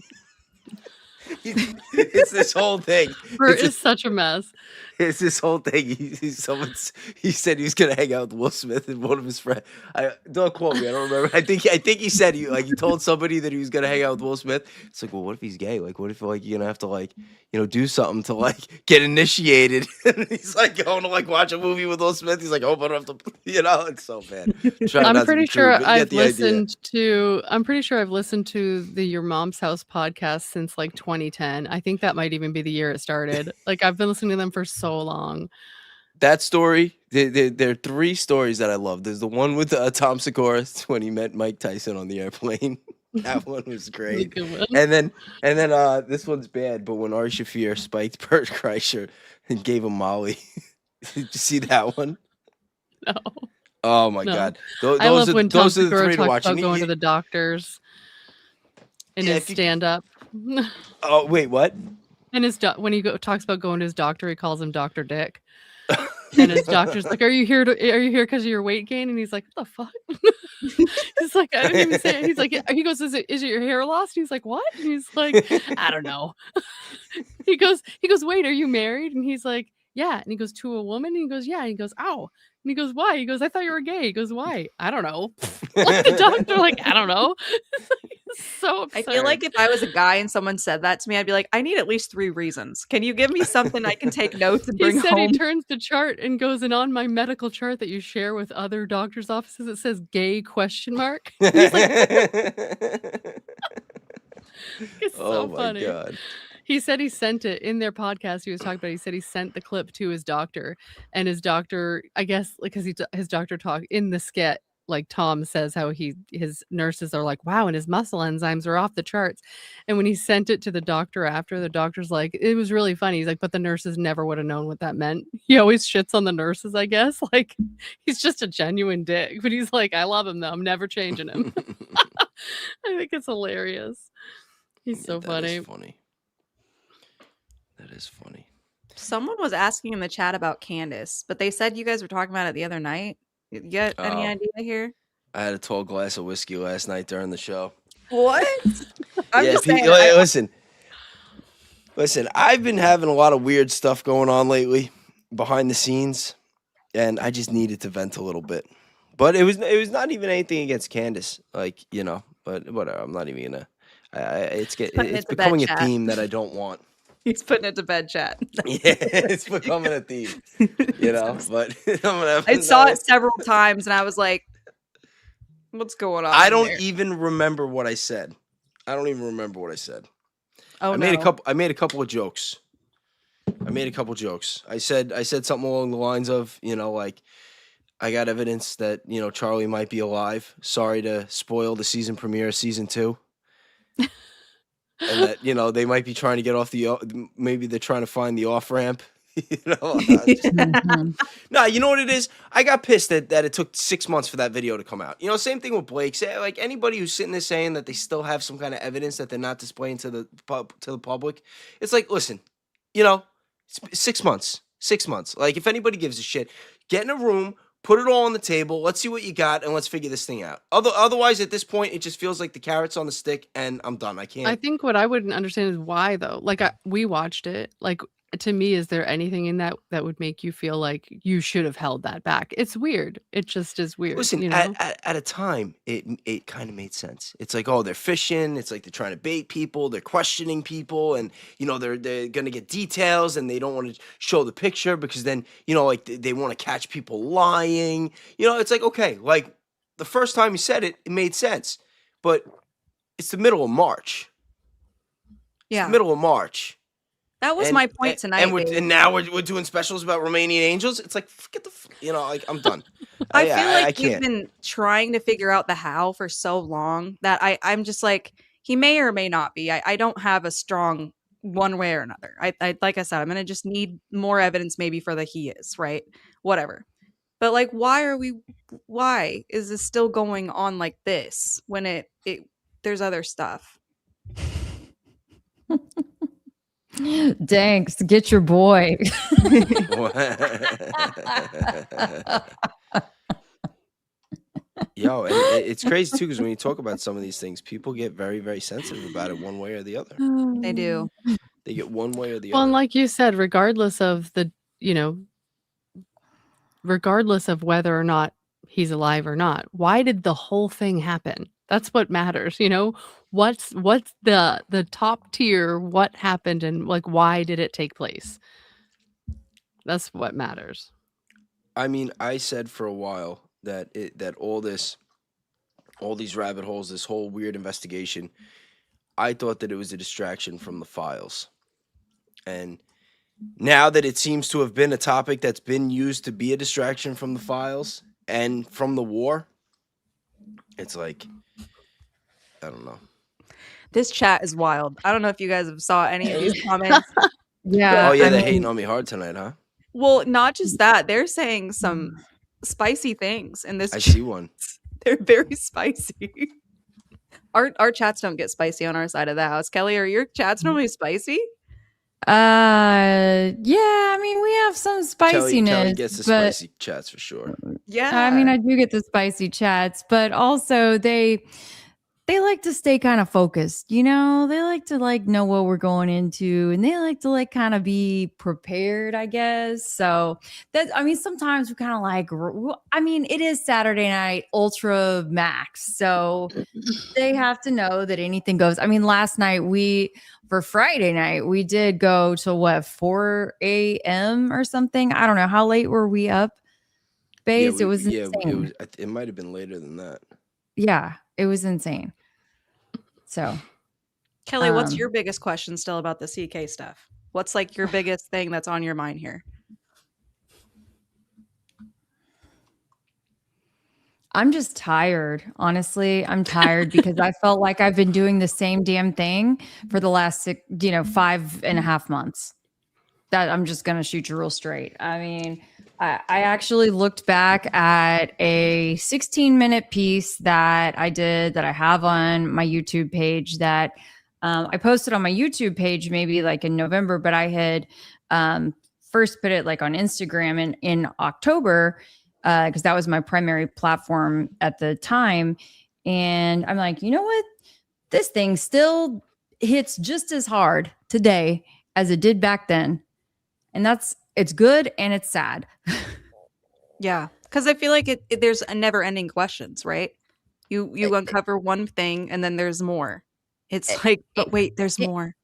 It's this whole thing. Bert is such a mess. It's this whole thing. He said he was gonna hang out with Will Smith and one of his friends. Don't quote me. I don't remember. I think he said he told somebody that he was gonna hang out with Will Smith. It's like, well, what if he's gay? Like, what if you're gonna have to do something to get initiated? And he's going to watch a movie with Will Smith. He's like, oh, but I don't have to. It's so bad. I'm pretty sure I've listened to the Your Mom's House podcast since 2010. I think that might even be the year it started. I've been listening to them for so long. That story, there are 3 stories that I love. There's the one with Tom Segura when he met Mike Tyson on the airplane. That one was great. And then this one's bad, but when Ari Shaffir spiked Bert Kreischer and gave him Molly. Did you see that one? No. Oh my God. I love when Tom Segura talks about going to the doctors in his stand-up. Oh, wait, what? And when he talks about going to his doctor, he calls him Dr. Dick. And his doctor's like, are you here because of your weight gain? And he's like, what the fuck? He's like, I didn't even say it. He's like, he goes, is it your hair loss? And he's like, what? And he's like, I don't know. He goes, wait, are you married? And he's like, yeah. And he goes, to a woman? And he goes, yeah. And he goes, ow. And he goes, why? He goes, I thought you were gay. He goes, why? I don't know. The doctor, I don't know. It's so absurd. I feel like if I was a guy and someone said that to me, I'd be like, I need at least 3 reasons. Can you give me something I can take notes and bring home? He turns the chart and goes, and on my medical chart that you share with other doctors' offices, it says gay ? He's like, it's so funny. God. He said he sent it in their podcast. He was talking about. He said he sent the clip to his doctor, and his doctor, I guess, because his doctor talked in the skit. Tom says how his nurses are like, wow, and his muscle enzymes are off the charts. And when he sent it to the doctor after, the doctor's like, it was really funny. He's like, but the nurses never would have known what that meant. He always shits on the nurses, I guess. He's just a genuine dick. But he's like, I love him though. I'm never changing him. I think it's hilarious. He's so funny. That is funny. Someone was asking in the chat about Candace, but they said you guys were talking about it the other night. You got any idea here? I had a tall glass of whiskey last night during the show. What? I'm just saying. Listen, I've been having a lot of weird stuff going on lately behind the scenes, and I just needed to vent a little bit. But it was not even anything against Candace, but whatever. I'm not even gonna. It's becoming a theme that I don't want. He's putting it to bed, chat. Yeah, it's becoming a theme, but I saw it several times and I was like, what's going on? I don't even remember what I said. Oh, I made a couple of jokes. I said something along the lines of, I got evidence that, Charlie might be alive. Sorry to spoil the season premiere of season 2. And that, they might be trying to get off maybe they're trying to find the off ramp. No, you know what it is? I got pissed that it took 6 months for that video to come out. Same thing with Blake. Anybody who's sitting there saying that they still have some kind of evidence that they're not displaying to the public. It's like, listen, 6 months. 6 months. If anybody gives a shit, get in a room, put it all on the table. Let's see what you got, and let's figure this thing out. Otherwise, at this point, it just feels like the carrot's on the stick, and I'm done. I can't. I think what I wouldn't understand is why, though. We watched it. To me, is there anything in that would make you feel like you should have held that back? It's weird. It just is weird. Listen, at a time, it kind of made sense. It's like, oh, they're fishing. It's like they're trying to bait people. They're questioning people, and they're gonna get details, and they don't want to show the picture because then they want to catch people lying. It's like, okay, the first time you said it made sense, but it's the middle of March. Yeah, it's the middle of March. That was my point tonight. And now we're doing specials about Romanian angels. It's like, get the, I'm done. I feel like you've been trying to figure out the how for so long that I'm just like, he may or may not be. I don't have a strong one way or another. I like I said, I'm going to just need more evidence maybe for the he is, right? Whatever. But why is this still going on like this when there's other stuff? Danks, get your boy. Yo, and it's crazy too because when you talk about some of these things, people get very, very sensitive about it one way or the other. They do. They get one way or the Well, and other. like you said, regardless of regardless of whether or not he's alive or not, why did the whole thing happen? That's what matters, What's the top tier, what happened, and like why did it take place? That's what matters. I mean, I said for a while that all these rabbit holes, this whole weird investigation, I thought that it was a distraction from the files. And now that it seems to have been a topic that's been used to be a distraction from the files and from the war, it's like, I don't know. This chat is wild. I don't know if you guys have saw any of these comments. Yeah. Oh yeah, I they're mean, hating on me hard tonight, huh? Well, not just that. They're saying some spicy things in this I chat. see one. They're very spicy. Our chats don't get spicy on our side of the house. Kelly, are your chats normally spicy? Yeah, I mean, we have some spiciness, Kelly gets the but spicy chats for sure. Yeah. I mean, I do get the spicy chats, but also they like to stay kind of focused, They like to know what we're going into, and they like to kind of be prepared, I guess. So sometimes we kind of it is Saturday night ultra max. So they have to know that anything goes. I mean, last night for Friday night, we did go to 4 a.m. or something. I don't know. How late were we up? Baze? It was insane. It might have been later than that. Yeah, it was insane. So, Kelly, what's your biggest question still about the CK stuff? What's your biggest thing that's on your mind here? I'm just tired. Honestly, I'm tired because I felt like I've been doing the same damn thing for the last 5.5 months. That I'm just going to shoot you real straight. I mean, I actually looked back at a 16-minute piece that I did that I have on my YouTube page that I posted on my YouTube page maybe in November, but I had first put it on Instagram in October because that was my primary platform at the time. And I'm like, you know what? This thing still hits just as hard today as it did back then. And it's good and it's sad. Yeah, because I feel like there's a never-ending questions, right? You uncover one thing and then there's more. It's but wait, there's more.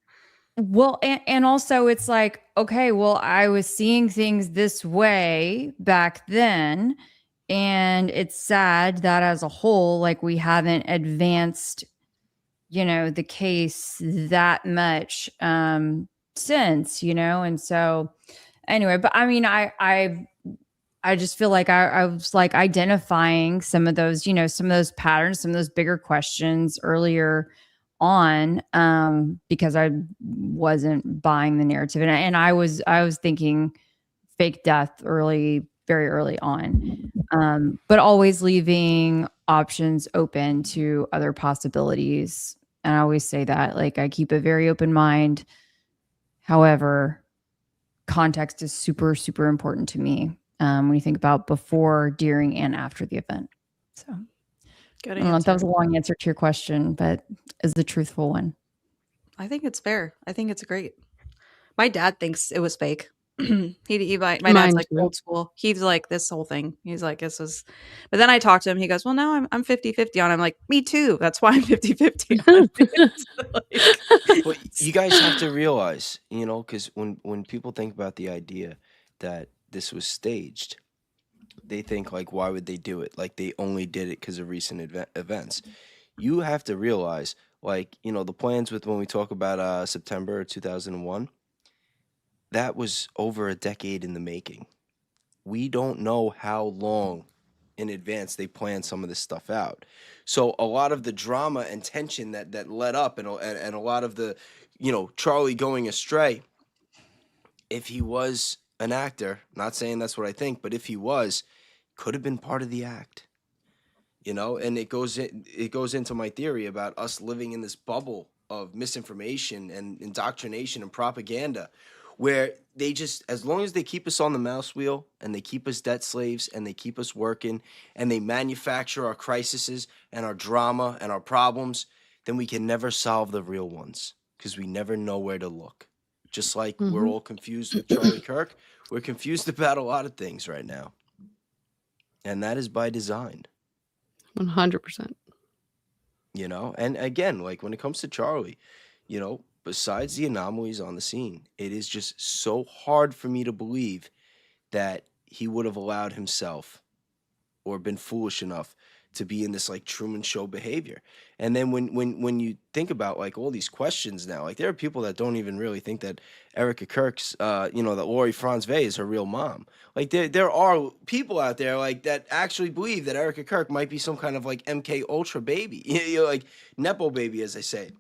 Well, and also it's okay, well, I was seeing things this way back then, and it's sad that as a whole, we haven't advanced, the case that much since, and so anyway, but I mean, I just feel like I was identifying some of those, some of those patterns, some of those bigger questions earlier on because I wasn't buying the narrative, and I was thinking fake death very early on, but always leaving options open to other possibilities. And I always say that I keep a very open mind. However, context is super, super important to me when you think about before, during, and after the event. So Good I don't know if answer. that was a long answer to your question, but is the truthful one. I think it's fair. I think it's great. My dad thinks it was fake. My dad's Mine too. old school. He's this whole thing. He's this was, but then I talked to him. He goes, well, now I'm 50-50 on it. I'm like, me too. That's why I'm 50-50 on it. But you guys have to realize, because when people think about the idea that this was staged, they think why would they do it? They only did it because of recent events. You have to realize, the plans with when we talk about September 2001, that was over a decade in the making. We don't know how long in advance they planned some of this stuff out. So a lot of the drama and tension that led up and a lot of the, Charlie going astray, if he was an actor, not saying that's what I think, but if he was, could have been part of the act. And it goes into my theory about us living in this bubble of misinformation and indoctrination and propaganda where they just, as long as they keep us on the mouse wheel and they keep us debt slaves and they keep us working and they manufacture our crises and our drama and our problems, then we can never solve the real ones because we never know where to look. Just like we're all confused with Charlie Kirk, we're confused about a lot of things right now. And that is by design. 100%. You know, and again, like when it comes to Charlie, you know, besides the anomalies on the scene, it is just so hard for me to believe that he would have allowed himself or been foolish enough to be in this like Truman Show behavior. And then when you think about like all these questions now, like there are people that don't even really think that Erica Kirk's, you know, that Lori Franz Vey is her real mom. Like there are people out there like that actually believe that Erica Kirk might be some kind of like MK Ultra baby, you know, like Nepo baby, as they say.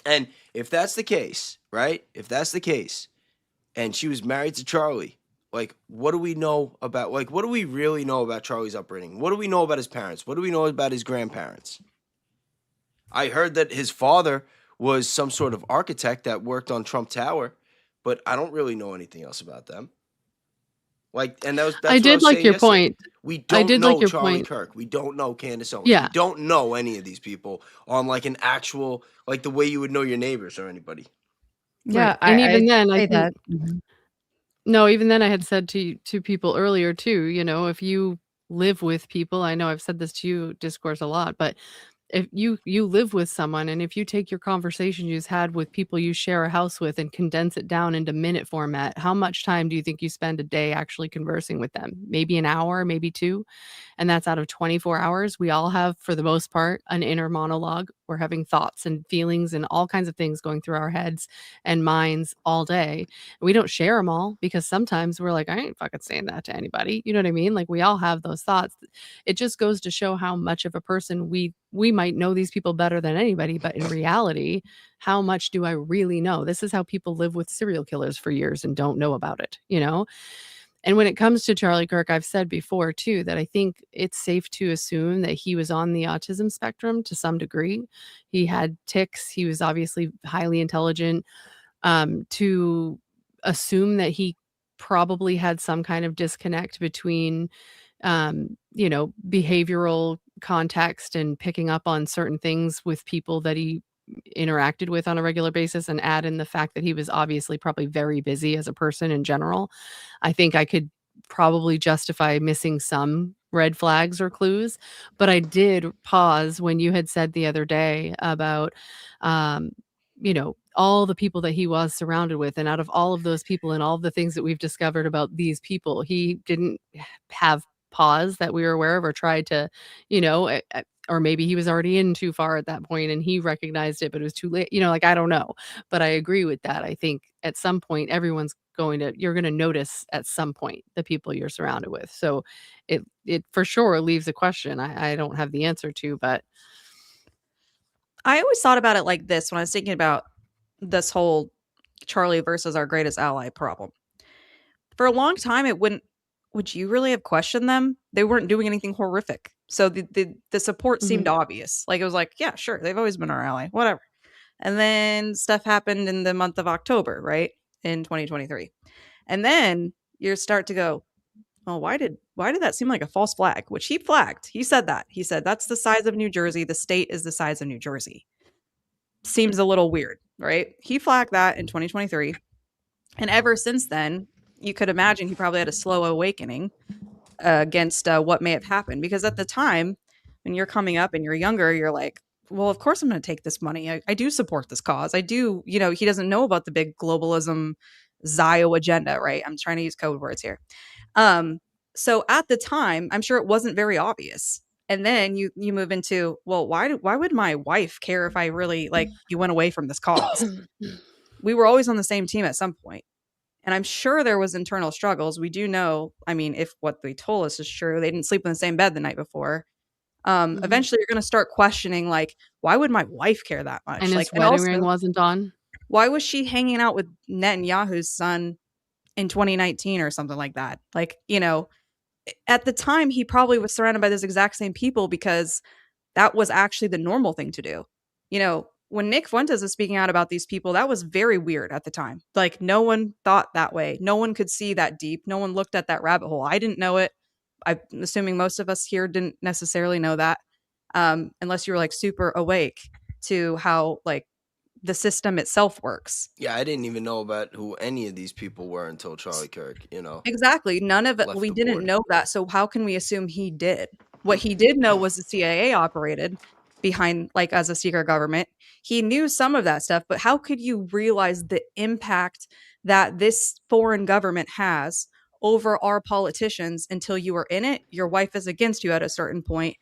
And if that's the case, right? If that's the case, and she was married to Charlie, like, what do we know about, like, what do we really know about Charlie's upbringing? What do we know about his parents? What do we know about his grandparents? I heard that his father was some sort of architect that worked on Trump Tower, but I don't really know anything else about them. Like, and that's I did like your point. We don't know like your Charlie point. Kirk. We don't know Candace Owens. Yeah. We don't know any of these people on like an actual, like the way you would know your neighbors or anybody. Yeah, And even then, I say think that. no, even then I had said to people earlier too, you know, if you live with people, I know I've said this to you, Discourse, a lot, but if you live with someone and if you take your conversation you've had with people you share a house with and condense it down into minute format, how much time do you think you spend a day actually conversing with them? Maybe an hour, maybe 2. And that's out of 24 hours. We all have, for the most part, an inner monologue. We're having thoughts and feelings and all kinds of things going through our heads and minds all day. We don't share them all because sometimes we're like, I ain't fucking saying that to anybody. You know what I mean? Like we all have those thoughts. It just goes to show how much of a person we might know these people better than anybody, but in reality, how much do I really know? This is how people live with serial killers for years and don't know about it, you know? And when it comes to Charlie Kirk, I've said before too that I think it's safe to assume that he was on the autism spectrum to some degree. He had tics. He was obviously highly intelligent. To assume that he probably had some kind of disconnect between, you know, behavioral context and picking up on certain things with people that he interacted with on a regular basis, and add in the fact that he was obviously probably very busy as a person in general, I think I could probably justify missing some red flags or clues. But I did pause when you had said the other day about, you know, all the people that he was surrounded with. And out of all of those people and all of the things that we've discovered about these people, he didn't have pause that we were aware of or tried to, you know, or maybe he was already in too far at that point and he recognized it, but it was too late. You know, like, I don't know, but I agree with that. I think at some point, you're going to notice at some point the people you're surrounded with. So it for sure leaves a question I don't have the answer to, but I always thought about it like this when I was thinking about this whole Charlie versus our greatest ally problem. For a long time, would you really have questioned them? They weren't doing anything horrific. So the support seemed obvious. Like, it was like, yeah, sure, they've always been our ally, whatever. And then stuff happened in the month of October, right? In 2023. And then you start to go, well, why did that seem like a false flag? Which he flagged. He said that. He said, that's the size of New Jersey. The state is the size of New Jersey. Seems a little weird, right? He flagged that in 2023. And ever since then, you could imagine he probably had a slow awakening against what may have happened. Because at the time, when you're coming up and you're younger, you're like, well, of course I'm going to take this money. I do support this cause. I do, you know, he doesn't know about the big globalism Zio agenda, right? I'm trying to use code words here. So at the time, I'm sure it wasn't very obvious. And then you move into, well, why would my wife care if I really, like, you went away from this cause? We were always on the same team at some point. And I'm sure there was internal struggles. We do know, I mean, if what they told us is true, they didn't sleep in the same bed the night before. Eventually you're going to start questioning, like, why would my wife care that much? And like, his wedding ring wasn't on. Why was she hanging out with Netanyahu's son in 2019 or something like that? Like, you know, at the time, he probably was surrounded by those exact same people because that was actually the normal thing to do. You know, when Nick Fuentes was speaking out about these people, that was very weird at the time. Like, no one thought that way. No one could see that deep. No one looked at that rabbit hole. I didn't know it. I'm assuming most of us here didn't necessarily know that, unless you were like super awake to how like the system itself works. Yeah, I didn't even know about who any of these people were until Charlie Kirk, Exactly. None of it. left We the didn't board. know that. So how can we assume he did? What he did know was the CIA operated behind, like, as a secret government. He knew some of that stuff, but how could you realize the impact that this foreign government has over our politicians until you were in it? Your wife is against you at a certain point.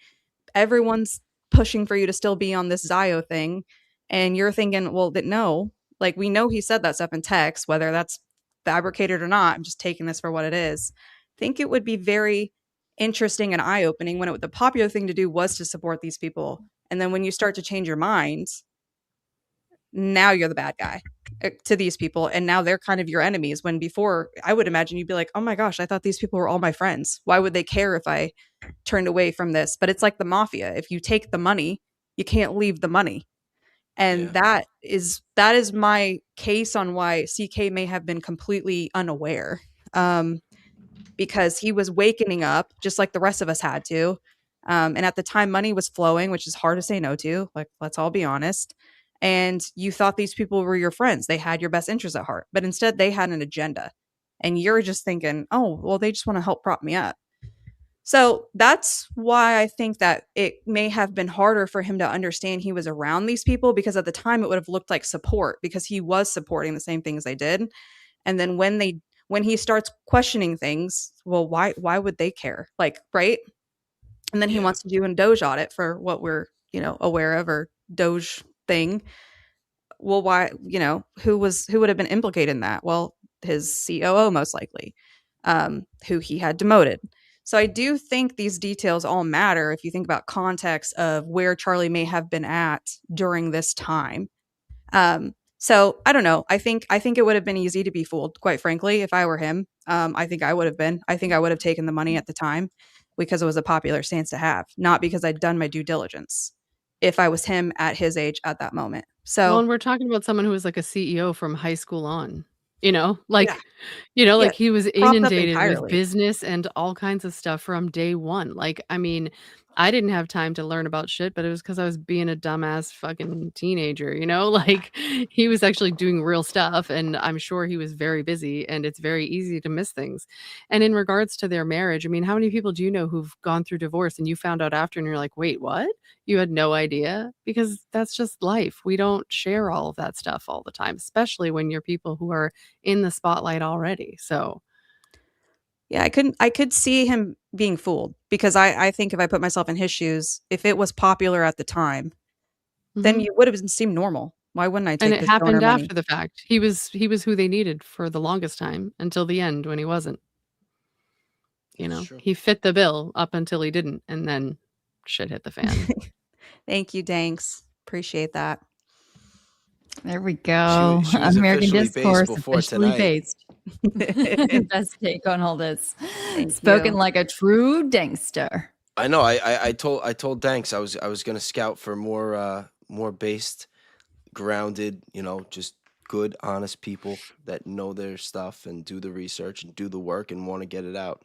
Everyone's pushing for you to still be on this Zio thing. And you're thinking, well, no, like, we know he said that stuff in text, whether that's fabricated or not. I'm just taking this for what it is. I think it would be very interesting and eye-opening when the popular thing to do was to support these people. And then when you start to change your mind, now you're the bad guy to these people. And now they're kind of your enemies, when before, I would imagine you'd be like, oh my gosh, I thought these people were all my friends. Why would they care if I turned away from this? But it's like the mafia. If you take the money, you can't leave the money. And that is my case on why CK may have been completely unaware, because he was wakening up just like the rest of us had to. And at the time, money was flowing, which is hard to say no to. Like, let's all be honest. And you thought these people were your friends. They had your best interests at heart. But instead, they had an agenda. And you're just thinking, oh, well, they just want to help prop me up. So that's why I think that it may have been harder for him to understand he was around these people, because at the time it would have looked like support, because he was supporting the same things they did. And then when he starts questioning things, well, why would they care? Like, right? And then he wants to do a Doge audit for what we're, aware of, or Doge thing. Well, why, who would have been implicated in that? Well, his COO, most likely, who he had demoted. So I do think these details all matter if you think about context of where Charlie may have been at during this time. So I don't know. I think it would have been easy to be fooled, quite frankly, if I were him. I think I would have been. I think I would have taken the money at the time because it was a popular stance to have, not because I'd done my due diligence. If I was him at his age at that moment. So, well, and we're talking about someone who was like a CEO from high school on. Like he was inundated with business and all kinds of stuff from day one. Like, I mean, I didn't have time to learn about shit, but it was because I was being a dumbass fucking teenager, like he was actually doing real stuff, and I'm sure he was very busy, and it's very easy to miss things. And in regards to their marriage, I mean, how many people do you know who've gone through divorce and you found out after and you're like, wait, what? You had no idea? Because that's just life. We don't share all of that stuff all the time, especially when you're people who are in the spotlight already. So yeah, I could see him being fooled, because I think if I put myself in his shoes, if it was popular at the time, then you would have seemed normal. Why wouldn't I take and it happened after the fact. He was who they needed for the longest time until the end when he wasn't. He fit the bill up until he didn't, and then shit hit the fan. Thank you, Danks. Appreciate that. There we go. She was American Discourse before officially tonight. based. Best take on all this. Spoken like a true Dankster. I know. I told Danks I was gonna scout for more based, grounded, just good, honest people that know their stuff and do the research and do the work and want to get it out.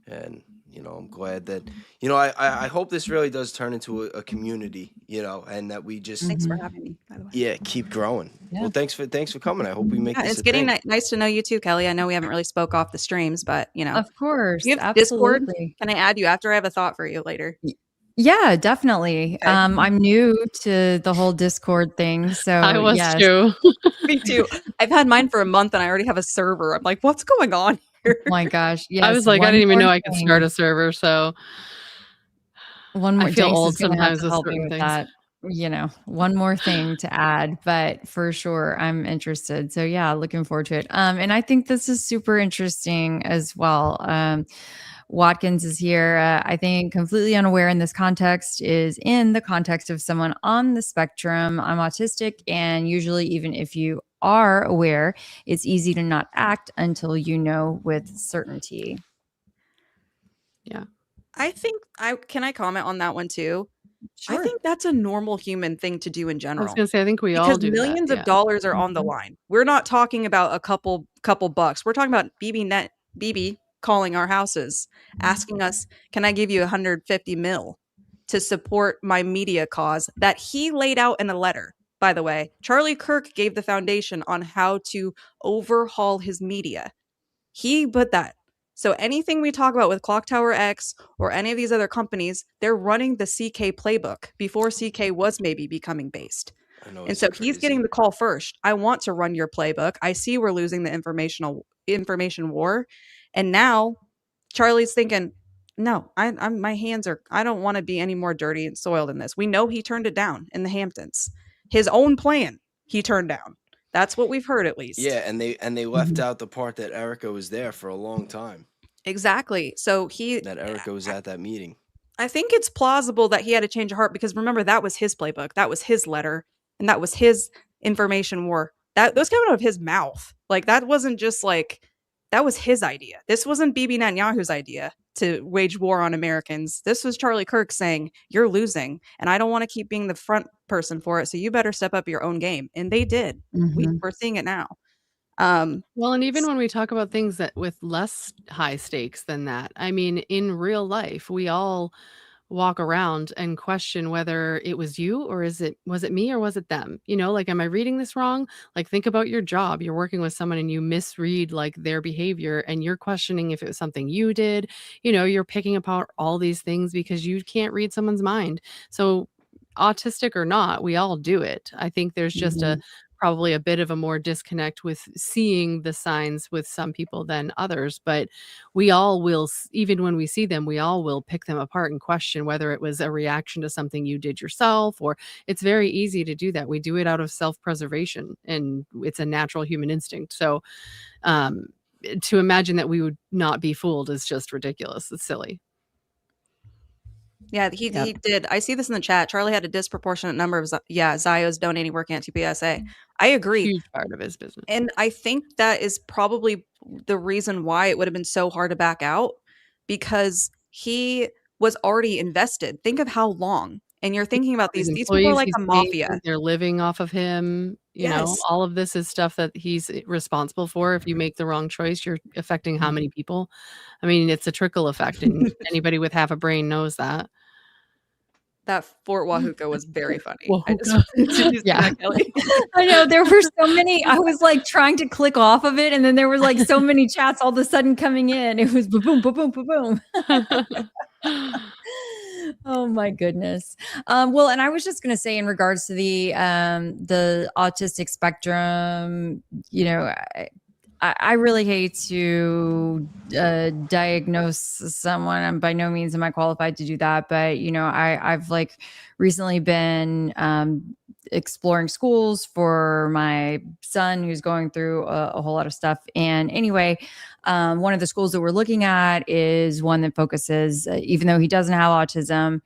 And I'm glad that I hope this really does turn into a community, and that we just thanks for having me, by the way. Yeah, keep growing. Yeah. Well, thanks for coming. I hope we make this. It's getting nice to know you too, Kelly. I know we haven't really spoke off the streams, but of course, you have Discord. Can I add you after? I have a thought for you later. Yeah, definitely. Okay. I'm new to the whole Discord thing, so I was too. Me too. I've had mine for a month, and I already have a server. I'm like, what's going on? Oh my gosh. Yes, I was like, I didn't even know I could start a server. So I feel old sometimes with helping with that. One more thing to add, but for sure I'm interested. So yeah, looking forward to it. And I think this is super interesting as well. Watkins is here. I think completely unaware in this context is in the context of someone on the spectrum. I'm autistic, and usually even if you are aware, it's easy to not act until you know with certainty. Yeah. I think can I comment on that one too? I Sure. think that's a normal human thing to do in I was general. gonna say, I think we all Because do that. millions of Yeah. dollars are on the Mhm. line. We're not talking about a couple bucks. We're talking about BB calling our houses, asking us, "Can I give you 150 mil to support my media cause?" That he laid out in a letter. By the way, Charlie Kirk gave the foundation on how to overhaul his media. He put that. So anything we talk about with Clock Tower X or any of these other companies, they're running the CK playbook before CK was maybe becoming based. I know And it's so he's getting crazy. the call first. I want to run your playbook. I see we're losing the information war. And now Charlie's thinking, no, I'm my hands are I don't want to be any more dirty and soiled in this. We know he turned it down in the Hamptons. His own plan he turned down. That's what we've heard at least. Yeah, and they left Mhm. out the part that Erica was there for a long time. Exactly. So That Erica was at that meeting. I think it's plausible that he had a change of heart because remember that was his playbook, that was his letter, and that was his information war. That was coming out of his mouth. Like that wasn't just like that was his idea. This wasn't Bibi Netanyahu's idea to wage war on Americans. This was Charlie Kirk saying, "You're losing, and I don't want to keep being the front person for it. So you better step up your own game." And they did. Mhm. We're seeing it now. Well, and even when we talk about things that with less high stakes than that, I mean, in real life, we all walk around and question whether it was you or was it me or was it them? You know, like, am I reading this wrong? Like, think about your job. You're working with someone and you misread like their behavior and you're questioning if it was something you did. You know, you're picking apart all these things because you can't read someone's mind. So, autistic or not, we all do it. I think there's just Mhm. probably a bit of a more disconnect with seeing the signs with some people than others, but we all will even when we see them, we all will pick them apart and question whether it was a reaction to something you did yourself, or it's very easy to do that. We do it out of self-preservation and it's a natural human instinct. So um to imagine that we would not be fooled is just ridiculous. It's silly. Yeah, he Yep. did. I see this in the chat. Charlie had a disproportionate number of Zios donating working at TPUSA. I agree. Huge part of his business. And I think that is probably the reason why it would have been so hard to back out because he was already invested. Think of how long. And you're thinking about His these people are employees like he's a paying, mafia. they're living off of him, you know, Yes. all of this is stuff that he's responsible for. If you make the wrong choice, you're affecting how many people? I mean, it's a trickle effect, and anybody with half a brain knows that. That Fort Wahuka was very funny. I just Wahuka. wanted to do Yeah. that, Kelly. I know there were so many. I was like trying to click off of it, and then there was like so many chats all of a sudden coming in. It was boom, boom, boom, boom, boom. Oh my goodness. Well, and I was just going to say in regards to the autistic spectrum, you know, I really hate to diagnose someone. I'm by no means am I qualified to do that, but you know, I've like recently been exploring schools for my son who's going through a whole lot of stuff. And anyway, one of the schools that we're looking at is one that focuses, even though he doesn't have autism,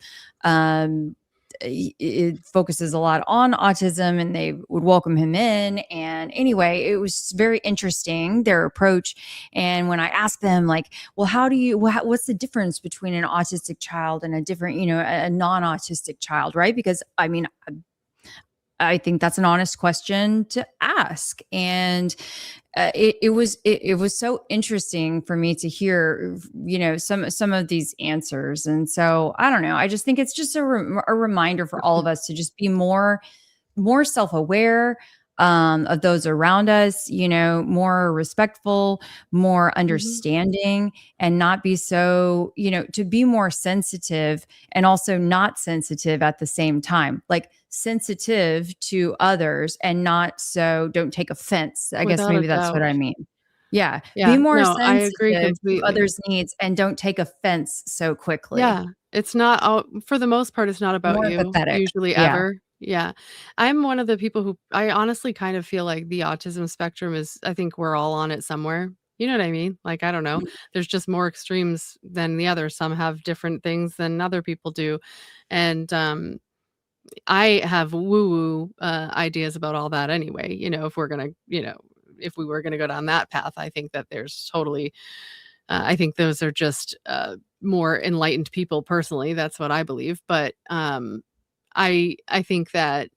it focuses a lot on autism and they would welcome him in. And anyway, it was very interesting, their approach. And when I asked them like, well, what's the difference between an autistic child and a different, you know, a non-autistic child, right? Because I mean, I think that's an honest question to ask. And it was so interesting for me to hear, you know, some of these answers. And so I don't know. I just think it's just a reminder for all of us to just be more self-aware of those around us, you know, more respectful, more understanding, and not be so, you know, to be more sensitive and also not sensitive at the same time. Like sensitive to others and not so don't take offense. I guess Without a maybe that's what doubt. I mean. Yeah. Yeah, Be more no, I agree sensitive to completely. others' needs and don't take offense so quickly. Yeah, it's not for the most part, it's not about More you, empathetic. usually Yeah. ever. Yeah. I'm one of the people who I honestly kind of feel like the autism spectrum is I think we're all on it somewhere. You know what I mean? Like, I don't know. There's just more extremes than the others. Some have different things than other people do. And I have woo-woo ideas about all that anyway. You know, if we're gonna, you know, if we were gonna go down that path, I think that there's totally I think those are just more enlightened people personally. That's what I believe. But I think that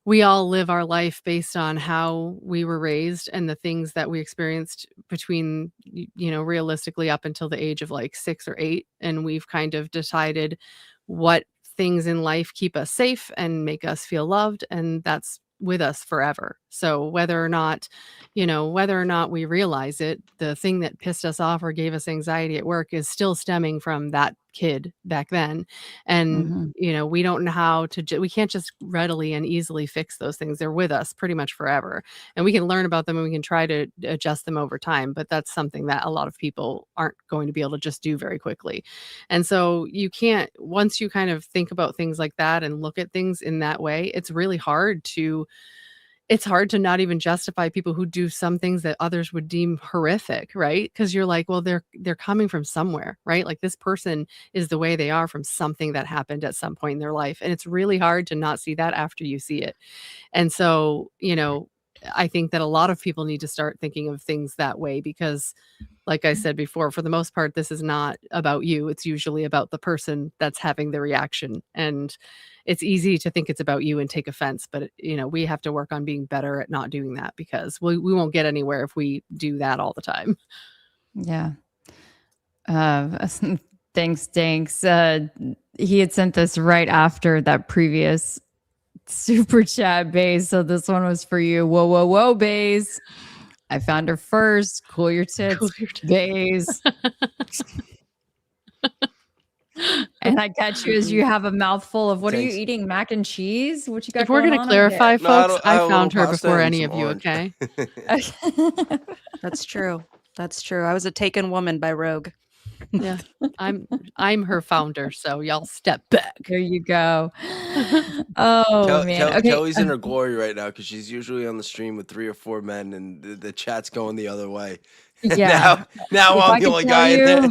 we all live our life based on how we were raised and the things that we experienced between, realistically up until the age of like 6 or 8. And we've kind of decided what things in life keep us safe and make us feel loved. And that's with us forever. So whether or not we realize it, the thing that pissed us off or gave us anxiety at work is still stemming from that kid back then. And, we don't know how to, we can't just readily and easily fix those things. They're with us pretty much forever. And we can learn about them and we can try to adjust them over time. But that's something that a lot of people aren't going to be able to just do very quickly. And so you can't, once you kind of think about things like that and look at things in that way, it's really hard to not even justify people who do some things that others would deem horrific, right? Because you're like, well, they're coming from somewhere, right? Like this person is the way they are from something that happened at some point in their life. And it's really hard to not see that after you see it. And so, I think that a lot of people need to start thinking of things that way because, like I said before, for the most part, this is not about you. It's usually about the person that's having the reaction. And it's easy to think it's about you and take offense, but we have to work on being better at not doing that because we won't get anywhere if we do that all the time. Yeah. Thanks, Danks. He had sent this right after that previous super chat, Baze. So this one was for you. Whoa, whoa, whoa, Baze. I found her first. Cool your tits, Baze. And I catch you as you have a mouthful of what are you eating? Mac and cheese? What you got? If we're going to clarify, folks, I found her before any of you. orange. Okay. That's true. That's true. I was a taken woman by Rogue. Yeah, I'm her founder, so y'all step back. There you go. Oh man, okay. Kelly's in her glory right now because she's usually on the stream with 3 or 4 men, and the chat's going the other way. Yeah. now I'm the only guy in there.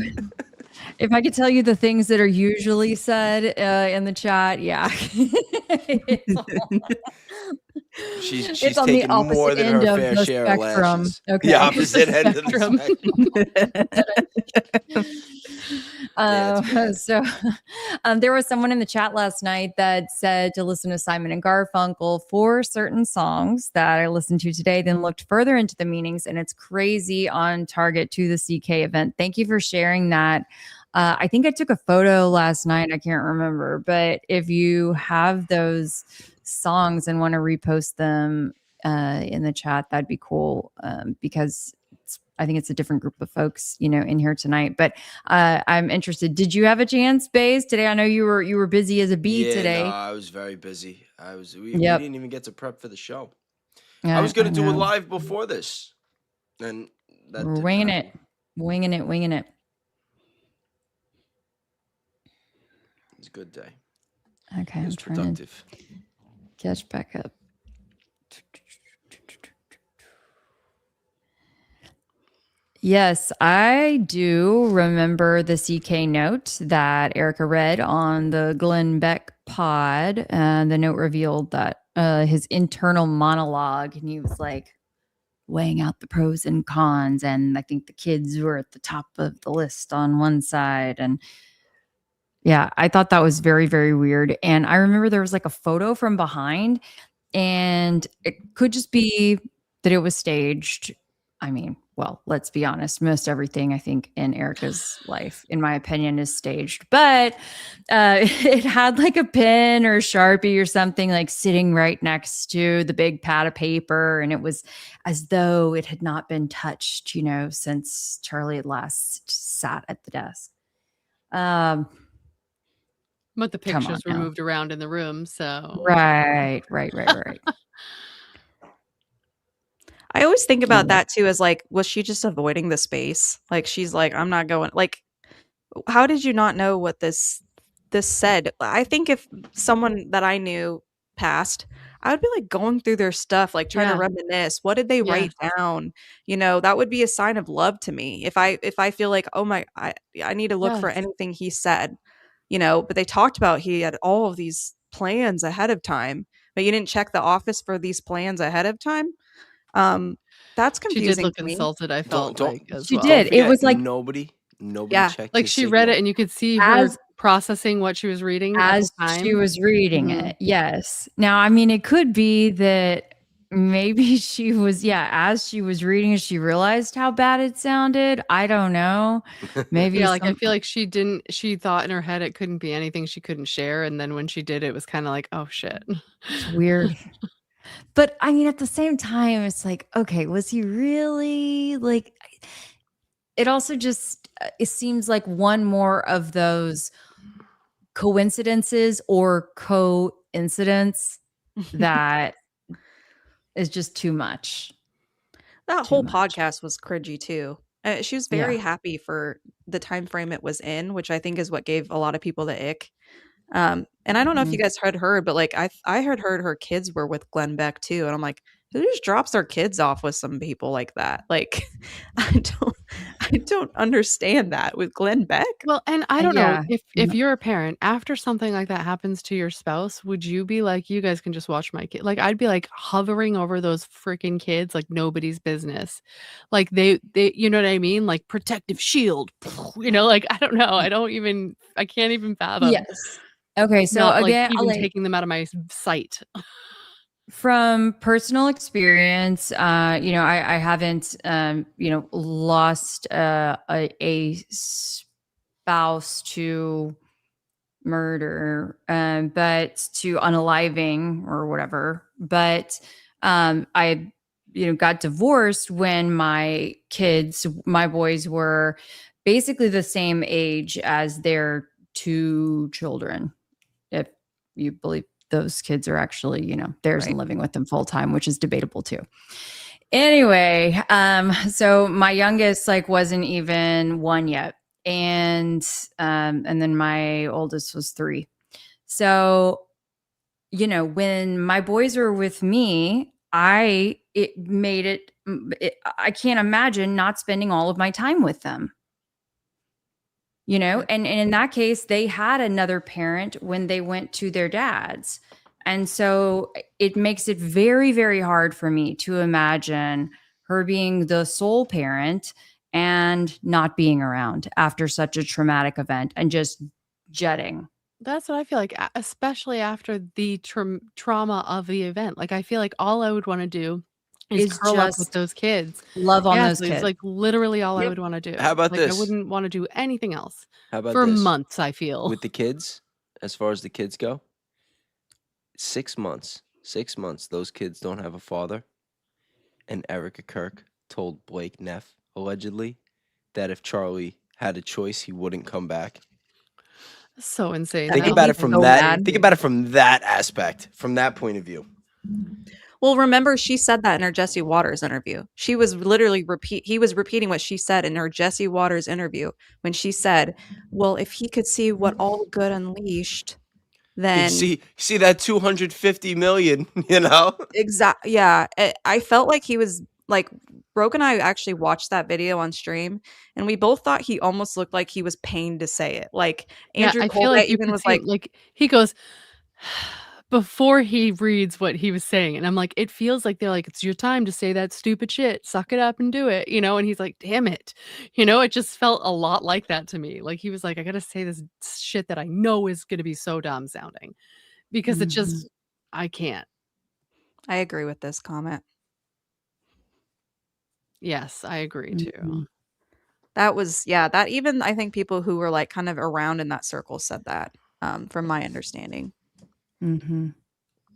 If I could tell you the things that are usually said in the chat, yeah. She's It's on the taking more opposite than end her of fair the share of spectrum. lashes. Okay. The opposite end of the spectrum. So there was someone in the chat last night that said to listen to Simon and Garfunkel for certain songs that I listened to today, then looked further into the meanings, and it's crazy on target to the CK event. Thank you for sharing that. I think I took a photo last night. I can't remember, but if you have those songs and want to repost them in the chat, that'd be cool because I think it's a different group of folks, in here tonight. But I'm interested. Did you have a chance, Baze, today? I know you were busy as a bee today. No, I was very busy. We didn't even get to prep for the show. I was going to do it live before this, and that winging it. It's a good day. Okay, it was productive. Catch back up. Yes, I do remember the CK note that Erica read on the Glenn Beck pod. The note revealed that his internal monologue, and he was like weighing out the pros and cons. And I think the kids were at the top of the list on one side. And yeah, I thought that was very, very weird. And I remember there was like a photo from behind, and it could just be that it was staged. I mean, well, let's be honest. Most everything I think in Erica's life, in my opinion, is staged. But it had like a pen or a Sharpie or something like sitting right next to the big pad of paper. And it was as though it had not been touched, since Charlie had last sat at the desk. But the pictures were moved around in the room, so right. I always think about that too, as like, was she just avoiding the space? Like, she's like, I'm not going. Like, how did you not know what this said? I think if someone that I knew passed, I would be like going through their stuff, like trying to reminisce. What did they write down? That would be a sign of love to me. If I feel like, oh my, I need to look for anything he said. But they talked about he had all of these plans ahead of time, but you didn't check the office for these plans ahead of time. That's confusing. She did look insulted, I felt like as she well. did. It was like nobody checked. Like she read it and you could see her processing what she was reading at as the she time. was reading Mhm. it. Yes. Now, I mean, it could be that maybe she was, as she was reading it, she realized how bad it sounded. I don't know. Maybe Yeah, like I feel like she thought in her head it couldn't be anything she couldn't share. And then when she did, it was kind of like, oh shit. it's weird. But I mean, at the same time, it's like, okay, was he really like? It also just it seems like one more of those coincidences or coincidence that is just too much. That Too whole much. podcast was cringy too. She was very Yeah. happy for the time frame it was in, which I think is what gave a lot of people the ick. And I don't know if you guys had heard, but like I had heard her kids were with Glenn Beck too, and I'm like, who just drops their kids off with some people like that? Like, I don't understand that with Glenn Beck. Well, and I don't know Yeah. if you're a parent, after something like that happens to your spouse, would you be like, you guys can just watch my kid? Like, I'd be like hovering over those freaking kids like nobody's business. Like they, you know what I mean? Like protective shield, you know, like, I don't know. I can't even fathom. Yes. Okay. So Not again, like even taking them out of my sight. from personal experience, I haven't, lost a spouse to murder, but to unaliving or whatever. But I, got divorced when my boys were basically the same age as their two children, if you believe those kids are actually, theirs and living with them full time, which is debatable too. Anyway, so my youngest wasn't even 1 yet. And then my oldest was 3. So, when my boys were with me, I can't imagine not spending all of my time with them. And in that case, they had another parent when they went to their dad's. And so it makes it very, very hard for me to imagine her being the sole parent and not being around after such a traumatic event and just jetting. That's what I feel like, especially after the trauma of the event. Like, I feel like all I would want to do is Is curl up with just those kids. love on Yeah, those so it's kids. like literally all I Yep. would want to do. How about Like, I this? wouldn't want to do anything else How about for this? months, I feel. With the kids, as far as the kids go, 6 months. 6 months, those kids don't have a father. And Erica Kirk told Blake Neff, allegedly, that if Charlie had a choice, he wouldn't come back. So insane. Think made about me it from so that. mad. Think about it from that aspect, from that point of view. Well, remember she said that in her Jesse Waters interview. She was literally he was repeating what she said in her Jesse Waters interview when she said, "Well, if he could see what all good unleashed, then You see that 250 million, you know? exactly, yeah." I felt like he was like Broke and I actually watched that video on stream, and we both thought he almost looked like he was pained to say it. Like Andrew I feel Colbert like you even could was see, like, he goes before he reads what he was saying, and I'm like, it feels like they're like, it's your time to say that stupid shit, suck it up and do it, and he's like, damn it, it just felt a lot like that to me. Like he was like, I gotta say this shit that I know is gonna be so dumb sounding, because it just, I can't. I agree with this comment. Yes, I agree too. That was, yeah, that even I think people who were like kind of around in that circle said that, from my understanding. Mm-hmm.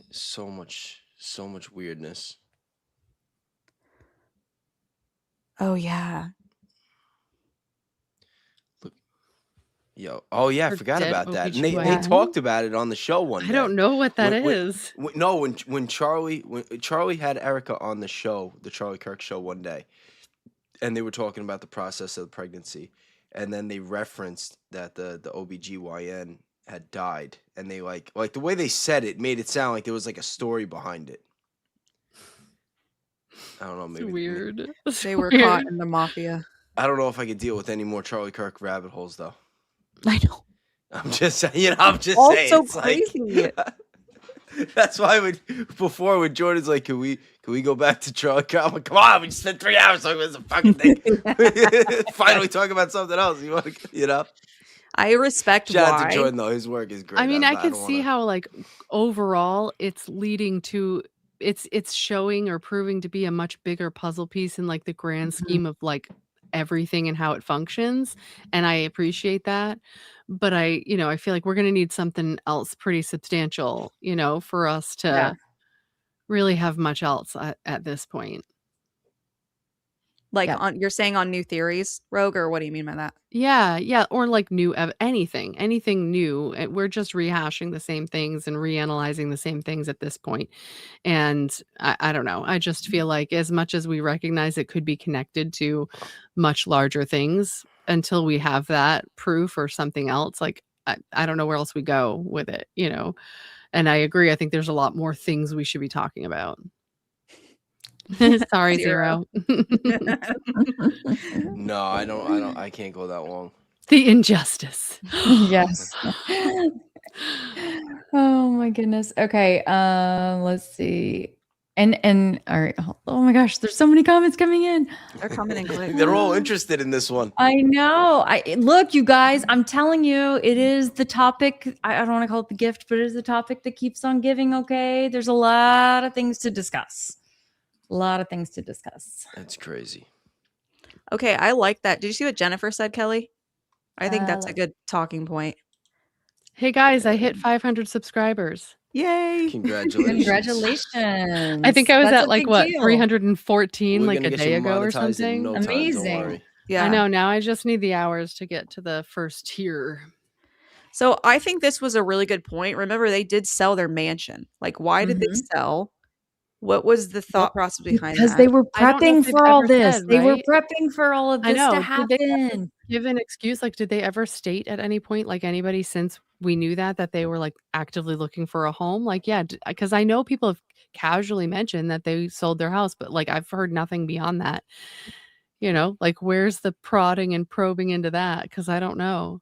So much weirdness. Oh yeah. Yo, oh yeah, I Her forgot dead about that. And they OBGYN? talked about it on the show one day. I don't know what that When- is. when Charlie had Erica on the show, the Charlie Kirk show one day, and they were talking about the process of the pregnancy, and then they referenced that the OBGYN had died, and they like the way they said it made it sound like there was like a story behind it. I don't know, It's maybe weird. They were caught in the mafia. I don't know if I could deal with any more Charlie Kirk rabbit holes though. I know. I'm just saying. I'm just All saying. so It's like, crazy. that's why when Jordan's like, can we go back to Charlie Kirk? I'm like, come on, we just spent 3 hours talking about this fucking thing. Finally talk about something else. You want to, I respect Shout out why. to Jordan though. His work is great. I mean, I could don't see wanna- how like overall it's leading to it's showing or proving to be a much bigger puzzle piece in like the grand scheme of like everything and how it functions, and I appreciate that. But I feel like we're going to need something else pretty substantial, for us to Yeah. really have much else at this point. Like Yep. you're saying on new theories, Rogue, or what do you mean by that? Yeah, or like new anything new. We're just rehashing the same things and reanalyzing the same things at this point. And I don't know. I just feel like as much as we recognize it could be connected to much larger things, until we have that proof or something else, like I don't know where else we go with it, And I agree. I think there's a lot more things we should be talking about. Sorry, Zero. No, I don't. I can't go that long. The injustice. Yes. Oh my goodness. Okay. Let's see. And all right. Oh my gosh, there's so many comments coming in. They're coming in quick. They're all interested in this one. I know. Look, you guys, I'm telling you, it is the topic. I don't want to call it the gift, but it is the topic that keeps on giving. Okay. There's a lot of things to discuss. That's crazy. Okay, I like that. Did you see what Jennifer said, Kelly? I think that's a let's- good talking point. Hey guys, I hit 500 subscribers. Yay! Congratulations. Congratulations. I think I was That's at a like big what deal. 314 We're like gonna a get day you ago or monetized in something. no time, don't Amazing. worry. Yeah. I know. Now I just need the hours to get to the first tier. So I think this was a really good point. Remember, they did sell their mansion. Like, why did they sell? What was the thought process behind Because that? they were I don't know prepping if they've for all ever this. said, They were right? prepping for all of I this know. to Did they ever happen. give an excuse? Like, did they ever state at any point, like anybody since we knew that they were like actively looking for a home? Like, yeah, because I know people have casually mentioned that they sold their house, but like I've heard nothing beyond that. Like where's the prodding and probing into that? Because I don't know.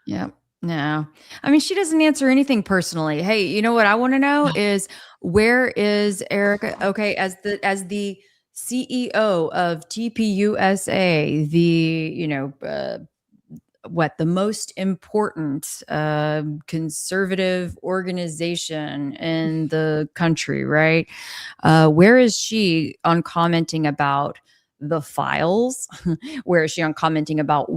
Yeah. No. I mean, she doesn't answer anything personally. Hey, you know what I want to know is where is Erica? Okay, as the CEO of TPUSA, the most important conservative organization in the country, right? Where is she on commenting about the files? Where is she on commenting about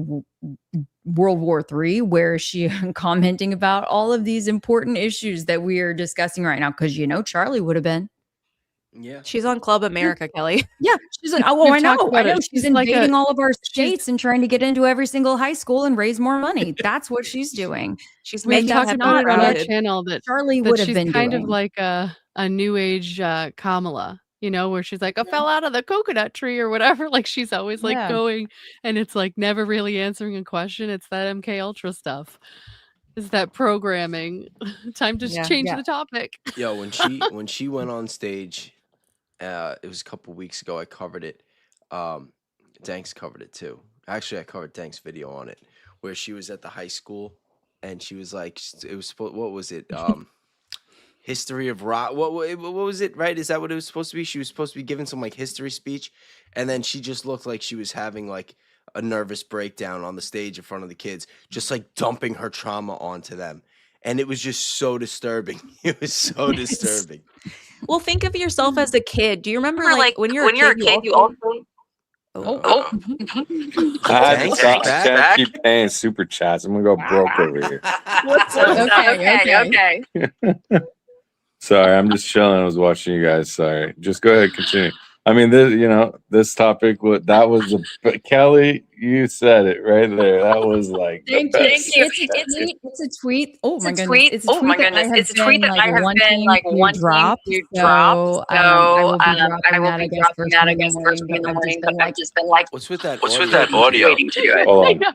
World War III? Where is she commenting about all of these important issues that we are discussing right now? Because Charlie would have been. Yeah. She's on Club America, Kelly. Yeah, she's like, oh, We've I talked know. about it. She's She's like invading a- all of our she's- states and trying to get into every single high school and raise more money. That's what she's doing. She's We've making talked about it on our crowded. channel that Charlie would have she's been kind doing. of like a new age Kamala, where she's like, I fell out of the coconut tree or whatever. Like she's always like Yeah. going, and it's like never really answering a question. It's that MK Ultra stuff. Is that programming? Time to change the topic. Yo, when she went on stage, it was a couple weeks ago. I covered it. Danks covered it too. Actually, I covered Danks' video on it, where she was at the high school, and she was like, it was what was it? History of rock. What was it? Right? Is that what it was supposed to be? She was supposed to be giving some like history speech, and then she just looked like she was having like a nervous breakdown on the stage in front of the kids, just like dumping her trauma onto them. And it was just so disturbing. It was so disturbing. Well, think of yourself as a kid. Do you remember like when you're a kid, you I Thanks, can't keep paying super chats. I'm gonna go broke over here. Okay. Sorry, I'm just chilling. I was watching you guys. Sorry. Just go ahead, continue. I mean, this topic, Kelly, you said it right there. That was like Thank you. It's a tweet. Oh my goodness. It's a tweet that I have been like wanting to drop. So I will be dropping that, I guess, first thing in the morning. But I've just been like, What's with that? audio? waiting to do it. Hold on.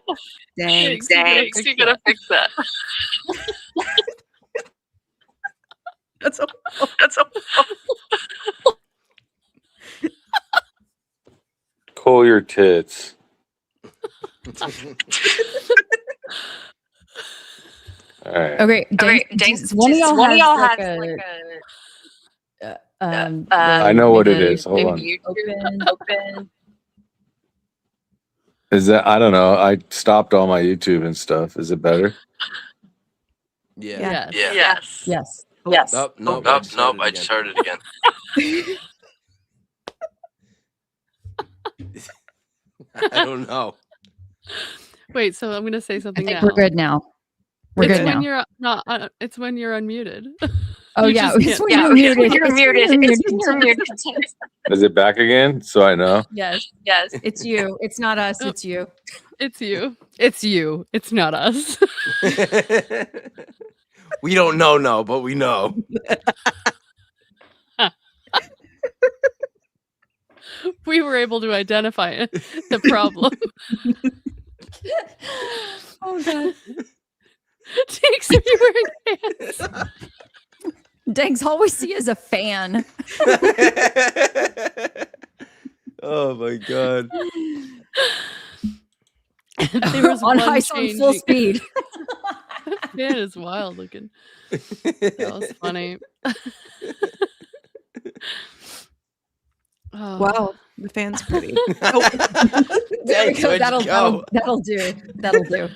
Thanks. You gotta fix that. That's a Cool your tits. All right. Okay, Danks, one of y'all has like a I know what it is. Hold on. open. Is that? I don't know. I stopped all my YouTube and stuff. Is it better? Yeah. Yes. Yes. Oh, nope. I just heard it again. I don't know. Wait, so I'm going to say I something think now. we're good now. We're It's good when now. you're not. It's when you're unmuted. Oh You yeah, just it's can't- when you're muted. It's when you're muted. Is it back again? So I know. Yes, it's you. It's not us. Oh. It's you. It's you. It's you. It's not us. We don't know, no, but we know. We were able to identify the problem. Oh god. Danks, are you wearing pants? Danks, all we see is a fan. Oh my god. There was on one ice on full changing- speed. That fan is wild looking. That was funny. Oh. Wow, the fan's pretty. There we Danks, go. where'd you go? That'll do. That'll do.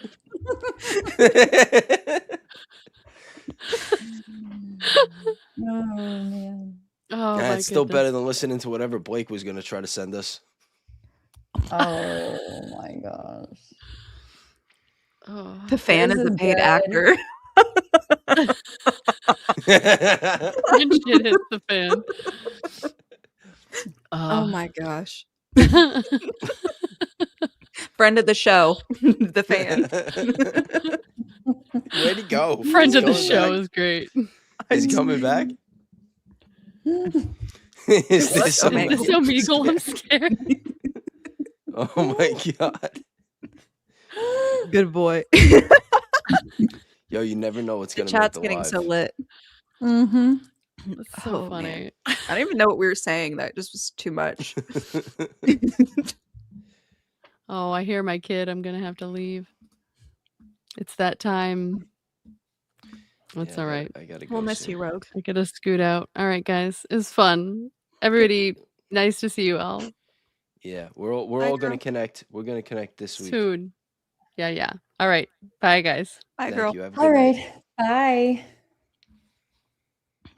Oh man. Oh, Yeah, my it's still better goodness. than listening to whatever Blake was going to try to send us. Oh my gosh. Oh. The fan This is a is paid good. actor. When shit hits the fan. Oh my gosh. Friend of the show, the fan. Where'd he go? Friend He's of the coming show back? is great. Is he coming back? Is this so big. So Meagle, I'm scared. Oh my god. Good boy. Yo, you never know what's The going to make chat's the getting live. so lit. Mm-hmm. That's so Oh, funny. man. I don't even know what we were saying. That just was too much. Oh, I hear my kid. I'm gonna have to leave. It's that time. That's Yeah, all right. I gotta go. We'll miss soon. you, Rogue. I gotta scoot out. All right, guys. It was fun. Everybody, nice to see you all Yeah, we're all Bye, going to girl. connect. We're going to connect this week. soon. Yeah. All right. Bye, guys. Bye, Thank girl. you. Have a All good night. right. Bye.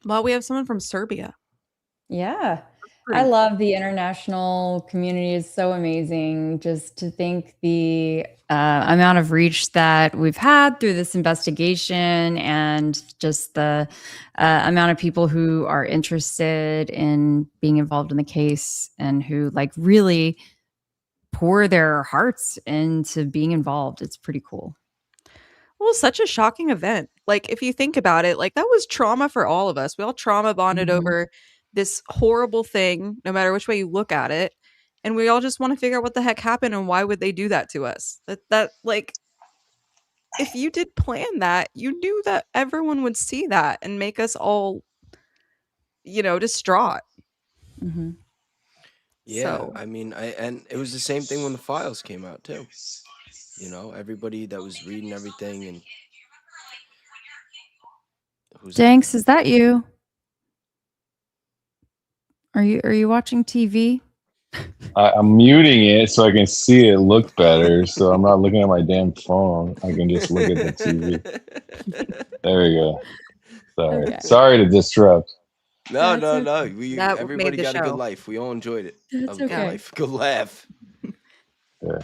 Well, we have someone from Serbia. Yeah. I love the international community. It's so amazing just to think the amount of reach that we've had through this investigation and just the amount of people who are interested in being involved in the case and who like really pour their hearts into being involved. It's pretty cool. Well, such a shocking event. Like, if you think about it, like that was trauma for all of us. We all trauma bonded Mhm. over this horrible thing, no matter which way you look at it. And we all just want to figure out what the heck happened and why would they do that to us? That like, if you did plan that, you knew that everyone would see that and make us all, distraught. Mhm. Yeah, So- I mean, and it was the same thing when the files came out too. Everybody that was reading everything and who's Danks, is that you? Are you watching TV? I'm muting it so I can see it look better. So I'm not looking at my damn phone. I can just look at the TV. There we go. Sorry. Okay. Sorry to disrupt. No, That's no, no. That made Everybody the got a good show. life. We all enjoyed it. That's A good okay. life. Good laugh. Yeah.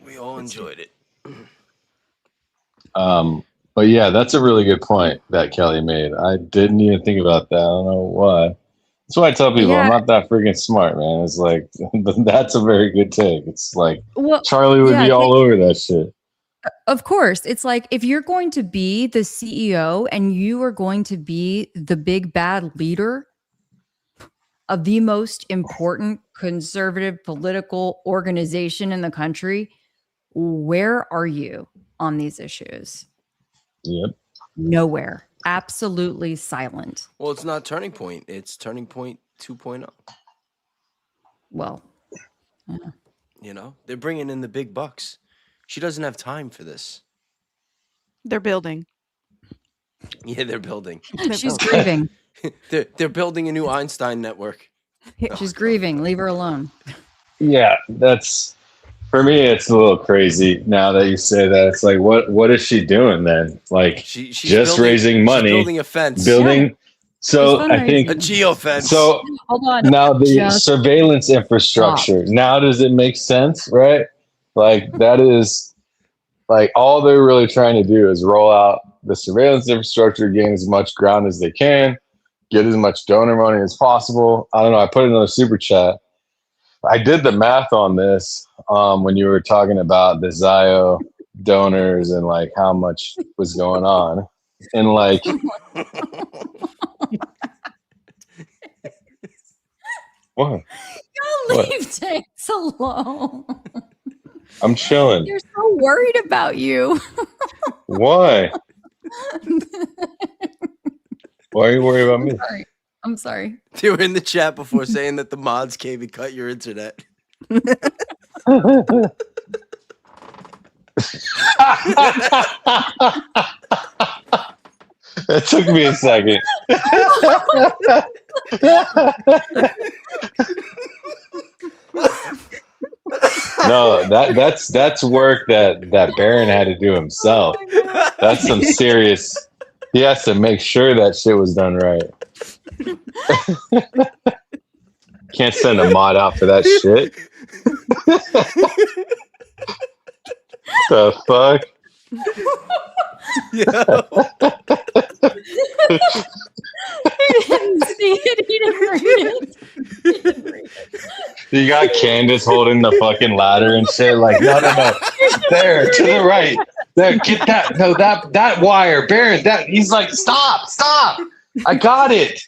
We all enjoyed it. But yeah, that's a really good point that Kelly made. I didn't even think about that. I don't know why. That's why I tell people Yeah. I'm not that freaking smart, man. It's like that's a very good take. It's like Well, Charlie would yeah, be all over that shit. of course. It's like if you're going to be the CEO and you are going to be the big bad leader of the most important conservative political organization in the country, where are you on these issues? Yep. Nowhere. Absolutely silent. Well, it's not Turning Point. It's Turning Point 2.0. Well, They're bringing in the big bucks. She doesn't have time for this. They're building. Yeah, they're building. she's grieving. They're building a new Einstein network. She's grieving. Leave her alone. Yeah, that's For me, it's a little crazy now that you say that. It's like, what is she doing then? Like, She's just building, raising money, she's building a fence, building. So She's I think a geofence. so. Hold on. Now the Just surveillance infrastructure. Now does it make sense, right? Like that is like all they're really trying to do is roll out the surveillance infrastructure, gain as much ground as they can, get as much donor money as possible. I don't know. I put it in a super chat. I did the math on this when you were talking about the Zio donors and like how much was going on, and like. What? Y'all leave Danks alone. I'm chilling. You're so worried about you. Why? Why are you worried about me? I'm sorry. They were in the chat before saying that the mods came and cut your internet. That took me a second. No, that's work that Baron had to do himself. That's some serious. He has to make sure that shit was done right. Can't send a mod out for that shit. The fuck? Yo. He didn't see it. He didn't read it. You got Candace holding the fucking ladder and shit. Like, no. There, to the right. There, get that. No, that wire. Baron, that. He's like, stop. I got it.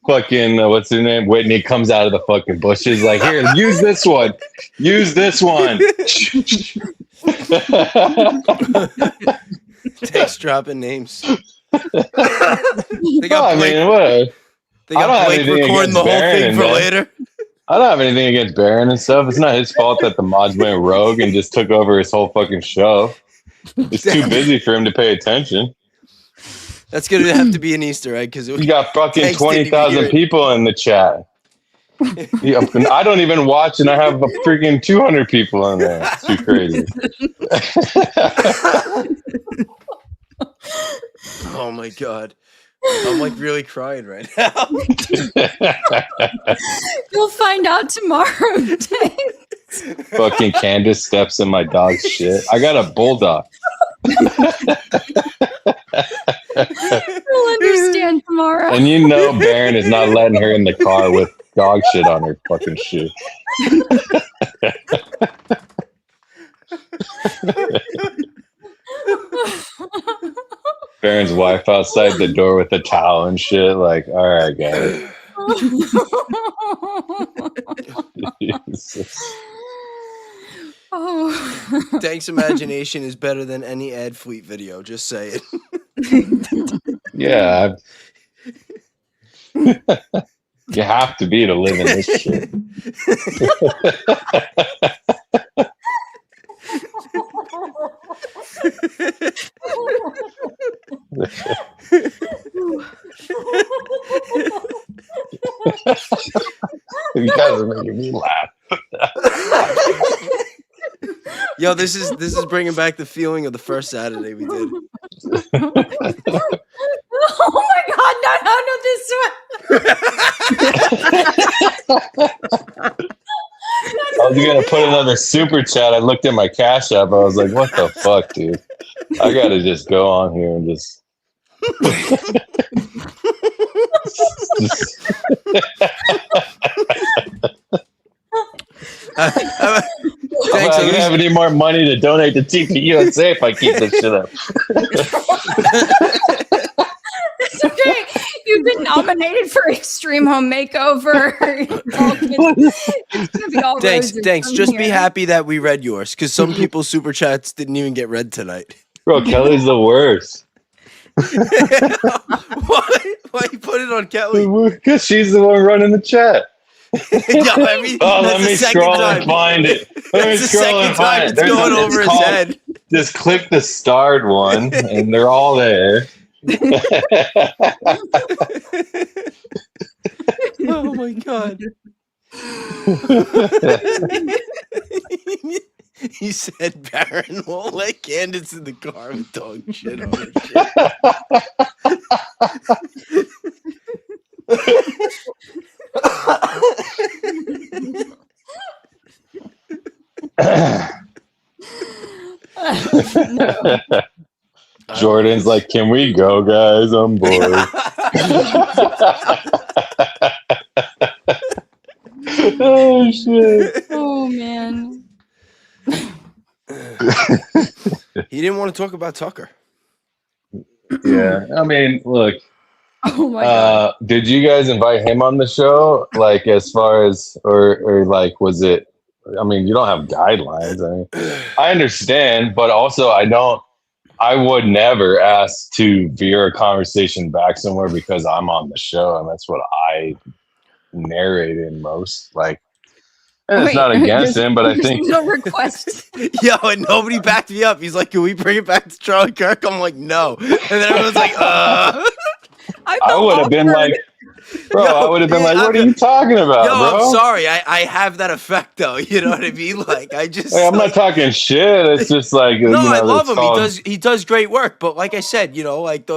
Fucking what's her name? Whitney comes out of the fucking bushes like, here, use this one. Takes dropping names. They I got Blake, mean, what? they got Blake recording the whole thing for later. I don't have anything against Baron and stuff. It's not his fault that the mods went rogue and just took over his whole fucking show. It's too busy for him to pay attention. That's gonna have to be an Easter egg because You got fucking 20,000 people in the chat. Yeah, I don't even watch, and I have a freaking 200 people in there. It's too crazy. Oh my god, I'm like really crying right now. You'll find out tomorrow. Danks. Fucking Candace steps in my dog's shit. I got a bulldog. You'll understand tomorrow. And you know Baron is not letting her in the car with dog shit on her fucking shoe. Baron's wife outside the door with a towel and shit. Like, all right, guys. Jesus. Oh. Danks' imagination is better than any Ad Fleet video. Just say it. Yeah. You have to be to live in this shit. You guys are making me laugh. Yo, this is bringing back the feeling of the first Saturday we did. Oh my god, no, I was gonna put another super chat. I looked at my Cash App. I was like, what the fuck, dude? I gotta just go on here and just I'm not gonna have any more money to donate to TPUSA if I keep this shit up. It's okay. You've been nominated for Extreme Home Makeover. It's gonna be all roses Danks, from just here. be happy that we read yours, because some people's super chats didn't even get read tonight. Bro, Kelly's the worst. Why you put it on Kelly? Because she's the one running the chat. Let me scroll and find it. Let me scroll and find it. It's going over his head. Just click the starred one, and they're all there. Oh my god. He said Baron won't let Candace in the car with dog shit on her shit. Jordan's like, can we go, guys? I'm bored. Oh shit. Oh man. He didn't want to talk about Tucker. Yeah. I mean, look. Oh my god. Did you guys invite him on the show? Like, as far as, or like, was it? I mean, you don't have guidelines. I mean, I understand, but also I would never ask to veer a conversation back somewhere because I'm on the show, and that's what I narrate in most. Like, and it's not against him, but I think no request. Yo, and nobody backed me up. He's like, "Can we bring it back to Charlie Kirk?" I'm like, "No," and then everyone's like, I would have been like, bro, I would have been like, what are you talking about, Yo, bro? I'm sorry. I have that effect though. You know what I mean? Like, I just. Like, I'm not talking shit. It's just like, No, I love him. Called... He does great work. But like I said, you know, like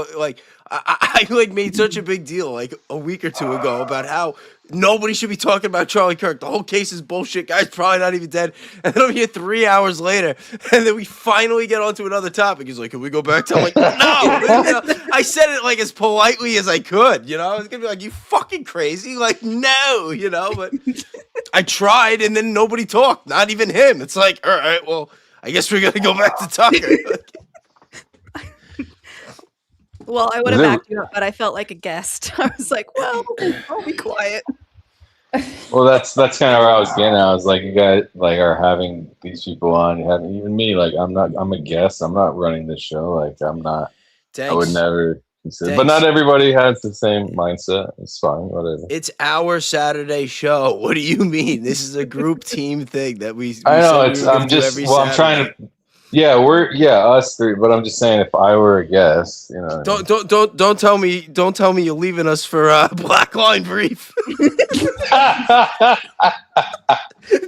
I like made such a big deal like a week or two ago about how nobody should be talking about Charlie Kirk. The whole case is bullshit. Guy's probably not even dead. And then I'm here 3 hours later, and then we finally get onto another topic. He's like, "Can we go back to?" I'm like, "No." You know, I said it like as politely as I could. You know, I was gonna be like, "You fucking crazy?" Like, no, you know. But I tried, and then nobody talked. Not even him. It's like, all right, well, I guess we're gonna go back to Tucker. Well, I would have backed you up, but I felt like a guest. I was like, well, I'll be quiet. Well, that's kind of where I was getting at. I was like, you guys like are having these people on, even me. Like, I'm a guest. I'm not running this show. Like, I'm not. Danks. I would never consider. Danks. But not everybody has the same mindset. It's fine. Whatever. It's our Saturday show. What do you mean? This is a group team thing that we I know. I'm just. Well, I'm trying to. Yeah, us three. But I'm just saying, if I were a guest, you know. Don't tell me you're leaving us for Black Line Brief.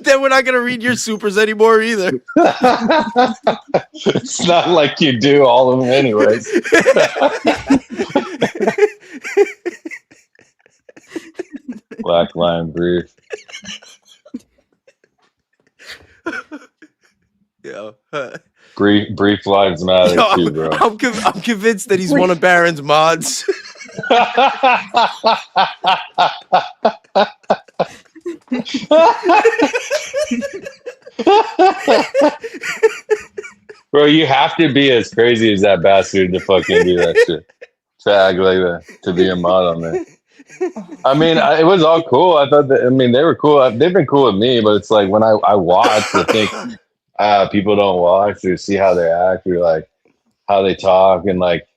Then we're not gonna read your supers anymore either. It's not like you do all of them anyways. Black Line Brief. Yeah. Brief lives matter too, bro. I'm convinced that he's one of Baron's mods. Bro, you have to be as crazy as that bastard to fucking do that shit. To act like that, to be a mod on there. I mean, it was all cool. I thought they were cool. They've been cool with me, but it's like when I watch, I think people don't watch or see how they act or like how they talk and like,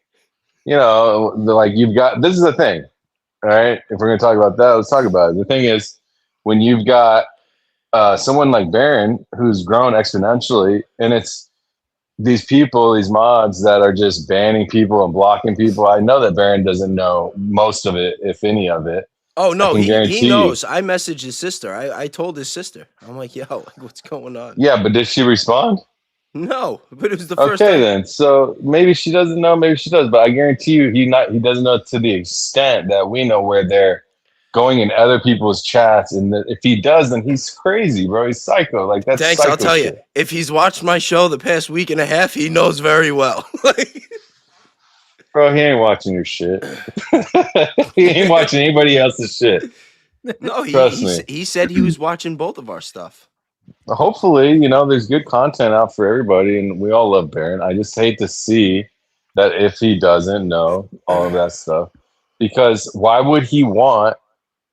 you know, like you've got, this is the thing, all right? If we're going to talk about that, let's talk about it. The thing is, when you've got someone like Baron who's grown exponentially, and it's these people, these mods that are just banning people and blocking people. I know that Baron doesn't know most of it, if any of it. Oh no, he knows. I messaged his sister. I told his sister. I'm like, yo, like, what's going on? Yeah, but did she respond? No, but it was the first time. Okay, then. So maybe she doesn't know, maybe she does, but I guarantee you he doesn't know to the extent that we know where they're going in other people's chats. And if he does, then he's crazy, bro. He's psycho. Like that's Thanks, I'll tell you. If he's watched my show the past week and a half, he knows very well. Bro, he ain't watching your shit. He ain't watching anybody else's shit. No, he said he was watching both of our stuff. Hopefully, you know, there's good content out for everybody, and we all love Baron. I just hate to see that if he doesn't know all of that stuff, because why would he want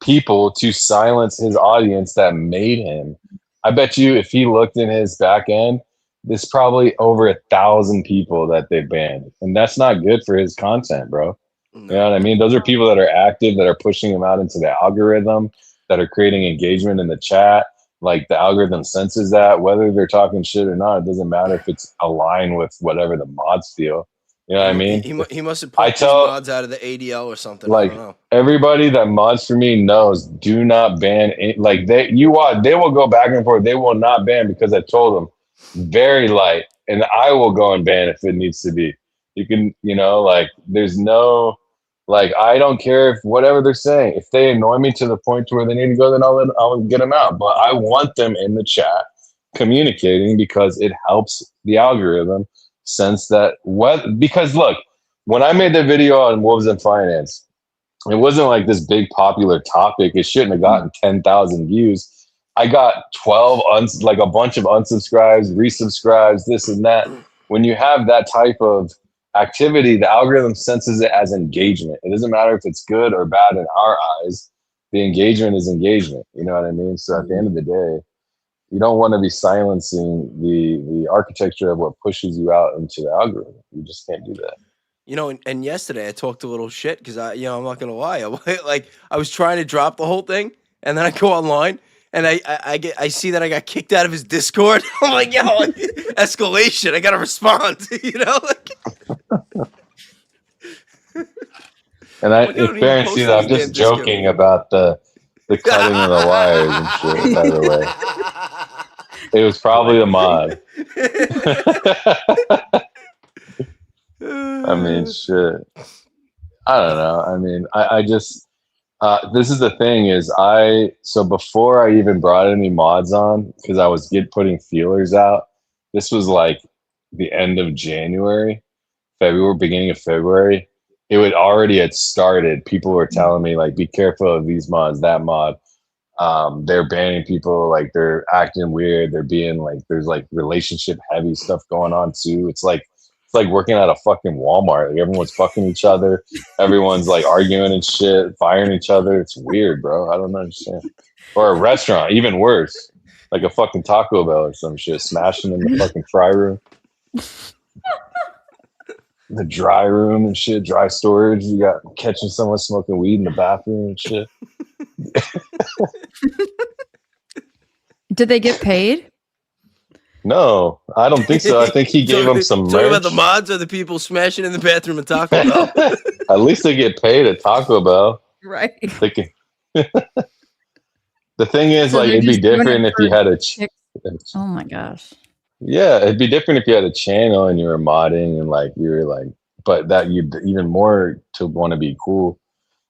people to silence his audience that made him? I bet you if he looked in his back end, there's probably over 1,000 people that they banned, and that's not good for his content, bro. You know what I mean? Those are people that are active, that are pushing him out into the algorithm, that are creating engagement in the chat. Like the algorithm senses that, whether they're talking shit or not, it doesn't matter if it's aligned with whatever the mods feel. You know what I mean? He must have I pulled these tell- mods out of the ADL or something. Like, I don't know. everybody that mods for me knows, do not ban it. Like, they will go back and forth. They will not ban because I told them very light, and I will go and ban if it needs to be. You can, like, there's no, like, I don't care if whatever they're saying. If they annoy me to the point to where they need to go, then I'll get them out. But I want them in the chat communicating because it helps the algorithm sense that because look, when I made the video on Wolves in Finance, it wasn't like this big popular topic. It shouldn't have gotten 10,000 views. I got 12, like a bunch of unsubscribes, resubscribes, this and that. When you have that type of activity, the algorithm senses it as engagement. It doesn't matter if it's good or bad in our eyes. The engagement is engagement. You know what I mean? So at the end of the day, you don't want to be silencing the architecture of what pushes you out into the algorithm. You just can't do that. And yesterday I talked a little shit because I'm not gonna lie. I was trying to drop the whole thing, and then I go online and I see that I got kicked out of his Discord. I'm like, yo, escalation. I gotta respond. And in fairness, I'm just joking about the cutting of the wires and shit. By the way, it was probably a mod. I mean, shit. I don't know. I mean, I just this is the thing is so before I even brought any mods on, because I was putting feelers out. This was like the end of January, beginning of February. It already had started. People were telling me like, be careful of these mods, that mod. They're banning people, like they're acting weird. They're being like, there's like relationship heavy stuff going on too. It's like working at a fucking Walmart. Like everyone's fucking each other. Everyone's like arguing and shit, firing each other. It's weird, bro. I don't understand. Or a restaurant, even worse. Like a fucking Taco Bell or some shit, smashing in the fucking fry room. The dry room and shit, dry storage. You got catching someone smoking weed in the bathroom and shit. Did they get paid? No, I don't think so. I think he gave them some merch. Talking about the mods or the people smashing in the bathroom at Taco Bell? At least they get paid at Taco Bell. Right. The thing is, so like, it'd be different if you had a... Oh my gosh. Yeah, it'd be different if you had a channel and you were modding and like you were like, but that you'd even more to want to be cool.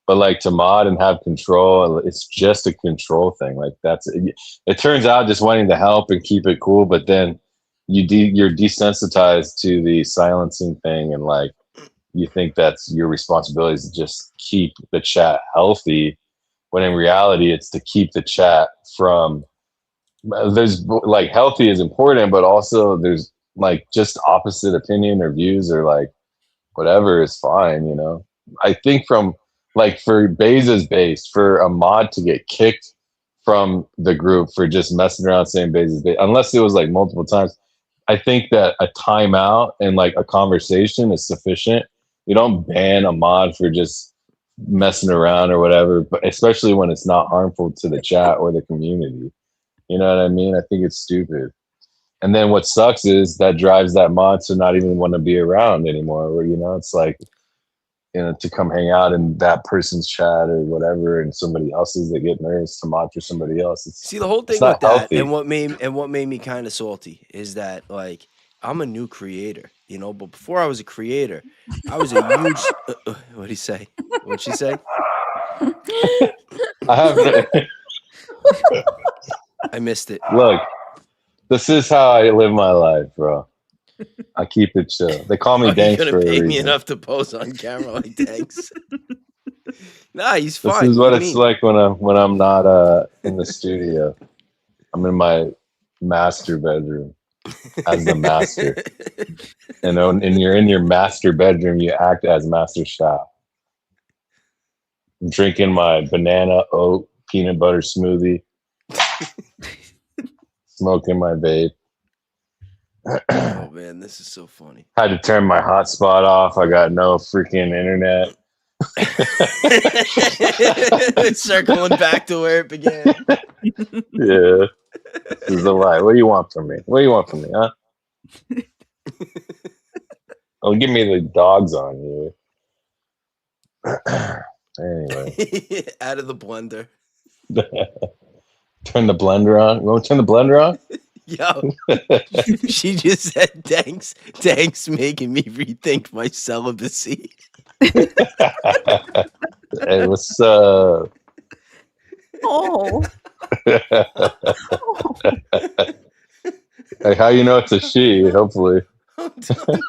But like to mod and have control, it's just a control thing. Like it turns out just wanting to help and keep it cool, but then you're desensitized to the silencing thing, and like you think that's your responsibility is to just keep the chat healthy, when in reality it's to keep the chat from. There's like healthy is important, but also there's like just opposite opinion or views or like whatever is fine, I think from like for Baze's base, for a mod to get kicked from the group for just messing around saying Baze's base, unless it was like multiple times, I think that a timeout and like a conversation is sufficient. You don't ban a mod for just messing around or whatever, but especially when it's not harmful to the chat or the community. You know what I mean? I think it's stupid. And then what sucks is that drives that mod to not even want to be around anymore. Where, it's like, to come hang out in that person's chat or whatever, and somebody else's that get nervous to mod for somebody else. See, the whole thing with that, and what made me kind of salty is that like I'm a new creator, but before I was a creator, I was a huge. What'd he say? What'd she say? I missed it. Look, this is how I live my life, bro. I keep it chill. They call me Danks for a reason. You're gonna pay me enough to pose on camera like Danks. Nah, he's fine. This is what it's like when I'm not in the studio. I'm in my master bedroom as the master. And you're in your master bedroom, you act as Master Chef. I'm drinking my banana oat peanut butter smoothie. Smoking my vape. Oh man, this is so funny. Had to turn my hotspot off. I got no freaking internet. Circling back to where it began. Yeah. This is a lie. What do you want from me? Huh? Don't give me the dogs on you. Anyway, Out of the blender. turn the blender on. You want to turn the blender on? Yo, she just said Danks making me rethink my celibacy. Hey, what's up? Oh. Hey, how you know it's a she? Hopefully. I'm done.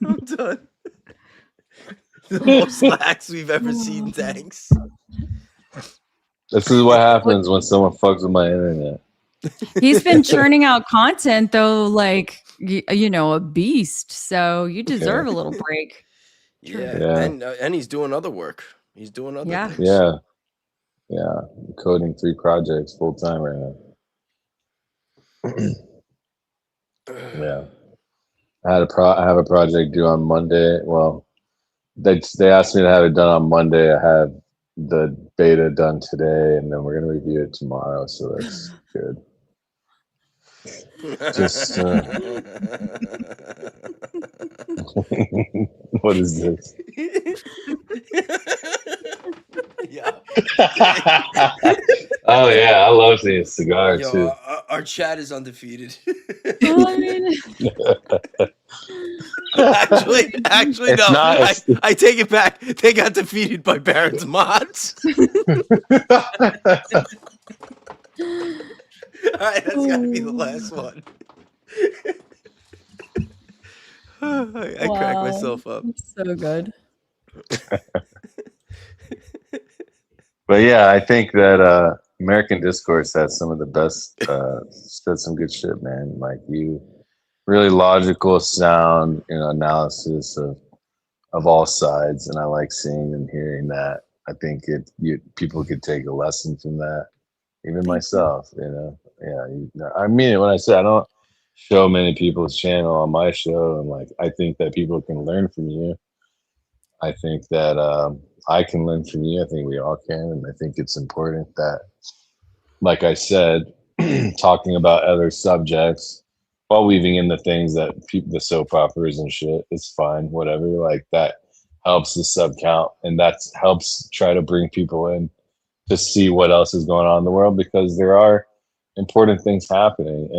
I'm done. The most lax we've ever seen, Danks. This is what happens when someone fucks with my internet. He's been churning out content though, like you know, a beast. So you deserve a little break. Yeah. And he's doing other work. He's doing other things. Yeah. I'm coding 3 projects full time right now. Yeah. I have a project due on Monday. Well, they asked me to have it done on Monday. I have the beta done today, and then we're gonna review it tomorrow. So that's good. Just what is this? Yeah. Oh yeah, I love seeing cigars Yo, too. our chat is undefeated. Actually, It's no. not- I take it back. They got defeated by Baron's mods. All right, that's got to be the last one. I crack myself up. So good. But yeah, I think that American Discourse has some of the best, said some good shit, man. Like you, really logical, sound, analysis of all sides, and I like seeing and hearing that. I think people could take a lesson from that. Even myself, Yeah, I mean it when I say I don't show many people's channel on my show, and like I think that people can learn from you. I think that I can learn from you. I think we all can, and I think it's important that, like I said, talking about other subjects while weaving in the things that the soap operas and shit, it's fine, whatever. Like that helps the sub count, and that helps try to bring people in to see what else is going on in the world, because there are important things happening.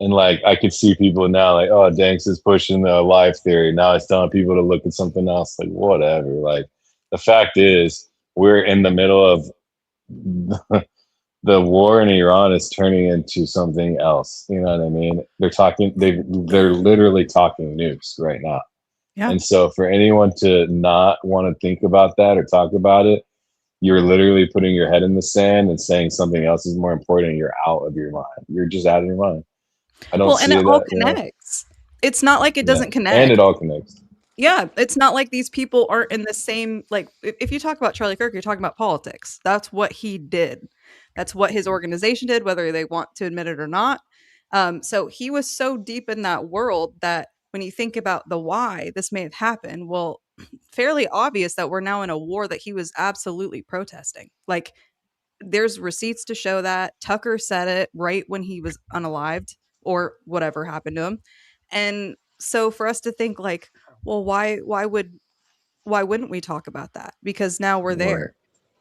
And like I could see people now like, oh, Danks is pushing the life theory. Now it's telling people to look at something else. Like whatever. Like the fact is we're in the middle of the war in Iran is turning into something else. You know what I mean? They're literally talking nukes right now. Yeah. And so for anyone to not want to think about that or talk about it, you're literally putting your head in the sand and saying something else is more important, and you're out of your mind. You're just out of your mind. I don't see and it that, all connects. It's not like it doesn't connect. And it all connects. Yeah, it's not like these people aren't in the same, like, if you talk about Charlie Kirk, you're talking about politics. That's what he did. That's what his organization did, whether they want to admit it or not. So he was so deep in that world that when you think about the why this may have happened, well, fairly obvious that we're now in a war that he was absolutely protesting. Like, there's receipts to show that. Tucker said it right when he was unalived or whatever happened to him. And so for us to think like, well, why wouldn't we talk about that? Because now we're there.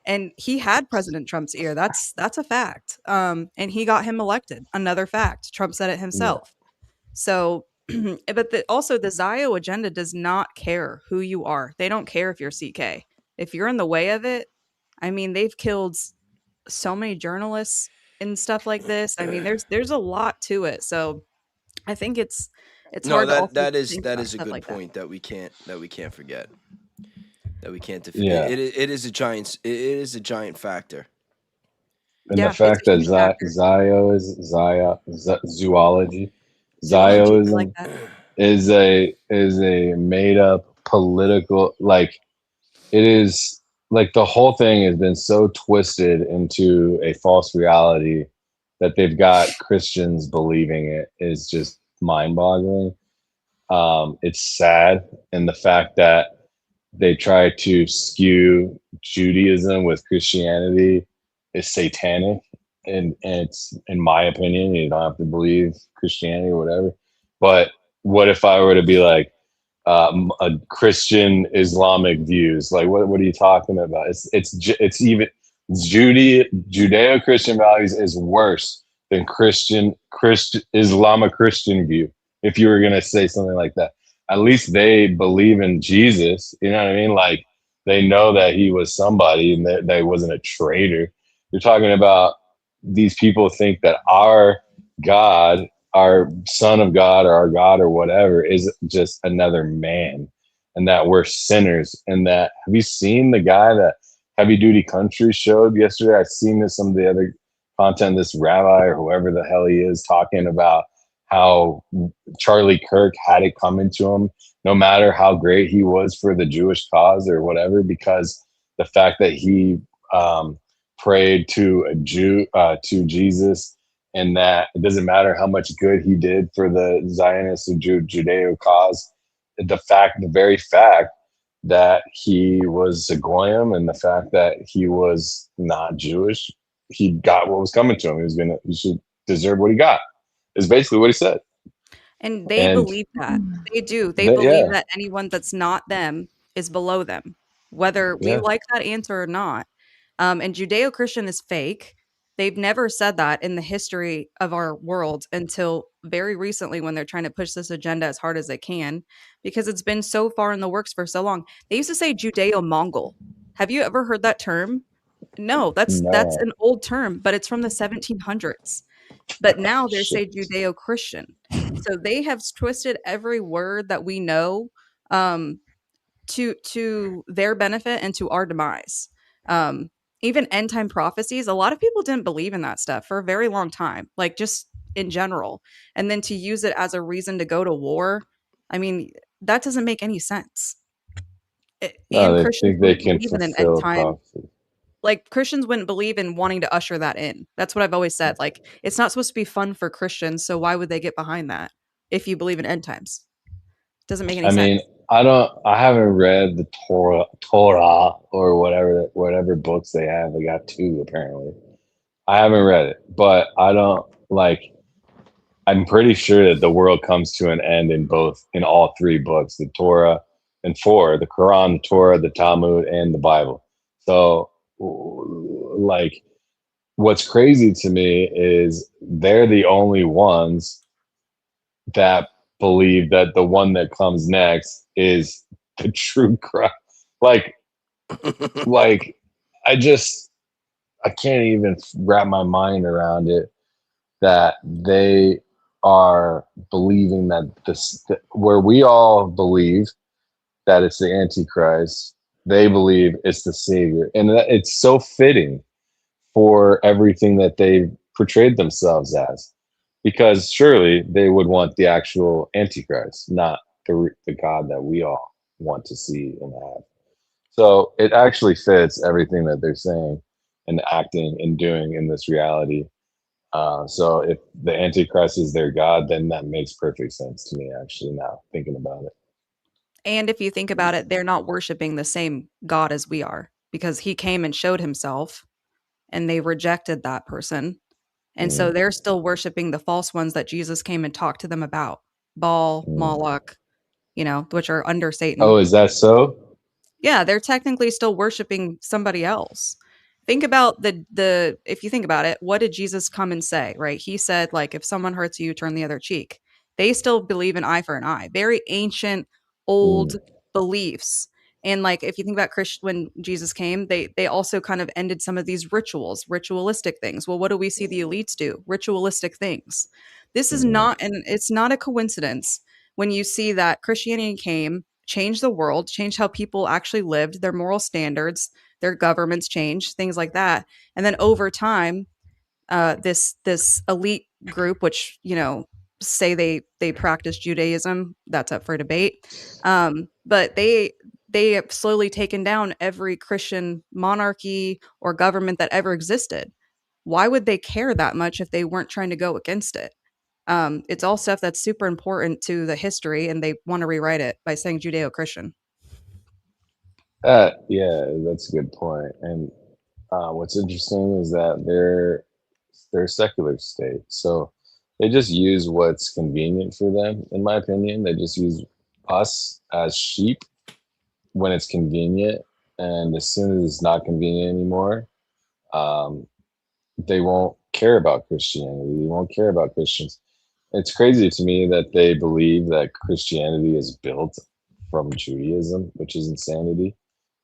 And he had President Trump's ear. That's a fact. And he got him elected. Another fact. Trump said it himself. So, but also the Zio agenda does not care who you are. They don't care if you're CK. If you're in the way of it, I mean, they've killed so many journalists and stuff like this. I mean, there's a lot to it. So I think it's hard. That is a good like point that we can't forget. That we can't defeat. Yeah. It is a giant factor. And the fact that Zio is zoology, Zioism like that. is a made up political, like it is like the whole thing has been so twisted into a false reality that they've got Christians believing it is just mind boggling. It's sad. And the fact that they try to skew Judaism with Christianity is satanic. And it's, in my opinion, you don't have to believe Christianity or whatever, but what if I were to be like a Christian Islamic views? Like, what are you talking about? It's even Judeo-Christian values is worse than Christian Islamic Christian view. If you were gonna say something like that, at least they believe in Jesus. You know what I mean? Like, they know that he was somebody and that he wasn't a traitor. You're talking about these people think that our God, our Son of God, or our God, or whatever, is just another man, and that we're sinners. And that, have you seen the guy that Heavy Duty Country showed yesterday? I've seen this, some of the other content, this rabbi or whoever the hell he is, talking about how Charlie Kirk had it coming to him, no matter how great he was for the Jewish cause or whatever, because the fact that he prayed to a Jew, to Jesus, and that it doesn't matter how much good he did for the Zionist or Judeo cause, the very fact that he was a goyim, and the fact that he was not Jewish, he got what was coming to him. He should deserve what he got, is basically what he said. And they believe that. They do. They believe that anyone that's not them is below them, whether we like that answer or not. And Judeo-Christian is fake. They've never said that in the history of our world until very recently, when they're trying to push this agenda as hard as they can, because it's been so far in the works for so long. They used to say Judeo-Mongol. Have you ever heard that term? No, that's an old term, but it's from the 1700s. But now they say Judeo-Christian. So they have twisted every word that we know to their benefit and to our demise. Even end time prophecies, a lot of people didn't believe in that stuff for a very long time, like just in general. And then to use it as a reason to go to war, I mean, that doesn't make any sense. And Christians think they can believe in an fulfill end time. prophecy. Like, Christians wouldn't believe in wanting to usher that in. That's what I've always said. Like, it's not supposed to be fun for Christians, so why would they get behind that if you believe in end times? Doesn't make any sense. I mean, I haven't read the Torah or whatever books they have. They got 2 apparently. I haven't read it, but I'm pretty sure that the world comes to an end in all 3 books, the Torah and 4, the Quran, the Torah, the Talmud, and the Bible. So, like, what's crazy to me is they're the only ones that believe that the one that comes next is the true Christ. Like I can't even wrap my mind around it, that they are believing that where we all believe that it's the Antichrist, they believe it's the Savior. And it's so fitting for everything that they've portrayed themselves as, because surely they would want the actual Antichrist, not the God that we all want to see and have. So it actually fits everything that they're saying and acting and doing in this reality. So if the Antichrist is their God, then that makes perfect sense to me, actually, now thinking about it. And if you think about it, they're not worshiping the same God as we are, because he came and showed himself and they rejected that person. And so they're still worshiping the false ones that Jesus came and talked to them about. Baal, Moloch, which are under Satan. Oh, is that so? Yeah, they're technically still worshiping somebody else. Think about if you think about it, what did Jesus come and say, right? He said, like, if someone hurts you, turn the other cheek. They still believe in eye for an eye. Very ancient, old beliefs. And like, if you think about when Jesus came, they also kind of ended some of these ritualistic things. Well, what do we see the elites do? Ritualistic things. This is not, and it's not a coincidence when you see that Christianity came, changed the world, changed how people actually lived, their moral standards, their governments changed, things like that. And then over time, this elite group, which, say they practice Judaism, that's up for debate. But they have slowly taken down every Christian monarchy or government that ever existed. Why would they care that much if they weren't trying to go against it? It's all stuff that's super important to the history, and they want to rewrite it by saying Judeo-Christian. Yeah, that's a good point. And what's interesting is that they're a secular state. So they just use what's convenient for them. In my opinion, they just use us as sheep when it's convenient, and as soon as it's not convenient anymore, um, they won't care about Christianity. They won't care about Christians. It's crazy to me that they believe that Christianity is built from Judaism, which is insanity,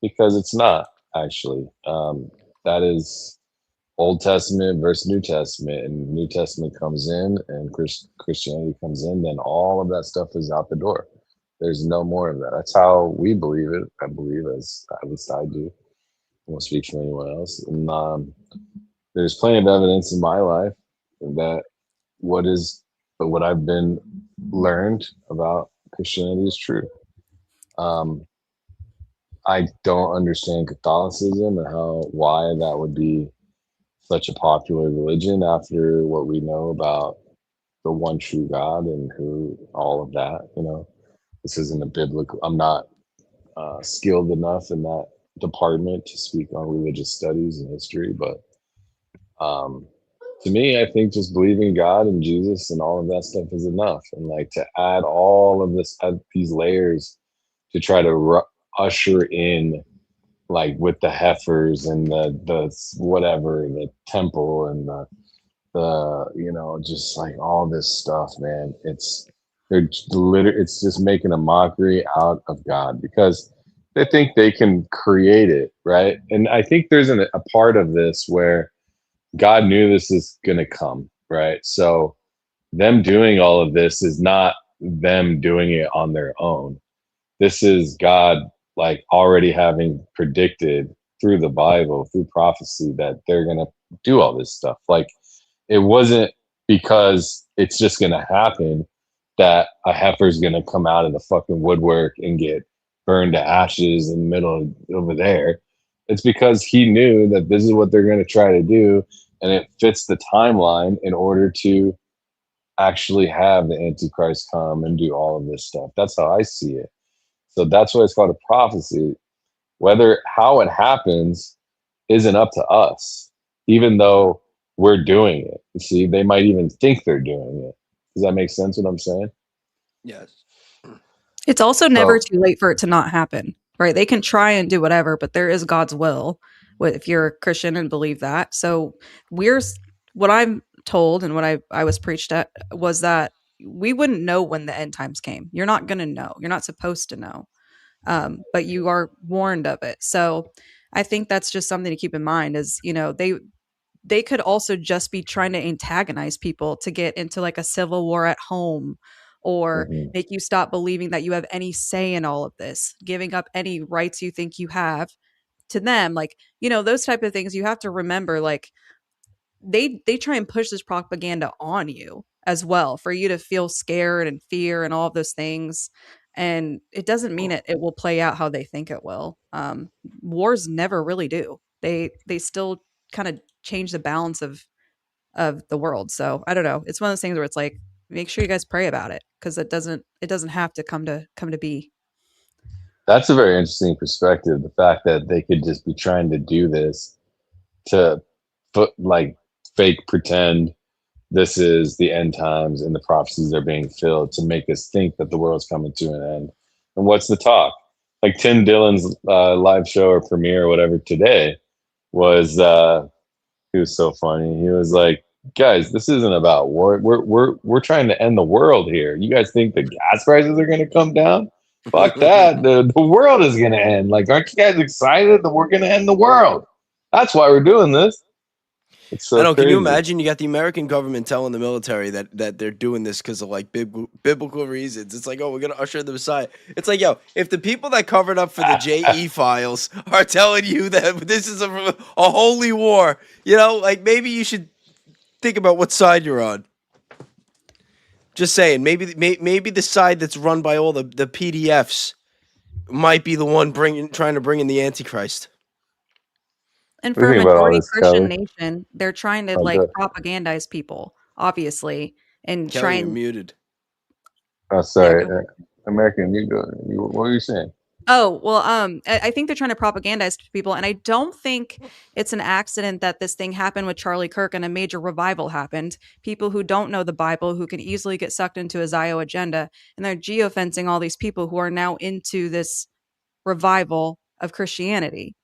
because it's not actually. That is Old Testament versus New Testament, and New Testament comes in and Christianity comes in, then all of that stuff is out the door. There's no more of that. That's how we believe it. I believe, as at least I do. I won't speak for anyone else. And there's plenty of evidence in my life that what I've been learned about Christianity is true. I don't understand Catholicism and why that would be such a popular religion after what we know about the one true God and who all of that. This isn't a biblical. I'm not skilled enough in that department to speak on religious studies and history, but to me, I think just believing God and Jesus and all of that stuff is enough. And like to add all of these layers to try to usher in, like with the heifers and the whatever, the temple and the just like all this stuff, man. It's just making a mockery out of God because they think they can create it, right? And I think there's a part of this where God knew this is going to come, right? So them doing all of this is not them doing it on their own. This is God like already having predicted through the Bible, through prophecy, that they're going to do all this stuff. Like it wasn't because it's just going to happen that a heifer is going to come out of the fucking woodwork and get burned to ashes in the middle over there. It's because he knew that this is what they're going to try to do, and it fits the timeline in order to actually have the Antichrist come and do all of this stuff. That's how I see it. So that's why it's called a prophecy. How it happens isn't up to us, even though we're doing it. You see, they might even think they're doing it. Does that make sense what I'm saying? Yes. It's also never too late for it to not happen, right? They can try and do whatever, but there is God's will if you're a Christian and believe that. So what I'm told and what I was preached at was that we wouldn't know when the end times came. You're not going to know. You're not supposed to know. But you are warned of it. So I think that's just something to keep in mind is, they could also just be trying to antagonize people to get into like a civil war at home or make you stop believing that you have any say in all of this, giving up any rights you think you have to them. Like, those type of things you have to remember, like they try and push this propaganda on you as well for you to feel scared and fear and all of those things. And it doesn't mean it will play out how they think it will. Wars never really do. They still kind of change the balance of the world. So I don't know. It's one of those things where it's like, make sure you guys pray about it because it doesn't have to come to be. That's a very interesting perspective. The fact that they could just be trying to do this to fake pretend this is the end times and the prophecies are being filled to make us think that the world's coming to an end. And what's the talk? Like Tim Dillon's live show or premiere or whatever today was, he was so funny. He was like, guys, this isn't about war. We're trying to end the world here. You guys think the gas prices are going to come down? Fuck that. The world is going to end. Like, aren't you guys excited that we're going to end the world? That's why we're doing this. It's so I know. crazy. Can you imagine? You got the American government telling the military that they're doing this because of like biblical reasons. It's like, oh, we're gonna usher the Messiah. It's like, yo, if the people that covered up for the JE files are telling you that this is a holy war, like maybe you should think about what side you're on. Just saying, maybe the side that's run by all the PDFs might be the one trying to bring in the Antichrist. And for a majority Christian nation, they're trying to propagandize people, obviously, and Kelly, you're muted. Oh, sorry, American. What were you saying? Oh, well, I think they're trying to propagandize to people, and I don't think it's an accident that this thing happened with Charlie Kirk and a major revival happened. People who don't know the Bible, who can easily get sucked into a Zio agenda, and they're geofencing all these people who are now into this revival of Christianity.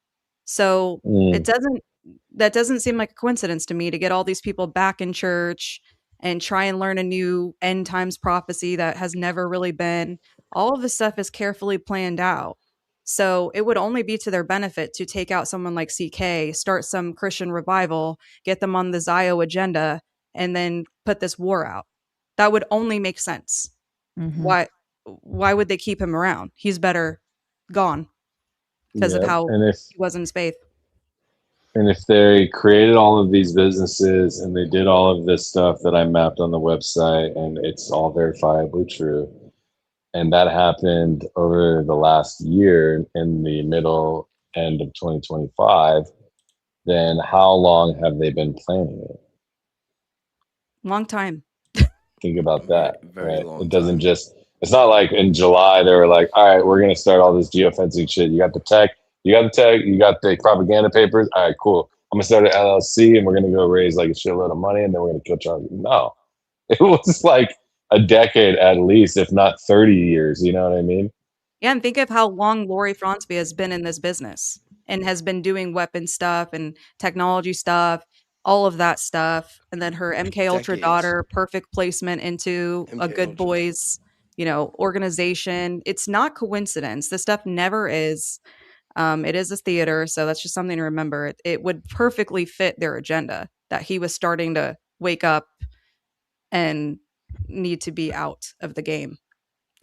So that doesn't seem like a coincidence to me to get all these people back in church and try and learn a new end times prophecy that has never really been. All of this stuff is carefully planned out. So it would only be to their benefit to take out someone like CK, start some Christian revival, get them on the Zio agenda, and then put this war out. That would only make sense. Mhm. Why would they keep him around? He's better gone because of how and if he was in his faith. And if they created all of these businesses and they did all of this stuff that I mapped on the website and it's all verifiably true, and that happened over the last year in the middle end of 2025, then how long have they been planning it? Long time. Think about that. Very right? long It doesn't time. just, it's not like in July they were like, all right, we're going to start all this geofencing shit. You got the tech, you got the propaganda papers. All right, cool. I'm going to start an LLC and we're going to go raise like a shitload of money and then we're going to kill Charlie. No, it was like a decade at least, if not 30 years. You know what I mean? Yeah, and think of how long Lori Fronsby has been in this business and has been doing weapon stuff and technology stuff, all of that stuff. And then her MK Ultra Decades. daughter, perfect placement into a MK good Ultra. boys, organization. It's not coincidence. This stuff never is. It is a theater, so that's just something to remember. It would perfectly fit their agenda that he was starting to wake up and need to be out of the game.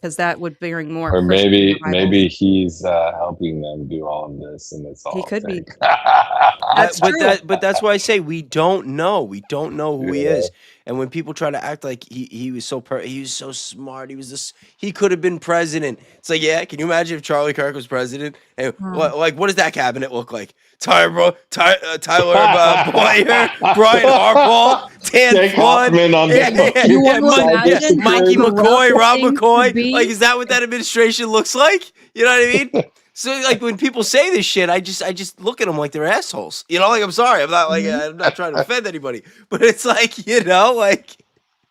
Because that would bring more. Or Christian revivals. maybe he's helping them do all of this, and it's all He could be. fake. That's true. But that's why I say we don't know. We don't know who he Yeah. is. And when people try to act like he was he was so smart, he could have been president. It's like, yeah, can you imagine if Charlie Kirk was president? And what does that cabinet look like? Tyler Boyer, Brian Harbaugh, Dan Jake Flood, Hoffman on the You want to imagine Mikey how McCoy, corrupt Rob things McCoy. could be? Like, is that what that administration looks like? You know what I mean? So, like, when people say this shit, I just look at them like they're assholes. You know, like, I'm sorry, I'm not trying to offend anybody, but it's like,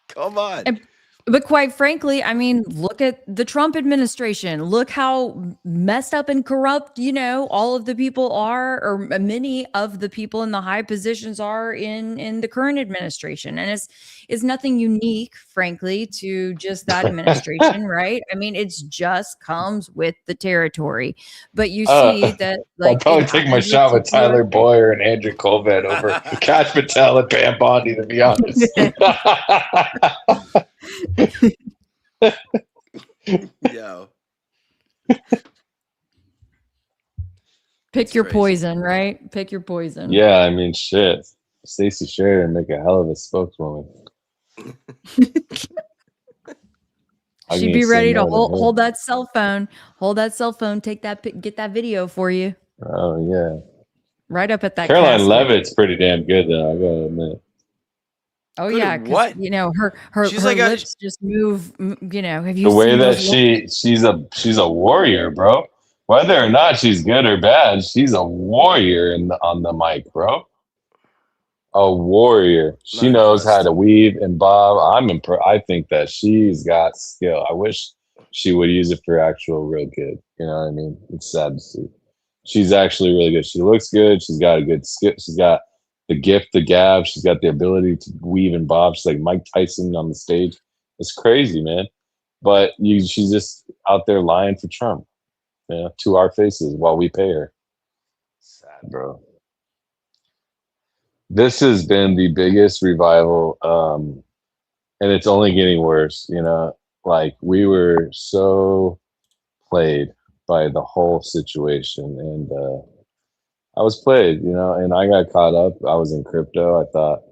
come on. But quite frankly, I mean, look at the Trump administration. Look how messed up and corrupt, all of the people are, or many of the people in the high positions are in the current administration. And it's nothing unique, frankly, to just that administration, right? I mean, it's just comes with the territory. But you see that, like, I'd probably take my shot with Tyler Boyer and Andrew Colvin over Kash Patel and Pam Bondi, to be honest. Yo. Pick your crazy. poison, right? Pick your poison. Yeah, I mean, shit. Stacey Sheridan make a hell of a spokeswoman. She'd be ready to hold that cell phone. Hold that cell phone. Take that. Get that video for you. Oh yeah. Right up at that. Caroline casket. Levitt's pretty damn good, though. I gotta admit. Oh Good yeah, at what? her She's like lips just move. Have you The way seen that those she's a warrior, bro. Whether or not she's good or bad, she's a warrior on the mic, bro. A warrior. She Not knows how impressed. to weave and bob. I think that she's got skill. I wish she would use it for actual real good. You know what I mean? It's sad to see. She's actually really good. She looks good. She's got a good skip. She's got the gift, the gab. She's got the ability to weave and bob. She's like Mike Tyson on the stage. It's crazy, man. But she's just out there lying for Trump, to our faces while we pay her. Sad, bro. This has been the biggest revival, and it's only getting worse. Like, we were so played by the whole situation, and I was played, and I got caught up. I was in crypto. I thought,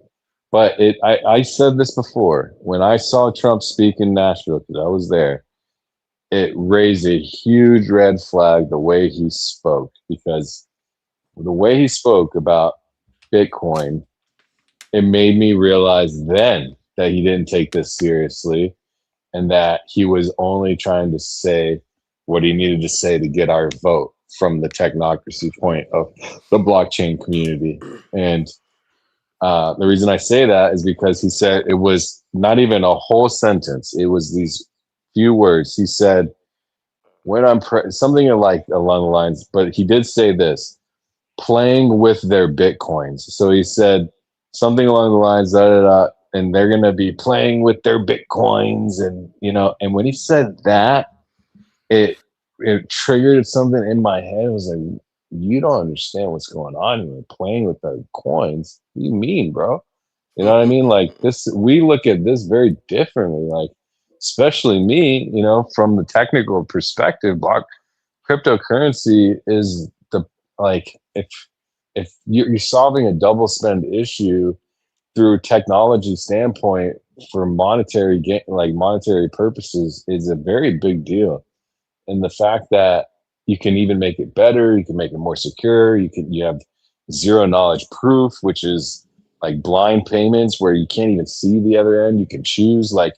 but I said this before, when I saw Trump speak in Nashville, because I was there, it raised a huge red flag the way he spoke, because the way he spoke about Bitcoin, it made me realize then that he didn't take this seriously and that he was only trying to say what he needed to say to get our vote from the technocracy point of the blockchain community. And the reason I say that is because he said it was not even a whole sentence. It was these few words. He said, when I'm something like along the lines, but he did say this, playing with their Bitcoins. So he said something along the lines, and they're going to be playing with their Bitcoins. And, and when he said that, it triggered something in my head. It was like, you don't understand what's going on here. Playing with our coins. What do you mean, bro? You know what I mean? Like this, we look at this very differently. Like, especially me, from the technical perspective, cryptocurrency is if you're solving a double spend issue through technology standpoint for monetary gain, like monetary purposes, is a very big deal. And the fact that you can even make it better, you can make it more secure, you have zero knowledge proof, which is like blind payments where you can't even see the other end. You can choose, like,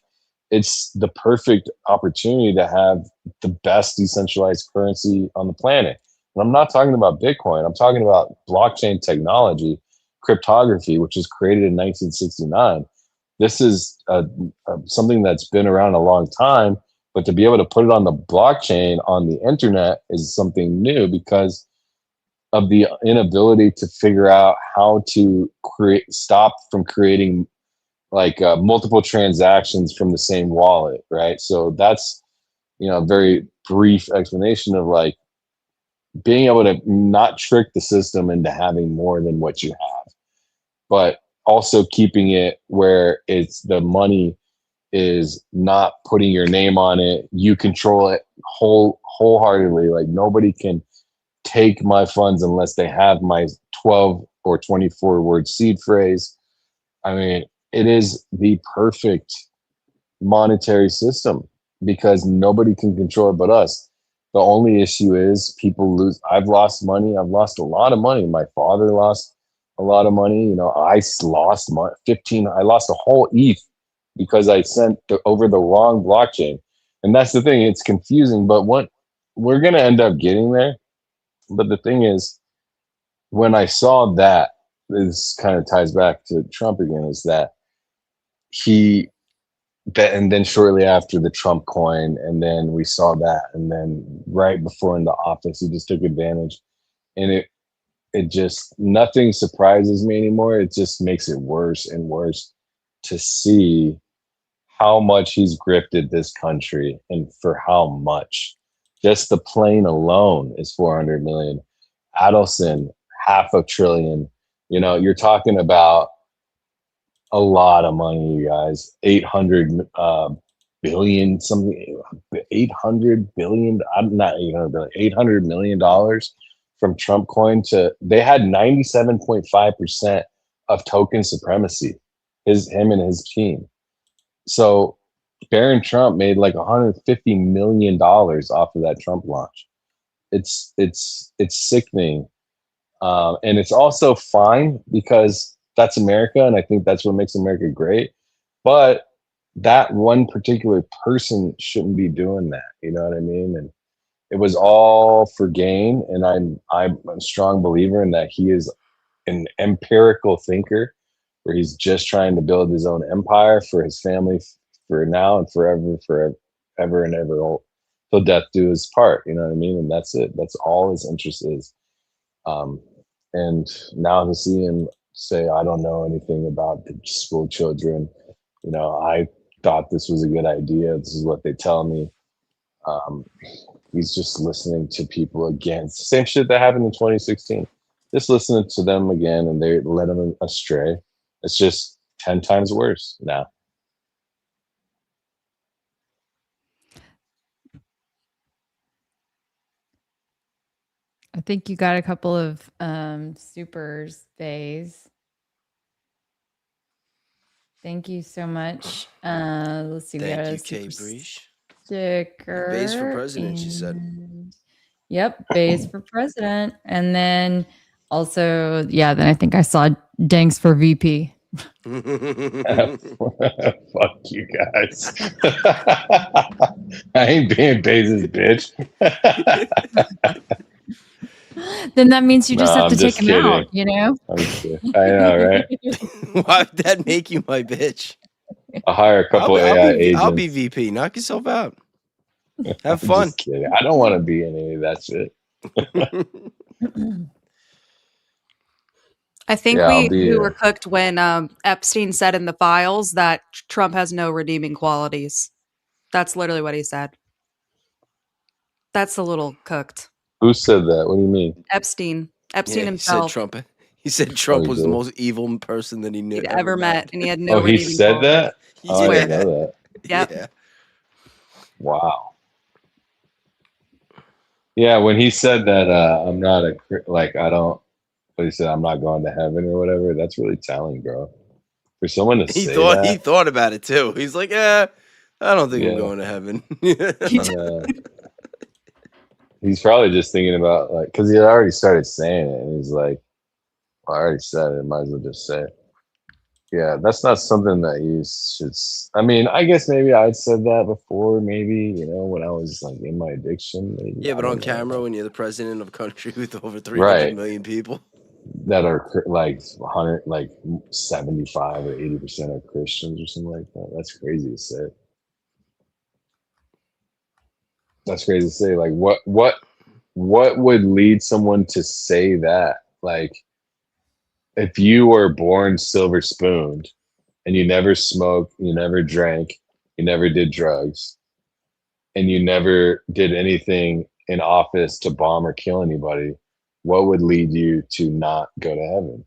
it's the perfect opportunity to have the best decentralized currency on the planet. And I'm not talking about Bitcoin. I'm talking about blockchain technology, cryptography, which was created in 1969. This is something that's been around a long time, but to be able to put it on the blockchain on the internet is something new because of the inability to figure out how to stop from creating like multiple transactions from the same wallet, right? So that's, a very brief explanation of like being able to not trick the system into having more than what you have, but also keeping it where it's the money is not putting your name on it. You control it wholeheartedly. Like nobody can take my funds unless they have my 12 or 24 word seed phrase. I mean, it is the perfect monetary system because nobody can control it but us. The only issue is people lose. I've lost money. I've lost a lot of money. My father lost a lot of money. I lost 15. I lost a whole ETH because I sent over the wrong blockchain. And that's the thing. It's confusing, but we're going to end up getting there. But the thing is, when I saw that, this kind of ties back to Trump again, is that and then shortly after the Trump coin, and then we saw that, and then right before in the office, he just took advantage. And it just, nothing surprises me anymore. It just makes it worse and worse to see how much he's grifted this country and for how much. Just the plane alone is 400 million. Adelson, $500 billion. You're talking about a lot of money, you guys. 800 billion, something, 800 billion, not 800 billion, $800 million from Trump coin they had 97.5% of token supremacy, him and his team. So Barron Trump made like $150 million off of that Trump launch. It's sickening. And it's also fine because that's America, and I think that's what makes America great. But that one particular person shouldn't be doing that. You know what I mean? And it was all for gain. And I'm a strong believer in that he is an empirical thinker, where he's just trying to build his own empire for his family, for now and forever and ever, till death do his part. You know what I mean? And that's it. That's all his interest is. And now to see him say, I don't know anything about the school children, I thought this was a good idea. This is what they tell me. He's just listening to people again. It's the same shit that happened in 2016. Just listening to them again, and they led him astray. It's just 10 times worse now. I think you got a couple of supers, Baze. Thank you so much. Let's see. Thank we got you, a Kay super Breach. sticker. Baze for president, she said. Yep, Baze for president. And then also, then I think I saw Danks for VP. Fuck you guys. I ain't being Baze's bitch. Then that means you just No, have to I'm take just him out, kidding. you know? I'm kidding. I know, right? Why would that make you my bitch? I'll hire a couple AI agents. I'll be VP. Knock yourself out. Have I'm fun. just kidding. I don't want to be in any of that shit. I think Yeah, I'll be we were cooked when Epstein said in the files that Trump has no redeeming qualities. That's literally what he said. That's a little cooked. Who said that? What do you mean? Epstein Yeah, himself. He said Trump he was the did? most evil person that he He'd ever ever met, and he had no Oh, he redeeming said qualities. that? Oh, I Swear. didn't know that. Yep. Yeah. Wow. Yeah, when he said that, I'm not I don't. But he said I'm not going to heaven or whatever. That's really telling, bro. For someone to He say thought that, he thought about it too. He's like, I don't think I'm Yeah. going to heaven. he's probably just thinking about because he had already started saying it, and he's like, well, I already said it. Might as well just say it. Yeah, that's not something that you should. I mean, I guess maybe I'd said that before. Maybe when I was like in my addiction. Maybe, Yeah, but I on don't know. camera when you're the president of a country with over 300 million people. That are like 100, like 75 or 80% are Christians or something like that. That's crazy to say. That's crazy to say. Like, what would lead someone to say that? Like, if you were born silver spooned and you never smoked, you never drank, you never did drugs, and you never did anything in office to bomb or kill anybody, what would lead you to not go to heaven?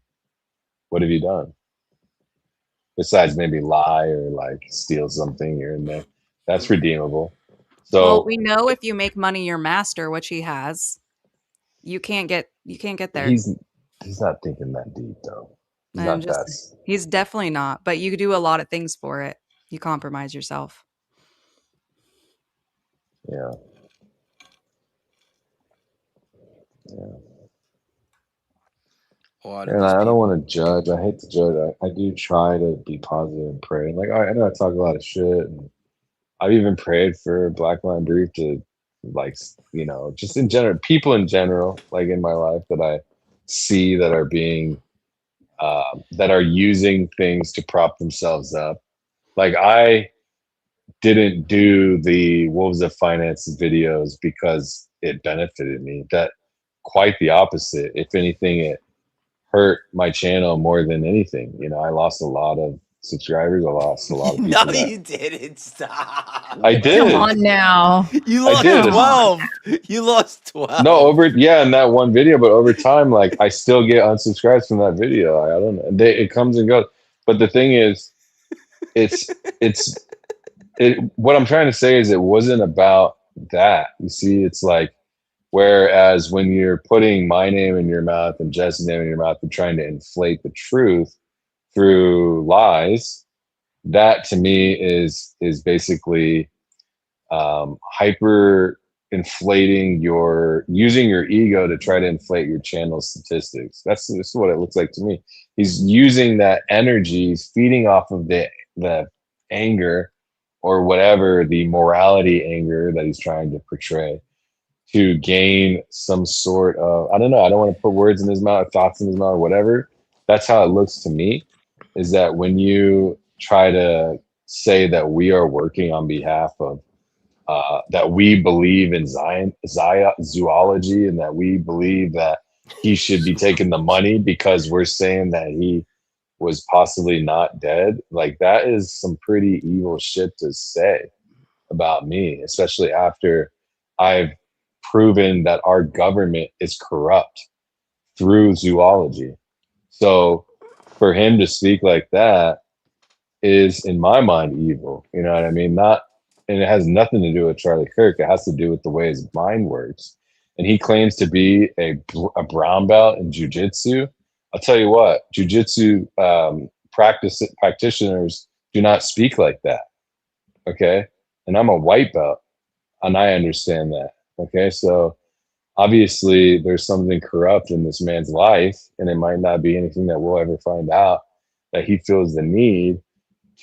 What have you done? Besides maybe lie or like steal something here and there. That's redeemable. So Well, we know if you make money your master, which he has, you can't get there. he's not thinking that deep though. He's definitely not, but you could do a lot of things for it. You compromise yourself. Yeah. And I don't want to judge. I hate to judge. I do try to be positive and pray. Like I know I talk a lot of shit. And I've even prayed for Black Line Brief to, like, just in general, people in general, like in my life that I see that are being, that are using things to prop themselves up. Like I didn't do the Wolves of Finance videos because it benefited me. That quite the opposite. If anything, it hurt my channel more than anything. I lost a lot of subscribers. I lost a lot of people. No, you didn't. Stop. I did. Come on now. You lost 12. You lost 12. No, in that one video, but over time, like I still get unsubscribes from that video. I don't know. It comes and goes. But the thing is, what I'm trying to say is it wasn't about that. You see, it's like, whereas when you're putting my name in your mouth and Jess's name in your mouth and trying to inflate the truth through lies, that to me is basically hyper inflating using your ego to try to inflate your channel statistics. This is what it looks like to me. He's using that energy, he's feeding off of the anger or whatever, the morality anger that he's trying to portray, to gain some sort of, I don't know, I don't want to put words in his mouth, thoughts in his mouth, or whatever. That's how it looks to me, is that when you try to say that we are working on behalf of, that we believe in zoology and that we believe that he should be taking the money because we're saying that he was possibly not dead, like that is some pretty evil shit to say about me, especially after I've proven that our government is corrupt through zoology. So for him to speak like that is, in my mind, evil. You know what I mean? And it has nothing to do with Charlie Kirk. It has to do with the way his mind works. And he claims to be a brown belt in jiu-jitsu. I'll tell you what, jiu-jitsu practitioners do not speak like that. Okay? And I'm a white belt, and I understand that. Okay? So obviously there's something corrupt in this man's life, and it might not be anything that we'll ever find out. that he feels the need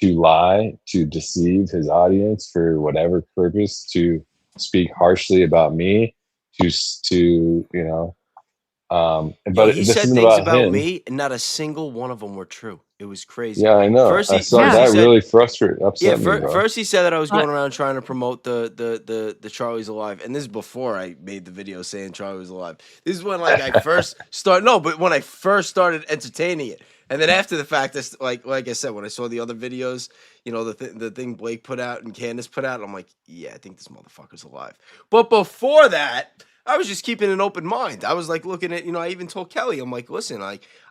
to lie, to deceive his audience for whatever purpose, to speak harshly about me, to but He this said isn't things about about him. me, and not a single one of them were true. It was crazy. Yeah, I know. First I he saw first that said, really upset me, bro. First he said that I was Uh, going around trying to promote the Charlie's Alive, and this is before I made the video saying Charlie was alive. This is when I first started. No, but when I first started entertaining it, and then after the fact, this like I said, when I saw the other videos, the thing Blake put out and Candace put out, I'm like, yeah, I think this motherfucker's alive. But before that, I was just keeping an open mind. I was like looking at, I even told Kelly, I'm like, listen,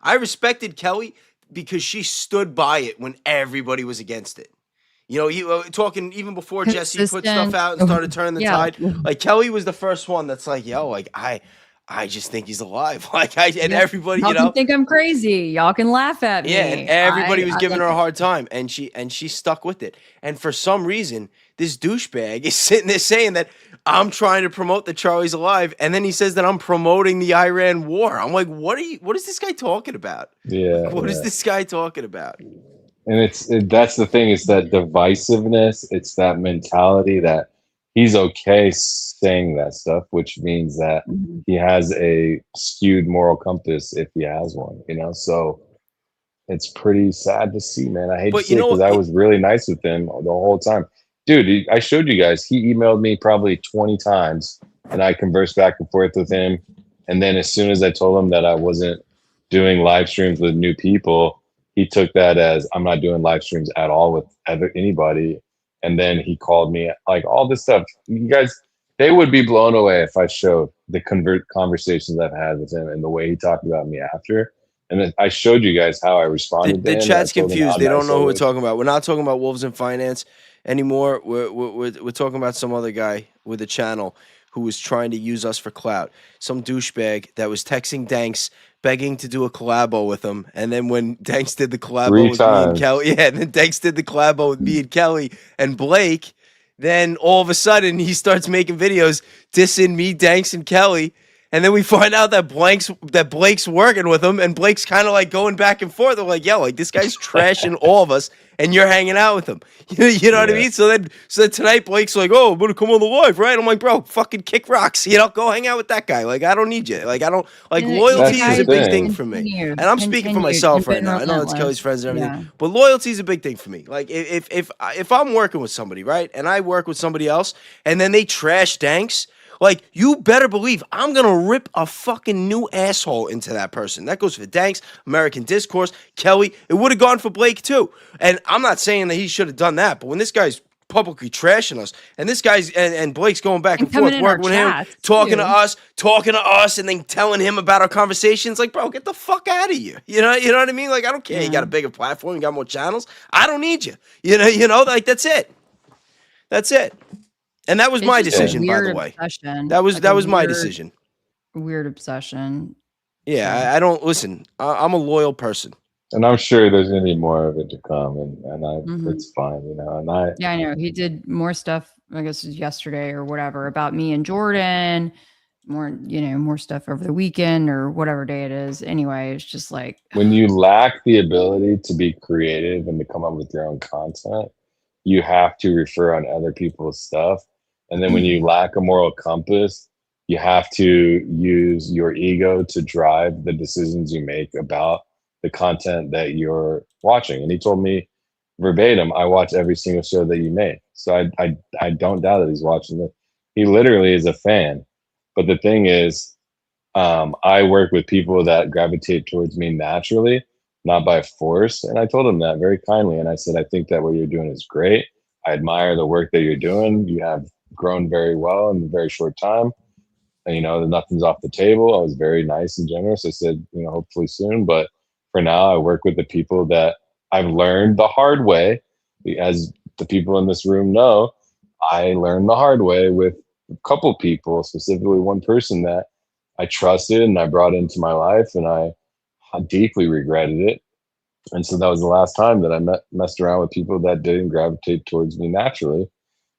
I respected Kelly because she stood by it when everybody was against it. Talking even before Jesse put stuff consistent. out and started turning the Yeah. tide. Like Kelly was the first one that's like, yo, like I just think he's alive. Everybody, Y'all can think I'm crazy. Y'all can laugh at me. yeah, and everybody was I giving like her a it. hard time, and she stuck with it. And for some reason, this douchebag is sitting there saying that I'm trying to promote that Charlie's alive, and then he says that I'm promoting the Iran war. I'm like, what is this guy talking about? Yeah. What is this guy talking about? And that's the thing, it's that divisiveness, it's that mentality that he's okay saying that stuff, which means that Mhm. he has a skewed moral compass if he has one, so it's pretty sad to see, man. I hate But to say it because I was really nice with him the whole time. Dude, I showed you guys, he emailed me probably 20 times and I conversed back and forth with him, and then as soon as I told him that I wasn't doing live streams with new people, he took that as I'm not doing live streams at all with anybody. And then he called me, like, all this stuff. You guys, they would be blown away if I showed the conversations I've had with him and the way he talked about me after. And then I showed you guys how I responded. The to him. chat's I told him confused. how They don't nice know I who we're was. talking about. We're not talking about Wolves in Finance anymore. We're talking about some other guy with a channel who was trying to use us for clout. Some douchebag that was texting Danks, begging to do a collabo with him. And then when Danks did the collabo 3 with me and times. Kelly, and then Danks did the collabo with me and Kelly and Blake, then all of a sudden he starts making videos dissing me, Danks, and Kelly. And then we find out that Blake's working with him, and Blake's kind of like going back and forth. They're like, yo, like this guy's trashing all of us, and you're hanging out with him. You know what I mean? So then tonight Blake's like, oh, I'm gonna come on the live, right? I'm like, bro, fucking kick rocks. Go hang out with that guy. Like, I don't need you. Like, I don't like Yeah, loyalty That's is the a big thing. thing for me. Continued, And I'm speaking for continued, myself and right been now. I know it's relentless. Kelly's friends and everything, Yeah. but loyalty is a big thing for me. Like, if I'm working with somebody, right, and I work with somebody else, and then they trash Danks. Like, you better believe I'm going to rip a fucking new asshole into that person. That goes for Danks, American Discourse, Kelly. It would have gone for Blake, too. And I'm not saying that he should have done that, but when this guy's publicly trashing us, and this guy's, and Blake's going back and coming forth, in our working with him, chats, talking too. to us, and then telling him about our conversations, like, bro, get the fuck out of here. You know what I mean? Like, I don't care. You got a bigger platform, you got more channels. I don't need you. Like, that's it. That's it. And that was It's my just a decision, by the weird way. obsession, That was like a my weird- decision. Weird obsession. Yeah, So- I don't listen. I'm a loyal person. And I'm sure there's gonna be more of it to come, and Mhm. it's fine, And I Yeah, I know. He did more stuff, I guess it was yesterday or whatever, about me and Jordan. More stuff over the weekend or whatever day it is. Anyway, it's just like when you lack the ability to be creative and to come up with your own content, you have to refer on other people's stuff. And then when you lack a moral compass, you have to use your ego to drive the decisions you make about the content that you're watching. And he told me verbatim, I watch every single show that you make. So I don't doubt that he's watching it. He literally is a fan. But the thing is, I work with people that gravitate towards me naturally, not by force. And I told him that very kindly. And I said, I think that what you're doing is great. I admire the work that you're doing. You have grown very well in a very short time. And, nothing's off the table. I was very nice and generous. I said, hopefully soon. But for now, I work with the people that I've learned the hard way. As the people in this room know, I learned the hard way with a couple people, specifically one person that I trusted and I brought into my life, and I deeply regretted it. And so that was the last time that I messed around with people that didn't gravitate towards me naturally,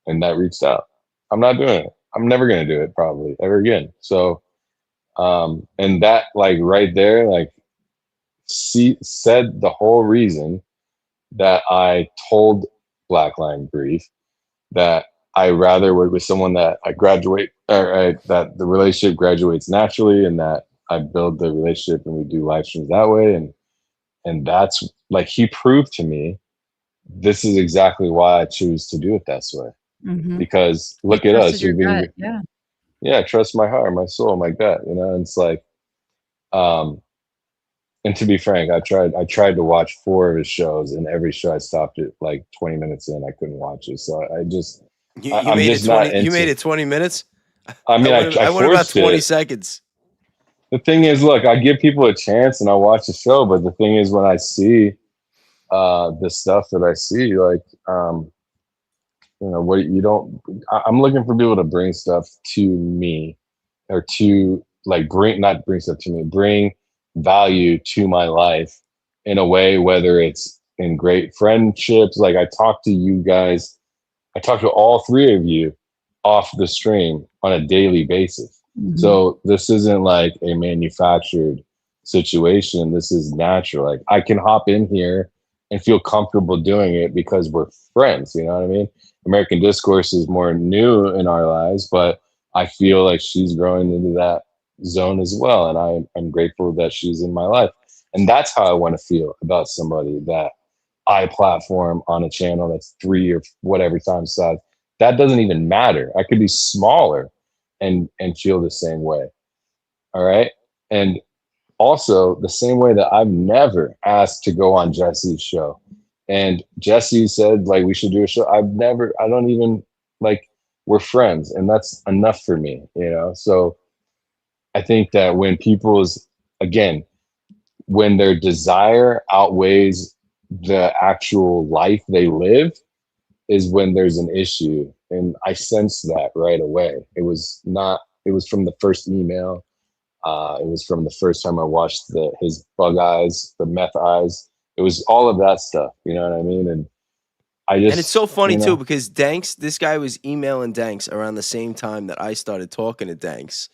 and that reached out. I'm not doing it. I'm never going to do it probably ever again. So, and that, like, right there, like, said the whole reason that I told Blackline Brief that I rather work with someone that I graduate, or that the relationship graduates naturally, and that I build the relationship and we do live streams that way. And that's like, he proved to me this is exactly why I choose to do it that way. Mhm. Because You look at trusted us, your we've been, gut. Yeah. I trust my heart, my soul, my gut, you know. And it's like, and to be frank, I tried to watch 4 of his shows, and every show I stopped at like 20 minutes in, I couldn't watch it. So I'm made just it 20. not into. You made it 20 minutes. I mean, I went about forced 20 it. seconds. The thing is, look, I give people a chance and I watch the show, but the thing is, when I see the stuff that I see, like, you know, what you don't, I'm looking for people to bring stuff to me, or to like not bring stuff to me, bring value to my life in a way, whether it's in great friendships. Like, I talk to you guys, I talk to all 3 of you off the stream on a daily basis. Mhm. So this isn't like a manufactured situation. This is natural. Like, I can hop in here and feel comfortable doing it because we're friends. You know what I mean? American Discourse is more new in our lives, but I feel like she's growing into that zone as well. And I'm grateful that she's in my life. And that's how I want to feel about somebody that I platform on a channel that's 3 or whatever times size. That doesn't even matter. I could be smaller and feel the same way. All right. And also, the same way that I've never asked to go on Jesse's show, and Jesse said, like, we should do a show. I don't even, like, we're friends, and that's enough for me, you know? So I think that when when their desire outweighs the actual life they live, is when there's an issue. And I sensed that right away. It was from the first email. It was from the first time I watched his bug eyes, the meth eyes. It was all of that stuff. You know what I mean? And it's so funny too, because Danks, this guy was emailing Danks around the same time that I started talking to Danks.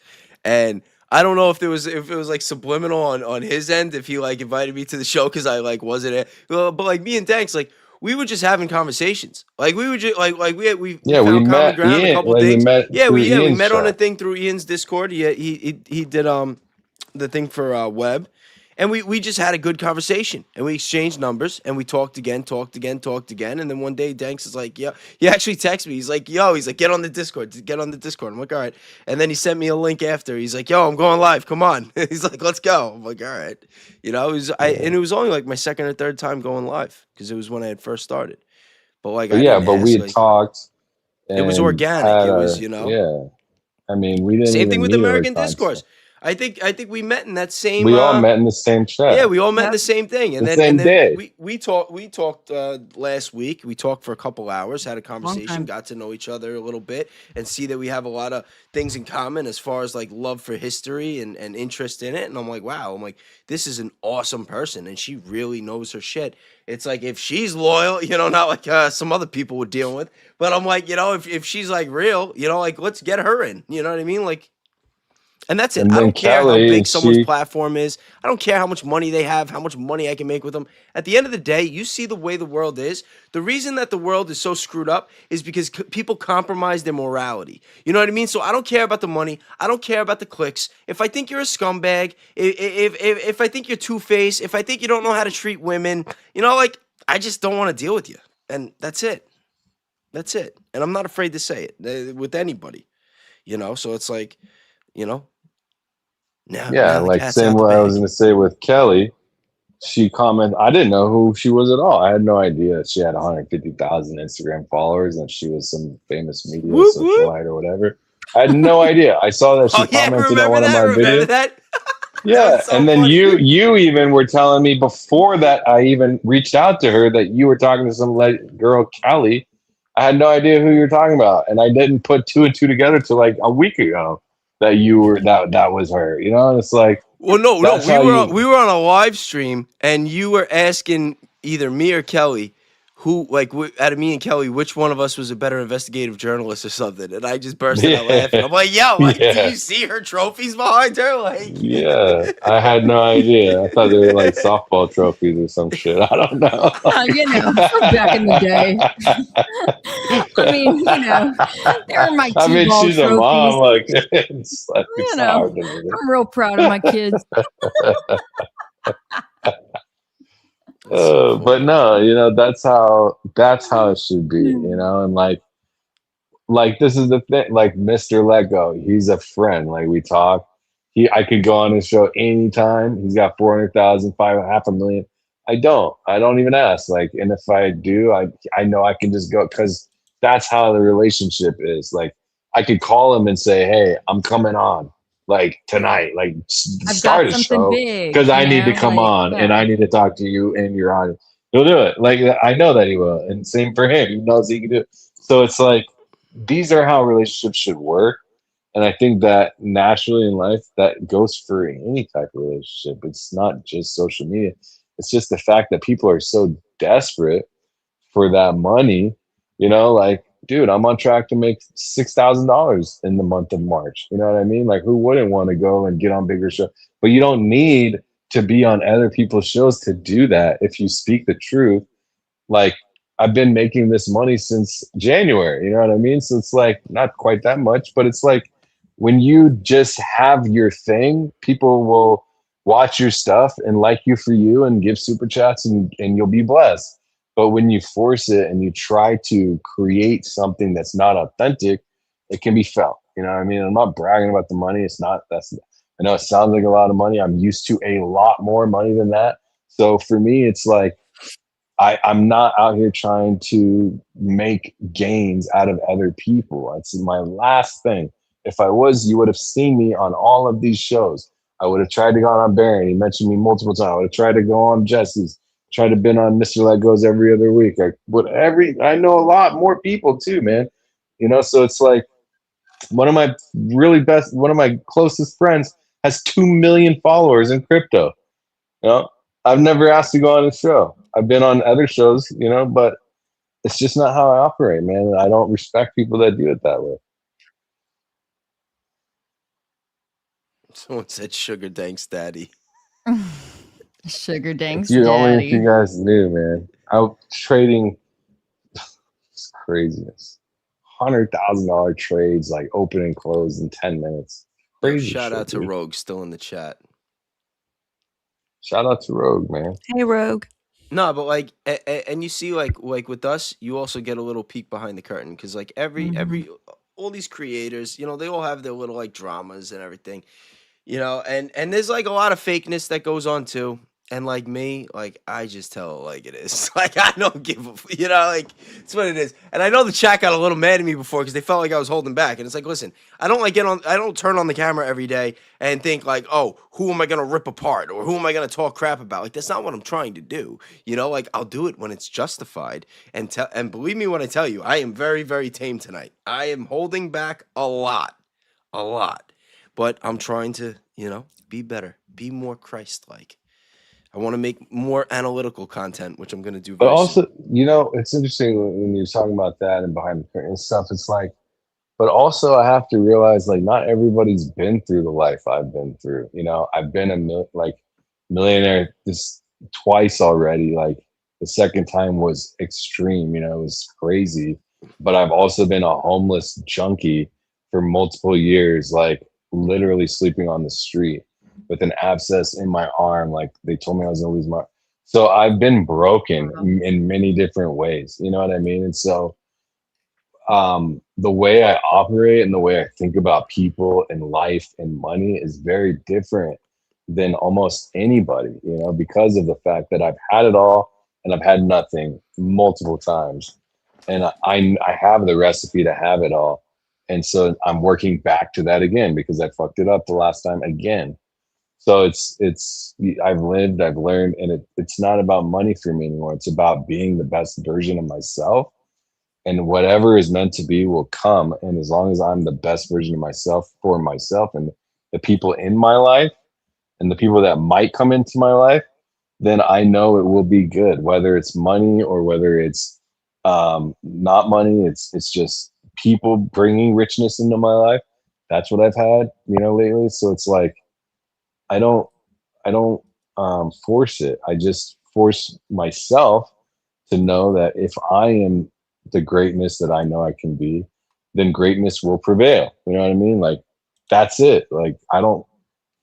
And I don't know if it was like subliminal on his end, if he like invited me to the show because I like wasn't but like me and Danks, like, we were just having conversations. Like, we were just like we found common ground a couple things. We met on a thing through Ian's Discord. He did the thing for web, and we just had a good conversation, and we exchanged numbers, and we talked again, and then one day Danks is like, yeah, he actually texted me. He's like, get on the Discord, I'm like, all right. And then he sent me a link after. He's like, yo, I'm going live, come on. He's like, let's go. I'm like, all right. You know, and it was only like my second or third time going live, because it was when I had first started. But like, we had talked. It was organic. It was, you know. Yeah. I mean, we didn't. Same thing with American Discourse. I think we met in that same. We all met in the same chat. Yeah, we all met in the same thing, and then day. We talked last week. We talked for a couple hours, had a conversation, got to know each other a little bit, and see that we have a lot of things in common as far as like love for history and interest in it. And I'm like, wow, this is an awesome person, and she really knows her shit. It's like, if she's loyal, you know, not like some other people we're dealing with, but I'm like, you know, if she's like real, you know, like, let's get her in. You know what I mean? Like. And that's it. I don't care how big someone's platform is. I don't care how much money they have, how much money I can make with them. At the end of the day, you see the way the world is. The reason that the world is so screwed up is because people compromise their morality. You know what I mean? So I don't care about the money. I don't care about the clicks. If I think you're a scumbag, if I think you're two-faced, if I think you don't know how to treat women, you know, like, I just don't want to deal with you. And that's it. That's it. And I'm not afraid to say it with anybody, you know? So it's like, you know, now like same way I was going to say with Kelly. She commented, I didn't know who she was at all. I had no idea she had 150,000 Instagram followers and she was some famous media socialite or whatever. I had no idea. I saw that she commented on one of my videos. Yeah, so and then funny. you even were telling me before that I even reached out to her that you were talking to some girl, Kelly. I had no idea who you were talking about, and I didn't put 2 and 2 together till like a week ago. That you were that was her, you know. And it's like, well, no, we were on a live stream, and you were asking either me or Kelly who, like, out of me and Kelly, which one of us was a better investigative journalist or something? And I just bursted out laughing. I'm like, yo, like, did you see her trophies behind her? Like, Yeah, I had no idea. I thought they were like softball trophies or some shit. I don't know. You know, from back in the day. I mean, you know, they're my I mean, T-ball she's a trophies. mom. Like, it's like You it's know, hard to believe. I'm real proud of my kids. But no, you know, that's how it should be, you know, and like this is the thing, like Mr. Lego, he's a friend. Like we talk. I could go on his show anytime. He's got 400,000, 500,000. I don't even ask. Like, and if I do, I know I can just go because that's how the relationship is. Like I could call him and say, hey, I'm coming on like tonight, like I've start got a something show big, because I you need to know, come like, on and yeah. I need to talk to you and your audience. He'll do it. Like I know that he will, and same for him. He knows he can do it. So it's like these are how relationships should work, and I think that naturally in life that goes for any type of relationship. It's not just social media. It's just the fact that people are so desperate for that money. You know, like, dude, I'm on track to make $6,000 in the month of March. You know what I mean? Like, who wouldn't want to go and get on bigger shows? But you don't need to be on other people's shows to do that. If you speak the truth, like I've been making this money since January. You know what I mean? So it's like not quite that much, but it's like when you just have your thing, people will watch your stuff and like you for you and give super chats and you'll be blessed. But when you force it and you try to create something that's not authentic, it can be felt. You know what I mean? I'm not bragging about the money. I know it sounds like a lot of money. I'm used to a lot more money than that. So for me, it's like, I'm not out here trying to make gains out of other people. That's my last thing. If I was, you would have seen me on all of these shows. I would have tried to go on Baron. He mentioned me multiple times. I would have tried to go on Jesse's. Tried to been on Mr. Legos every other week. I know a lot more people too, man. You know, so it's like one of my closest friends has 2 million followers in crypto. You know, I've never asked to go on his show. I've been on other shows, you know, but it's just not how I operate, man. I don't respect people that do it that way. Someone said Sugar Danks Daddy. Sugar Danks If only if Daddy. you guys knew, man. I'm trading craziness. $100,000 trades, like open and close in 10 minutes. Crazy Shout shit, out to dude. Rogue, still in the chat. Shout out to Rogue, man. Hey, Rogue. No, but like, and you see, like with us, you also get a little peek behind the curtain because, like, all these creators, you know, they all have their little like dramas and everything, you know, and there's like a lot of fakeness that goes on too. And like me, like I just tell it like it is. Like I don't give a, you know, like it's what it is. And I know the chat got a little mad at me before because they felt like I was holding back. And it's like, listen, I don't turn on the camera every day and think like, oh, who am I gonna rip apart or who am I gonna talk crap about? Like that's not what I'm trying to do. You know, like I'll do it when it's justified. And believe me when I tell you, I am very, very tame tonight. I am holding back a lot, but I'm trying to, you know, be better, be more Christ-like. I want to make more analytical content, which I'm going to do. But also, you know, it's interesting when you're talking about that and behind the curtain and stuff. It's like, but also I have to realize like not everybody's been through the life I've been through. You know, I've been a millionaire this twice already. Like the second time was extreme. You know, it was crazy. But I've also been a homeless junkie for multiple years, like literally sleeping on the street with an abscess in my arm. Like they told me I was gonna lose my. So I've been broken in many different ways. You know what I mean? And so the way I operate and the way I think about people and life and money is very different than almost anybody, you know, because of the fact that I've had it all and I've had nothing multiple times. And I have the recipe to have it all. And so I'm working back to that again because I fucked it up the last time again. So I've lived, I've learned, and it's not about money for me anymore. It's about being the best version of myself, and whatever is meant to be will come. And as long as I'm the best version of myself for myself and the people in my life and the people that might come into my life, then I know it will be good, whether it's money or whether it's not money. It's just people bringing richness into my life. That's what I've had, lately. So it's like I don't force it. I just force myself to know that if I am the greatness that I know I can be, then greatness will prevail. You know what I mean? Like, that's it. Like, I don't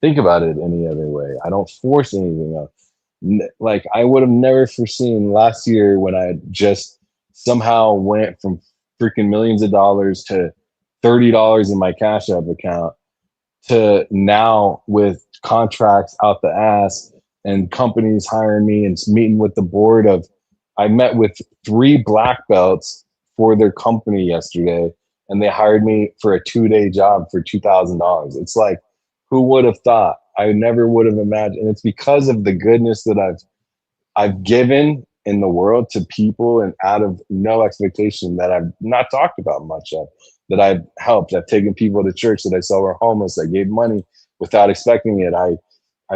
think about it any other way. I don't force anything else. Like, I would have never foreseen last year when I just somehow went from freaking millions of dollars to $30 in my Cash App account to now with contracts out the ass and companies hiring me and meeting with the board of, I met with 3 black belts for their company yesterday, and they hired me for a 2-day job for $2,000. It's like, who would have thought? I never would have imagined. And it's because of the goodness that I've given in the world to people, and out of no expectation, that I've not talked about much of, that I've helped. I've taken people to church that I saw were homeless. I gave money without expecting it. I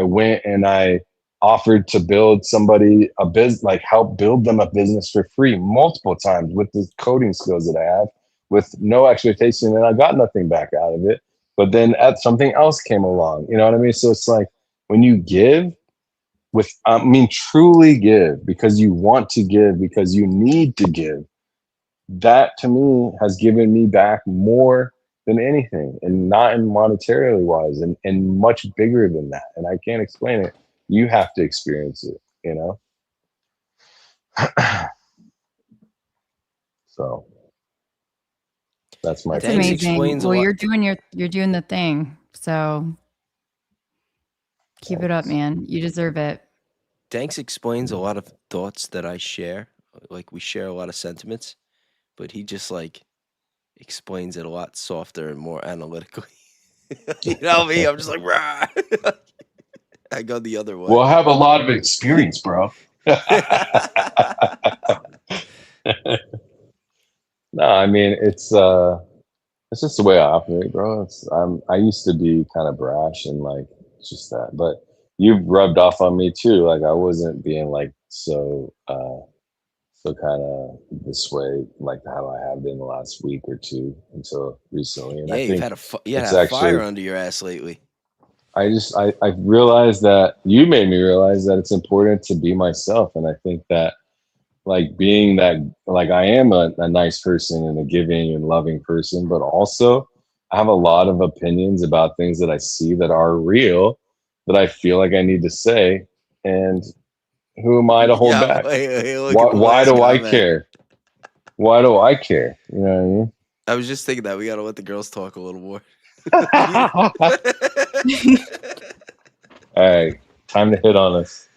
went and I offered to build somebody a business, like help build them a business for free multiple times with the coding skills that I have, with no expectation, and I got nothing back out of it. But then something else came along. You know what I mean? So it's like, when you give truly give because you want to give, because you need to give, that to me has given me back more than anything, and not in monetarily wise, and much bigger than that. And I can't explain it. You have to experience it, So that's my That's Danks amazing. explains a Well, lot. you're doing the thing. So keep it up, man. You deserve it. Danks explains a lot of thoughts that I share. Like, we share a lot of sentiments, but he just like explains it a lot softer and more analytically. You know me? I'm just like, rah! I go the other way. Well, I have a lot of experience, bro. No, I mean, it's just the way I operate, bro. I used to be kind of brash and like just that, but you've rubbed off on me too. Like, I wasn't being like so kind of this way, like how I have been the last week or two until recently. And Yeah, I you've think had it's a actually, fire under your ass lately. I realized that you made me realize that it's important to be myself. And I think that, like, being that, like, I am a nice person and a giving and loving person, but also I have a lot of opinions about things that I see that are real, that I feel like I need to say. And who am I to hold back? Why do I care? Why do I care? You know what I mean? I was just thinking that we got to let the girls talk a little more. All right, time to hit on us.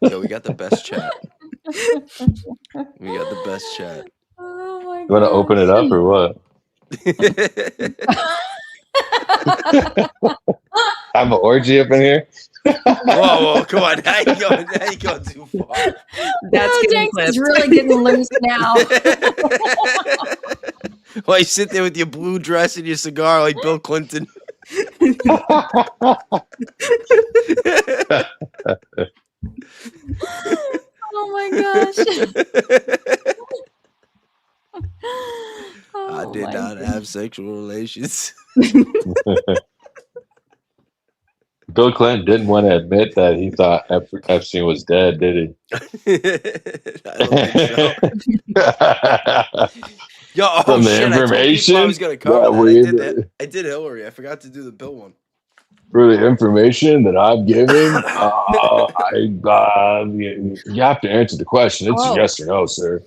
Yo, we got the best chat. We got the best chat. Oh my You want to open it up or what? Have an orgy up in here? Whoa, come on. Now you go too far. That's getting Danks is clipped. really getting loose now. Well, you sit there with your blue dress and your cigar like Bill Clinton. Oh my gosh. I did not have sexual relations. Bill Clinton didn't want to admit that he thought Epstein was dead, did he? I don't think so. Yo, From the shit, information, I was going to cover that. I did Hillary. I forgot to do the Bill one. For the information that I'm giving, you have to answer the question. It's a yes or no, sir.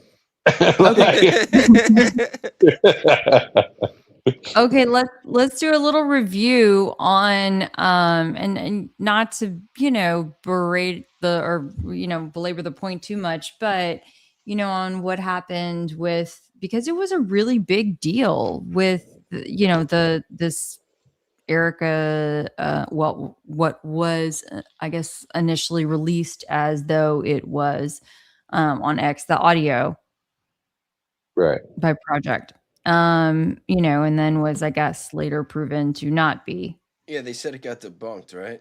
Okay, let's do a little review on and not to berate belabor the point too much, but on what happened with, because it was a really big deal with this Erica, what was I guess initially released as though it was on X, the audio right by Project. you know, and then was, I guess, later proven to not be. Yeah, they said it got debunked, right?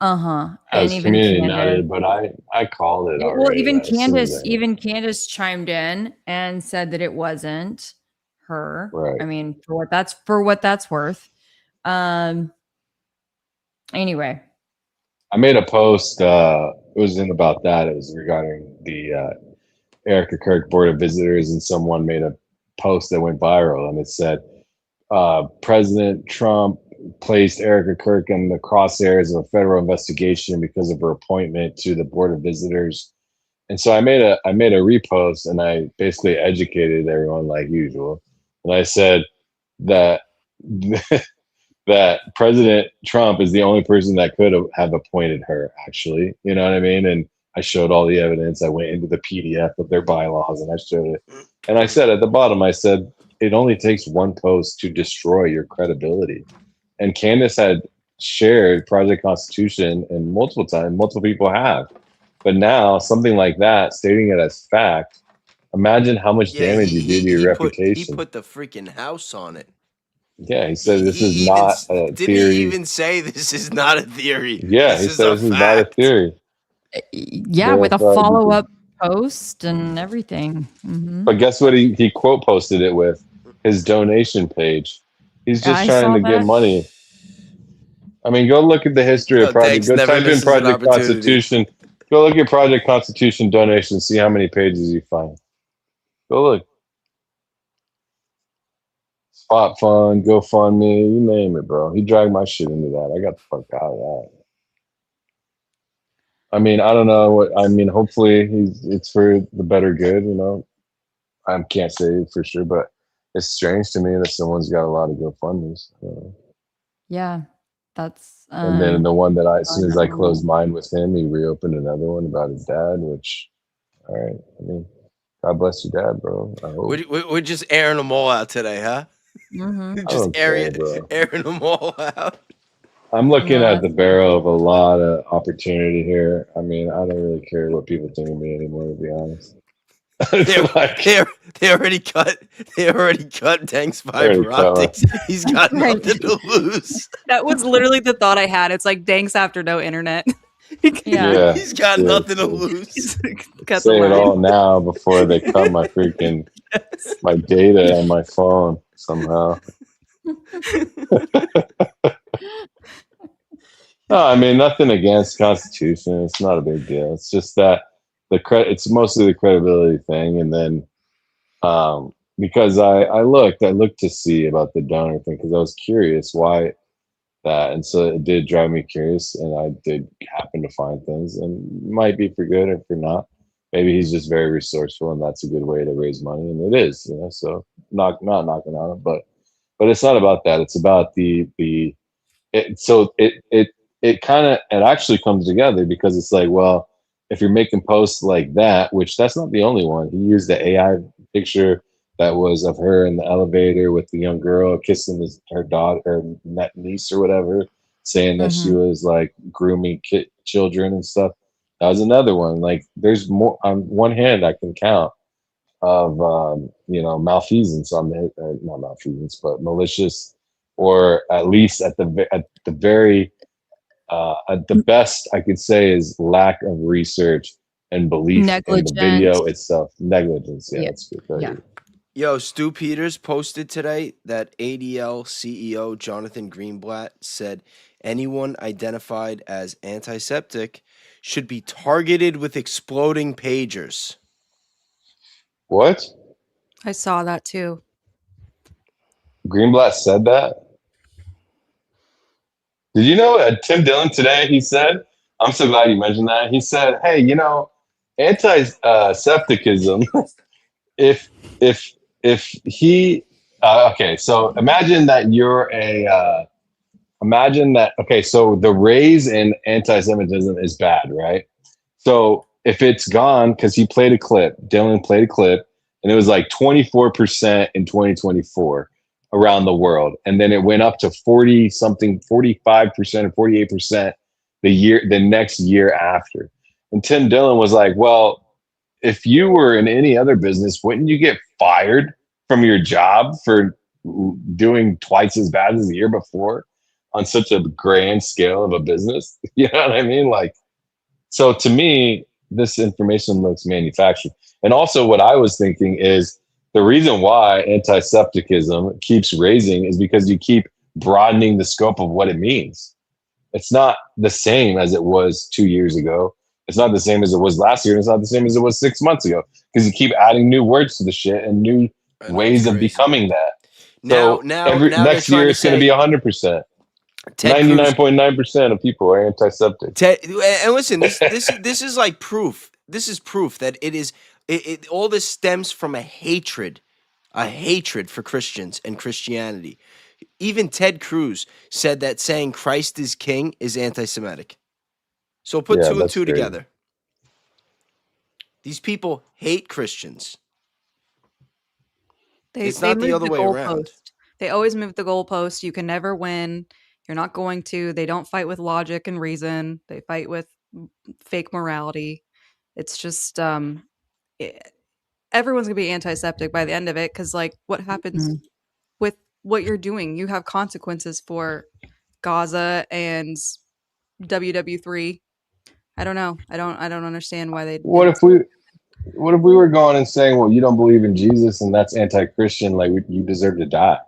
And As even community Candace, noted, but I called it well, already. even as soon as Candace chimed in and said that it wasn't her. Right. I mean, for what that's worth. Anyway, I made a post. It wasn't about that. It was regarding the Erica Kirk Board of Visitors, and someone made a post that went viral, and it said, President Trump placed Erica Kirk in the crosshairs of a federal investigation because of her appointment to the Board of Visitors. And so I made a repost, and I basically educated everyone like usual. And I said that that President Trump is the only person that could have appointed her, actually. You know what I mean? And I showed all the evidence. I went into the PDF of their bylaws and I showed it. And I said at the bottom, I said, it only takes one post to destroy your credibility. And Candace had shared Project Constitution and multiple times, multiple people have. But now something like that, stating it as fact, imagine how much damage you do to your reputation. He put the freaking house on it. Yeah, he said this is not a didn't theory. He even say this is not a theory? Yeah, he said this is not a theory. Yeah, with a follow-up post and everything. But guess what? He quote posted it with his donation page. He's just trying to get money. I mean, go look at the history of Project. Go type in Project Constitution. Go look at Project Constitution donations. See how many pages you find. Go look. Spot Fund, GoFundMe, you name it, bro. He dragged my shit into that. I got the fuck out of that. I mean, I don't know what. I mean, hopefully it's for the better good. You know, I can't say for sure, but it's strange to me that someone's got a lot of GoFundMes. Yeah, that's. And then the one that as soon as I closed mine with him, he reopened another one about his dad. Which, all right, I mean, God bless your dad, bro. I hope. We're just airing them all out today, huh? Just airing them all out. I'm looking at the barrel of a lot of opportunity here. I mean, I don't really care what people think of me anymore, to be honest. They already cut Danks fiber optics. He's got nothing to lose. That was literally the thought I had. It's like Danks after no internet. Yeah. He's got nothing to lose. Say it all now before they cut my freaking my data on my phone somehow. No, I mean, nothing against Constitution. It's not a big deal. It's just that it's mostly the credibility thing. And then because I looked to see about the donor thing because I was curious why that. And so it did drive me curious, and I did happen to find things, and it might be for good or for not. Maybe he's just very resourceful, and that's a good way to raise money, and it is, you know. So not knocking on it, but it's not about that. It's about it actually comes together because it's like, well, if you're making posts like that, which that's not the only one. He used the AI picture that was of her in the elevator with the young girl kissing her daughter, her niece or whatever, saying that she was like grooming children and stuff. That was another one. Like, there's more on one hand I can count of malfeasance on not malfeasance, but malicious, or at least at the best I could say is lack of research and belief in the video itself. Negligence. Yeah, that's good. Yeah. Yo, Stu Peters posted today that ADL CEO Jonathan Greenblatt said anyone identified as antiseptic should be targeted with exploding pagers. What? I saw that too. Greenblatt said that? Did you know Tim Dillon today, he said, I'm so glad you mentioned that. He said, hey, anti-septicism, if he, okay, so imagine that so the raise in anti-Semitism is bad, right? So if it's gone, because Dillon played a clip, and it was like 24% in 2024 around the world. And then it went up to 45% or 48% the next year after. And Tim Dillon was like, well, if you were in any other business, wouldn't you get fired from your job for doing twice as bad as the year before on such a grand scale of a business. You know what I mean? Like, so to me, this information looks manufactured. And also what I was thinking is the reason why anti-septicism keeps raising is because you keep broadening the scope of what it means. It's not the same as it was 2 years ago. It's not the same as it was last year. And it's not the same as it was 6 months ago because you keep adding new words to the shit and new ways of becoming that. Now, So now next year it's going to be 100%. 99.9% of people are antiseptic. And listen, this is like proof. This is proof that it is. All this stems from a hatred for Christians and Christianity. Even Ted Cruz said that saying Christ is king is anti-Semitic. So put two and two together. These people hate Christians. It's not the other way around. They always move the goalpost. You can never win. You're not going to. They don't fight with logic and reason. They fight with fake morality. It's just everyone's gonna be antiseptic by the end of it because, like, what happens with what you're doing? You have consequences for Gaza and WW3. I don't know. I don't understand why they. What if we were going and saying, well, you don't believe in Jesus and that's anti-Christian? Like, you deserve to die.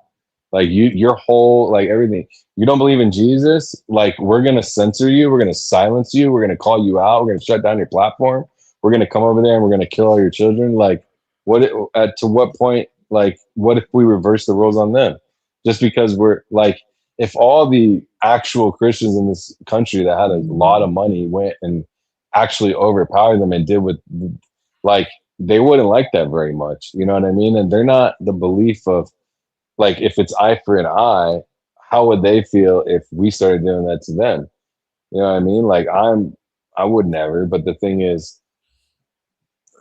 Like, your whole, like, everything. You don't believe in Jesus? Like, we're gonna censor you. We're gonna silence you. We're gonna call you out. We're gonna shut down your platform. We're gonna come over there and we're gonna kill all your children. Like, to what point? Like, what if we reverse the rules on them? Just because we're like, if all the actual Christians in this country that had a lot of money went and actually overpowered them and did what, like, they wouldn't like that very much. You know what I mean? And they're not the belief of, like, if it's eye for an eye, how would they feel if we started doing that to them? You know what I mean? Like, I would never, but the thing is,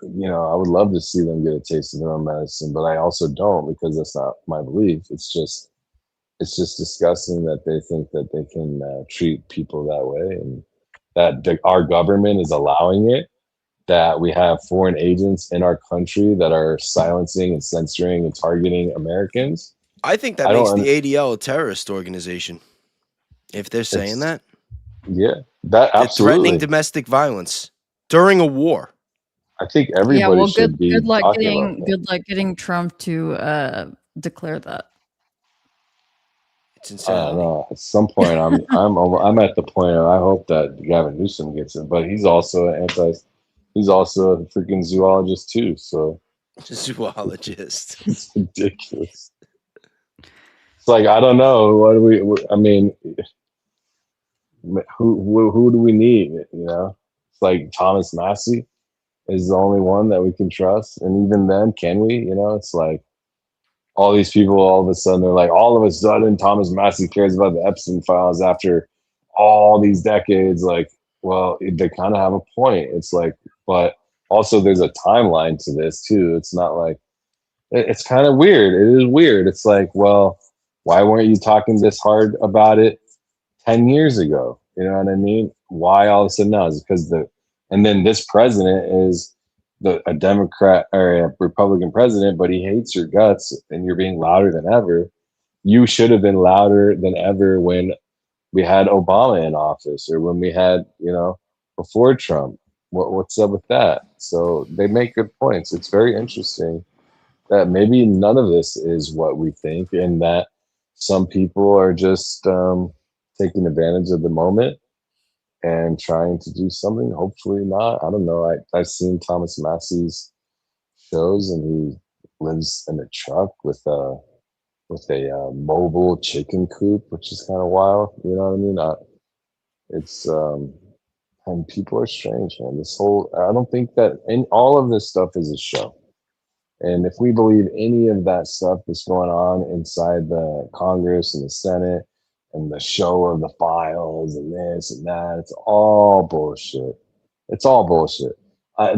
you know, I would love to see them get a taste of their own medicine, but I also don't, because that's not my belief. It's just disgusting that they think that they can treat people that way, and that our government is allowing it, that we have foreign agents in our country that are silencing and censoring and targeting Americans. I think that makes the ADL a terrorist organization. If they're saying that. Yeah, that absolutely. Threatening domestic violence during a war. I think everybody should be. Good luck getting Trump to declare that. It's insane. I don't know. At some point, I'm at the point of, I hope that Gavin Newsom gets it, but he's also he's also a freaking zoologist too. So zoologist. It's ridiculous. It's like, I don't know. What do we? I mean, who do we need? You know, it's like Thomas Massey is the only one that we can trust, and even then, can we? You know, it's like all these people. All of a sudden, they're like, all of a sudden, Thomas Massey cares about the Epstein files after all these decades. Like, well, they kind of have a point. It's like, but also there's a timeline to this too. It's not like, it's kind of weird. It is weird. It's like, well, why weren't you talking this hard about it 10 years ago? You know what I mean? Why all of a sudden now? Is because and then this president is a Democrat or a Republican president, but he hates your guts and you're being louder than ever. You should have been louder than ever when we had Obama in office, or when we had, you know, before Trump. What's up with that? So they make good points. It's very interesting that maybe none of this is what we think, and that some people are just taking advantage of the moment and trying to do something. Hopefully not. I don't know. I've seen Thomas Massey's shows, and he lives in a truck with a mobile chicken coop, which is kind of wild. You know what I mean? And people are strange, man. I don't think that all of this stuff is a show. And if we believe any of that stuff that's going on inside the Congress and the Senate and the show of the files and this and that, it's all bullshit. It's all bullshit.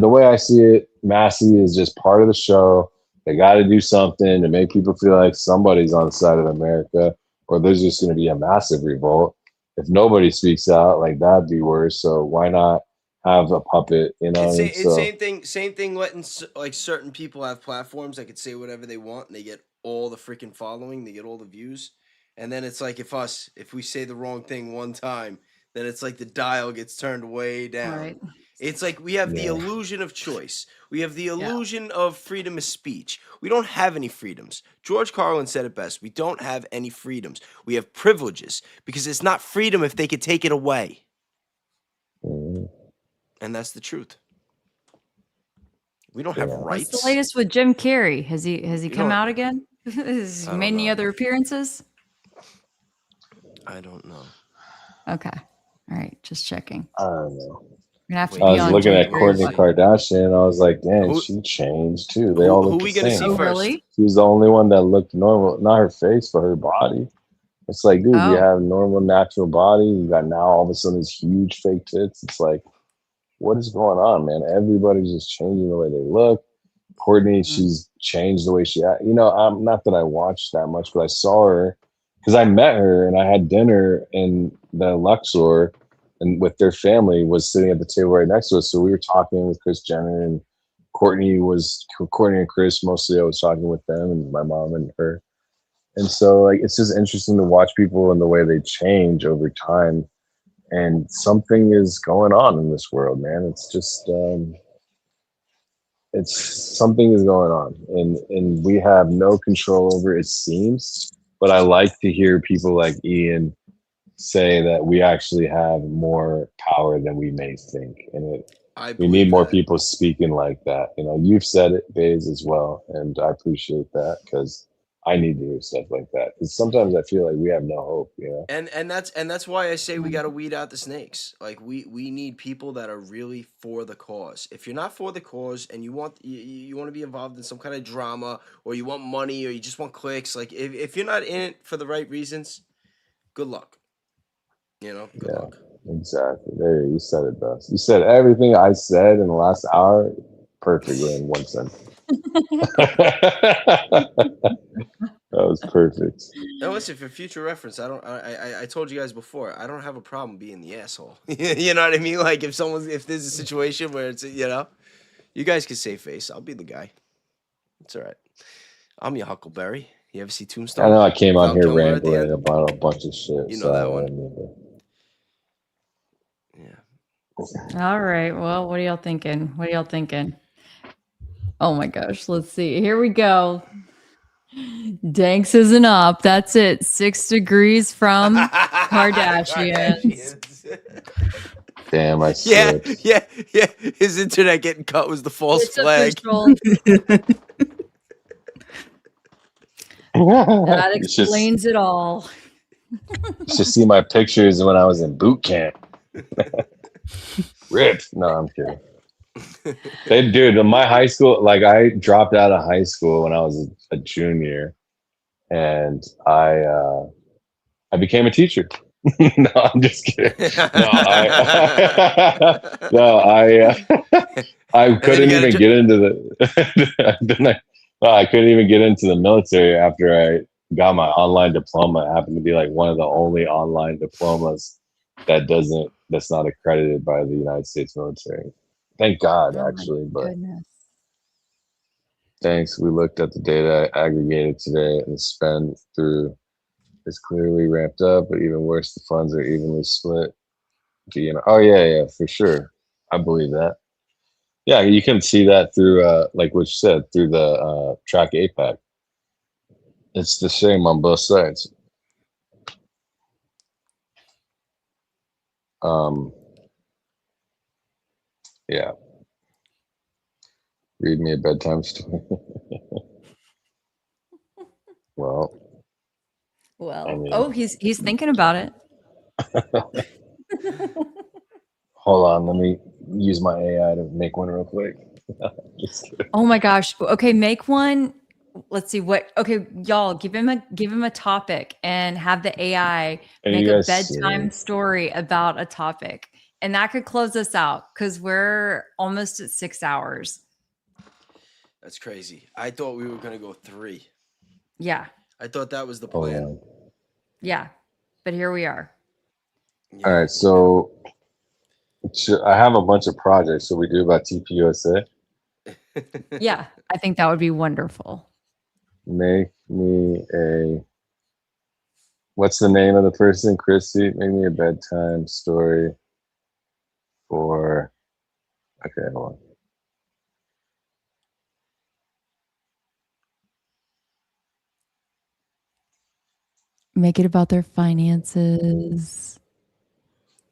The way I see it, Massey is just part of the show. They got to do something to make people feel like somebody's on the side of America, or there's just going to be a massive revolt. If nobody speaks out, like, that'd be worse. So why not have a puppet, you know. It's same thing. Letting like certain people have platforms that could say whatever they want, and they get all the freaking following, they get all the views, and then it's like if we say the wrong thing one time, then it's like the dial gets turned way down. Right. It's like we have the illusion of choice. We have the illusion of freedom of speech. We don't have any freedoms. George Carlin said it best. We don't have any freedoms. We have privileges because it's not freedom if they could take it away. And that's the truth. We don't have rights. What's the latest with Jim Carrey? Has he come out again? Has he made any other appearances? I don't know. Okay. All right. Just checking. I don't know. Gonna have to I be was on looking Jim at Kourtney Carrey's- Kardashian, and I was like, "Damn, she changed too." They all look who the we gonna same. see first? Really? She was the only one that looked normal, not her face, but her body. It's like, dude, you have normal, natural body. You got now all of a sudden these huge fake tits. It's like, what is going on, man? Everybody's just changing the way they look. Kourtney, she's changed the way she act. You know, I'm not that I watched that much, but I saw her because I met her and I had dinner in the Luxor, and with their family was sitting at the table right next to us. So we were talking with Kris Jenner, and Kourtney and Kris mostly. I was talking with them and my mom and her. And so like it's just interesting to watch people and the way they change over time. And something is going on in this world, man. It's just it's something is going on, and we have no control over it, seems. But I like to hear people like Ian say that we actually have more power than we may think, and we need more people speaking like that. You know, you've said it, Baze, as well, and I appreciate that because I need to hear stuff like that. Because sometimes I feel like we have no hope. You know, and that's why I say we got to weed out the snakes. Like we need people that are really for the cause. If you're not for the cause and you want to be involved in some kind of drama, or you want money, or you just want clicks, like if you're not in it for the right reasons, good luck. You know, good luck. Exactly. There, you said it best. You said everything I said in the last hour perfectly in one sentence. That was perfect. Now listen, for future reference, I told you guys before, I don't have a problem being the asshole. You know what I mean? Like if there's a situation where it's, you know, you guys can save face. I'll be the guy. It's all right. I'm your Huckleberry. You ever see Tombstone? I know I came on Val here Kilmer at the rambling end? about a bunch of shit. You know that one. All right. Well, what are y'all thinking? Oh my gosh. Let's see. Here we go. Danks isn't up. That's it. 6 degrees from Kardashians. Damn, I slipped. Yeah. His internet getting cut was the false It's flag. official. That You should- explains it all. You should see my pictures when I was in boot camp. Rip. No, I'm kidding. Dude, in my high school, like I dropped out of high school when I was a junior, and I became a teacher. No, I'm just kidding. I couldn't even get into the. I couldn't even get into the military after I got my online diploma. It happened to be like one of the only online diplomas that's not accredited by the United States military. Thank God, actually, but thanks. We looked at the data aggregated today, and the spend through is clearly ramped up, but even worse, the funds are evenly split. Oh yeah, for sure. I believe that. Yeah, you can see that through, like what you said, through the track APAC. It's the same on both sides. Yeah. Read me a bedtime story. Well, I mean, he's thinking about it. Hold on, let me use my AI to make one real quick. Oh my gosh. Okay, make one. Let's see what. Okay, y'all, give him a topic and have the AI make a bedtime story about a topic, and that could close us out because we're almost at 6 hours. That's crazy. I thought we were gonna go 3. Yeah. I thought that was the plan. Yeah, but here we are. All right, so I have a bunch of projects. So we do about TPUSA. Yeah, I think that would be wonderful. Make me a. What's the name of the person, Chrissy? Make me a bedtime story for. Okay, hold on. Make it about their finances.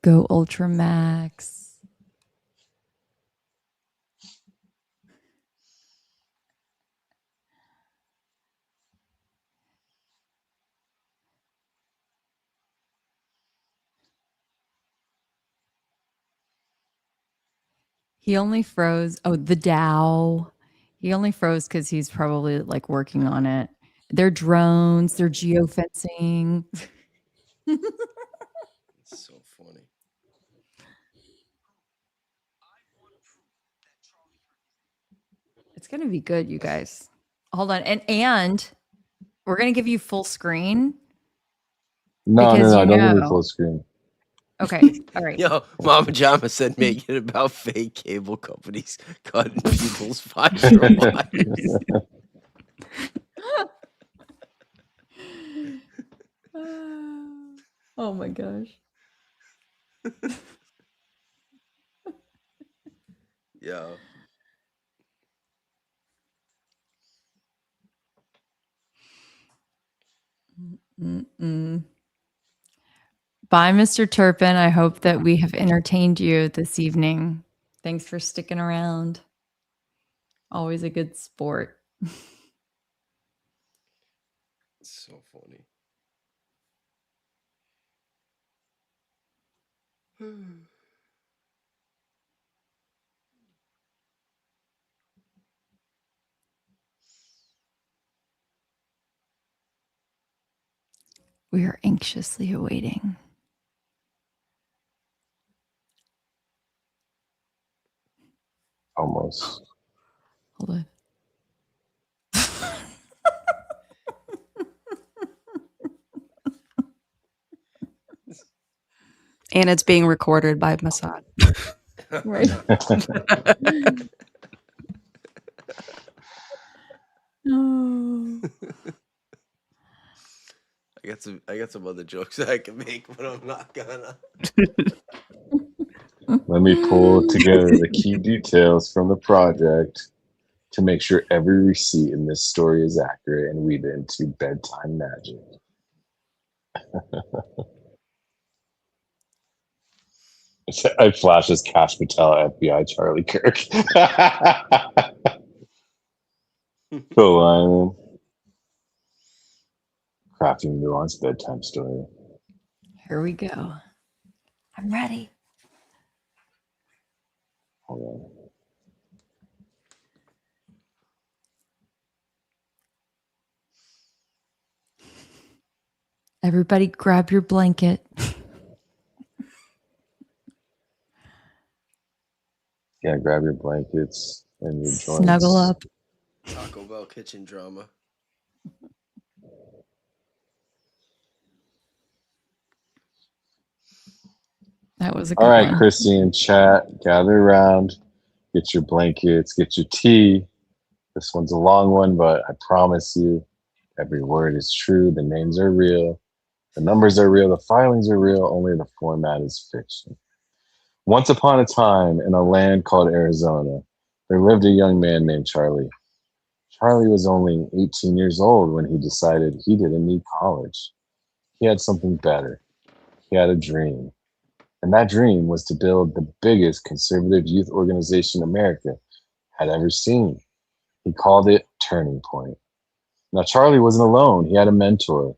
Go ultra max. He only froze. Oh, the Dow. He only froze because he's probably like working on it. They're drones. They're geofencing. It's so funny. It's gonna be good, you guys. Hold on, and we're gonna give you full screen. No, Because don't give me know. full screen. Okay, all right. Yo, Mama Jama said make it about fake cable companies cutting people's fiber wires. Oh my gosh. Yo. Mm-mm. Bye, Mr. Turpin. I hope that we have entertained you this evening. Thanks for sticking around. Always a good sport. It's so funny. We are anxiously awaiting. Almost. Hold on. And it's being recorded by Mossad. Right. Oh. I got some other jokes that I can make, but I'm not gonna. Let me pull together the key details from the project to make sure every receipt in this story is accurate and weave it into bedtime magic. I flash as Cash Patel, FBI Charlie Kirk. Phil Lyman. Crafting nuanced bedtime story. Here we go. I'm ready. Hold on. Everybody grab your blanket. Yeah, grab your blankets and your joints. Snuggle up. Taco Bell kitchen drama. That was a good All right, one. Chrissy and chat, gather around, get your blankets, get your tea. This one's a long one, but I promise you, every word is true. The names are real. The numbers are real. The filings are real. Only the format is fiction. Once upon a time, in a land called Arizona, there lived a young man named Charlie. Charlie was only 18 years old when he decided he didn't need college. He had something better. He had a dream. And that dream was to build the biggest conservative youth organization America had ever seen. He called it Turning Point. Now, Charlie wasn't alone. He had a mentor,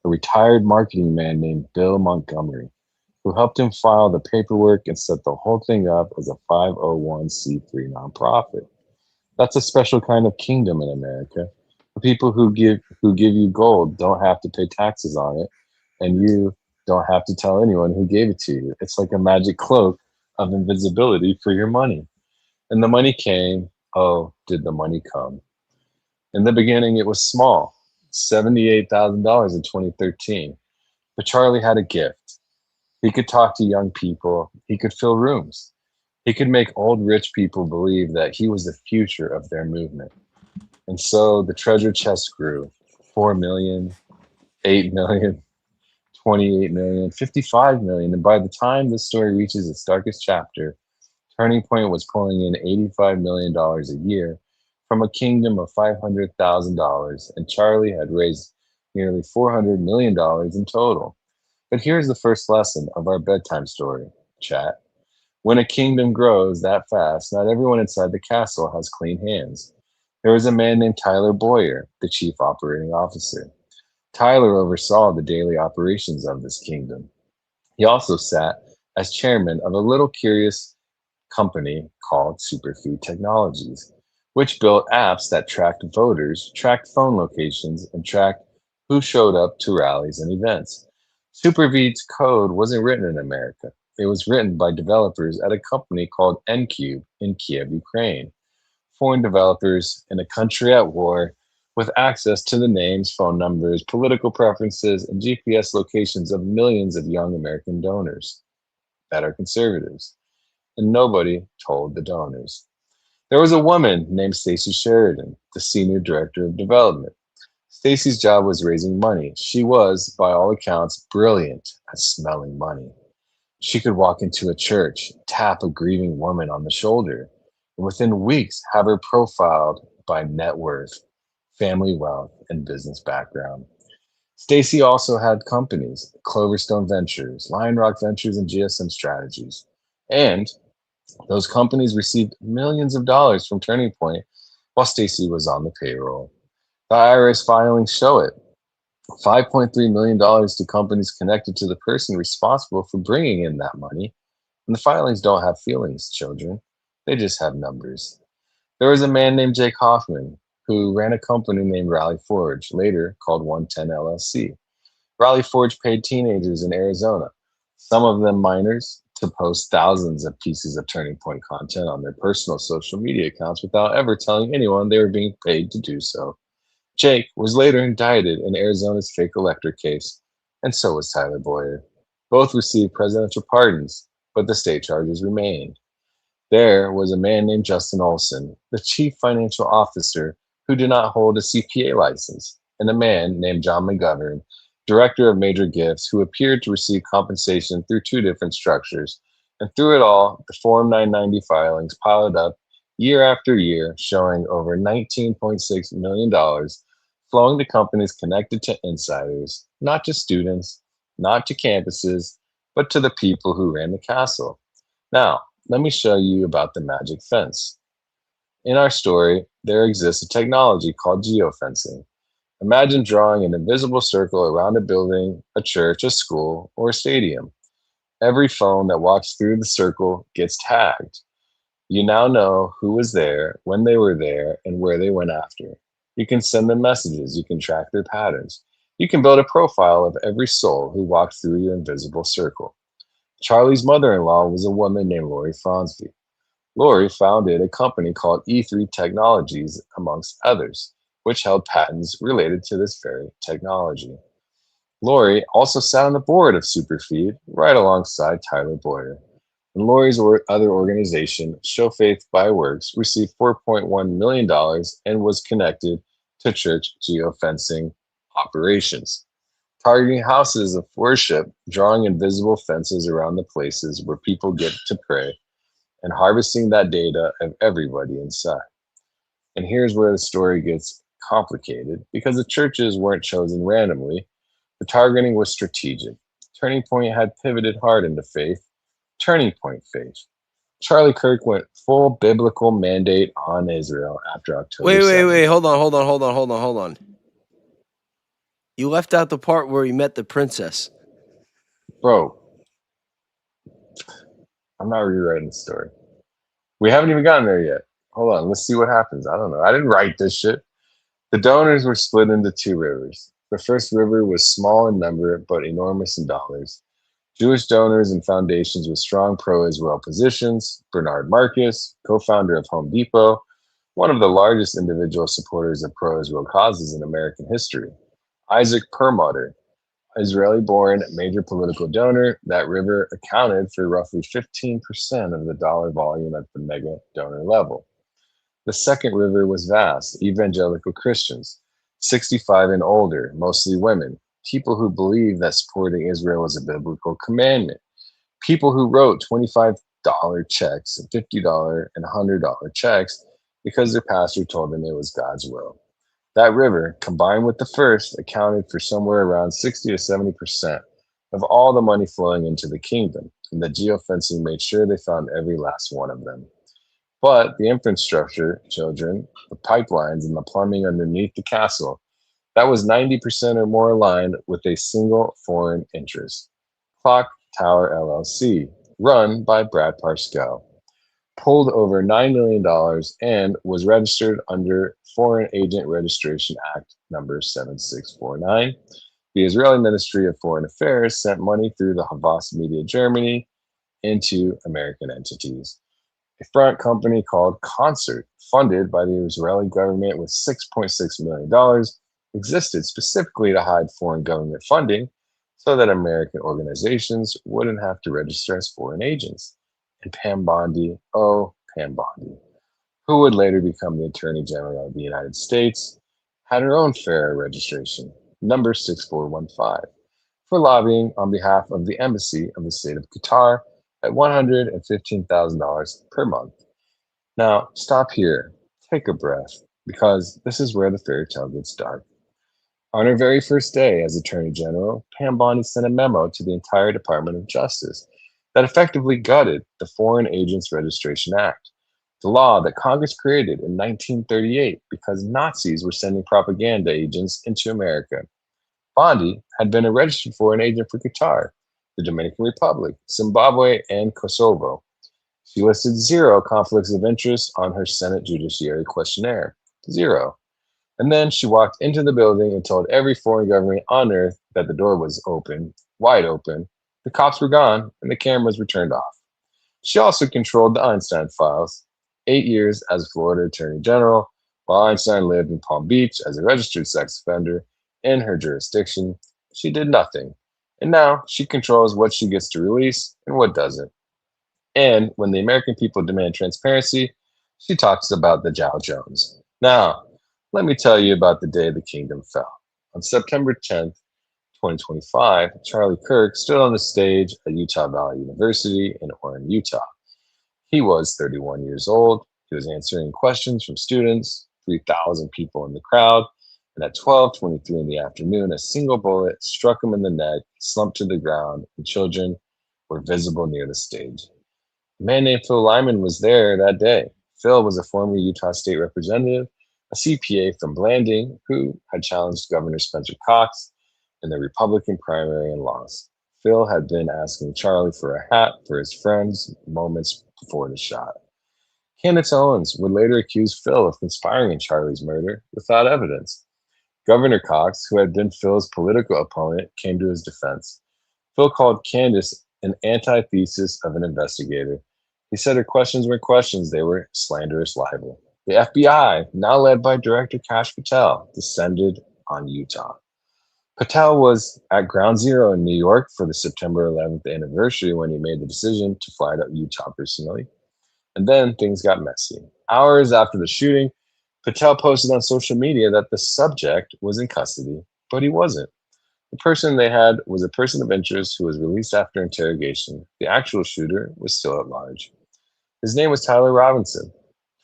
a retired marketing man named Bill Montgomery, who helped him file the paperwork and set the whole thing up as a 501c3 nonprofit. That's a special kind of kingdom in America. The people who give you gold don't have to pay taxes on it, and you don't have to tell anyone who gave it to you. It's like a magic cloak of invisibility for your money. And the money came. Oh, did the money come? In the beginning, it was small, $78,000 in 2013. But Charlie had a gift. He could talk to young people. He could fill rooms. He could make old rich people believe that he was the future of their movement. And so the treasure chest grew. 4 million, 8 million, 28 million, 55 million. And by the time this story reaches its darkest chapter, Turning Point was pulling in $85 million a year from a kingdom of $500,000, and Charlie had raised nearly $400 million in total. But here's the first lesson of our bedtime story, chat. When a kingdom grows that fast, not everyone inside the castle has clean hands. There was a man named Tyler Boyer, the chief operating officer. Tyler oversaw the daily operations of this kingdom. He also sat as chairman of a little curious company called Superfood Technologies, which built apps that tracked voters, tracked phone locations, and tracked who showed up to rallies and events. Superfeed's code wasn't written in America. It was written by developers at a company called Ncube in Kiev, Ukraine. Foreign developers in a country at war with access to the names, phone numbers, political preferences, and GPS locations of millions of young American donors that are conservatives. And nobody told the donors. There was a woman named Stacy Sheridan, the senior director of development. Stacy's job was raising money. She was, by all accounts, brilliant at smelling money. She could walk into a church, tap a grieving woman on the shoulder, and within weeks have her profiled by net worth, family wealth, and business background. Stacy also had companies, Cloverstone Ventures, Lion Rock Ventures, and GSM Strategies. And those companies received millions of dollars from Turning Point while Stacy was on the payroll. The IRS filings show it. $5.3 million to companies connected to the person responsible for bringing in that money. And the filings don't have feelings, children. They just have numbers. There was a man named Jake Hoffman who ran a company named Rally Forge, later called 110 LLC. Rally Forge paid teenagers in Arizona, some of them minors, to post thousands of pieces of Turning Point content on their personal social media accounts without ever telling anyone they were being paid to do so. Jake was later indicted in Arizona's fake elector case, and so was Tyler Boyer. Both received presidential pardons, but the state charges remained. There was a man named Justin Olson, the chief financial officer, who did not hold a CPA license, and a man named John McGovern, director of major gifts, who appeared to receive compensation through two different structures. And through it all, the Form 990 filings piled up year after year, showing over $19.6 million flowing to companies connected to insiders, not to students, not to campuses, but to the people who ran the castle. Now, let me show you about the magic fence. In our story, there exists a technology called geofencing. Imagine drawing an invisible circle around a building, a church, a school, or a stadium. Every phone that walks through the circle gets tagged. You now know who was there, when they were there, and where they went after. You can send them messages. You can track their patterns. You can build a profile of every soul who walked through your invisible circle. Charlie's mother-in-law was a woman named Lori Fronsby. Lori founded a company called E3 Technologies, amongst others, which held patents related to this very technology. Lori also sat on the board of Superfeed, right alongside Tyler Boyer. And Lori's other organization, Show Faith by Works, received $4.1 million and was connected to church geofencing operations, targeting houses of worship, drawing invisible fences around the places where people get to pray, and harvesting that data of everybody inside. And here's where the story gets complicated, because the churches weren't chosen randomly. The targeting was strategic. Turning Point had pivoted hard into faith. Turning Point faith. Charlie Kirk went full biblical mandate on Israel after October 7th. Wait. Hold on. You left out the part where he met the princess. Bro, I'm not rewriting the story. We haven't even gotten there yet. Hold on, let's see what happens. I don't know. I didn't write this shit. The donors were split into two rivers. The first river was small in number, but enormous in dollars. Jewish donors and foundations with strong pro-Israel positions. Bernard Marcus, co-founder of Home Depot, one of the largest individual supporters of pro-Israel causes in American history. Isaac Perlmutter, Israeli-born major political donor, that river accounted for roughly 15% of the dollar volume at the mega donor level. The second river was vast, evangelical Christians, 65 and older, mostly women, people who believed that supporting Israel was a biblical commandment, people who wrote $25 checks, $50 and $100 checks because their pastor told them it was God's will. That river, combined with the first, accounted for somewhere around 60 to 70% of all the money flowing into the kingdom, and the geofencing made sure they found every last one of them. But the infrastructure, children, the pipelines, and the plumbing underneath the castle, that was 90% or more aligned with a single foreign interest. Clock Tower LLC, run by Brad Parscale, pulled over $9 million and was registered under Foreign Agent Registration Act number 7649. The Israeli Ministry of Foreign Affairs sent money through the Havas Media Germany into American entities. A front company called Concert, funded by the Israeli government with $6.6 million, existed specifically to hide foreign government funding so that American organizations wouldn't have to register as foreign agents. And Pam Bondi, oh, Pam Bondi, who would later become the Attorney General of the United States, had her own FARA registration, number 6415, for lobbying on behalf of the Embassy of the State of Qatar at $115,000 per month. Now, stop here, take a breath, because this is where the fairy tale gets dark. On her very first day as Attorney General, Pam Bondi sent a memo to the entire Department of Justice that effectively gutted the Foreign Agents Registration Act, the law that Congress created in 1938 because Nazis were sending propaganda agents into America. Bondi had been a registered foreign agent for Qatar, the Dominican Republic, Zimbabwe, and Kosovo. She listed 0 conflicts of interest on her Senate Judiciary questionnaire. 0. And then she walked into the building and told every foreign government on earth that the door was open, wide open, the cops were gone, and the cameras were turned off. She also controlled the Einstein files, 8 years as Florida Attorney General, while Einstein lived in Palm Beach as a registered sex offender in her jurisdiction. She did nothing. And now she controls what she gets to release and what doesn't. And when the American people demand transparency, she talks about the Dow Jones. Now, let me tell you about the day the kingdom fell. On September 10th, 2025, Charlie Kirk stood on the stage at Utah Valley University in Orem, Utah. He was 31 years old. He was answering questions from students, 3,000 people in the crowd, and at 12:23 in the afternoon, a single bullet struck him in the neck, slumped to the ground, and children were visible near the stage. A man named Phil Lyman was there that day. Phil was a former Utah state representative, a CPA from Blanding, who had challenged Governor Spencer Cox in the Republican primary and lost. Phil had been asking Charlie for a hat for his friends moments before the shot. Candace Owens would later accuse Phil of conspiring in Charlie's murder without evidence. Governor Cox, who had been Phil's political opponent, came to his defense. Phil called Candace an antithesis of an investigator. He said her questions weren't questions, they were slanderous libel. The FBI, now led by Director Kash Patel, descended on Utah. Patel was at Ground Zero in New York for the September 11th anniversary when he made the decision to fly to Utah personally. And then things got messy. Hours after the shooting, Patel posted on social media that the subject was in custody, but he wasn't. The person they had was a person of interest who was released after interrogation. The actual shooter was still at large. His name was Tyler Robinson,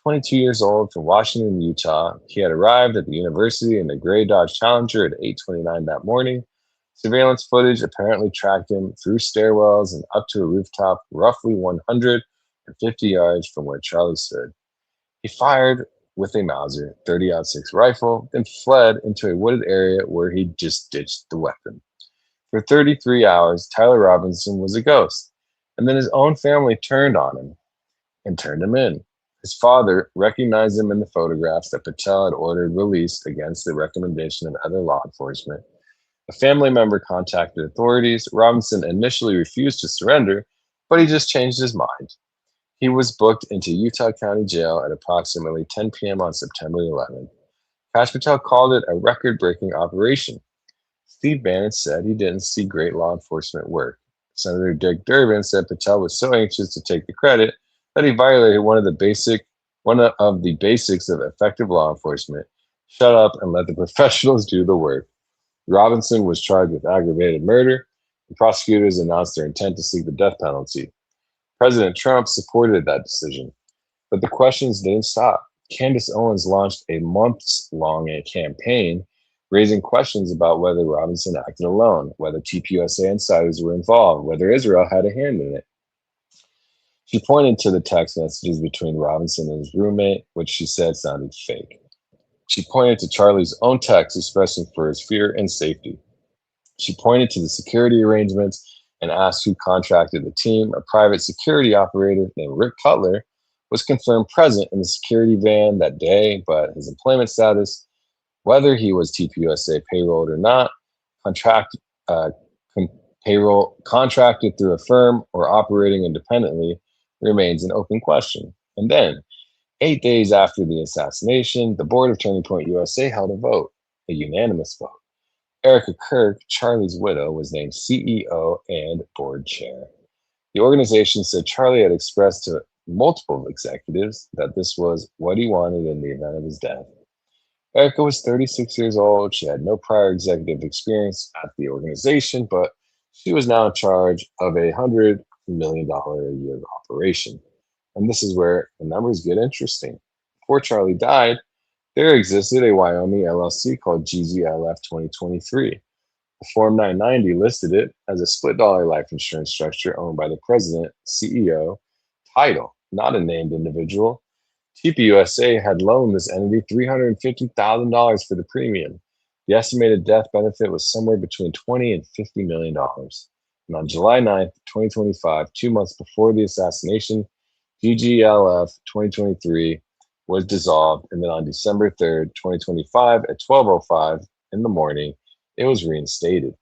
22 years old, from Washington, Utah. He had arrived at the university in a gray Dodge Challenger at 8:29 that morning. Surveillance footage apparently tracked him through stairwells and up to a rooftop roughly 150 yards from where Charlie stood. He fired with a Mauser 30-06 rifle, then fled into a wooded area where he just ditched the weapon. For 33 hours, Tyler Robinson was a ghost, and then his own family turned on him and turned him in. His father recognized him in the photographs that Patel had ordered released against the recommendation of other law enforcement. A family member contacted authorities. Robinson initially refused to surrender, but he just changed his mind. He was booked into Utah County Jail at approximately 10 p.m. on September 11th. Kash Patel called it a record-breaking operation. Steve Bannon said he didn't see great law enforcement work. Senator Dick Durbin said Patel was so anxious to take the credit that he violated one of the basics of effective law enforcement. Shut up and let the professionals do the work. Robinson was charged with aggravated murder, and prosecutors announced their intent to seek the death penalty. President Trump supported that decision, but the questions didn't stop. Candace Owens launched a months-long campaign raising questions about whether Robinson acted alone, whether TPUSA insiders were involved, whether Israel had a hand in it. She pointed to the text messages between Robinson and his roommate, which she said sounded fake. She pointed to Charlie's own text expressing for his fear and safety. She pointed to the security arrangements and asked who contracted the team. A private security operator named Rick Cutler was confirmed present in the security van that day, but his employment status, whether he was TPUSA payrolled or not, contracted through a firm or operating independently, remains an open question. And then, 8 days after the assassination, the board of Turning Point USA held a vote, a unanimous vote. Erica Kirk, Charlie's widow, was named CEO and board chair. The organization said Charlie had expressed to multiple executives that this was what he wanted in the event of his death. Erica was 36 years old. She had no prior executive experience at the organization, but she was now in charge of a $100 million a year operation. And this is where the numbers get interesting. Before Charlie died, there existed a Wyoming LLC called GZLF 2023. The Form 990 listed it as a split dollar life insurance structure owned by the president, CEO, title, not a named individual. TPUSA had loaned this entity $350,000 for the premium. The estimated death benefit was somewhere between $20 and $50 million. And on July 9th, 2025, 2 months before the assassination, GGLF 2023 was dissolved, and then on December 3rd, 2025, at 12:05 in the morning, it was reinstated.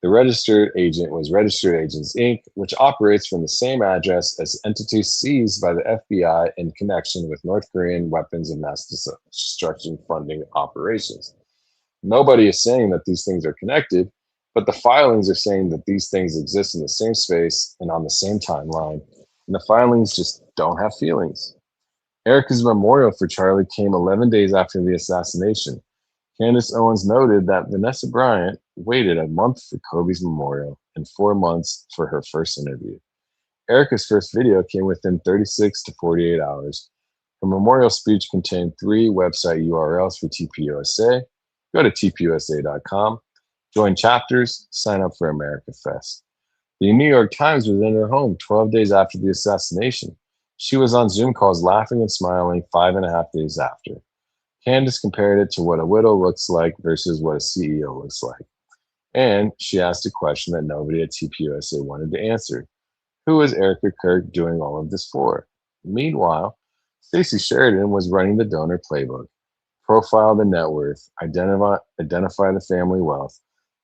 The registered agent was Registered Agents Inc., which operates from the same address as entities seized by the FBI in connection with North Korean weapons of mass destruction funding operations. Nobody is saying that these things are connected, but the filings are saying that these things exist in the same space and on the same timeline, and the filings just don't have feelings. Erica's memorial for Charlie came 11 days after the assassination. Candace Owens noted that Vanessa Bryant waited a month for Kobe's memorial and 4 months for her first interview. Erica's first video came within 36 to 48 hours. Her memorial speech contained 3 website URLs for TPUSA. Go to tpusa.com, join chapters, sign up for America Fest. The New York Times was in her home 12 days after the assassination. She was on Zoom calls laughing and smiling 5.5 days after. Candace compared it to what a widow looks like versus what a CEO looks like. And she asked a question that nobody at TPUSA wanted to answer. Who is Erica Kirk doing all of this for? Meanwhile, Stacey Sheridan was running the donor playbook. Profile the net worth, identify the family wealth,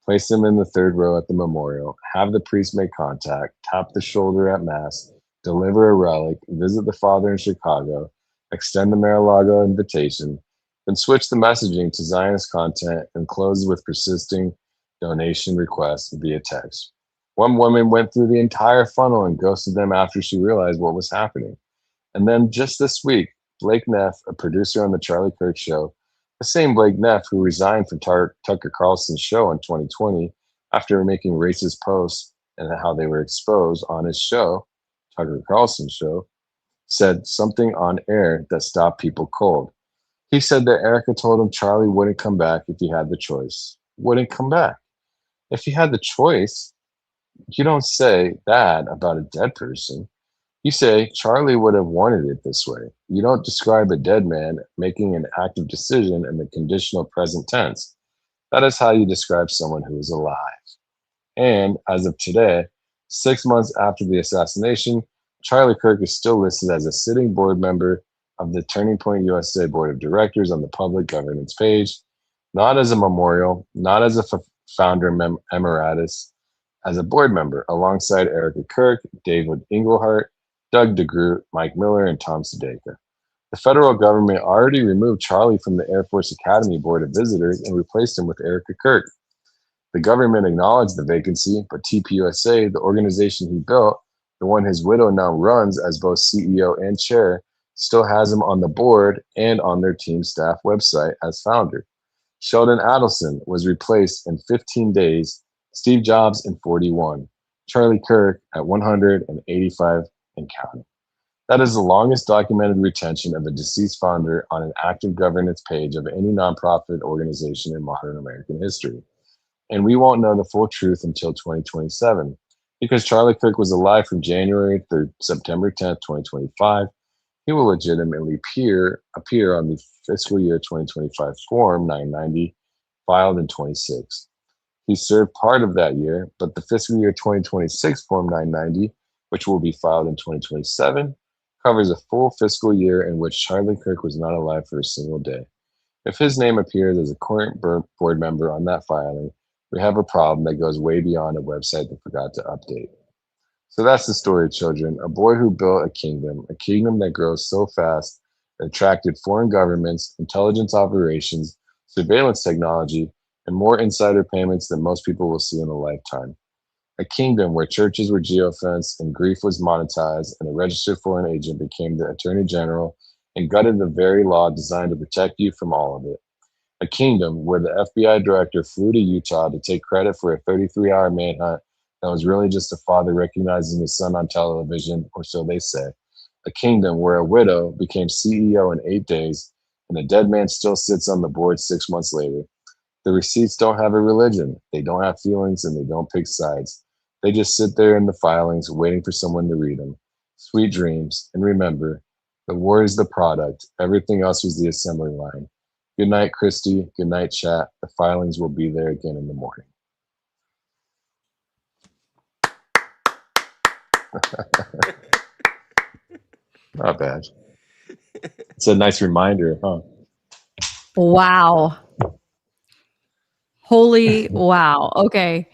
place them in the 3rd row at the memorial, have the priest make contact, tap the shoulder at mass, deliver a relic, visit the father in Chicago, extend the Mar-a-Lago invitation, then switch the messaging to Zionist content and close with persisting donation requests via text. One woman went through the entire funnel and ghosted them after she realized what was happening. And then just this week, Blake Neff, a producer on the Charlie Kirk Show, the same Blake Neff who resigned from Tucker Carlson's show in 2020 after making racist posts and how they were exposed on his show, Tucker Carlson's show, said something on air that stopped people cold. He said that Erica told him Charlie wouldn't come back if he had the choice. Wouldn't come back. If he had the choice, you don't say that about a dead person. You say Charlie would have wanted it this way. You don't describe a dead man making an active decision in the conditional present tense. That is how you describe someone who is alive. And as of today, 6 months after the assassination, Charlie Kirk is still listed as a sitting board member of the Turning Point USA Board of Directors on the public governance page, not as a memorial, not as a founder emeritus, as a board member alongside Erica Kirk, David Englehart, Doug DeGroot, Mike Miller, and Tom Sedeka. The federal government already removed Charlie from the Air Force Academy Board of Visitors and replaced him with Erica Kirk. The government acknowledged the vacancy, but TPUSA, the organization he built, the one his widow now runs as both CEO and chair, still has him on the board and on their team staff website as founder. Sheldon Adelson was replaced in 15 days, Steve Jobs in 41, Charlie Kirk at 185 and counting. That is the longest documented retention of a deceased founder on an active governance page of any nonprofit organization in modern American history. And we won't know the full truth until 2027, because Charlie Kirk was alive from January through September 10th, 2025. He will legitimately appear on the fiscal year 2025 Form 990 filed in 26. He served part of that year, but the fiscal year 2026 Form 990, which will be filed in 2027, covers a full fiscal year in which Charlie Kirk was not alive for a single day. If his name appears as a current board member on that filing, we have a problem that goes way beyond a website that forgot to update. So that's the story, children. A boy who built a kingdom that grows so fast, that attracted foreign governments, intelligence operations, surveillance technology, and more insider payments than most people will see in a lifetime. A kingdom where churches were geofenced and grief was monetized, and a registered foreign agent became the attorney general and gutted the very law designed to protect you from all of it. A kingdom where the FBI director flew to Utah to take credit for a 33-hour manhunt that was really just a father recognizing his son on television, or so they say. A kingdom where a widow became CEO in 8 days, and a dead man still sits on the board 6 months later. The receipts don't have a religion, they don't have feelings, and they don't pick sides. They just sit there in the filings waiting for someone to read them. Sweet dreams, and remember, the war is the product, everything else was the assembly line. Good night, Christy. Good night, chat. The filings will be there again in the morning. Not bad. It's a nice reminder, huh? Wow. Holy wow. Okay.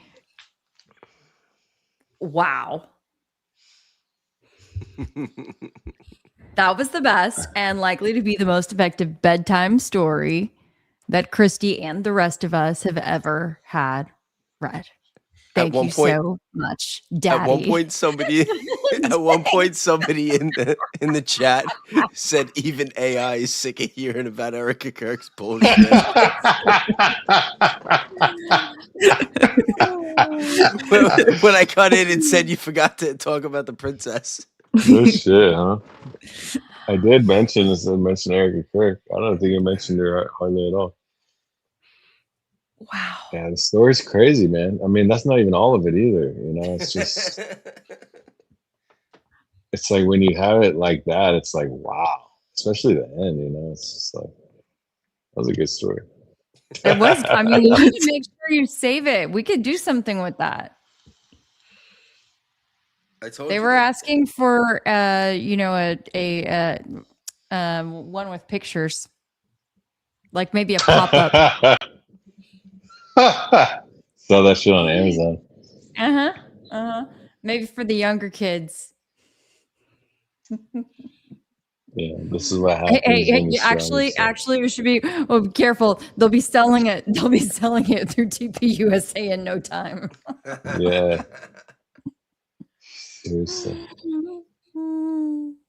Wow. That was the best and likely to be the most effective bedtime story that Christy and the rest of us have ever had read. Thank you so much, Daddy. At one point, somebody in the chat said even AI is sick of hearing about Erica Kirk's bullshit. when I got in, it said you forgot to talk about the princess. No shit, huh? I did mention Erica Kirk. I don't think I mentioned her hardly at all. Wow. Yeah, the story's crazy, man. I mean, that's not even all of it either. You know, it's just, it's like when you have it like that, it's like, wow. Especially the end, you know, it's just like, that was a good story. It was. I mean, you need to make sure you save it. We could do something with that. I told they you were that. asking for, you know, a one with pictures, like maybe a pop up. Saw that shit on Amazon. Maybe for the younger kids. Yeah, this is what happens. Hey, actually, you should be be careful. They'll be selling it. They'll be selling it through TPUSA in no time. Yeah. Seriously.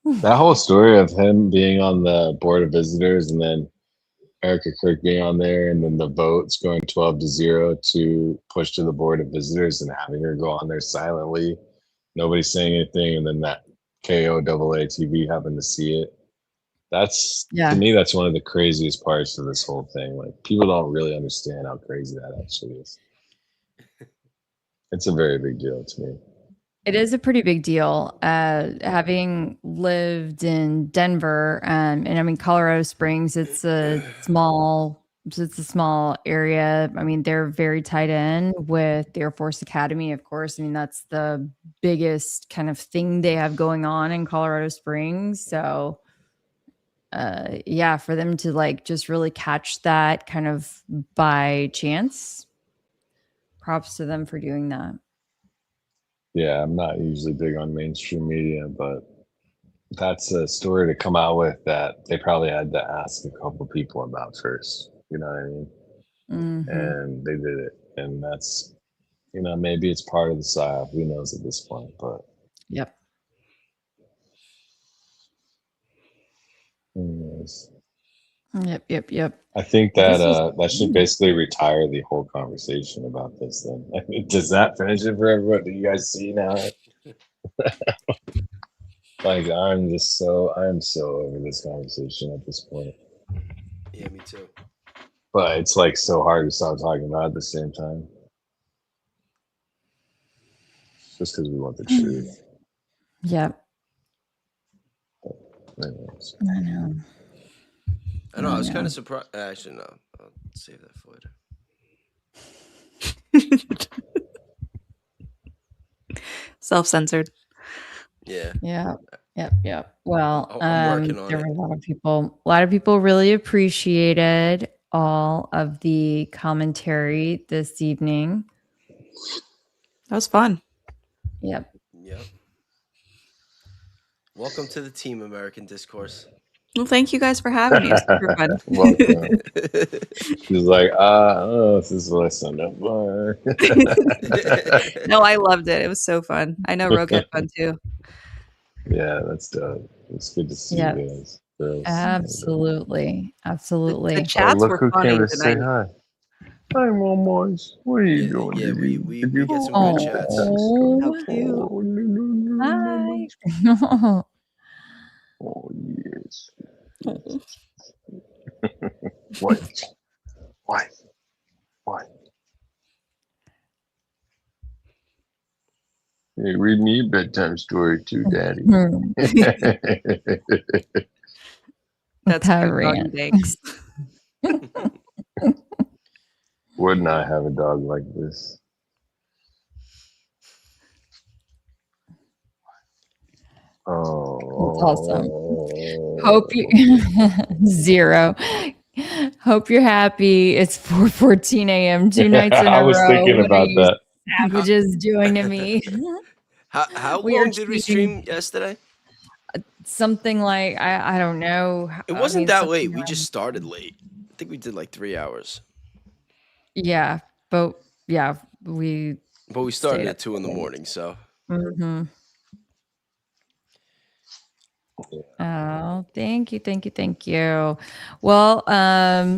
That whole story of him being on the board of visitors and then Erica Kirk being on there and then the votes going 12-0 to push to the board of visitors and having her go on there silently, nobody saying anything, and then that KOAA TV happened to see it. That's, to me, that's one of the craziest parts of this whole thing. Like, people don't really understand how crazy that actually is. It's a very big deal to me. It is a pretty big deal. Having lived in Denver, and I mean Colorado Springs, it's a small area. I mean, they're very tied in with the Air Force Academy, of course. I mean, that's the biggest kind of thing they have going on in Colorado Springs. So, yeah, for them to like just really catch that kind of by chance, props to them for doing that. Yeah, I'm not usually big on mainstream media, but that's a story to come out with that they probably had to ask a couple people about first. You know what I mean? Mm-hmm. And they did it. and that's, you know, maybe it's part of the psyop. Who knows at this point? But Yep. anyways, Yep. I think This was that that should basically retire the whole conversation about this. Then does that finish it for everyone? Do you guys see now? Like I'm so over this conversation at this point. Yeah, me too. But it's like so hard to stop talking about it at the same time. Just because we want the truth. Yep. Anyways. I know. I know. I was kind of surprised. Actually, no. I'll save that for later. Self-censored. Yeah. Yep. Well, I'm working on there it. were a lot of people really appreciated all of the commentary this evening. That was fun. Yep. Welcome to the team, American Discourse. Well, thank you guys for having me. It was super fun. Welcome. She's like, oh, this is what I signed up for. No, I loved it. It was so fun. I know Rogue had fun too. Yeah, that's dope. It's good to see Yep. you guys. Girls. Absolutely. The chats look were who funny came to say tonight. hi. Hi, Momos. What are you doing? Yeah, today? we Did you- get some good chats. How cute. Oh, no, Hi. Oh, yes. What? Hey, read me a bedtime story too, Daddy. That's Power cute, doggy rant. Danks. Wouldn't I have a dog like this? Oh, That's awesome. Hope you 0. Hope you're happy. It's 4:14 a.m. 2 nights in a row. I was thinking What are about you that. savages doing to me? How We are long did we stream yesterday? Something like I don't know. It wasn't that late. We just started late. I think we did like 3 hours. Yeah, but yeah, we started stayed at up 2 in the late. morning. So Mhm. Oh, thank you. Well,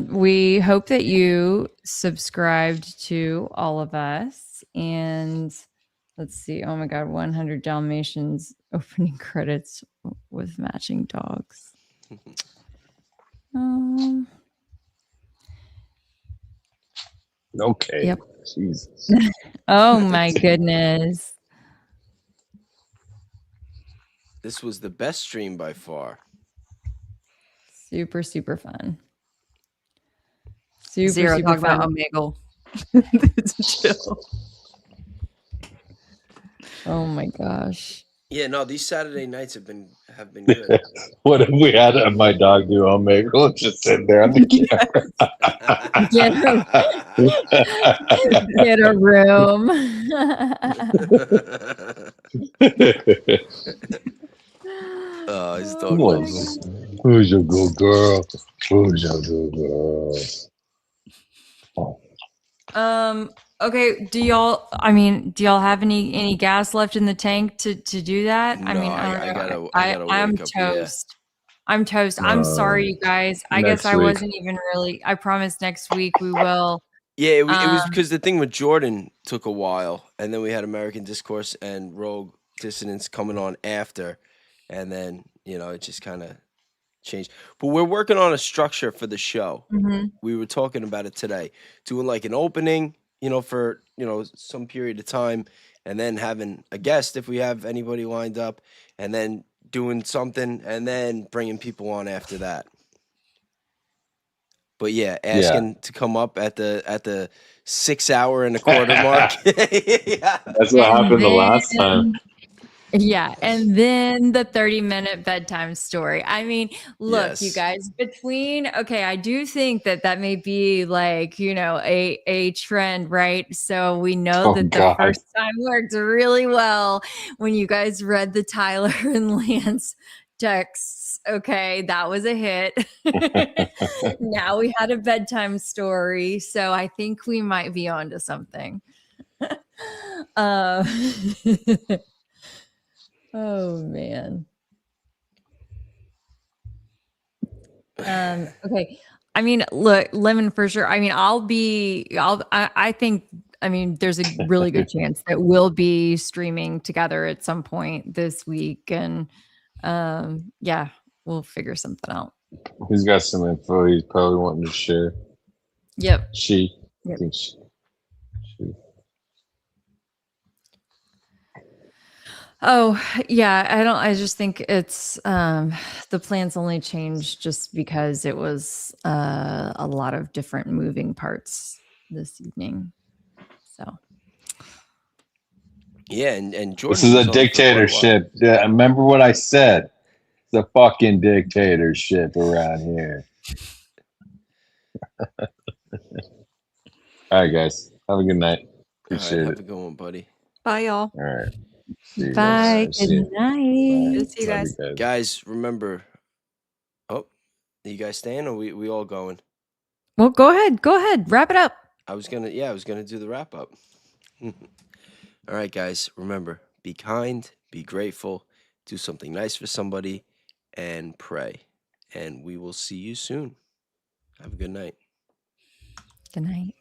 we hope that you subscribed to all of us, and let's see. Oh my God, 100 Dalmatians opening credits with matching dogs. Okay. Yep. Jesus. Oh my goodness. this was the best stream by far. Super fun. Super 0 talking fun. about Omegle. Chill. Oh my gosh. Yeah, no, these Saturday nights have been good. What if we had my dog do Omegle just sitting there on the camera? Get a room. His dog loves him. Who's your good girl? Who's your good girl? Okay, do y'all have any gas left in the tank to do that? I No, mean, I gotta I'm wake up, yeah. toast. I'm toast. I'm sorry, you guys. I guess next I week. wasn't even really. I promise next week we will. Yeah, it was because the thing with Jordan took a while, and then we had American Discourse and Rogue Dissidents coming on after, and then it just kind of changed. But we're working on a structure for the show. Mm-hmm. We were talking about it today, doing like an opening, for some period of time, and then having a guest if we have anybody lined up, and then doing something, and then bringing people on after that. But yeah, asking to come up at the 6 hour and a quarter mark. Yeah. That's what happened the last time. Yeah, and then the 30-minute bedtime story. I mean, look, you Yes. guys, I do think that may be like, a trend, right? So we know Oh, that the God. first time worked really well when you guys read the Tyler and Lance texts. Okay, that was a hit. Now we had a bedtime story, so I think we might be onto something. uh, oh man. Okay. I mean, look, Lemon for sure. I mean, I think, I mean, there's a really good chance that we'll be streaming together at some point this week. And yeah, we'll figure something out. He's got some info he's probably wanting to share. Yep. I Yep. think she. Oh, yeah. I just think it's the plans only changed just because it was a lot of different moving parts this evening. So Yeah, and Jordan. This is was a on for quite while. dictatorship. Yeah, remember what I said. It's a fucking dictatorship around here. All right, guys. Have a good night. All Appreciate right, have it. a good one, buddy. Bye, y'all. All right. See you bye. next time. See Good you. night. Good to see you Love guys. you guys. Guys, remember. Oh, you guys staying or we all going? Well, go ahead. Go ahead. Wrap it up. I was gonna do the wrap up. All right, guys, remember, be kind, be grateful, do something nice for somebody, and pray. And we will see you soon. Have a good night. Good night.